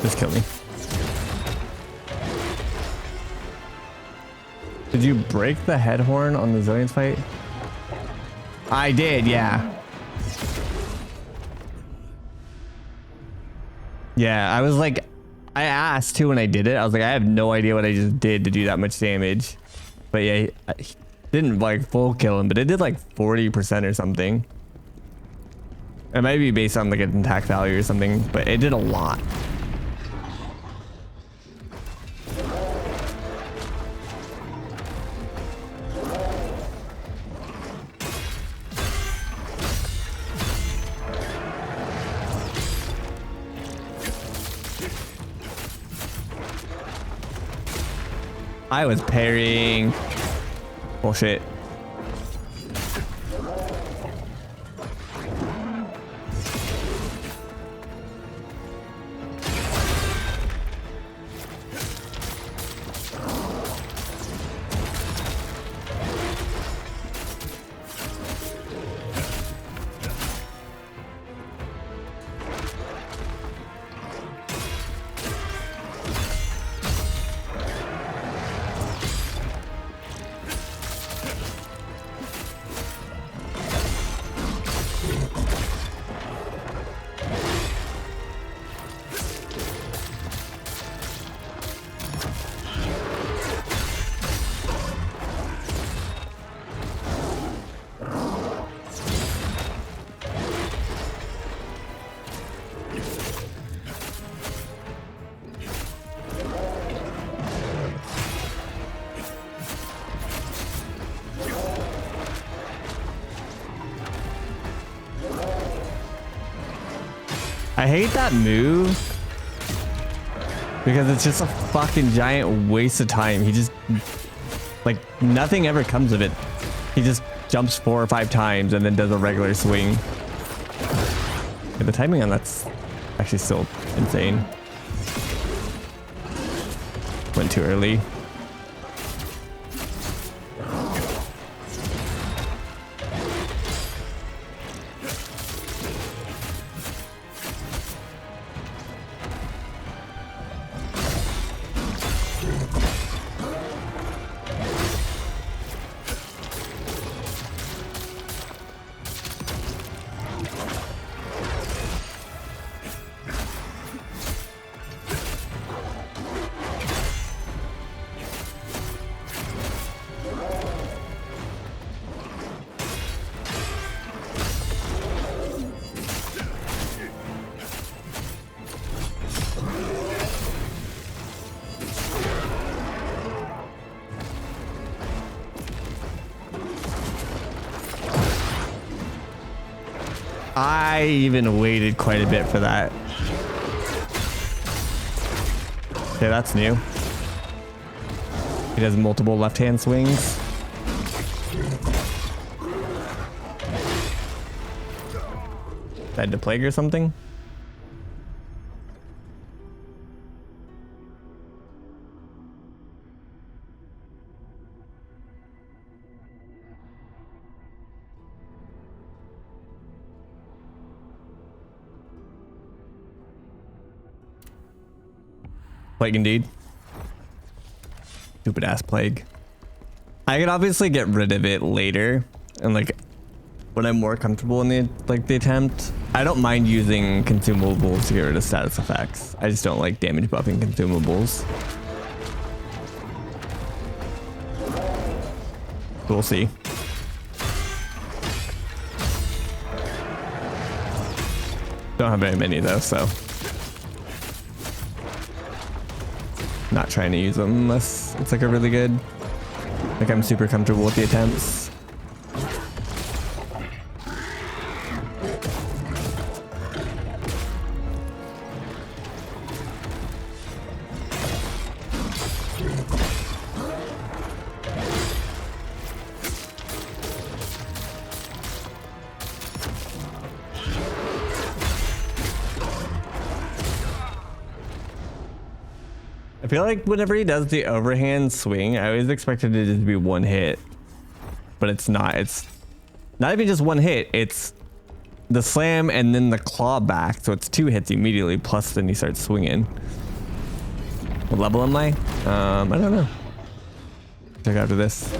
Just kill me. Did you break the head horn on the Zillion's fight? I did, yeah. Yeah, I was like, I asked too when I did it. I was like, I have no idea what I just did to do that much damage. But yeah, he didn't like full kill him, but it did like 40% or something. It might be based on like an attack value or something, but it did a lot. I was parrying. Bullshit. I hate that move because it's just a fucking giant waste of time. He just, like, nothing ever comes of it. He just jumps 4 or 5 times and then does a regular swing. Yeah, the timing on that's actually still insane. Went too early. I even waited quite a bit for that. Okay, that's new. He does multiple left-hand swings. Fed to plague or something? Plague indeed. Stupid ass plague. I could obviously get rid of it later, and like when I'm more comfortable in the attempt. I don't mind using consumables to get rid of status effects. I just don't like damage buffing consumables. We'll see. Don't have very many though, so not trying to use them unless it's like a really good, like I'm super comfortable with the attempts. I feel like whenever he does the overhand swing, I always expected it to just be one hit, but it's not. It's not even just one hit. It's the slam and then the claw back. So it's 2 hits immediately, plus then he starts swinging. What level am I? I don't know. Check after this.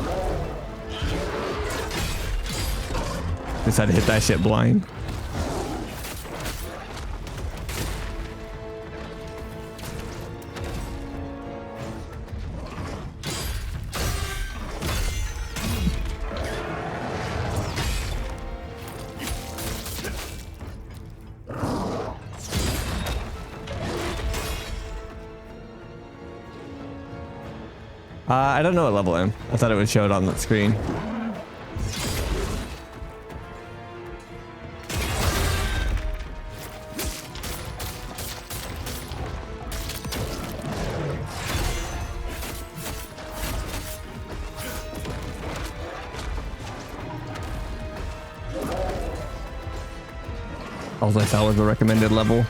Just had to hit that shit blind. I don't know what level I'm. I thought it would show it on that screen. All I saw was the recommended level.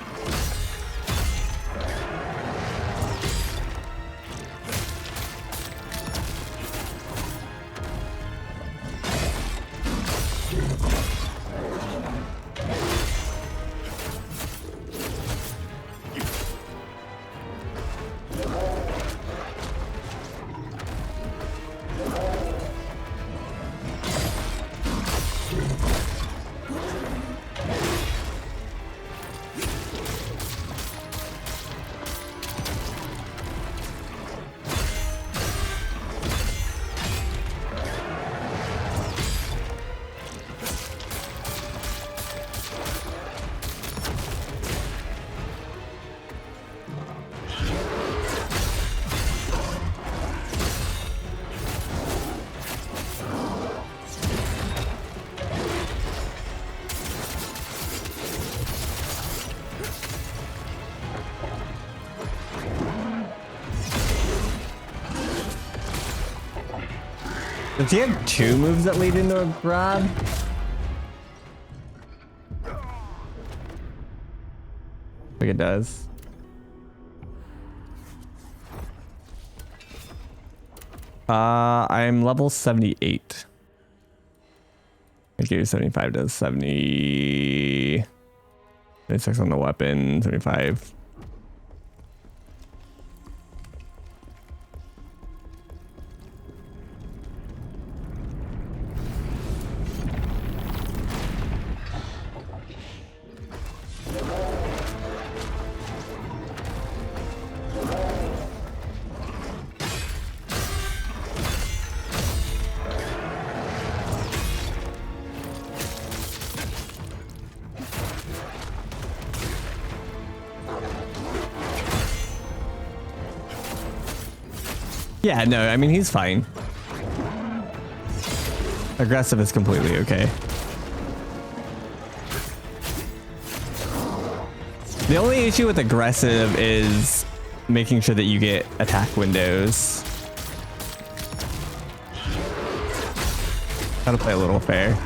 Does he have 2 moves that lead into a grab? I think it does. I'm level 78. I gave you 75 does 70. 76 on the weapon, 75. Yeah, no, I mean, he's fine. Aggressive is completely okay. The only issue with aggressive is making sure that you get attack windows. Gotta play a little fair.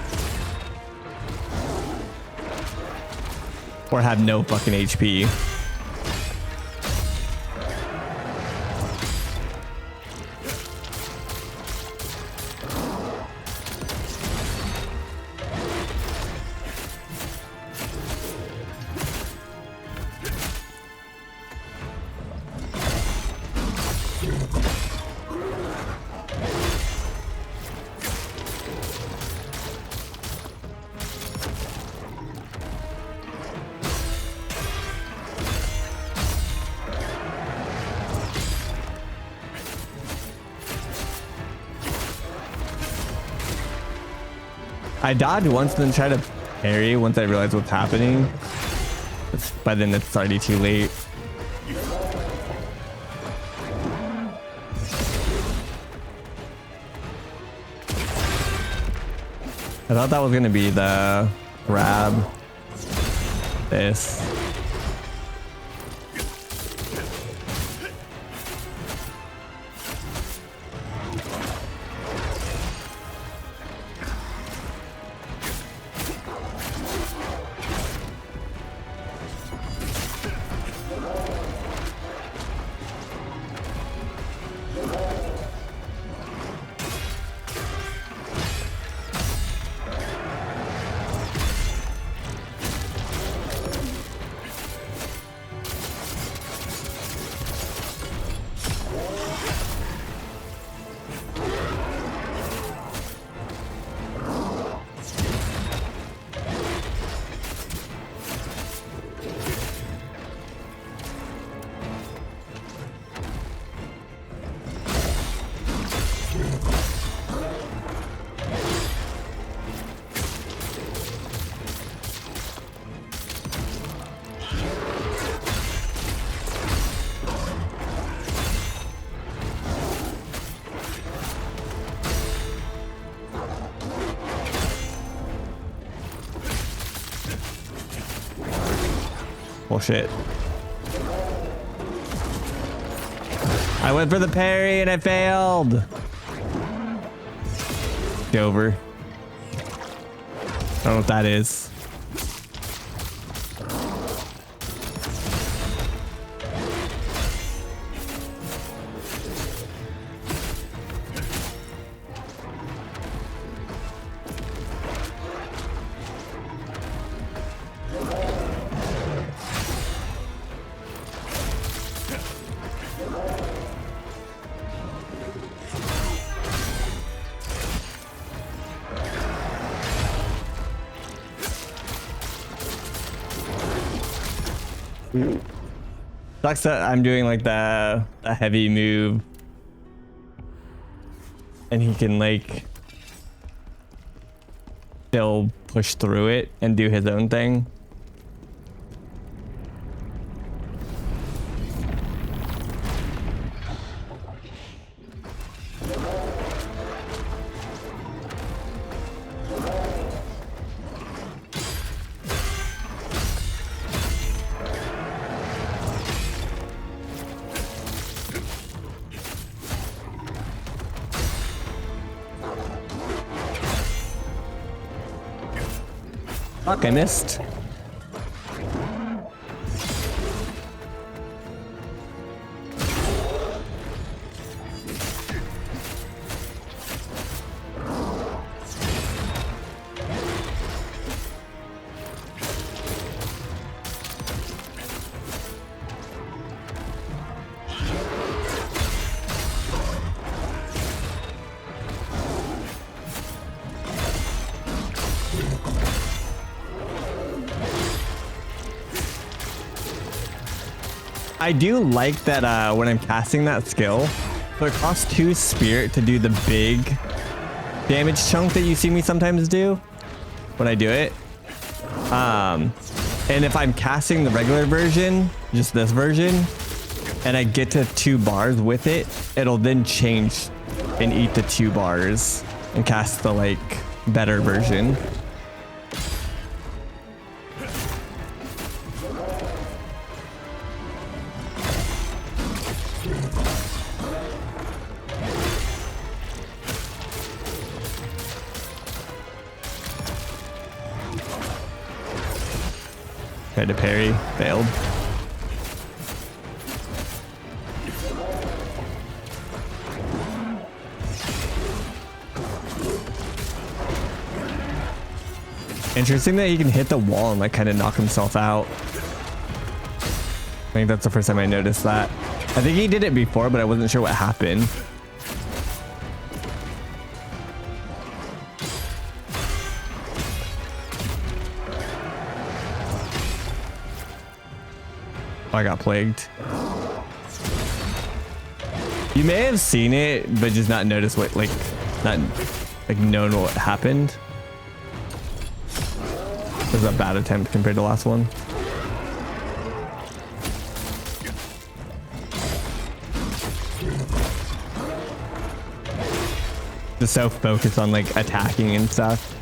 Or have no fucking HP. I dodged once and then tried to parry once I realized what's happening. By then it's already too late. I thought that was gonna be the grab. This. Bullshit. I went for the parry and I failed. Over. I don't know what that is. Sucks that I'm doing like the heavy move and he can like still push through it and do his own thing. Fuck, I missed. I do like that when I'm casting that skill, so it costs 2 spirit to do the big damage chunk that you see me sometimes do when I do it. And if I'm casting the regular version, just this version, and I get to 2 bars with it, it'll then change and eat the 2 bars and cast the like better version. Tried to parry, failed. Interesting that he can hit the wall and like kind of knock himself out. I think that's the first time I noticed that. I think he did it before, but I wasn't sure what happened. Oh, I got plagued. You may have seen it, but just not noticed what, like, not like known what happened. This is a bad attempt compared to the last one. Just so focused on like attacking and stuff.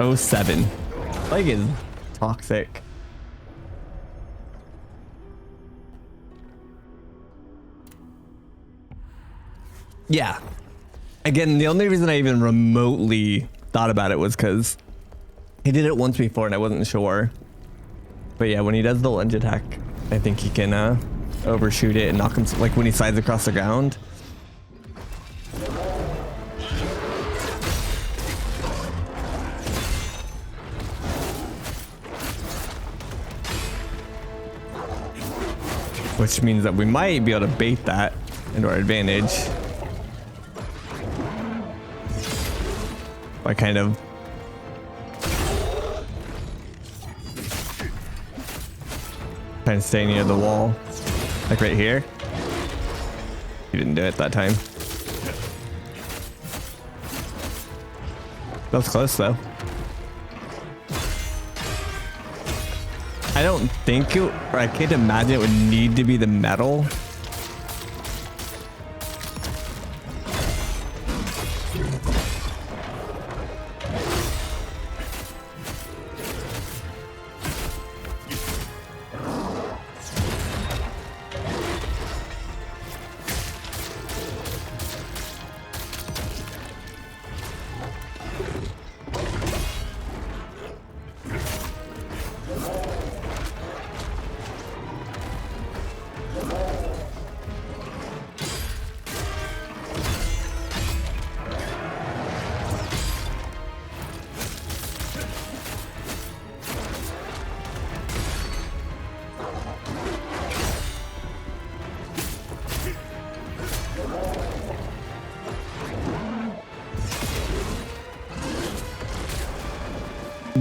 Oh, 07. Like is toxic. Yeah. Again, the only reason I even remotely thought about it was because he did it once before and I wasn't sure. But yeah, when he does the lunge attack, I think he can overshoot it and knock him, like when he slides across the ground. Which means that we might be able to bait that into our advantage. By kind of trying to stay near the wall. Like right here. You didn't do it that time. That was close though. I don't think it, or I can't imagine it would need to be the metal.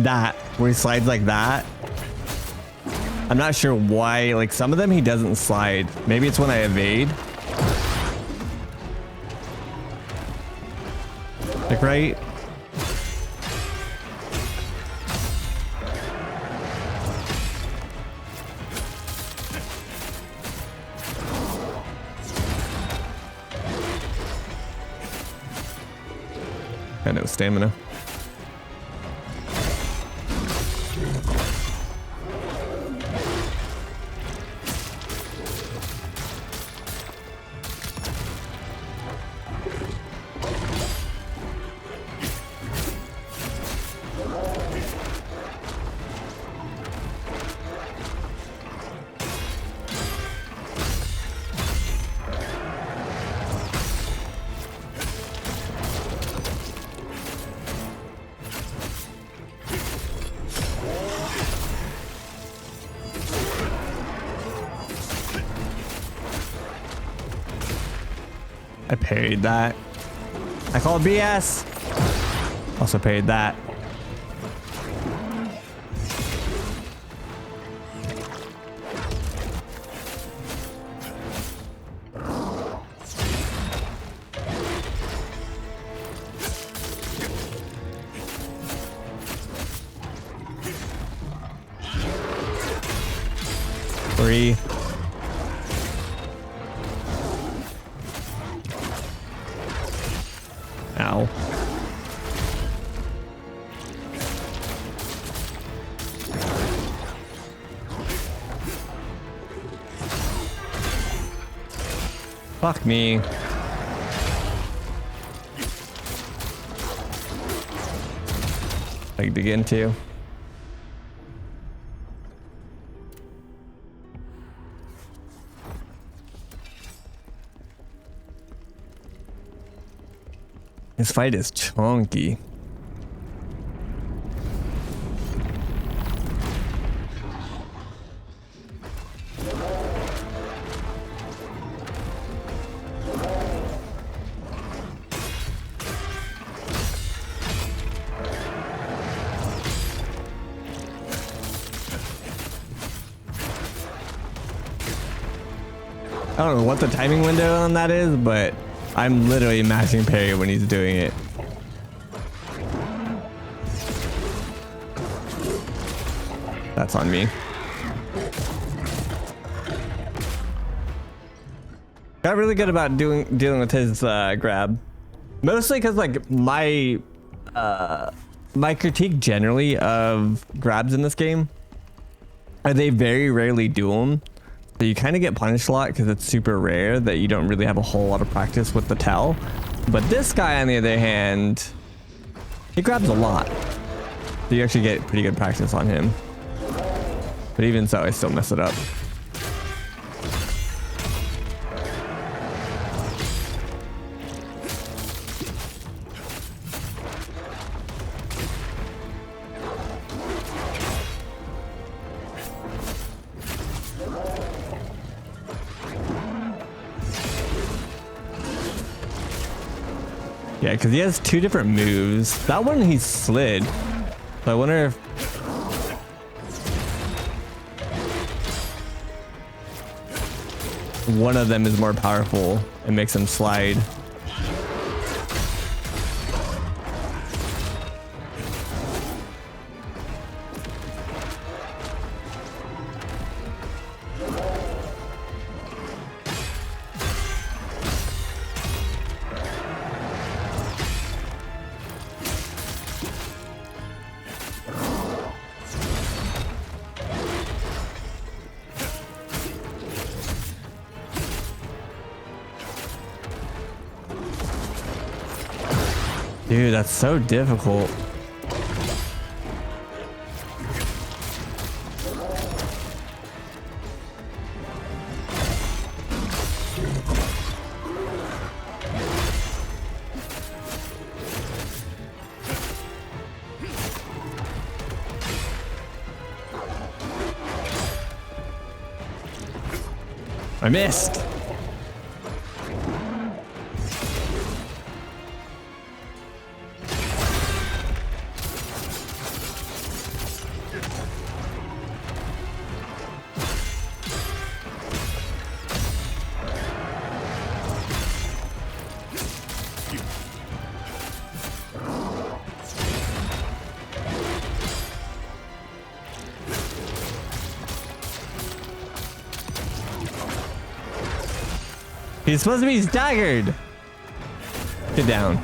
That where he slides like that. I'm not sure why, like some of them he doesn't slide. Maybe it's when I evade. Like right. Got no stamina. I parried that. I call it BS. Also parried that. Three. now. Fuck me. Like dig into. This fight is chunky. I don't know what the timing window on that is, but I'm literally mashing parry when he's doing it. That's on me. Got really good about dealing with his grab. Mostly because like my critique generally of grabs in this game are they very rarely do them. So you kind of get punished a lot because it's super rare that you don't really have a whole lot of practice with the tell. But this guy, on the other hand, he grabs a lot. So you actually get pretty good practice on him. But even so, I still mess it up. Yeah, because he has two different moves. That one he slid. So I wonder if... one of them is more powerful and makes him slide. Dude, that's so difficult. I missed. He's supposed to be staggered. Get down.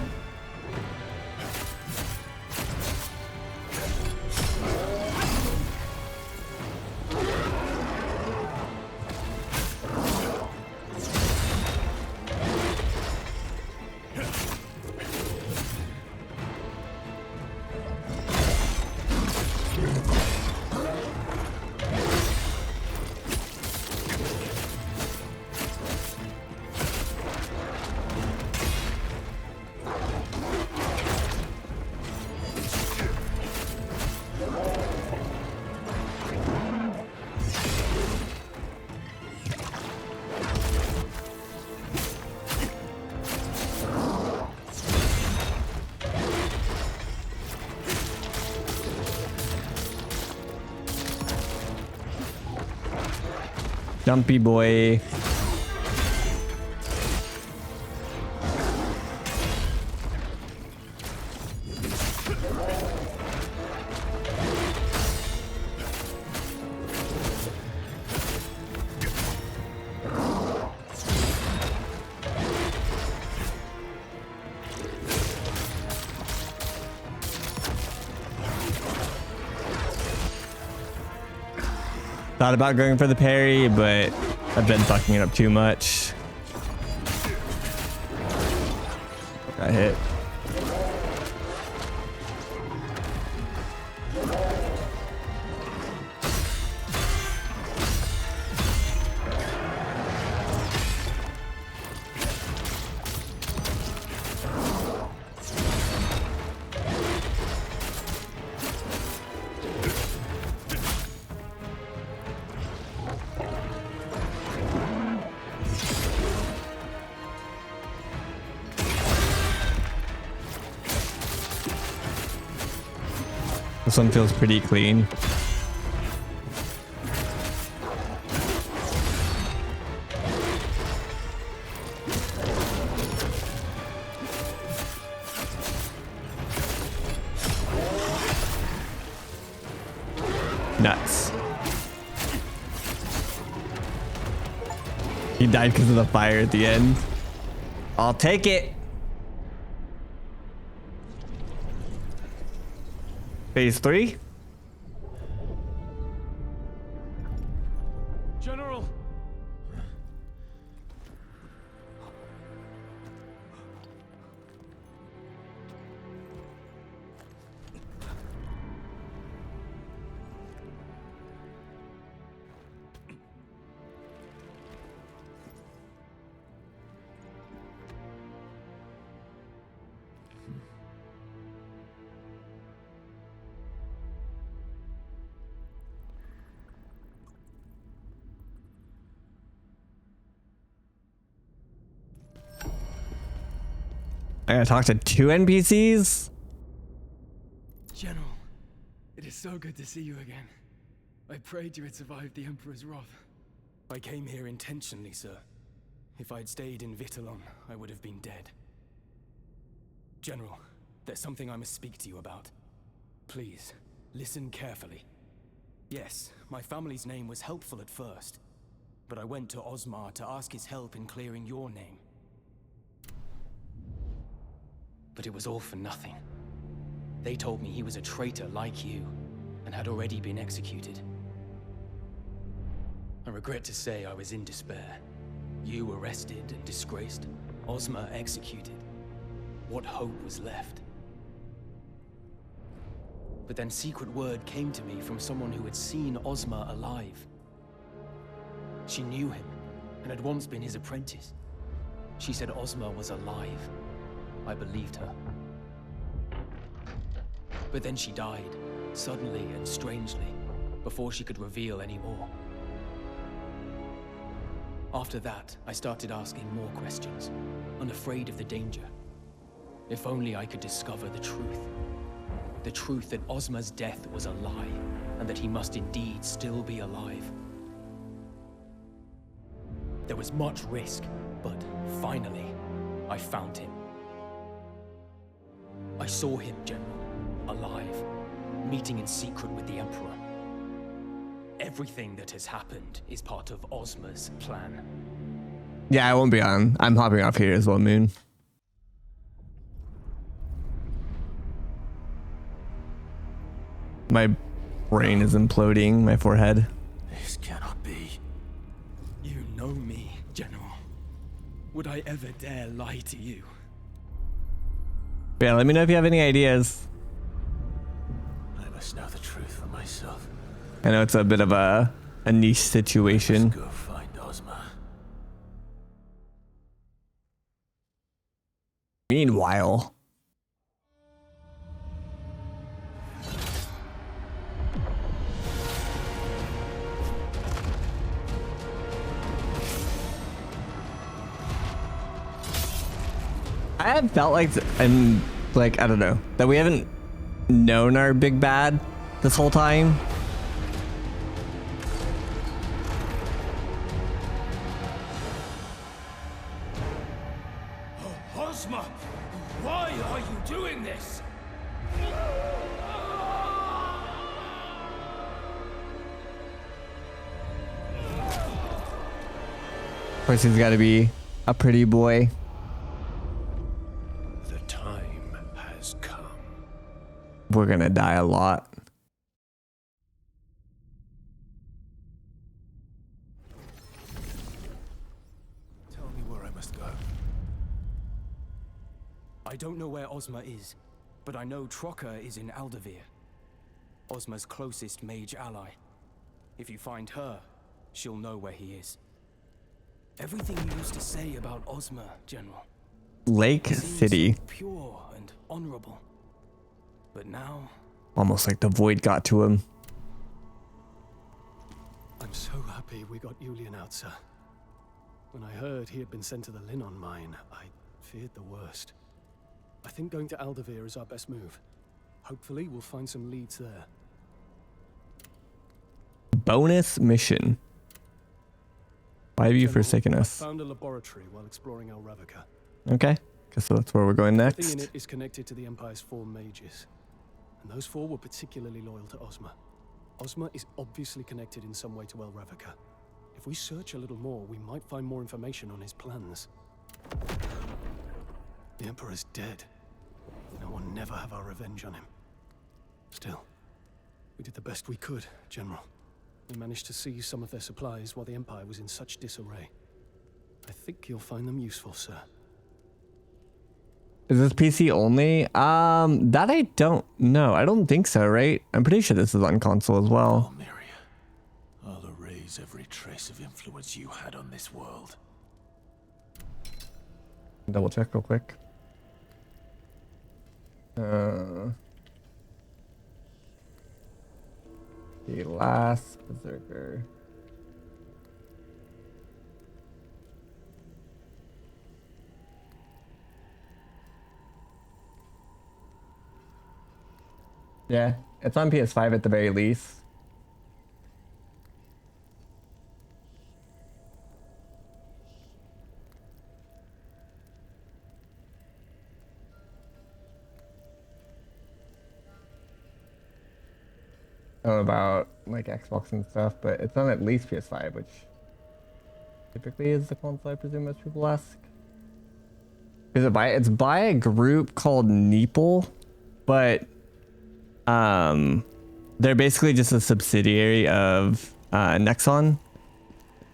Jumpy boy. Thought about going for the parry, but I've been fucking it up too much. Got hit. This one feels pretty clean. Nuts. He died because of the fire at the end. I'll take it. Phase 3? General! I gotta talk to 2 NPCs? General, it is so good to see you again. I prayed you had survived the Emperor's wrath. I came here intentionally, sir. If I'd stayed in Vitellon, I would have been dead. General, there's something I must speak to you about. Please, listen carefully. Yes, my family's name was helpful at first, but I went to Osmar to ask his help in clearing your name. But it was all for nothing. They told me he was a traitor like you, and had already been executed. I regret to say I was in despair. You arrested and disgraced, Osmar executed. What hope was left? But then secret word came to me from someone who had seen Osmar alive. She knew him, and had once been his apprentice. She said Osmar was alive. I believed her. But then she died, suddenly and strangely, before she could reveal any more. After that, I started asking more questions, unafraid of the danger. If only I could discover the truth. The truth that Osmar's death was a lie, and that he must indeed still be alive. There was much risk, but finally, I found him. I saw him, General, alive, meeting in secret with the Emperor. Everything that has happened is part of Osmar's plan. Yeah, I won't be on. I'm hopping off here as well, Moon. My brain is imploding, my forehead. This cannot be. You know me, General. Would I ever dare lie to you? Yeah, let me know if you have any ideas. I must know the truth for myself. I know it's a bit of a niche situation. Let's go find Osmar. Meanwhile, I have felt like I don't know, that we haven't known our big bad this whole time. Osmar, why are you doing this? Of course, he's got to be a pretty boy. The time has come. We're gonna die a lot. must go. I don't know where Ozma is, but I know Trocker is in Aldavir, Ozma's closest mage ally. If you find her, she'll know where he is. Everything you used to say about Ozma, General, Lake seems City. so pure and honorable. But now, Almost like the void got to him. I'm so happy we got Julian out, sir. When I heard he had been sent to the Linon mine, I feared the worst. I think going to Aldavir is our best move. Hopefully, we'll find some leads there. Bonus mission. Why have you General, forsaken I us? found a laboratory while exploring El Revoca. Okay, guess that's where we're going Everything in next. it is connected to the Empire's 4 mages. And those 4 were particularly loyal to Ozma. Ozma is obviously connected in some way to El Revoca. If we search a little more, we might find more information on his plans. The Emperor's dead. Now we'll never have our revenge on him. Still, we did the best we could, General. We managed to seize some of their supplies while the Empire was in such disarray. I think you'll find them useful, sir. Is this PC only? That I don't know. I don't think so, right? I'm pretty sure this is on console as well. Almeria, I'll erase every trace of influence you had on this world. Double check real quick. The last Berserker. Yeah, it's on PS5 at the very least. I don't know about like Xbox and stuff, but it's on at least PS5, which typically is the console I presume most people ask. Is it by? It's by a group called Neeple, but they're basically just a subsidiary of Nexon,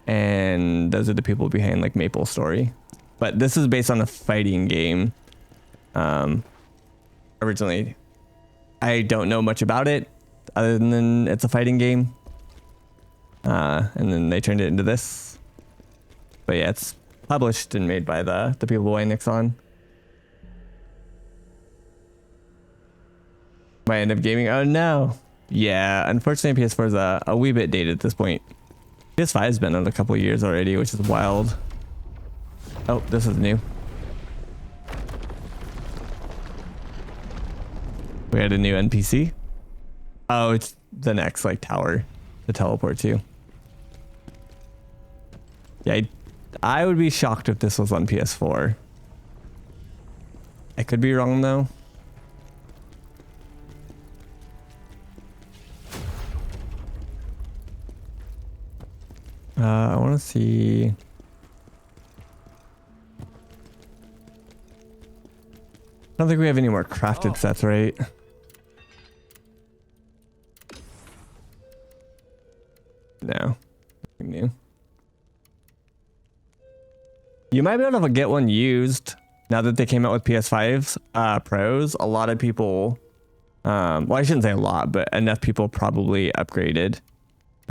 and those are the people behind like Maple Story. But this is based on a fighting game. Originally, I don't know much about it other than it's a fighting game, and then they turned it into this. But yeah, it's published and made by the people behind Nexon. Might end up gaming. Oh no. Yeah, unfortunately PS4 is a wee bit dated at this point. PS5 has been out a couple of years already, which is wild. Oh, this is new. We had a new NPC. Oh, it's the next like tower to teleport to. Yeah, I would be shocked if this was on PS4. I could be wrong though. I want to see. I don't think we have any more crafted sets, right? No. Nothing new. You might be able to get one used now that they came out with PS5's Pros. A lot of people, well, I shouldn't say a lot, but enough people probably upgraded.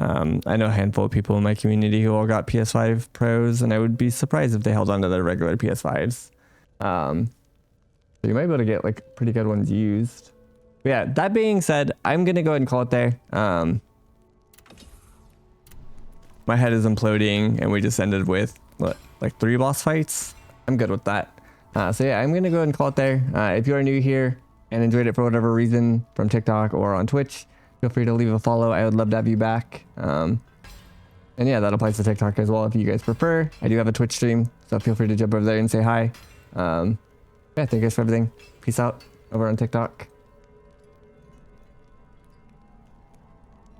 I know a handful of people in my community who all got PS5 Pros, and I would be surprised if they held on to their regular PS5s. So you might be able to get like pretty good ones used. But yeah, that being said, I'm going to go ahead and call it there. My head is imploding, and we just ended with, what, like 3 boss fights? I'm good with that. So yeah, I'm going to go ahead and call it there. If you are new here and enjoyed it for whatever reason from TikTok or on Twitch, feel free to leave a follow. I would love to have you back. And yeah, that applies to TikTok as well if you guys prefer. I do have a Twitch stream, so feel free to jump over there and say hi. Yeah, thank you guys for everything. Peace out over on TikTok.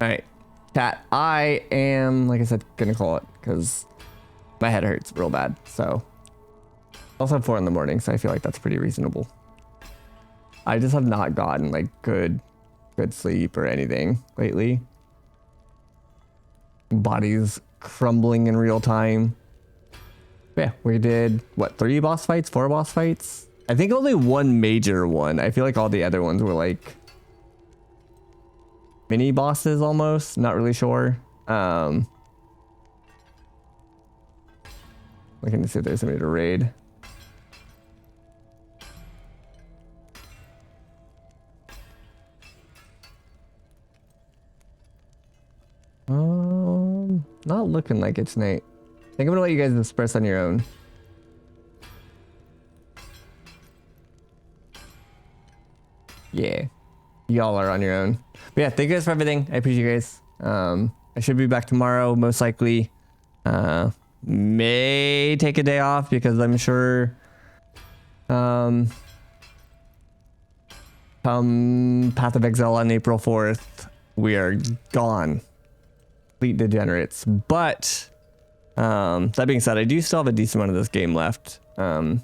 All right, chat. I am, like I said, gonna call it because my head hurts real bad. So also 4 in the morning, so I feel like that's pretty reasonable. I just have not gotten like good sleep or anything lately. Body's crumbling in real time. Yeah, we did what, 3 boss fights, 4 boss fights? I think only one major one. I feel like all the other ones were like mini bosses almost. Not really sure. Looking to see if there's somebody to raid. Not looking like it's Nate. I think I'm gonna let you guys express on your own. Yeah, y'all are on your own. But yeah, thank you guys for everything. I appreciate you guys. I should be back tomorrow, most likely. May take a day off because I'm sure come Path of Exile on April 4th, we are gone. Complete degenerates. But that being said, I do still have a decent amount of this game left. I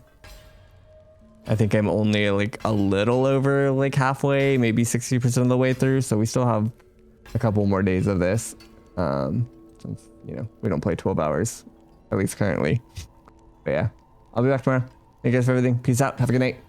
think I'm only like a little over like halfway, maybe 60% of the way through. So we still have a couple more days of this. Since, you know, we don't play 12 hours, at least currently. But yeah, I'll be back tomorrow. Thank you guys for everything. Peace out. Have a good night.